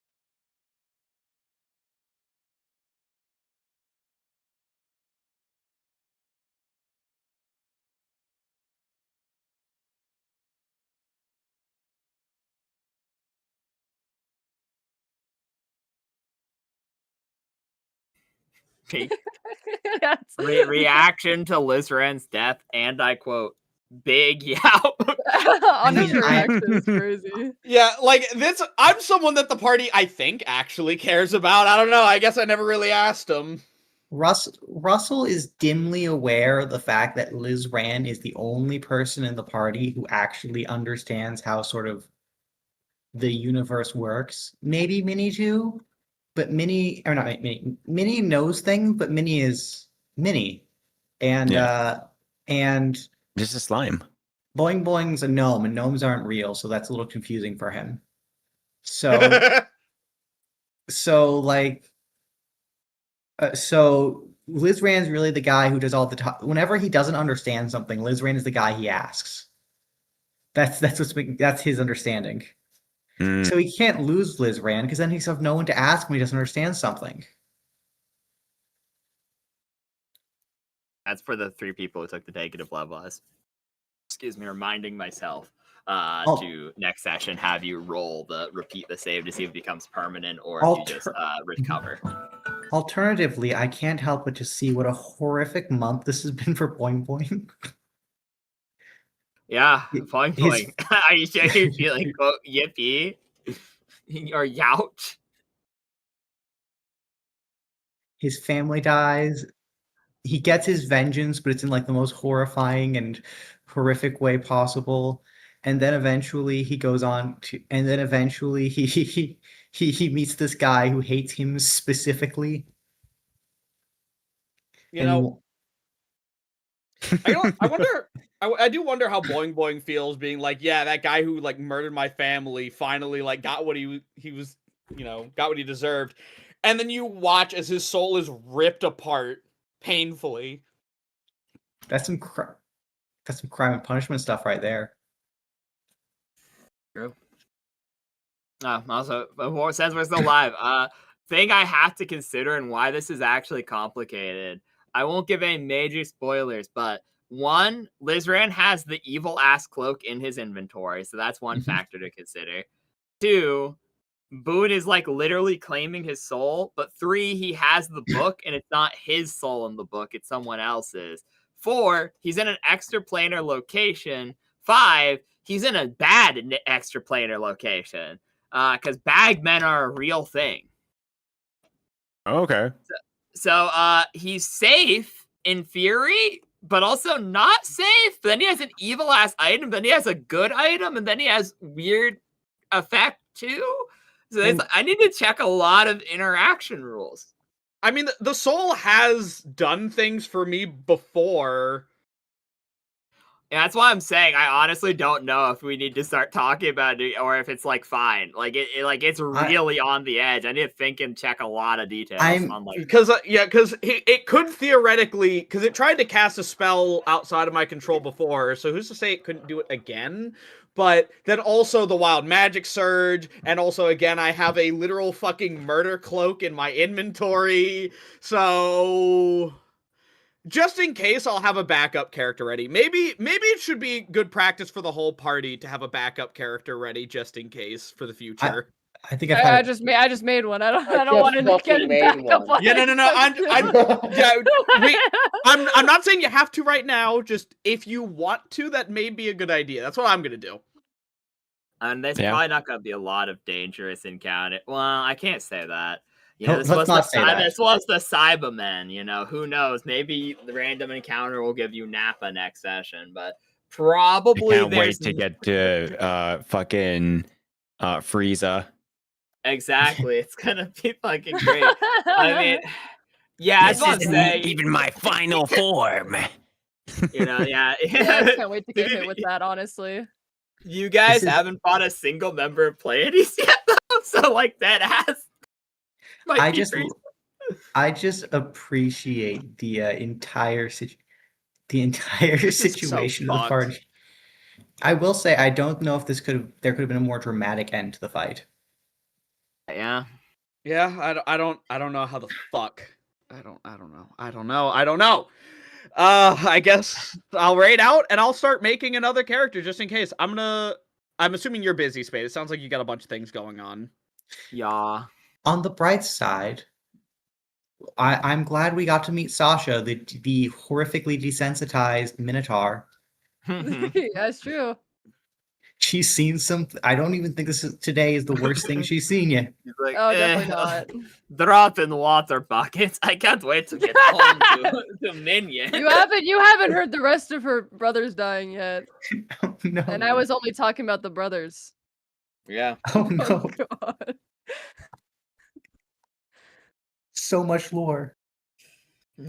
Reaction to Lizran's death, and I quote, big yow. Honest reaction is crazy. Yeah, like this. I'm someone that the party I think actually cares about. I don't know. I guess I never really asked him. Russell is dimly aware of the fact that Lizran is the only person in the party who actually understands how sort of the universe works. Maybe Minnie too, but Minnie knows things, but Minnie is Minnie, and and just a slime. Boing Boing's a gnome, and gnomes aren't real, so that's a little confusing for him. So, so Lizran's really the guy who does all the time. Whenever he doesn't understand something, Lizran is the guy he asks. That's his understanding. So he can't lose Lizran because then he's have no one to ask when he doesn't understand something. That's for the 3 people who took the negative levels. Excuse me, reminding myself to next session have you repeat the save to see if it becomes permanent or if you just recover. Alternatively, I can't help but to see what a horrific month this has been for Boing Boing. Yeah, Boing Boing. Are you sure you're feeling quote yippee or youch? His family dies. He gets his vengeance, but it's in like the most horrifying and horrific way possible. And then eventually he goes on to, and then eventually he meets this guy who hates him specifically. You know, I wonder. I do wonder how Boing Boing feels being like, yeah, that guy who like murdered my family finally like got what he was, got what he deserved, and then you watch as his soul is ripped apart painfully. That's That's some crime and punishment stuff right there. True. Also, since we're still live, thing I have to consider and why this is actually complicated. I won't give any major spoilers, but one, Lizran has the evil ass cloak in his inventory, so that's one factor to consider. Two, Boone is like literally claiming his soul, but three, he has the book and it's not his soul in the book, it's someone else's. Four, he's in an extraplanar location. Five, he's in a bad extraplanar location. Because bagmen are a real thing. Okay. So he's safe in theory, but also not safe. But then he has an evil ass item, then he has a good item, and then he has weird effect too. So I need to check a lot of interaction rules. I mean, the soul has done things for me before. Yeah, that's why I'm saying I honestly don't know if we need to start talking about it or if it's like fine. Like it's really on the edge. I need to think and check a lot of details on like because it could theoretically, because it tried to cast a spell outside of my control before, so who's to say it couldn't do it again? But then also the wild magic surge, and also again I have a literal fucking murder cloak in my inventory, so just in case, I'll have a backup character ready. Maybe it should be good practice for the whole party to have a backup character ready just in case for the future. I think I just made one. I don't want to get a backup one. Yeah, no. I'm not saying you have to right now. Just if you want to, that may be a good idea. That's what I'm gonna do. And there's probably not gonna be a lot of dangerous encounter. Well, I can't say that. You know, this was the Cybermen, you know, who knows? Maybe the random encounter will give you Nappa next session, but probably I can't wait to get to fucking Frieza. Exactly. It's gonna be fucking great. I mean, yeah, that's what I'm saying. Even my final form. You know, yeah. I can't wait to get hit with that, honestly. You guys haven't fought a single member of Pleiades yet, though, so like that has I just appreciate the entire situation of the party. I will say I don't know if there could have been a more dramatic end to the fight. Yeah. Yeah, I don't know how the fuck. I don't know. I guess I'll raid out and I'll start making another character just in case. I'm assuming you're busy, Spade. It sounds like you got a bunch of things going on. Yeah. On the bright side, I'm glad we got to meet Sasha, the horrifically desensitized Minotaur. That's true. She's seen some. I don't even think today is the worst thing she's seen yet. She's like, definitely not. Drop in water buckets. I can't wait to get home to Minion. You haven't heard the rest of her brothers dying yet. Oh, no. And I was only talking about the brothers. Yeah. Oh no. Oh, God. So much lore.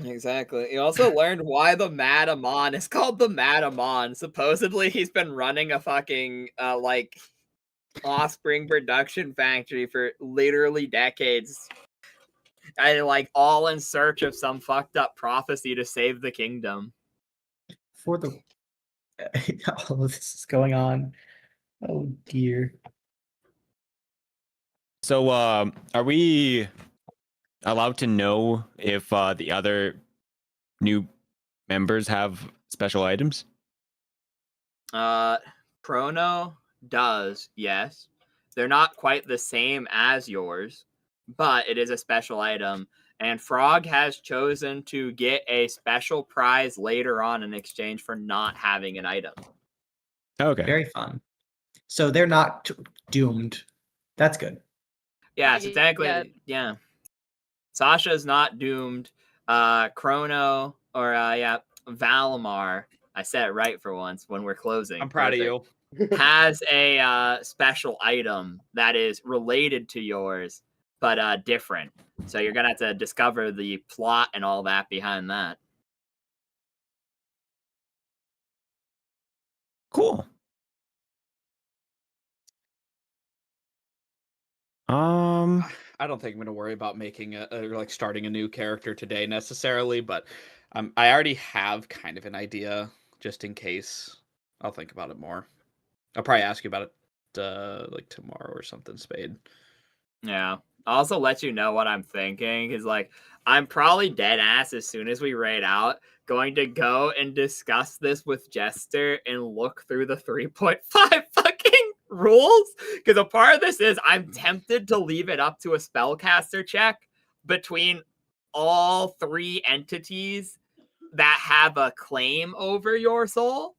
Exactly. You also learned why the Madamon is called the Madamon. Supposedly he's been running a fucking like offspring production factory for literally decades. And like all in search of some fucked up prophecy to save the kingdom. For the all of this is going on. Oh dear. So are we allowed to know if the other new members have special items? Chrono does, yes. They're not quite the same as yours, but it is a special item. And Frog has chosen to get a special prize later on in exchange for not having an item. Okay. Very fun. So they're not doomed. That's good. Yeah, so technically, yeah. Sasha's not doomed. Chrono, or Valimar, I said it right for once when we're closing. I'm proud of you. Has a special item that is related to yours, but different. So you're gonna have to discover the plot and all that behind that. Cool. I don't think I'm gonna worry about making like starting a new character today necessarily, but I already have kind of an idea just in case. I'll think about it more. I'll probably ask you about it like tomorrow or something, Spade. Yeah. I'll also let you know what I'm thinking, is like I'm probably dead ass as soon as we raid out going to go and discuss this with Jester and look through the 3.5 fucking rules, because a part of this is I'm tempted to leave it up to a spellcaster check between all 3 entities that have a claim over your soul.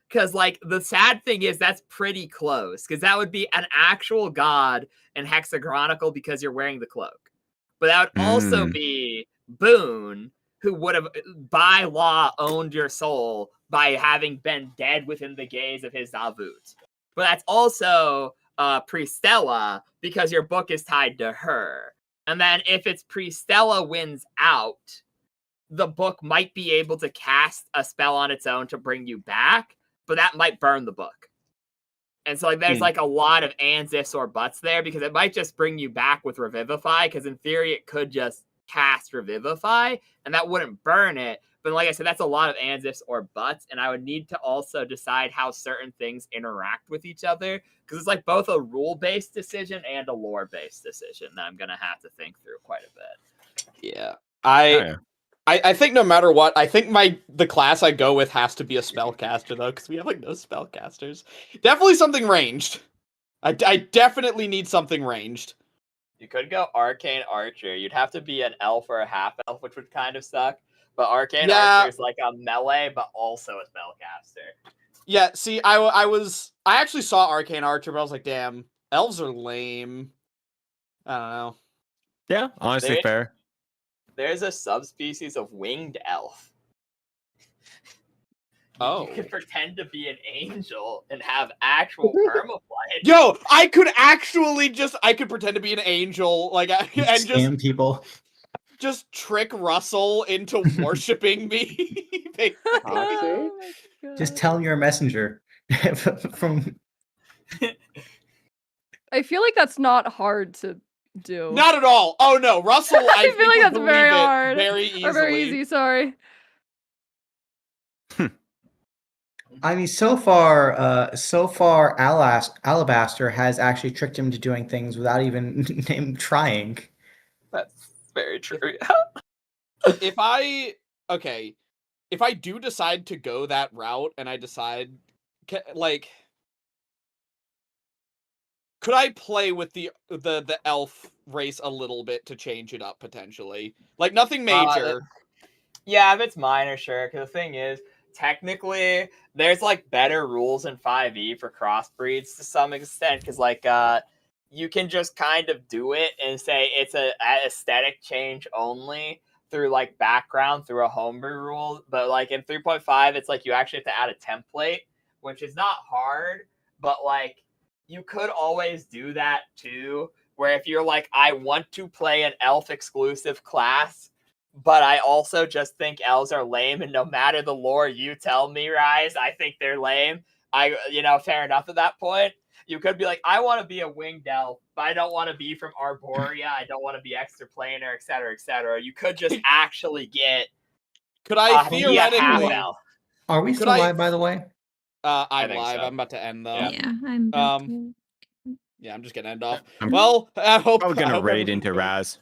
Because, like, the sad thing is that's pretty close. Because that would be an actual god and hexagonal because you're wearing the cloak. But that would also be Boone, who would have, by law, owned your soul by having been dead within the gaze of his Zavut. But that's also Priestella, because your book is tied to her. And then if it's Priestella wins out, the book might be able to cast a spell on its own to bring you back, but that might burn the book. And so, like, there's like a lot of ands, ifs, or buts there, because it might just bring you back with Revivify, because in theory it could just cast Revivify, and that wouldn't burn it. But like I said, that's a lot of ands, ifs, or buts, and I would need to also decide how certain things interact with each other, because it's like both a rule-based decision and a lore-based decision that I'm going to have to think through quite a bit. Yeah. I think no matter what, I think the class I go with has to be a spellcaster, though, because we have, like, no spellcasters. Definitely something ranged. I definitely need something ranged. You could go Arcane Archer. You'd have to be an elf or a half-elf, which would kind of suck. But Arcane Archer is like a melee, but also a spellcaster. Yeah, see, I actually saw Arcane Archer, but I was like, damn, elves are lame. I don't know. Yeah, honestly, fair. There's a subspecies of winged elf. Oh. You could pretend to be an angel and have actual permaflight. Yo, I could pretend to be an angel, like, and scam just people. Just trick Russell into worshiping me. Oh just tell him you're a messenger. From. I feel like that's not hard to do. Not at all. Oh no, Russell. I feel like that's very hard. Very easily. Or very easy. Sorry. I mean, so far, Alabaster has actually tricked him to doing things without even him trying. That's very true. If I do decide to go that route, and I decide, like, could I play with the elf race a little bit to change it up potentially? Like, nothing major. Yeah, if it's minor, sure. Because the thing is, technically, there's like better rules in 5e for crossbreeds to some extent. Because like, you can just kind of do it and say it's a aesthetic change only through like background through a homebrew rule. But like in 3.5, it's like you actually have to add a template, which is not hard, but like you could always do that too. Where if you're like, I want to play an elf exclusive class, but I also just think elves are lame, and no matter the lore you tell me, Rise, I think they're lame. Fair enough at that point. You could be like, I want to be a winged elf, but I don't want to be from Arborea. I don't want to be extraplanar, et cetera, et cetera. You could just actually get. Could I theoretically? Are we still live, by the way? I'm live. So. I'm about to end though. Yeah, I'm. Yeah, I'm just gonna end off. I hope we're gonna raid into Raz.